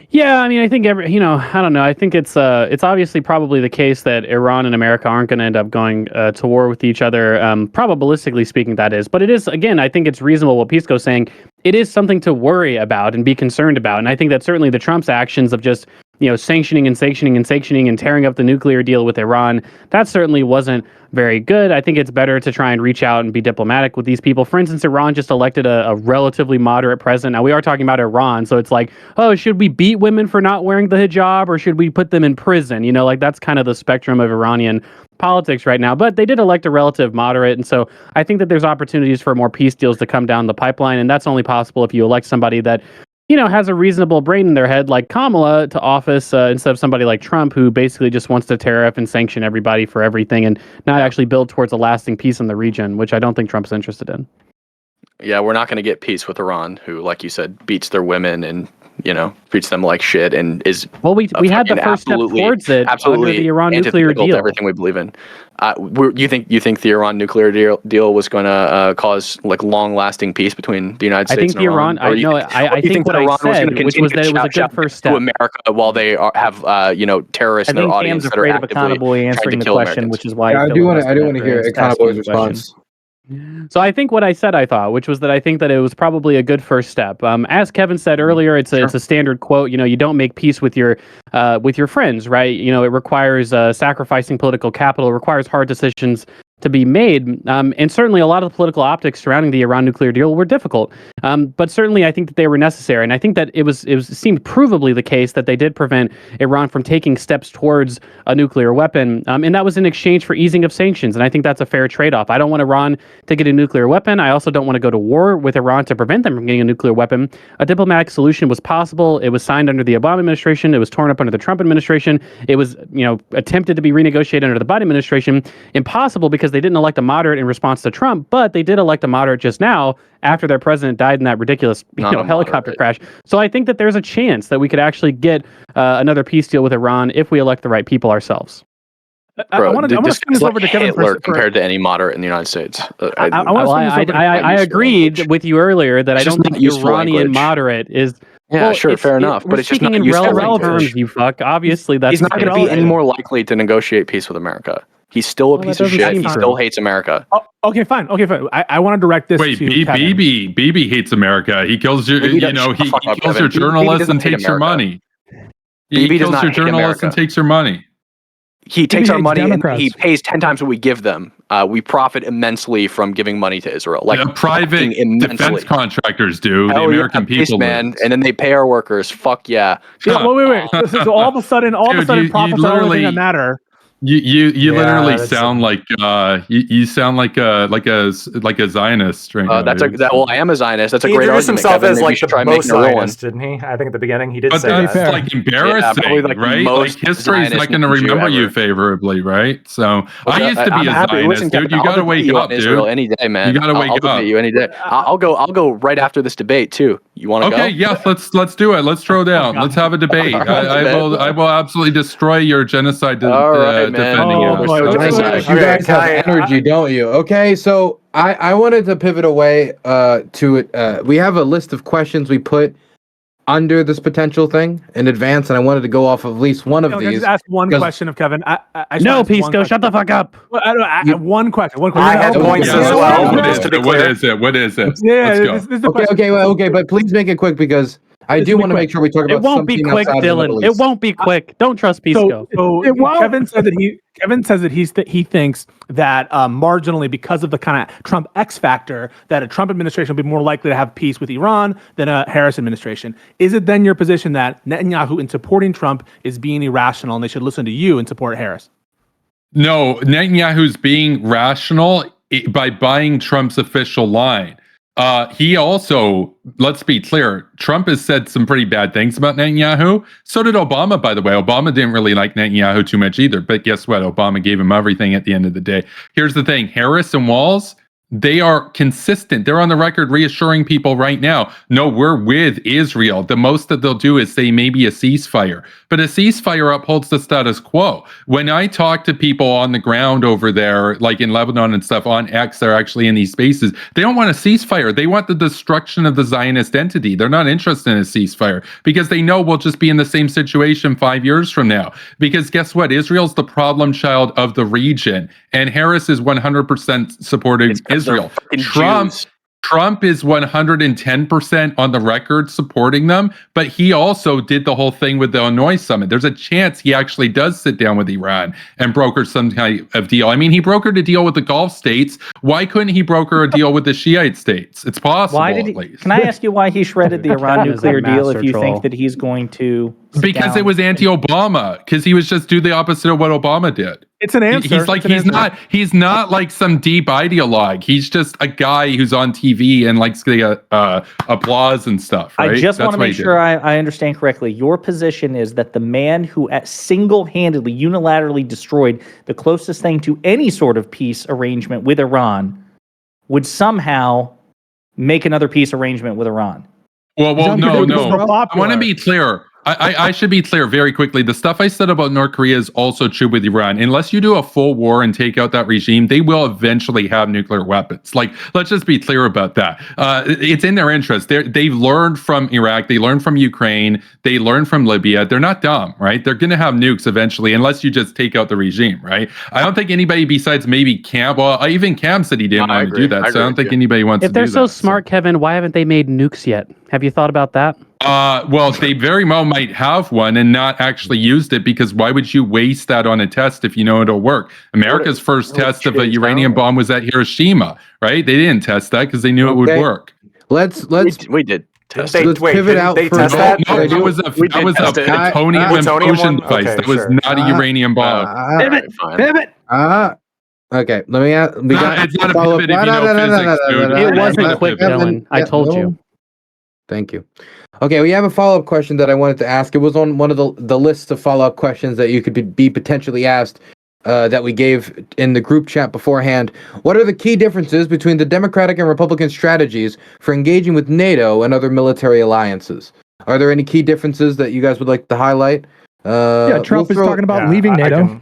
Yeah, I mean, I think I don't know. I think it's obviously probably the case that Iran and America aren't going to end up going to war with each other. Probabilistically speaking, that is. But it is, again, I think it's reasonable what Pisco's saying. It is something to worry about and be concerned about. And I think that certainly the Trump's actions of just, sanctioning and tearing up the nuclear deal with Iran, that certainly wasn't very good. I think it's better to try and reach out and be diplomatic with these people. For instance, Iran just elected a relatively moderate president. Now, we are talking about Iran, so it's like, oh, should we beat women for not wearing the hijab, or should we put them in prison? That's kind of the spectrum of Iranian politics right now. But they did elect a relative moderate, and so I think that there's opportunities for more peace deals to come down the pipeline, and that's only possible if you elect somebody that has a reasonable brain in their head, like Kamala, to office instead of somebody like Trump, who basically just wants to tariff and sanction everybody for everything and not actually build towards a lasting peace in the region, which I don't think Trump's interested in. Yeah, we're not going to get peace with Iran, who, like you said, beats their women and treats them like shit and is we had the first step towards it under the Iran nuclear deal. Everything we believe in. You think the Iran nuclear deal was going to cause like long-lasting peace between the United States and Iran? I think what I said, which was that it was a good first step to America while they have terrorists in their audience that are actively answering the question, which is why I do want to hear Econoboy's response. So I think what I said, which was that I think that it was probably a good first step. As Kevin said earlier, it's a standard quote. You don't make peace with your friends, right? It requires sacrificing political capital. It requires hard decisions to be made. And certainly a lot of the political optics surrounding the Iran nuclear deal were difficult. But certainly I think that they were necessary. And I think that it seemed provably the case that they did prevent Iran from taking steps towards a nuclear weapon. And that was in exchange for easing of sanctions. And I think that's a fair trade-off. I don't want Iran to get a nuclear weapon. I also don't want to go to war with Iran to prevent them from getting a nuclear weapon. A diplomatic solution was possible. It was signed under the Obama administration. It was torn up under the Trump administration. It was, attempted to be renegotiated under the Biden administration. Impossible because they didn't elect a moderate in response to Trump, but they did elect a moderate just now after their president died in that ridiculous helicopter crash. So I think that there's a chance that we could actually get another peace deal with Iran if we elect the right people ourselves. Bro, I want to spin this over to Kevin compared to any moderate in the United States. I agreed with you earlier that I don't think Iranian moderate is. Yeah, sure, fair enough. But it's just not in relative terms, you fuck. Obviously, that's he's not going to be any more likely to negotiate peace with America. He's still a piece of shit. He still hates America. Oh, okay, fine. I want to direct this to Kevin. BB hates America. He kills your, he kills your journalists and takes your money. He kills your journalists and takes your money. He takes our money and he pays 10 times what we give them. We profit immensely from giving money to Israel. Like private defense contractors do. The American people, man, and then they pay our workers. Fuck yeah. Wait. So all of a sudden, profits are everything that matter. You literally sound like you sound like a Zionist right now. Well, I am a Zionist. That's a great argument. He introduced himself as like the most Zionist, didn't he? I think at the beginning he did but say that's that. like embarrassing, right? Like history is not going to remember you favorably, right? So I used to be a Zionist, dude. You got to wake up, dude. Any day, man. You got to wake up. You any day. I'll go right after this debate too. You want to go? Okay, yes. Let's do it. Let's throw down. Let's have a debate. I will absolutely destroy your genocide. Defending you. You guys have energy, don't you? Okay, so I wanted to pivot away to we have a list of questions we put under this potential thing in advance, and I wanted to go off of at least one of these. Just ask one question of Kevin. No, Pisco, shut the fuck up. One question. I have points as well. What is it? Yeah, this is the question. Okay, but please make it quick because I do want to make sure we talk about It won't be something quick, outside of the Dylan. Middle It East. won't be quick. Don't trust Pisco. So It won't. Kevin said that he thinks that marginally, because of the kind of Trump X factor, that a Trump administration will be more likely to have peace with Iran than a Harris administration. Is it then your position that Netanyahu, in supporting Trump, is being irrational and they should listen to you and support Harris? No, Netanyahu's being rational by buying Trump's official line. He also, let's be clear, Trump has said some pretty bad things about Netanyahu. So did Obama, by the way. Obama didn't really like Netanyahu too much either. But guess what? Obama gave him everything at the end of the day. Here's the thing. Harris and Walz, they are consistent. They're on the record reassuring people right now, no, we're with Israel. The most that they'll do is say maybe a ceasefire. But a ceasefire upholds the status quo. When I talk to people on the ground over there, like in Lebanon and stuff, on X, they're actually in these spaces, they don't want a ceasefire. They want the destruction of the Zionist entity. They're not interested in a ceasefire because they know we'll just be in the same situation 5 years from now. Because guess what? Israel's the problem child of the region. And Harris is 100% supporting Israel. Trump is 110% on the record supporting them, but he also did the whole thing with the Hanoi summit. There's a chance he actually does sit down with Iran and broker some kind of deal. I mean, he brokered a deal with the Gulf states. Why couldn't he broker a deal with the Shiite states? It's possible, at least. Can I ask you why he shredded the Iran nuclear deal if you think that he's going to Because it was anti-Obama. Because he was just do the opposite of what Obama did. It's an answer. He's like he's not like some deep ideologue. He's just a guy who's on TV and likes to get applause and stuff. Right? I just want to make sure I understand correctly. Your position is that the man who single-handedly, unilaterally destroyed the closest thing to any sort of peace arrangement with Iran would somehow make another peace arrangement with Iran. Well, no. I want to be clear. I should be clear very quickly. The stuff I said about North Korea is also true with Iran. Unless you do a full war and take out that regime, they will eventually have nuclear weapons. Like, let's just be clear about that. It's in their interest. They've learned from Iraq. They learned from Ukraine. They learned from Libya. They're not dumb, right? They're going to have nukes eventually, unless you just take out the regime, right? I don't think anybody besides maybe Cam, well, even Cam said he didn't want to do that, so I don't think anybody wants to do that. If they're so smart, Kevin, why haven't they made nukes yet? Have you thought about that? Well, they very well might have one and not actually used it, because why would you waste that on a test if you know it'll work? America's first test of a uranium bomb was at Hiroshima, right? They didn't test that because they knew it would work. Let's we did. Let's pivot out for test that? No, that was a plutonium implosion device. That was not a uranium bomb. Pivot. Okay, let me ask. It's not a pivot if you know physics, dude. It wasn't quick, Dylan. I told you. Thank you. Okay, we have a follow-up question that I wanted to ask. It was on one of the lists of follow-up questions that you could be potentially asked that we gave in the group chat beforehand. What are the key differences between the Democratic and Republican strategies for engaging with NATO and other military alliances? Are there any key differences that you guys would like to highlight? Trump is talking about leaving NATO.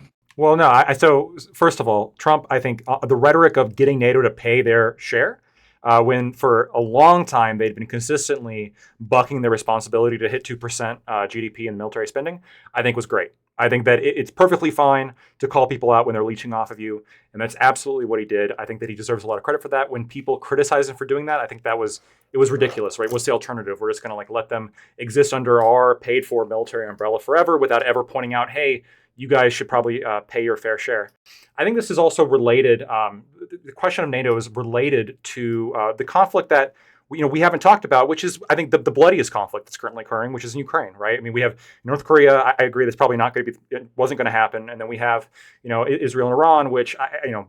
So first of all, Trump, I think the rhetoric of getting NATO to pay their share, when for a long time they'd been consistently bucking their responsibility to hit 2% GDP in military spending, I think was great. I think that it's perfectly fine to call people out when they're leeching off of you, and that's absolutely what he did. I think that he deserves a lot of credit for that. When people criticize him for doing that, I think it was ridiculous, right? What's the alternative? We're just going to let them exist under our paid-for military umbrella forever without ever pointing out, hey, you guys should probably pay your fair share. I think this is also related. The question of NATO is related to the conflict that we haven't talked about, which is, I think, the bloodiest conflict that's currently occurring, which is in Ukraine, right? I mean, we have North Korea. I agree that's probably not going to be, it wasn't going to happen, and then we have Israel and Iran, which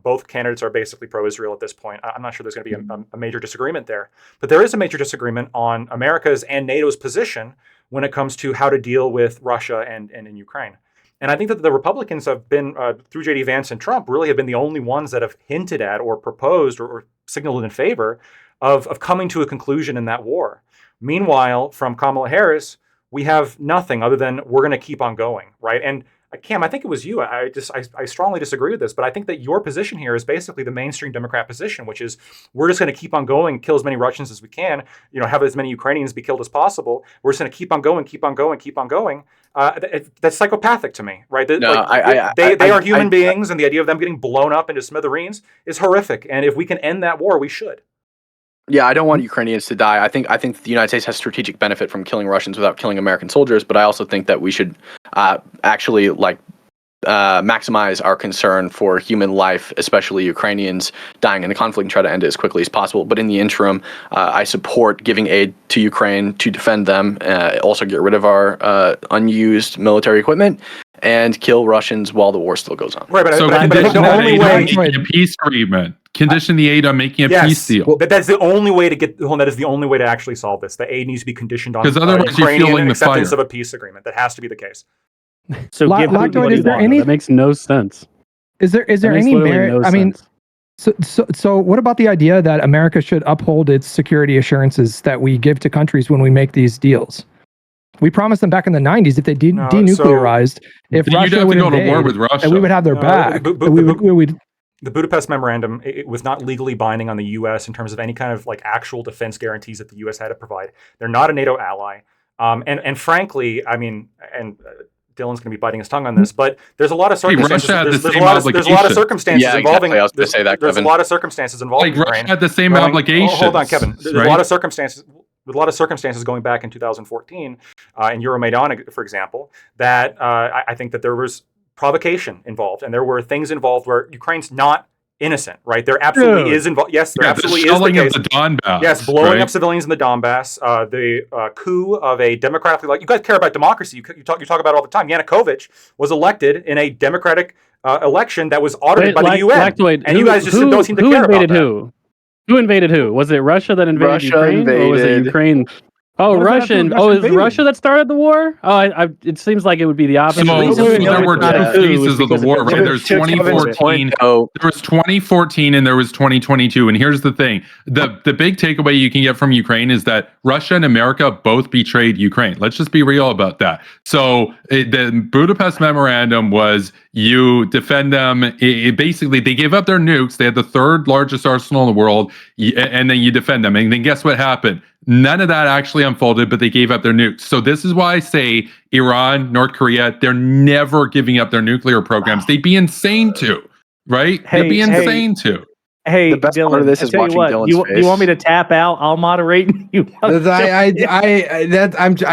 both candidates are basically pro-Israel at this point. I'm not sure there's going to be a major disagreement there, but there is a major disagreement on America's and NATO's position when it comes to how to deal with Russia and in Ukraine. And I think that the Republicans have been, through J.D. Vance and Trump, really have been the only ones that have hinted at or proposed or signaled in favor of coming to a conclusion in that war. Meanwhile, from Kamala Harris, we have nothing other than we're going to keep on going, right? And Cam, I think it was you. I strongly disagree with this, but I think that your position here is basically the mainstream Democrat position, which is we're just going to keep on going, kill as many Russians as we can, have as many Ukrainians be killed as possible. We're just going to keep on going, keep on going, keep on going. That's psychopathic to me, right? They are human beings, and the idea of them getting blown up into smithereens is horrific. And if we can end that war, we should. Yeah, I don't want Ukrainians to die. I think the United States has strategic benefit from killing Russians without killing American soldiers, but I also think that we should actually maximize our concern for human life, especially Ukrainians dying in the conflict, and try to end it as quickly as possible. But in the interim, I support giving aid to Ukraine to defend them, also get rid of our unused military equipment, and kill Russians while the war still goes on. Right, but So but condition the the only aid on way. making a peace agreement. Condition the aid on making a peace deal. But that's the only way to get. That is the only way to actually solve this. The aid needs to be conditioned on 'Cause otherwise you're Ukrainian fueling the acceptance fire. of a peace agreement. That has to be the case. So give Putin Lactoid, what he is there wants. any- That makes no sense. Is there That makes any literally merit? no I mean, sense. so what about the idea that America should uphold its security assurances that we give to countries when we make these deals? We promised them back in the 90s if they denuclearized, if Then you'd Russia have would to go to war invade, with Russia. and we would have their No, back. but- we'd The Budapest Memorandum, it was not legally binding on the U.S. in terms of any kind of like actual defense guarantees that the U.S. had to provide. They're not a NATO ally, and frankly, I mean, and Dylan's going to be biting his tongue on this, but there's a lot of circumstances. Russia had the There's same a lot of obligation. circumstances Yeah, involving. exactly. I was gonna say that, There's a Kevin. lot of circumstances involving Like Russia Ukraine. had the same going- obligations. Hold on, Kevin. There's right? a lot of circumstances. With a lot of circumstances going back in 2014 in Euromaidan, for example, that I think that there was provocation involved, and there were things involved where Ukraine's not innocent, right? There absolutely is involved. Yes, there absolutely the is the shelling case. of the Donbass. Yes, blowing right? up civilians in the Donbass, the coup of a democratically, like you guys care about democracy. You talk about it all the time. Yanukovych was elected in a democratic election that was audited by the UN, and you guys just don't seem to care about that. Who invaded who? Was it Russia that invaded Russia Ukraine, or was it invaded- Ukraine? Oh, What does that have to do Russian. with Oh, Russia is invading? Russia that started the war? Oh, it seems like it would be the opposite. So, reason. so We know there were it's not a two coup, phases it's of the because war, of right? There's To Kevin's 2014. point, though, There was 2014 and there was 2022. And here's the thing: the big takeaway you can get from Ukraine is that Russia and America both betrayed Ukraine. Let's just be real about that. So the Budapest Memorandum was you defend them. Basically, they gave up their nukes. They had the third largest arsenal in the world, and then you defend them. And then guess what happened? None of that actually unfolded, but they gave up their nukes. So this is why I say Iran, North Korea, they're never giving up their nuclear programs. They'd be insane to, right? They'd be insane to. Hey, The best Dylan, part of this I is tell you watching what, Dylan's do you want me face. to tap out? I'll moderate. You I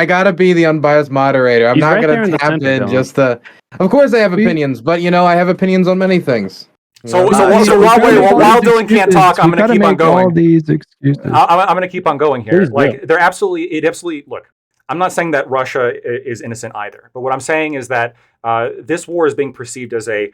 gotta be the unbiased moderator. I'm He's not right there gonna in the tap center, in Dylan. just to. Of course, I have opinions, but I have opinions on many things. So we while Dylan can't talk, I'm going to keep on going. All these excuses. I'm going to keep on going here. Please do. Like it absolutely. Look, I'm not saying that Russia is innocent either, but what I'm saying is that this war is being perceived as a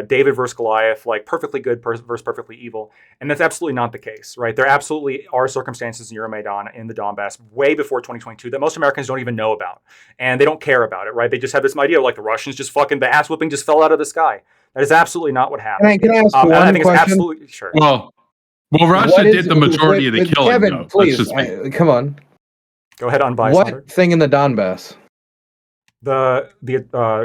David versus Goliath, like perfectly good versus perfectly evil, and that's absolutely not the case, right? There absolutely are circumstances in Euromaidan in the Donbass way before 2022 that most Americans don't even know about, and they don't care about it, right? They just have this idea of like the Russians just fucking the ass whipping just fell out of the sky. That is absolutely not what happened. Can I ask one and I think question? it's absolutely sure. Well, Russia What is- did the majority of the killing. Kevin, though. please, Let's just be- come on. Go ahead, unbiased. What Hunter. thing in the Donbass? The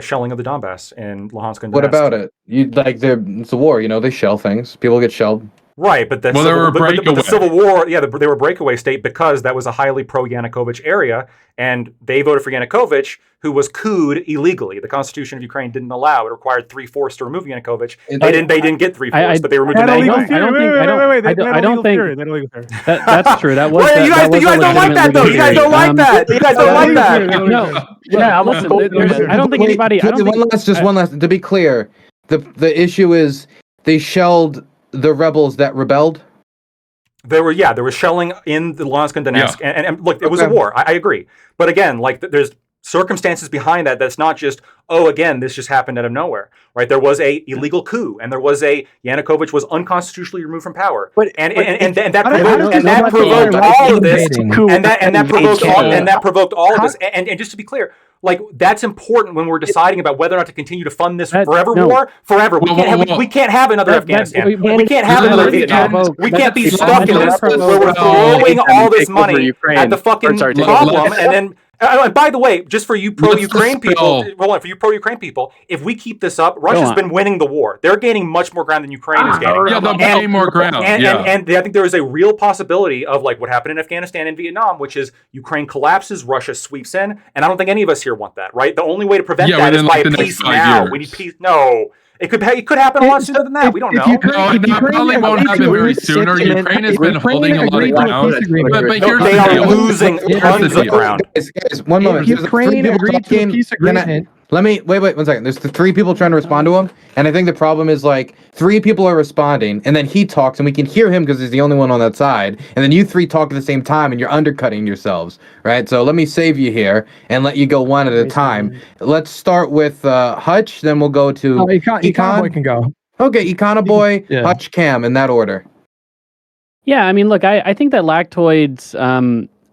shelling of the Donbass in Luhansk and Donetsk. What about it? It's a war. They shell things. People get shelled. Right, but the Well, they were a but the breakaway. Civil War, yeah, they were a breakaway state because that was a highly pro-Yanukovych area, and they voted for Yanukovych, who was couped illegally. The Constitution of Ukraine didn't allow; it required 3/4 to remove Yanukovych. They didn't get 3/4, but they removed him anyway. I don't think that's true. That was Well, you guys don't like that though. You guys don't like that. You guys don't like that. No, yeah, listen. I don't think anybody. I don't think, One last. To be clear, the issue is they shelled the rebels that rebelled. There was shelling in the Luhansk and Donetsk, and look, it was a war. I agree, but again, like there's circumstances behind that. That's not just again, this just happened out of nowhere, right? There was a illegal coup, and there was Yanukovych was unconstitutionally removed from power, and that provoked all of this, and that provoked all of this, and just to be clear. Like that's important when we're deciding about whether or not to continue to fund this war forever. We can't have another Afghanistan. We can't have another Vietnam. We can't be stuck in this where we're throwing all this money at the fucking problem, and then. And by the way, just for you pro-Ukraine people, if we keep this up, Russia's been winning the war. They're gaining much more ground than Ukraine is gaining. Yeah, they'll gain more ground. And I think there is a real possibility of like what happened in Afghanistan and Vietnam, which is Ukraine collapses, Russia sweeps in, and I don't think any of us here want that, right? The only way to prevent that is by peace now. We need peace. No. It could happen a lot sooner than that. We don't know. No, it probably won't happen very sooner. Ukraine has been holding a lot of ground. But here's they the are deal. losing tons of ground. Guys, one moment. If Ukraine agreed to a peace agreement. Let me wait 1 second. There's the 3 people trying to respond to him, and I think the problem is like 3 people are responding, and then he talks, and we can hear him because he's the only one on that side, and then you 3 talk at the same time, and you're undercutting yourselves, right? So let me save you here and let you go one at a time. Let's start with Hutch, then we'll go to Econ Boy can go. Okay, Econ Boy, Hutch, Cam, in that order. Yeah, I mean, look, I think that Lactoid's,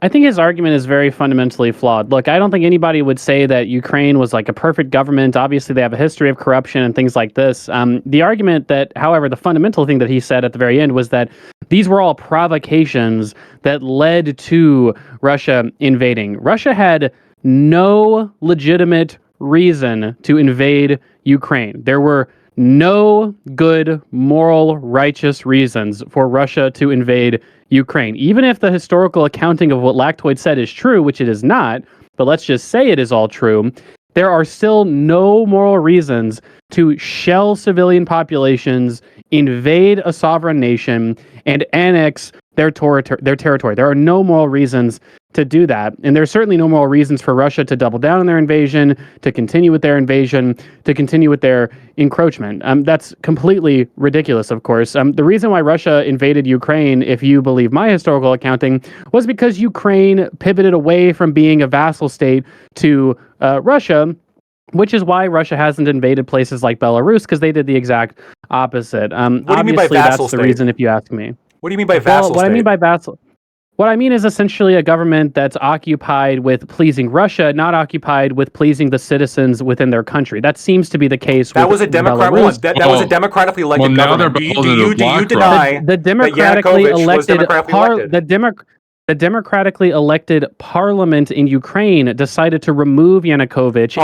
I think his argument is very fundamentally flawed. Look, I don't think anybody would say that Ukraine was like a perfect government. Obviously, they have a history of corruption and things like this. The argument that, however, the fundamental thing that he said at the very end was that these were all provocations that led to Russia invading. Russia had no legitimate reason to invade Ukraine. There were no good, moral, righteous reasons for Russia to invade Ukraine. Even if the historical accounting of what Lactoid said is true, which it is not, but let's just say it is all true, there are still no moral reasons to shell civilian populations, invade a sovereign nation, and annex their territory. There are no moral reasons to do that. And there's certainly no moral reasons for Russia to double down on their invasion, to continue with their invasion, to continue with their encroachment. That's completely ridiculous, of course. The reason why Russia invaded Ukraine, if you believe my historical accounting, was because Ukraine pivoted away from being a vassal state to Russia, which is why Russia hasn't invaded places like Belarus, because they did the exact opposite. What do you mean by Obviously, vassal that's the state? reason, if you ask me. What do you mean by vassal What state? I mean by vassal... What I mean is essentially a government that's occupied with pleasing Russia, not occupied with pleasing the citizens within their country. That seems to be the case. That with was a Democrat. Belarus. That was a democratically elected now government. they're Do you deny the democratically that Yanukovych was elected democratically elected? The democratically elected parliament in Ukraine decided to remove Yanukovych,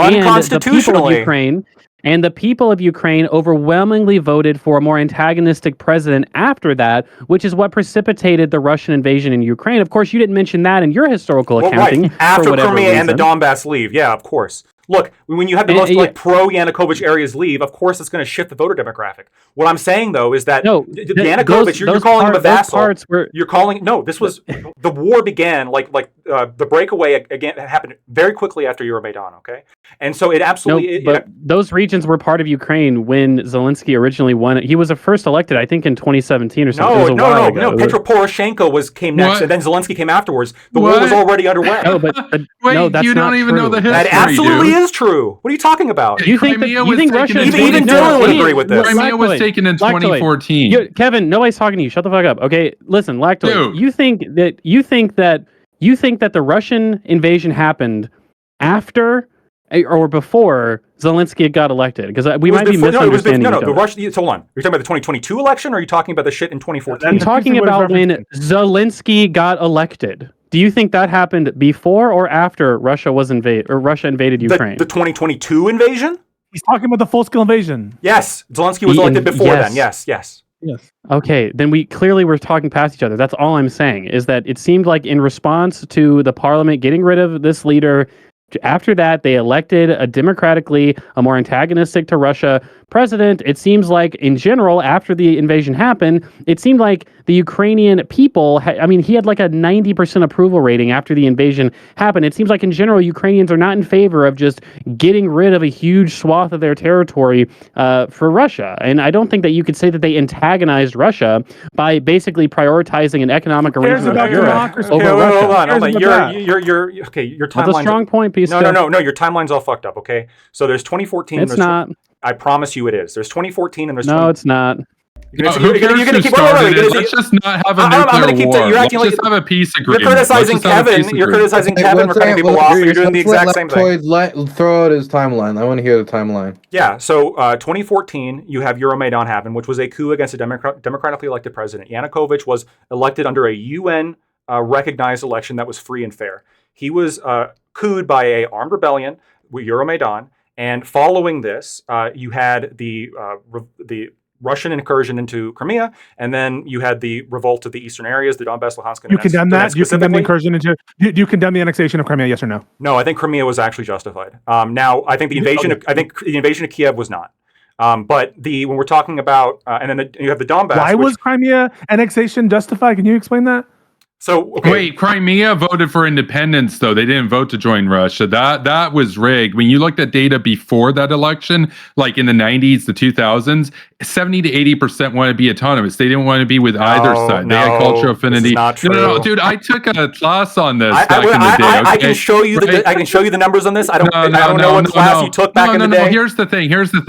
and the people of Ukraine overwhelmingly voted for a more antagonistic president after that, which is what precipitated the Russian invasion in Ukraine. Of course, you didn't mention that in your historical accounting. Right. After for whatever Crimea reason. and the Donbass leave. Yeah, of course. Look, when you have the most pro-Yanukovych areas leave, of course it's going to shift the voter demographic. What I'm saying, though, is that Yanukovych, you're calling him a vassal. You're calling... No, this was... the war began, the breakaway again happened very quickly after Euromaidan, okay? And so it absolutely... but those regions were part of Ukraine when Zelensky originally won it. He was first elected, I think, in 2017 or something. No. Petro Poroshenko came next, and then Zelensky came afterwards. The war was already underway. No, but that's you don't even know the history. That absolutely is true. What are you talking about? You think Russia... Even Dylan would agree with this. Crimea was taken in 2014. Kevin, nobody's talking to you. Shut the fuck up. Okay, listen, Lactoid. You think that the Russian invasion happened after or before Zelensky got elected? Because we might be misunderstanding. Hold on. You're talking about the 2022 election, or are you talking about the shit in 2014? I'm talking about when Zelensky got elected. Do you think that happened before or after Russia invaded Ukraine? The 2022 invasion? He's talking about the full-scale invasion. Yes, Zelensky was elected before then. Yes. Okay, then we clearly were talking past each other. That's all I'm saying, is that it seemed like in response to the parliament getting rid of this leader, after that, they elected a more antagonistic to Russia president. It seems like, in general, after the invasion happened, it seemed like the Ukrainian people, he had like a 90% approval rating after the invasion happened. It seems like, in general, Ukrainians are not in favor of just getting rid of a huge swath of their territory for Russia. And I don't think that you could say that they antagonized Russia by basically prioritizing an economic arrangement with Europe over Russia. Hold on. Your timeline. That's a strong point, piece. No. Your timeline's all fucked up. Okay, so there's 2014. It's not. I promise you, it is. There's 2014 and there's. No, it's not. Let's just not have a nuclear war. Let's just have a peace agreement. You're criticizing Kevin. You're criticizing Kevin for cutting people off. You're doing the exact same thing. Throw out his timeline. I want to hear the timeline. Yeah. So 2014, you have Euromaidan happen, which was a coup against a democratically elected president. Yanukovych was elected under a UN recognized election that was free and fair. He was couped by a armed rebellion with Euromaidan. And following this, you had the Russian incursion into Crimea, and then you had the revolt of the eastern areas, the Donbass, Luhansk, and you condemn that? You condemn the incursion into? Do you condemn the annexation of Crimea? Yes or no? No, I think Crimea was actually justified. Now, I think the invasion of Kiev was not. But when we're talking about, and then you have the Donbass. Why was Crimea annexation justified? Can you explain that? So okay. Wait, Crimea voted for independence, though. They didn't vote to join Russia. That was rigged. When you looked at data before that election, like in the 90s, the 2000s, 70 to 80% want to be autonomous. They didn't want to be with either side. They had cultural affinity. This is not true. No, dude, I took a class on this back in the day. Okay? I can show you I can show you the numbers on this. I don't know what class you took back in the day. No. Here's the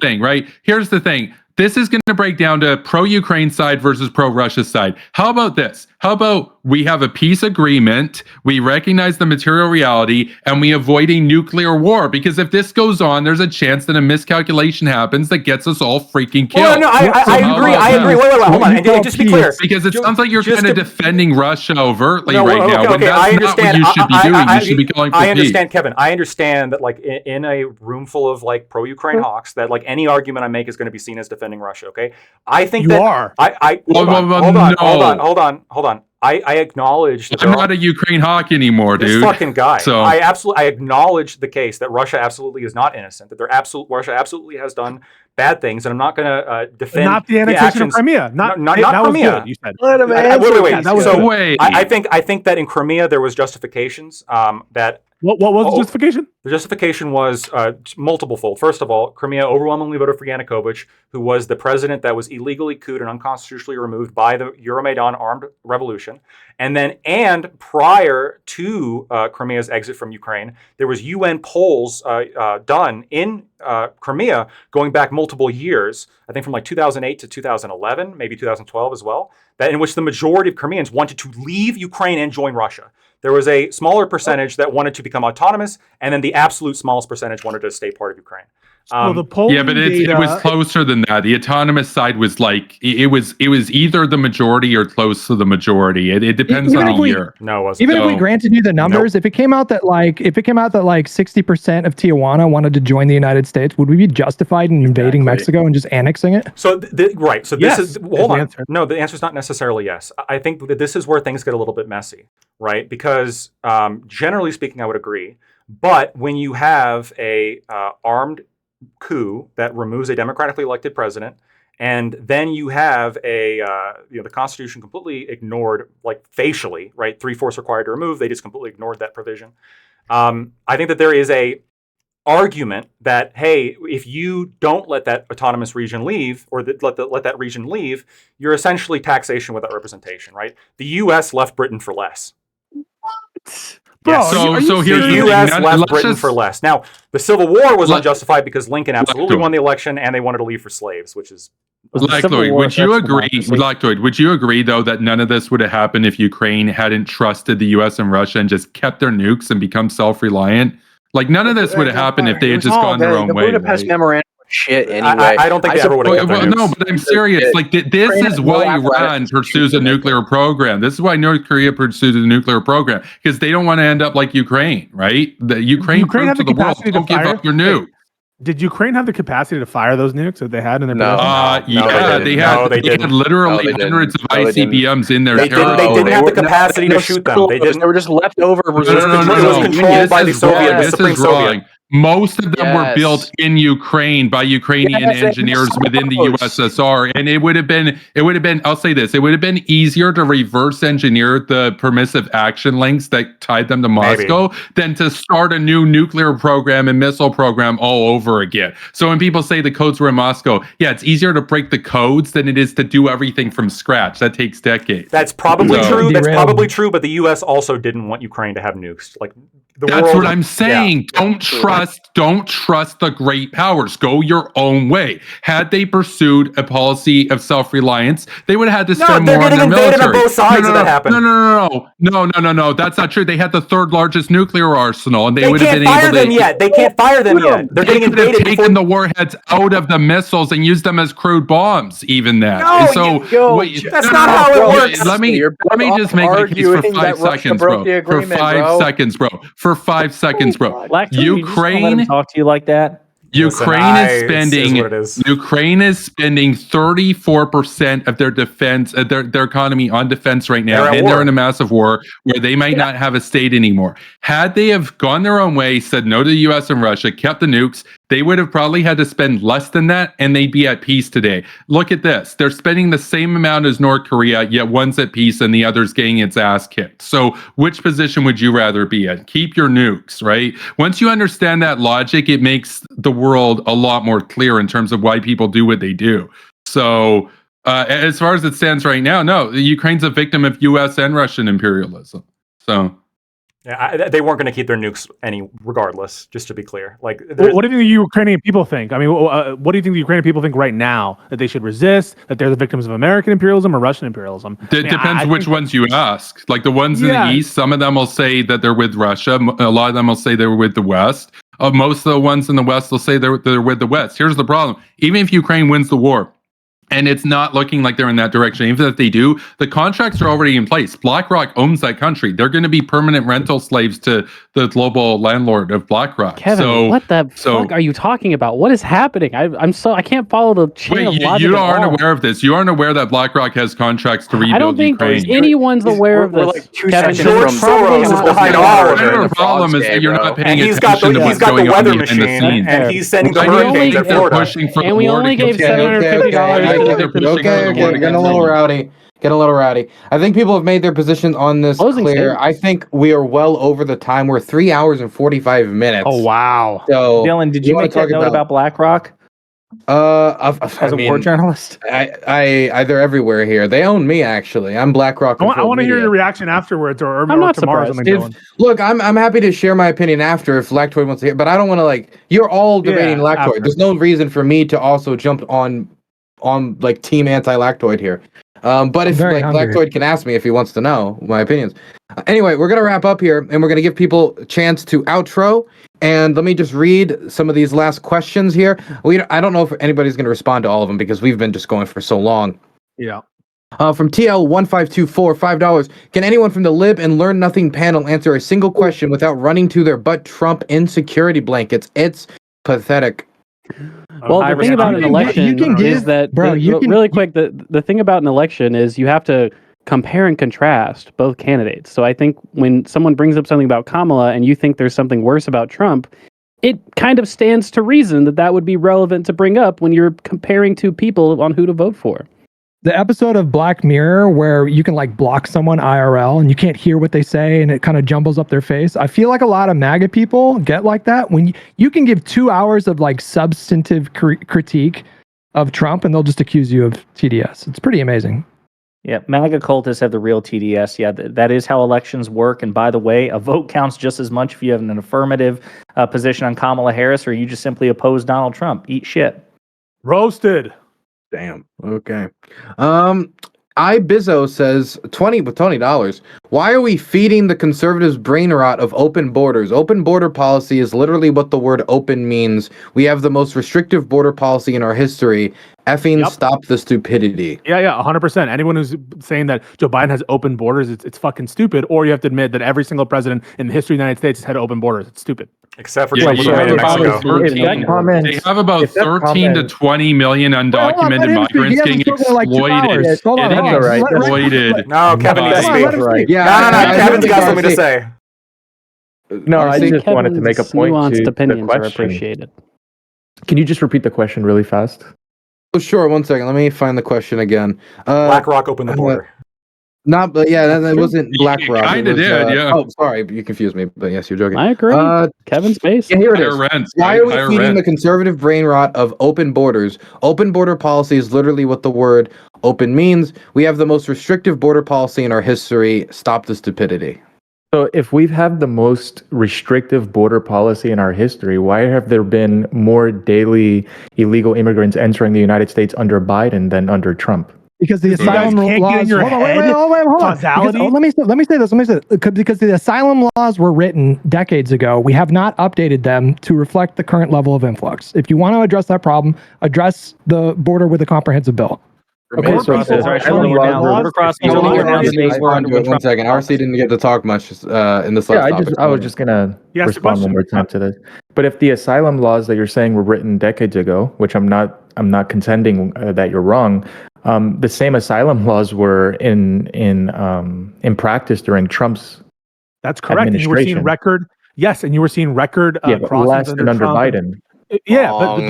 thing, right? Here's the thing. This is going to break down to pro-Ukraine side versus pro-Russia side. How about this? How about we have a peace agreement, we recognize the material reality, and we avoid a nuclear war? Because if this goes on, there's a chance that a miscalculation happens that gets us all freaking killed. Well, no, I agree. Wait, hold on. And just be clear. Because it sounds like you're kind of defending Russia overtly now. Okay, when that's I understand. Not what you should be doing. You should be calling for I understand, peace. Kevin. I understand that, like, in a room full of, like, pro-Ukraine hawks, that, like, any argument I make is going to be seen as defending Russia, okay? I think you are. Hold on. I acknowledge that I'm not a Ukraine hawk anymore, dude. This fucking guy. So I acknowledge the case that Russia absolutely is not innocent. That Russia absolutely has done bad things, and I'm not going to defend. Not the annexation of Crimea. Not Crimea. You said. Wait. I think that in Crimea there was justifications. That what was the justification? The justification was multiple-fold. First of all, Crimea overwhelmingly voted for Yanukovych, who was the president that was illegally couped and unconstitutionally removed by the Euromaidan armed revolution. And prior to Crimea's exit from Ukraine, there was UN polls done in Crimea going back multiple years, I think from like 2008 to 2011, maybe 2012 as well, in which the majority of Crimeans wanted to leave Ukraine and join Russia. There was a smaller percentage that wanted to become autonomous, and then the absolute smallest percentage wanted to stay part of Ukraine. The polling but it was closer than that. The autonomous side was like it was either the majority or close to the majority. It depends on the year. No, it wasn't. Even if we granted you the numbers, if it came out that like 60% of Tijuana wanted to join the United States, would we be justified in invading Mexico and just annexing it? So right. So yes, this is hold on. No, the answer is not necessarily yes. I think that this is where things get a little bit messy, right? Because generally speaking, I would agree. But when you have a armed coup that removes a democratically elected president, and then you have the Constitution completely ignored, like facially, right? 3/4 required to remove. They just completely ignored that provision. I think that there is a argument that, hey, if you don't let that autonomous region leave, or let that region leave, you're essentially taxation without representation, right? The U.S. left Britain for less. Bro, yes. So here's the U.S. left Britain for less. Now, the Civil War was unjustified because Lincoln absolutely won the election, and they wanted to leave for slaves, which is. Would you agree though that none of this would have happened if Ukraine hadn't trusted the U.S. and Russia and just kept their nukes and become self-reliant? Like none of this would have happened if they had just gone their own way. The Budapest Memorandum shit anyway. I don't think they ever would have. No, but I'm serious. Like this is why Iran pursues a nuclear program. This is why North Korea pursues a nuclear program, because they don't want to end up like Ukraine, right? The Ukraine proved to the world, don't give up your nukes. Did Ukraine have the capacity to fire those nukes that they had in their possession? They had literally hundreds of ICBMs in their territory. They didn't have the capacity to shoot them. They were just left over. It was controlled by the Supreme Soviet. Most of them were built in Ukraine by Ukrainian engineers within the USSR, and it would have been. I'll say this: it would have been easier to reverse engineer the permissive action links that tied them to Moscow than to start a new nuclear program and missile program all over again. So when people say the codes were in Moscow, yeah, it's easier to break the codes than it is to do everything from scratch. That takes decades. That's probably true. That's probably true. But the U.S. also didn't want Ukraine to have nukes. Like that's what I'm saying. Don't trust the great powers. Go your own way. Had they pursued a policy of self-reliance, they would have had to spend more on their military. On both sides of that happened. No. That's not true. They had the third largest nuclear arsenal, and they would have been able to. They can't fire them yet. They're getting invaded. They've taken the warheads out of the missiles and used them as crude bombs. Even that. That's not how it works. Let me just make my case for 5 seconds, bro. For 5 seconds, bro. Ukraine. Talk to you like that. Ukraine is spending 34% of their defense, their economy on defense right now, and they're in a massive war where they might not have a state anymore. Had they have gone their own way, said no to the U.S. and Russia, kept the nukes, they would have probably had to spend less than that and they'd be at peace today. Look at this. They're spending the same amount as North Korea, yet one's at peace and the other's getting its ass kicked. So which position would you rather be in? Keep your nukes, right? Once you understand that logic, it makes the world a lot more clear in terms of why people do what they do. So as far as it stands right now, no, Ukraine's a victim of US and Russian imperialism. So yeah, they weren't going to keep their nukes regardless. Just to be clear, like, what do you think the Ukrainian people think? I mean, what do you think the Ukrainian people think right now? That they should resist? That they're the victims of American imperialism or Russian imperialism? It depends which ones you ask. Like the ones in the East, some of them will say that they're with Russia. A lot of them will say they're with the West. Most of the ones in the West will say they're with the West. Here's the problem: even if Ukraine wins the war, and it's not looking like they're in that direction. Even if they do, the contracts are already in place. BlackRock owns that country. They're going to be permanent rental slaves to the global landlord of BlackRock. Kevin, what the fuck are you talking about? What is happening? I can't follow the chain of logic. You aren't aware of this. You aren't aware that BlackRock has contracts to rebuild I don't think Ukraine. anyone's aware of this. Like Kevin, George Soros is behind all of it. The problem is that you're not paying And attention to what's going on behind the scenes. and he's sending the hurricanes to Florida. And we only gave $750 Okay, getting a little rowdy. I think people have made their position on this clear. I think we are well over the time. We're 3 hours and 45 minutes. Oh wow! So, Dylan, did you make that note about BlackRock? As a war journalist, they're everywhere here. They own me actually. I'm BlackRock. I want to hear your reaction afterwards, or I'm not tomorrow. surprised. Look, I'm happy to share my opinion after if Lactoid wants to hear, but I don't want to You're all debating Lactoid. After. There's no reason for me to also jump on like team anti-Lactoid here. But if Lactoid can ask me if he wants to know my opinions. Anyway, we're gonna wrap up here and we're gonna give people a chance to outro. And let me just read some of these last questions here. I don't know if anybody's gonna respond to all of them because we've been just going for so long. Yeah. From TL1524, $5. Can anyone from the Lib and Learn Nothing panel answer a single question without running to their butt Trump insecurity blankets? It's pathetic. Well, the thing about an election is that, really quick, the thing about an election is you have to compare and contrast both candidates. So I think when someone brings up something about Kamala and you think there's something worse about Trump, it kind of stands to reason that would be relevant to bring up when you're comparing two people on who to vote for. The episode of Black Mirror where you can block someone IRL and you can't hear what they say and it kind of jumbles up their face. I feel like a lot of MAGA people get like that when you can give 2 hours of substantive critique of Trump and they'll just accuse you of TDS. It's pretty amazing. Yeah, MAGA cultists have the real TDS. Yeah, that is how elections work. And by the way, a vote counts just as much if you have an affirmative position on Kamala Harris or you just simply oppose Donald Trump. Eat shit. Roasted. Damn. Okay. Bizzo says $20. Why are we feeding the conservatives brain rot of open borders? Open border policy is literally what the word open means. We have the most restrictive border policy in our history. Stop the stupidity. Yeah, 100%. Anyone who's saying that Joe Biden has open borders, it's fucking stupid. Or you have to admit that every single president in the history of the United States has had open borders. It's stupid. Except for Trump in Mexico. They have about 13 to 20 million undocumented migrants getting exploited. No, Kevin needs to speak. Right. No. Kevin's got something to say. No, I just wanted to make a point nuanced to opinions the are question. appreciated. Can you just repeat the question really fast? Oh, sure. 1 second. Let me find the question again. BlackRock opened the border. That wasn't BlackRock. Kind of did, yeah. Oh, sorry, you confused me. But yes, you're joking. I agree. Kevin's base. Yeah, here it is. Why are we feeding the conservative brain rot of open borders? Open border policy is literally what the word open means. We have the most restrictive border policy in our history. Stop the stupidity. So if we've had the most restrictive border policy in our history, why have there been more daily illegal immigrants entering the United States under Biden than under Trump? Because the asylum laws. Hold on. Causality? Let me say this. Because the asylum laws were written decades ago, we have not updated them to reflect the current level of influx. If you want to address that problem, address the border with a comprehensive bill. Okay, so One second. RC didn't get to talk much in this last topic. I was just gonna respond one more time to this. But if the asylum laws that you're saying were written decades ago, which I'm not contending that you're wrong, the same asylum laws were in practice during Trump's. That's correct. And you were seeing record. Yes, and you were seeing record less than under Biden. Yeah, but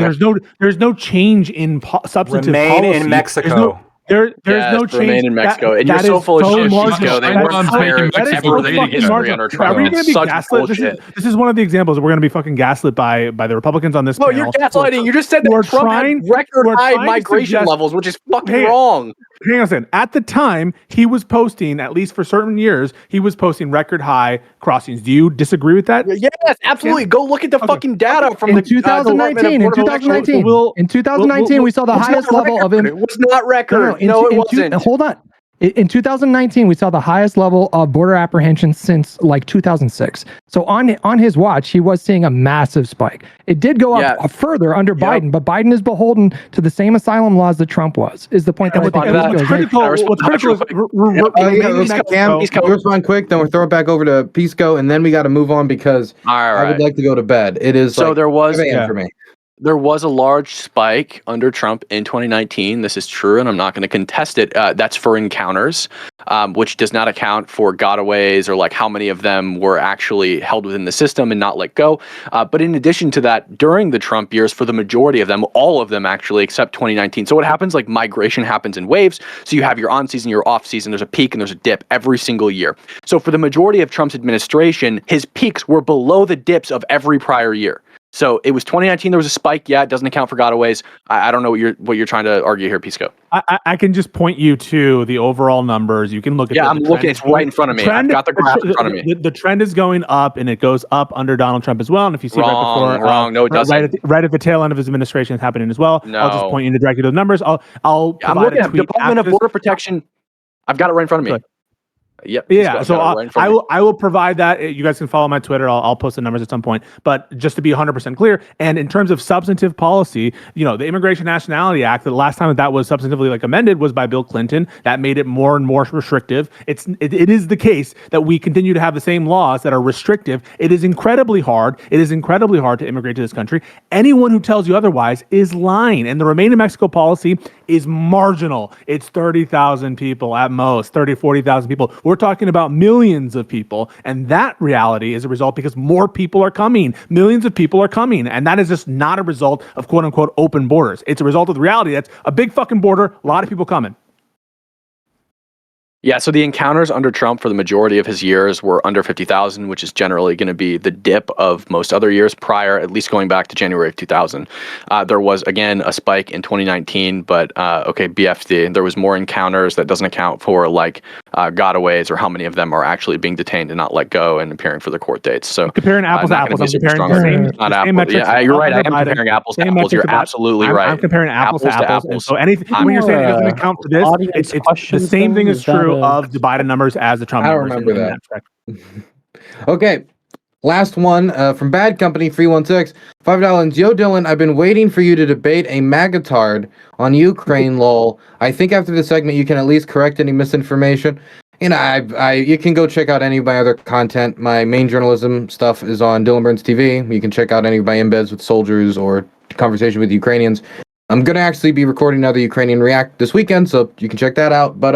there's no change in substantive Remain policy. in Mexico. There's Yes, no to change. remain in Mexico. And that you're so is full of shit, marginal. Pisco. They China's weren't making prepared. That is Mexico so great fucking again. History marginal. under Are Trump. we going to It's be such gaslit? bullshit. This is one of the examples. We're going to be fucking gaslit by the Republicans on this Well, panel. you're gaslighting. You just said We're that Trump trying- had record we're high trying to migration suggest- levels, which is fucking Hey, wrong. Hang on a second. At the time, he was posting, at least for certain years, he was posting record high crossings. Do you disagree with that? Yes, absolutely. Go look at the fucking data from In the 2019, Department of Border Elections. in 2019, we saw the It's highest not level of record. It was not record. it wasn't. Hold on. In 2019, we saw the highest level of border apprehension since like 2006. So on his watch, he was seeing a massive spike. It did go up further under Biden, but Biden is beholden to the same asylum laws that Trump was. Is the point that I think what's critical is We'll respond quick, then we'll throw it back over to Pisco, and then we got to move on because I would like to go to bed. It is so like there was 5 a.m. for me. There was a large spike under Trump in 2019. This is true, and I'm not going to contest it. That's for encounters, which does not account for gotaways or like how many of them were actually held within the system and not let go. But in addition to that, during the Trump years, for the majority of them, all of them actually, except 2019. So what happens, like migration happens in waves. So you have your on season, your off season, there's a peak and there's a dip every single year. So for the majority of Trump's administration, his peaks were below the dips of every prior year. So it was 2019. There was a spike. Yeah, it doesn't account for gotaways. I don't know what you're trying to argue here, Pisco. I can just point you to the overall numbers. You can look at. Yeah, I'm looking. It's right in front of me. I've got the graph in front of me. The trend is going up, and it goes up under Donald Trump as well. And if you see right before, no, it doesn't. Right at the tail end of his administration, it's happening as well. No. I'll just point you directly to the numbers. I'm looking at Department of Border Protection. I've got it right in front of me. Yep. Yeah. So I will provide that. You guys can follow my Twitter. I'll post the numbers at some point. But just to be 100% clear, and in terms of substantive policy, the Immigration Nationality Act, the last time that was substantively amended was by Bill Clinton. That made it more and more restrictive. It is the case that we continue to have the same laws that are restrictive. It is incredibly hard. It is incredibly hard to immigrate to this country. Anyone who tells you otherwise is lying. And the Remain in Mexico policy is marginal. It's 30,000 people at most, 30, 40,000 people. We're talking about millions of people. And that reality is a result because more people are coming. Millions of people are coming. And that is just not a result of quote unquote open borders. It's a result of the reality that's a big fucking border, a lot of people coming. Yeah, so the encounters under Trump for the majority of his years were under 50,000, which is generally going to be the dip of most other years prior, at least going back to January of 2000. There was, again, a spike in 2019, but BFD, there was more encounters. That doesn't account for gotaways or how many of them are actually being detained and not let go and appearing for the court dates. So comparing apples to apples, I'm comparing the same metrics. Yeah, you're right. I am comparing apples to apples. You're absolutely right. I'm comparing apples to apples. And so anything when you're saying it doesn't account for this, it's the same thing is true of the Biden numbers as the Trump numbers. I don't remember that. Okay. Last one from Bad Company 316. $5. Yo, Dylan, I've been waiting for you to debate a magatard on Ukraine, lol. I think after the segment, you can at least correct any misinformation. You can go check out any of my other content. My main journalism stuff is on Dylan Burns TV. You can check out any of my embeds with soldiers or conversation with Ukrainians. I'm going to actually be recording another Ukrainian React this weekend, so you can check that out. But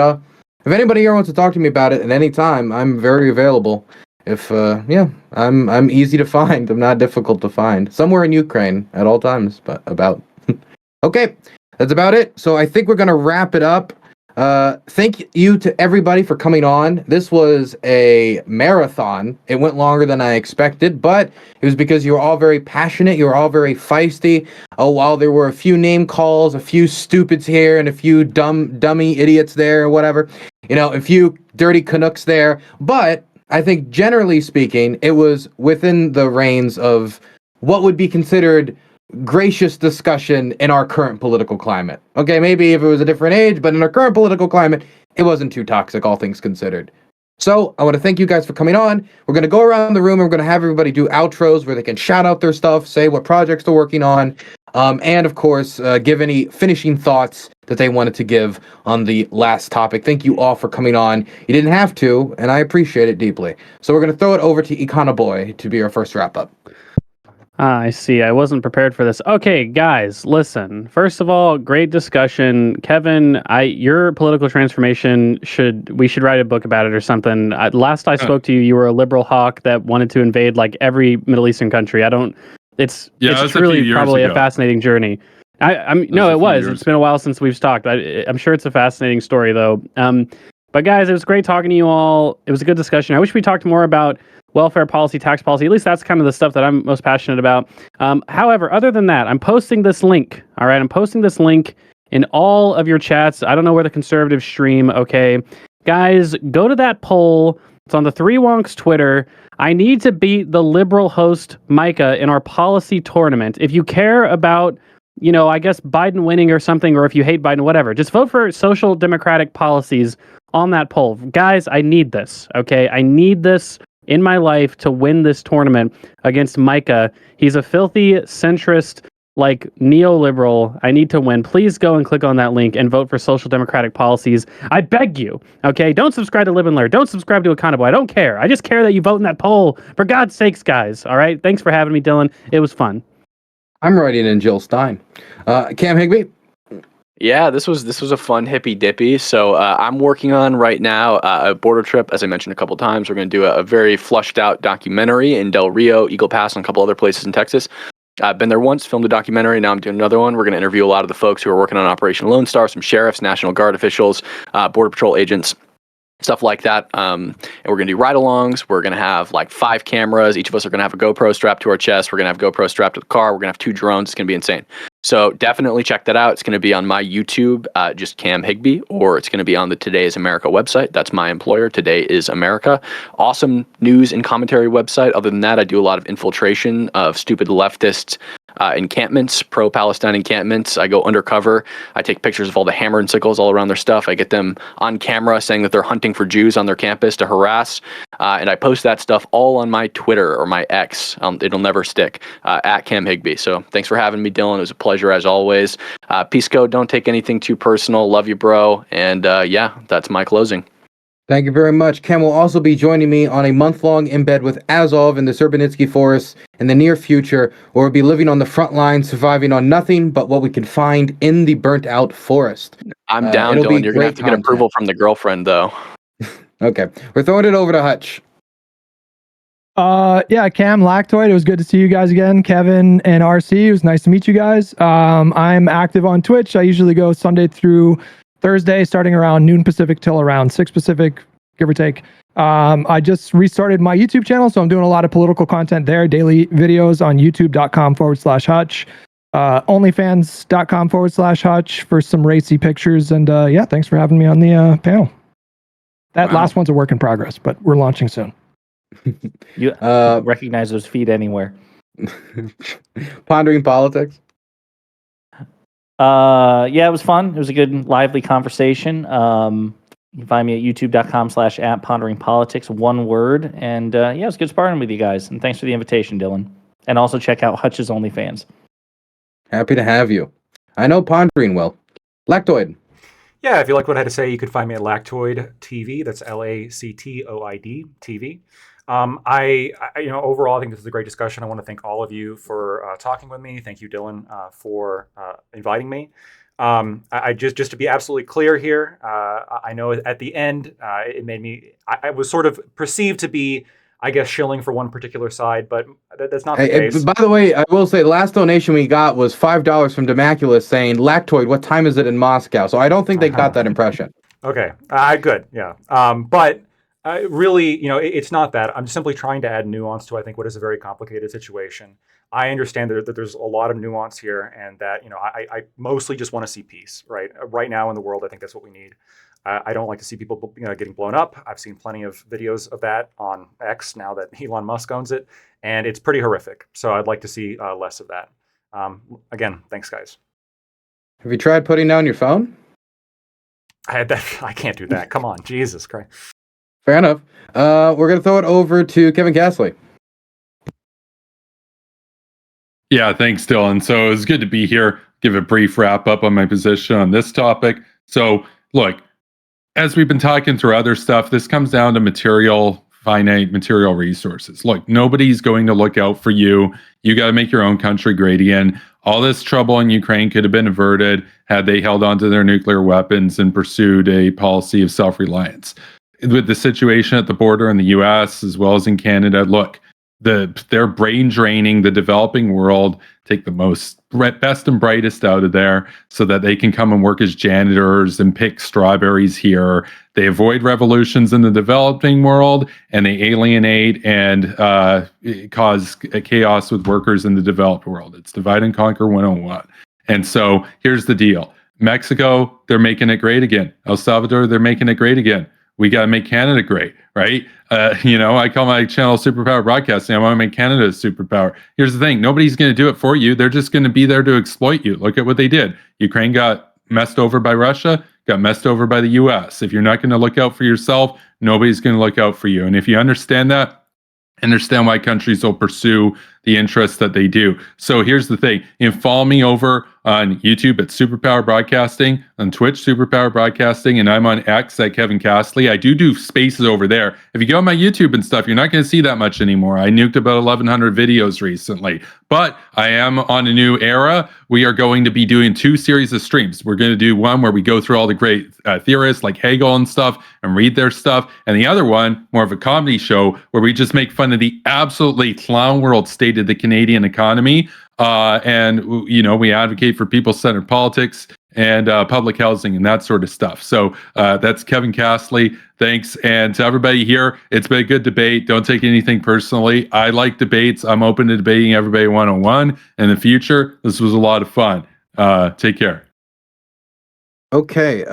if anybody here wants to talk to me about it at any time, I'm very available. I'm easy to find. I'm not difficult to find. Somewhere in Ukraine at all times, but about. Okay, that's about it. So I think we're going to wrap it up. Thank you to everybody for coming on. This was a marathon. It went longer than I expected, but it was because you were all very passionate. You were all very feisty. While there were a few name calls, a few stupids here, and a few dummy idiots there, or whatever. A few dirty Canucks there. But I think generally speaking, it was within the reins of what would be considered gracious discussion in our current political climate. Okay, maybe if it was a different age, but in our current political climate, it wasn't too toxic, all things considered. So I want to thank you guys for coming on. We're going to go around the room and we're going to have everybody do outros where they can shout out their stuff, say what projects they're working on, and of course, give any finishing thoughts that they wanted to give on the last topic. Thank you all for coming on. You didn't have to, and I appreciate it deeply. So we're going to throw it over to Econoboy to be our first wrap-up. I see. I wasn't prepared for this. Okay, guys, listen. First of all, great discussion. Kevin, your political transformation we should write a book about it or something. Last I spoke to you, you were a liberal hawk that wanted to invade every Middle Eastern country. I don't It's Yeah, it's truly probably a fascinating journey. No, it was. It's been a while since we've talked. I'm sure it's a fascinating story though. But guys, it was great talking to you all. It was a good discussion. I wish we talked more about welfare policy, tax policy. At least that's kind of the stuff that I'm most passionate about. However, other than that, I'm posting this link. All right, I'm posting this link in all of your chats. I don't know where the conservative stream. Okay, guys, go to that poll. It's on the Three Wonks Twitter. I need to beat the liberal host Micah in our policy tournament. If you care about, I guess Biden winning or something, or if you hate Biden, whatever, just vote for social democratic policies on that poll. Guys, I need this, okay? I need this in my life to win this tournament against Micah. He's a filthy centrist, neoliberal. I need to win. Please go and click on that link and vote for social democratic policies. I beg you, okay? Don't subscribe to Live and Learn. Don't subscribe to Econoboy. I don't care. I just care that you vote in that poll. For God's sakes, guys, all right? Thanks for having me, Dylan. It was fun. I'm writing in Jill Stein. Cam Higbee? Yeah, this was a fun hippy dippy. So I'm working on right now a border trip. As I mentioned a couple times, we're going to do a very flushed out documentary in Del Rio, Eagle Pass, and a couple other places in Texas. I've been there once, filmed a documentary. Now I'm doing another one. We're going to interview a lot of the folks who are working on Operation Lone Star, some sheriffs, National Guard officials, Border Patrol agents, stuff like that. And we're going to do ride-alongs. We're going to have 5 cameras. Each of us are going to have a GoPro strapped to our chest. We're going to have GoPro strapped to the car. We're going to have 2 drones. It's going to be insane. So definitely check that out. It's going to be on my YouTube, just Cam Higbee, or it's going to be on the Today is America website. That's my employer, Today is America. Awesome news and commentary website. Other than that, I do a lot of infiltration of stupid leftist encampments, pro-Palestine encampments. I go undercover. I take pictures of all the hammer and sickles all around their stuff. I get them on camera saying that they're hunting for Jews on their campus to harass. And I post that stuff all on my Twitter or my X. It'll never stick, at Cam Higbee. So thanks for having me, Dylan. It was a pleasure as always. Peace code. Don't take anything too personal. Love you, bro. And yeah, that's my closing. Thank you very much. Cam will also be joining me on a month-long embed with Azov in the Serbinitsky Forest in the near future, where we'll be living on the front line, surviving on nothing but what we can find in the burnt-out forest. I'm down, Dylan. You're going to have to get approval from the girlfriend, though. Okay. We're throwing it over to Hutch. Yeah, Cam, Lactoid, it was good to see you guys again. Kevin and RC, it was nice to meet you guys. I'm active on Twitch. I usually go Sunday through Thursday, starting around noon Pacific till around 6 Pacific, give or take. I just restarted my YouTube channel, so I'm doing a lot of political content there, daily videos on youtube.com/Hutch, onlyfans.com/Hutch for some racy pictures. And yeah, thanks for having me on the panel. That last one's a work in progress, but we're launching soon. You recognize those feet anywhere. Pondering politics. Yeah, it was fun. It was a good, lively conversation. You can find me at youtube.com/@ponderingpolitics, one word. And yeah, it was good sparring with you guys. And thanks for the invitation, Dylan. And also check out Hutch's OnlyFans. Happy to have you. I know Pondering well. Lactoid. Yeah, if you like what I had to say, you could find me at Lactoid TV. That's LACTOID TV. Overall, I think this is a great discussion. I want to thank all of you for talking with me. Thank you, Dylan, for inviting me. I just to be absolutely clear here, I know at the end, it made me, I was sort of perceived to be, I guess, shilling for one particular side, but that's not the case. By the way, I will say the last donation we got was $5 from Demaculus saying, Lactoid, what time is it in Moscow? So I don't think they got that impression. Okay, good, yeah. But really, it's not that. I'm simply trying to add nuance to, I think, what is a very complicated situation. I understand that there's a lot of nuance here, and that, I mostly just want to see peace, right? Right now in the world, I think that's what we need. I don't like to see people getting blown up. I've seen plenty of videos of that on X now that Elon Musk owns it, and it's pretty horrific. So I'd like to see less of that. Again, thanks, guys. Have you tried putting down your phone? I can't do that. Come on, Jesus Christ. Fair enough. We're going to throw it over to Kevin Castley. Yeah, thanks, Dylan. So it was good to be here. Give a brief wrap up on my position on this topic. So, look, as we've been talking through other stuff, this comes down to finite material resources. Look, nobody's going to look out for you. You got to make your own country great again. All this trouble in Ukraine could have been averted had they held on to their nuclear weapons and pursued a policy of self-reliance. With the situation at the border in the US as well as in Canada, look, they're brain draining the developing world, take the best and brightest out of there so that they can come and work as janitors and pick strawberries here. They avoid revolutions in the developing world, and they alienate and cause chaos with workers in the developed world. It's divide and conquer 101. And so here's the deal. Mexico, they're making it great again. El Salvador, they're making it great again. We got to make Canada great, right? I call my channel Superpower Broadcasting. I want to make Canada a superpower. Here's the thing. Nobody's going to do it for you. They're just going to be there to exploit you. Look at what they did. Ukraine got messed over by Russia, got messed over by the US. If you're not going to look out for yourself, nobody's going to look out for you. And if you understand that, understand why countries will pursue the interests that they do. So here's the thing. Follow me over on YouTube at Superpower Broadcasting, on Twitch, Superpower Broadcasting, and I'm on X at Kevin Castley. I do spaces over there. If you go on my YouTube and stuff, you're not going to see that much anymore. I nuked about 1,100 videos recently, but I am on a new era. We are going to be doing 2 series of streams. We're going to do one where we go through all the great theorists like Hegel and stuff and read their stuff. And the other one, more of a comedy show, where we just make fun of the absolutely clown world state of the Canadian economy. We advocate for people-centered politics and public housing and that sort of stuff. So that's Kevin Castley. Thanks. And to everybody here, it's been a good debate. Don't take anything personally. I like debates. I'm open to debating everybody one-on-one in the future. This was a lot of fun. Take care. Okay.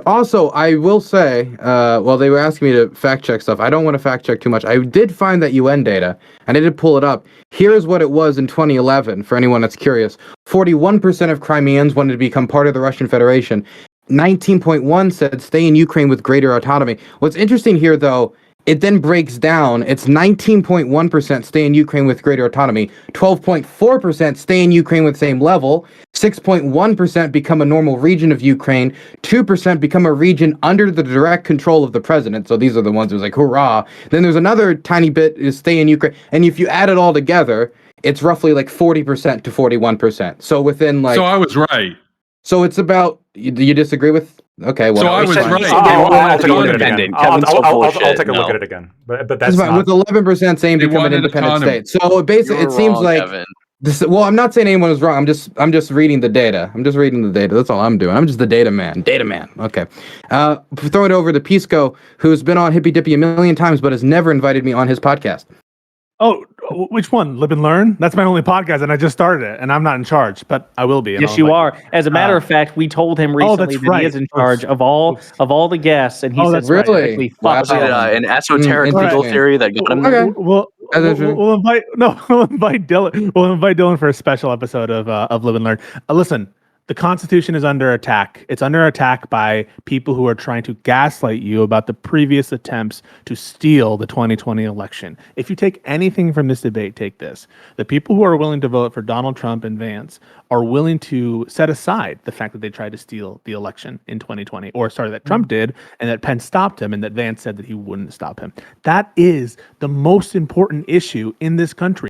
Also, I will say, they were asking me to fact check stuff. I don't want to fact check too much. I did find that UN data, and I did pull it up. Here's what it was in 2011, for anyone that's curious. 41% of Crimeans wanted to become part of the Russian Federation. 19.1 said stay in Ukraine with greater autonomy. What's interesting here, though, it then breaks down. It's 19.1% stay in Ukraine with greater autonomy, 12.4% stay in Ukraine with same level, 6.1% become a normal region of Ukraine, 2% become a region under the direct control of the president. So these are the ones who's like, hurrah. Then there's another tiny bit is stay in Ukraine. And if you add it all together, it's roughly like 40% to 41%. So within like... So I was right. So it's about... You disagree with... Okay, well... So I was right. I'll take a look at it again. I'll take a look at it again. But that's not... With 11% saying become an independent state. So basically, it seems like... I'm not saying anyone was wrong. I'm just reading the data. That's all I'm doing. I'm just the data man. Okay. Throw it over to Pisco, who's been on Hippy Dippy a million times, but has never invited me on his podcast. Oh, which one? Live and Learn? That's my only podcast, and I just started it, and I'm not in charge, but I will be. Yes, you are. As a matter of fact, we told him recently that he is in charge of all the guests, and he said really? An esoteric legal theory that got him. Okay. We'll invite Dylan. We'll invite Dylan for a special episode of Live and Learn. Listen, the Constitution is under attack. It's under attack by people who are trying to gaslight you about the previous attempts to steal the 2020 election. If you take anything from this debate, take this. The people who are willing to vote for Donald Trump and Vance are willing to set aside the fact that they tried to steal the election in 2020, that Trump did, and that Pence stopped him, and that Vance said that he wouldn't stop him. That is the most important issue in this country.